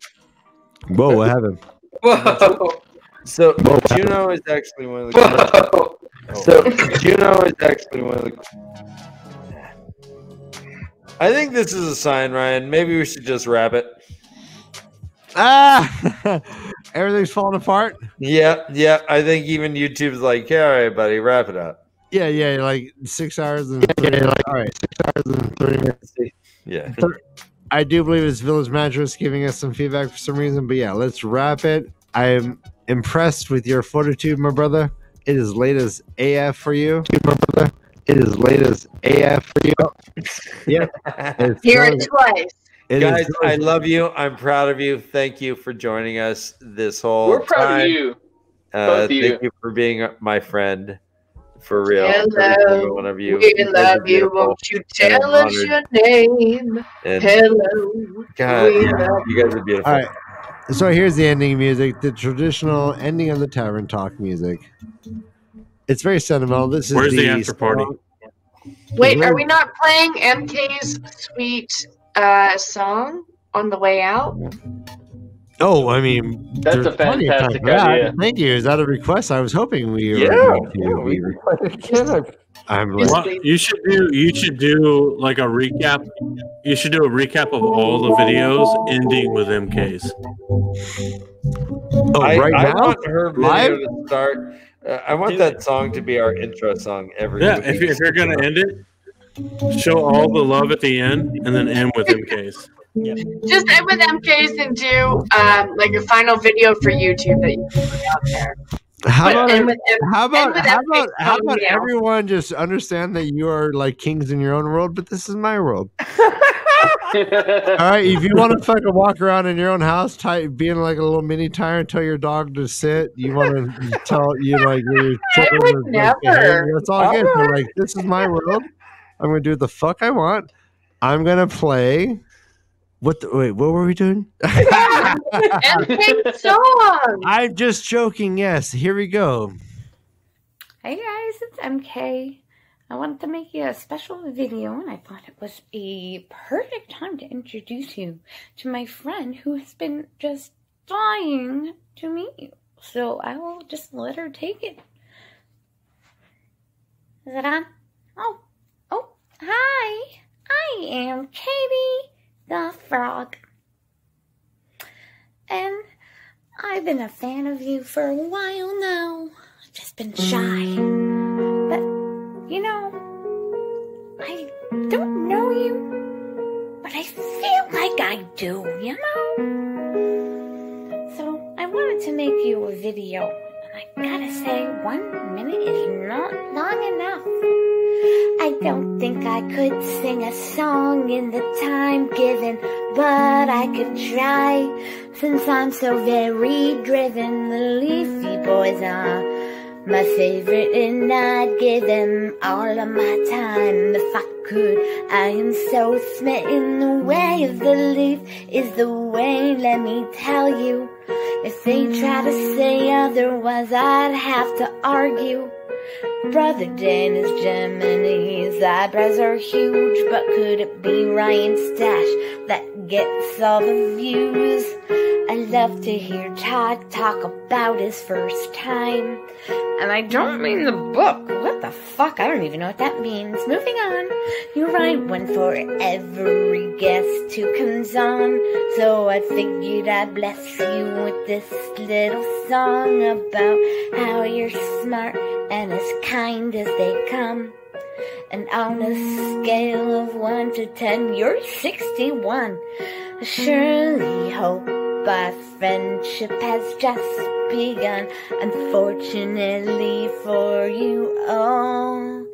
[SPEAKER 2] whoa! What happened?
[SPEAKER 1] Whoa! So Juneau is actually one of the. Juneau is actually one of the. I think this is a sign, Ryan. Maybe we should just wrap it.
[SPEAKER 2] Everything's falling apart.
[SPEAKER 1] Yeah. I think even YouTube's like, yeah, all right, buddy, wrap it up.
[SPEAKER 2] Yeah, like 6 hours and 30 minutes. All right, 6 hours and 30 minutes.
[SPEAKER 1] Yeah.
[SPEAKER 2] I do believe it's Village Mattress giving us some feedback for some reason, but yeah, let's wrap it. I am impressed with your fortitude, my brother. It is late as AF for you, my brother. It is late as AF for you. Yeah.
[SPEAKER 22] Hear it twice.
[SPEAKER 1] Guys, I love you. I'm proud of you. Thank you for joining us this whole
[SPEAKER 7] We're proud
[SPEAKER 1] time.
[SPEAKER 7] of you. Both of you.
[SPEAKER 1] Thank you for being my friend. For real.
[SPEAKER 22] Hello.
[SPEAKER 1] One of you.
[SPEAKER 22] We love you. Won't you tell us your name? Hello.
[SPEAKER 1] God, you guys are beautiful.
[SPEAKER 2] All right. So here's the ending music, the traditional ending of the Tavern Talk music. It's very sentimental. This is
[SPEAKER 6] Where's the after party?
[SPEAKER 22] Wait, are we not playing MK's sweet song on the way out?
[SPEAKER 2] Oh, I mean,
[SPEAKER 7] That's
[SPEAKER 2] there's
[SPEAKER 7] a
[SPEAKER 2] plenty of time
[SPEAKER 7] fantastic
[SPEAKER 2] for that.
[SPEAKER 7] idea.
[SPEAKER 2] Thank you. Is that a request? I was hoping we were I'm like,
[SPEAKER 6] You should do like a recap. You should do a recap of all the videos ending with MKs.
[SPEAKER 2] right
[SPEAKER 1] I
[SPEAKER 2] now?
[SPEAKER 1] want her video
[SPEAKER 2] Live?
[SPEAKER 1] to start. I want that song to be our intro song every
[SPEAKER 6] Yeah,
[SPEAKER 1] week.
[SPEAKER 6] if you're gonna end it, show all the love at the end, and then end with MKs.
[SPEAKER 22] Just end with MK's and do like a final video for YouTube that you can put out there.
[SPEAKER 2] How
[SPEAKER 22] But
[SPEAKER 2] about everyone just understand that you are like kings in your own world, but this is my world. All right, if you want to fucking walk around in your own house, being like a little mini tyrant, tell your dog to sit. You want to tell your children
[SPEAKER 22] would never.
[SPEAKER 2] That's all good. But like, this is my world. I'm gonna do the fuck I want. I'm gonna play. What were we doing?
[SPEAKER 22] MK song.
[SPEAKER 2] I'm just joking. Yes, here we go.
[SPEAKER 18] Hey guys, it's MK. I wanted to make you a special video, and I thought it was a perfect time to introduce you to my friend who has been just dying to meet you. So I will just let her take it. Is it on? Oh, hi. I am Katie the Frog. And I've been a fan of you for a while now. I've just been shy. But, you know, I don't know you, but I feel like I do, you know? So I wanted to make you a video, and I gotta say, 1 minute is not long enough. I don't think I could sing a song in the time given, but I could try, since I'm so very driven. The Leafy Boys are my favorite, and I'd give them all of my time if I could. I am so smitten. The way of the leaf is the way, let me tell you. If they try to say otherwise, I'd have to argue. Brother Dan is Gemini, his eyebrows are huge, but could it be Ryan Stash that gets all the views? I love to hear Todd talk about his first time. And I don't mean the book. What the fuck? I don't even know what that means. Moving on. You write one for every guest who comes on. So I figured I'd bless you with this little song about how you're smart and as kind as they come. And on a scale of 1 to 10, you're 61. I surely hope Our friendship has just begun. Unfortunately for you, oh,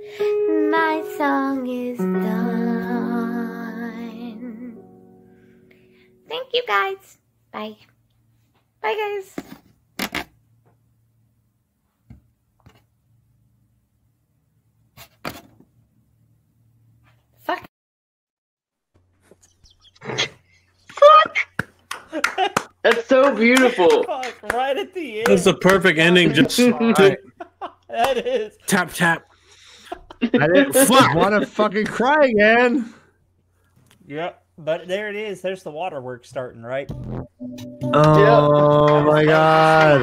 [SPEAKER 18] my song is done. Thank you, guys. Bye. Bye, guys. Fuck.
[SPEAKER 7] That's so beautiful.
[SPEAKER 17] Fuck, right at the end.
[SPEAKER 6] That's the perfect ending. Just
[SPEAKER 17] That is.
[SPEAKER 6] tap tap.
[SPEAKER 2] I didn't want to fucking cry again.
[SPEAKER 17] Yep, but there it is. There's the waterworks starting, right?
[SPEAKER 2] Oh my god.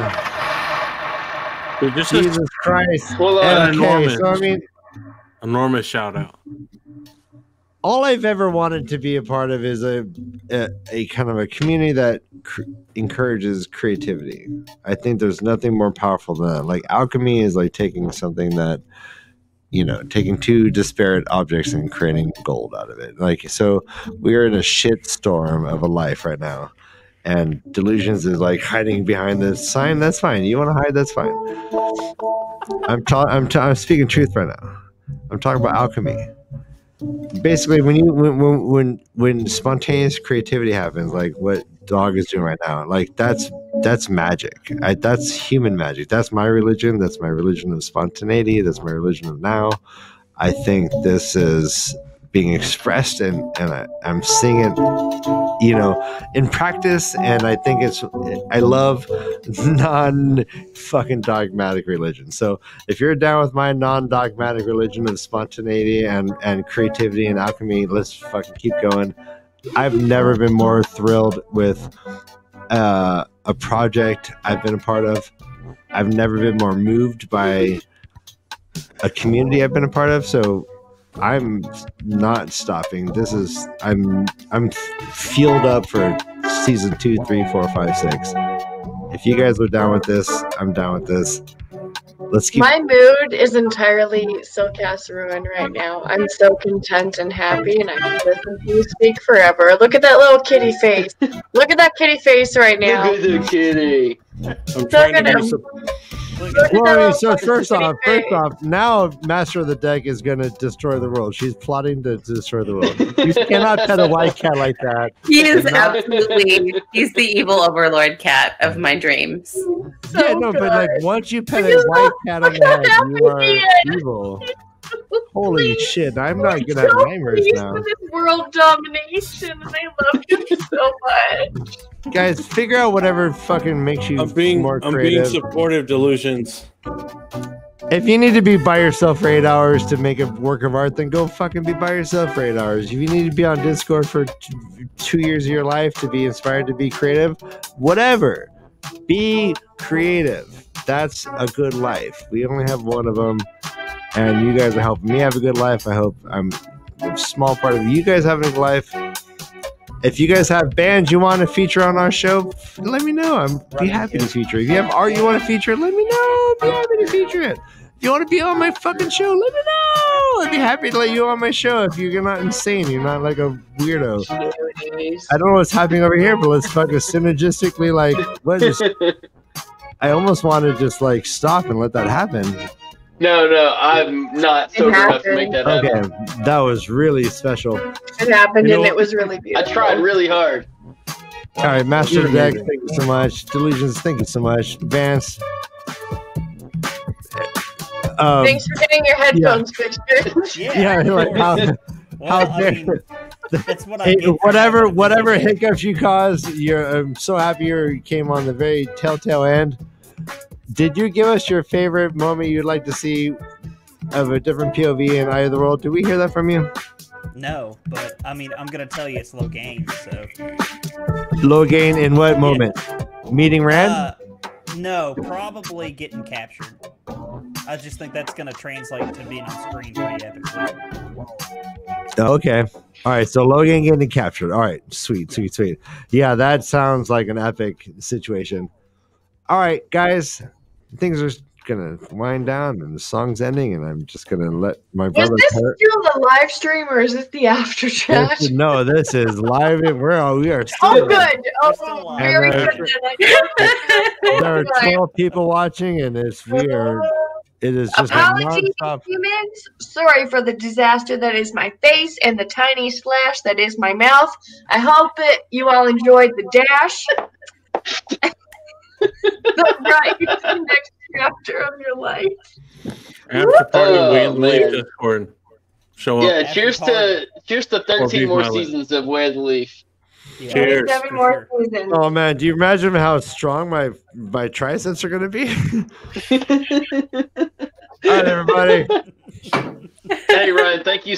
[SPEAKER 2] Jesus Christ.
[SPEAKER 6] Hold on,
[SPEAKER 2] Okay,
[SPEAKER 6] enormous.
[SPEAKER 2] so I mean,
[SPEAKER 6] Enormous shout out.
[SPEAKER 2] all I've ever wanted to be a part of is a kind of a community that encourages creativity. I think there's nothing more powerful than that. Like alchemy is like taking something that, you know, taking two disparate objects and creating gold out of it. Like, so we're in a shit storm of a life right now. And Delusions is like hiding behind this sign. That's fine. You want to hide? That's fine. I'm speaking truth right now. I'm talking about alchemy. Basically, when spontaneous creativity happens, like what Dog is doing right now, like that's magic. That's human magic. That's my religion. That's my religion of spontaneity. That's my religion of now. I think this is being expressed, and I'm seeing it, you know, in practice. And I think I love non-fucking dogmatic religion. So if you're down with my non-dogmatic religion of spontaneity and creativity and alchemy, let's fucking keep going. I've never been more thrilled with a project I've been a part of. I've never been more moved by a community I've been a part of. So I'm not stopping. I'm fueled up for season 2, 3, 4, 5, 6. If you guys are down with this, I'm down with this. Let's keep.
[SPEAKER 22] My mood is entirely Silcast ruined right now. I'm so content and happy, and I can listen to you speak forever. Look at that little kitty face. Look at that kitty face right now.
[SPEAKER 7] Look at the kitty.
[SPEAKER 6] I'm trying to do some.
[SPEAKER 2] Well, so first off, now Master of the Deck is going to destroy the world. She's plotting to destroy the world. You cannot pet a white cat like that.
[SPEAKER 15] He is absolutely, he's the evil overlord cat of my dreams.
[SPEAKER 2] Yeah, no, but like once you pet a white cat on the head, you are evil. Holy shit, I'm not gonna have nightmares now.
[SPEAKER 22] This world domination, and I love him so much.
[SPEAKER 2] Guys, figure out whatever fucking makes you more creative.
[SPEAKER 6] I'm being supportive, Delusions.
[SPEAKER 2] If you need to be by yourself for 8 hours to make a work of art, then go fucking be by yourself for 8 hours. If you need to be on Discord for 2 years of your life to be inspired to be creative, whatever. Be creative. That's a good life. We only have one of them. And you guys are helping me have a good life. I hope I'm a small part of you guys having a good life. If you guys have bands you want to feature on our show, let me know. I'm be happy to feature. If you have art you want to feature, let me know. Be happy to feature it. If you want to be on my fucking show, let me know. I'd be happy to let you on my show if you're not insane. You're not like a weirdo. I don't know what's happening over here, but let's fucking synergistically I almost want to just like stop and let that happen.
[SPEAKER 7] No, I'm not sober enough to make that happen.
[SPEAKER 2] Okay, that was really special.
[SPEAKER 22] It happened, and it was really beautiful.
[SPEAKER 7] I tried really hard.
[SPEAKER 2] All right, Master of the Deck, thank you so much. Delusions, thank you so much. Vance.
[SPEAKER 22] Thanks for getting your headphones fixed.
[SPEAKER 2] Yeah, like how
[SPEAKER 17] that's what
[SPEAKER 2] whatever hiccups you caused, I'm so happy you came on the very telltale end. Did you give us your favorite moment you'd like to see of a different POV in Eye of the World? Did we hear that from you?
[SPEAKER 17] No, but I mean, I'm gonna tell you it's low gain. So
[SPEAKER 2] low gain in what moment? Meeting Rand?
[SPEAKER 17] No, probably getting captured. I just think that's gonna translate to being on screen pretty epically.
[SPEAKER 2] Okay. All right. So low gain getting captured. All right. Sweet. Yeah, that sounds like an epic situation. All right, guys. Things are gonna wind down, and the song's ending, and I'm just gonna let my
[SPEAKER 22] Is
[SPEAKER 2] brother.
[SPEAKER 22] this still the live stream or is this the after chat?
[SPEAKER 2] No, this is live. We are still.
[SPEAKER 22] Oh, good. Oh, very good.
[SPEAKER 2] There are 12 people watching, and it's weird. It is just
[SPEAKER 22] Apologies,
[SPEAKER 2] nonstop.
[SPEAKER 22] humans. Sorry for the disaster that is my face and the tiny slash that is my mouth. I hope you all enjoyed the dash. The right next chapter of your life.
[SPEAKER 6] After party, we in the
[SPEAKER 7] man.
[SPEAKER 6] Leaf Discord. Show up.
[SPEAKER 7] Yeah, cheers to 13 more
[SPEAKER 6] my leaf.
[SPEAKER 7] seasons of Way of the Leaf.
[SPEAKER 6] Yeah. Cheers.
[SPEAKER 22] 7 more seasons.
[SPEAKER 2] Oh man, do you imagine how strong my triceps are gonna be? All right, everybody.
[SPEAKER 7] Hey Ryan, thank you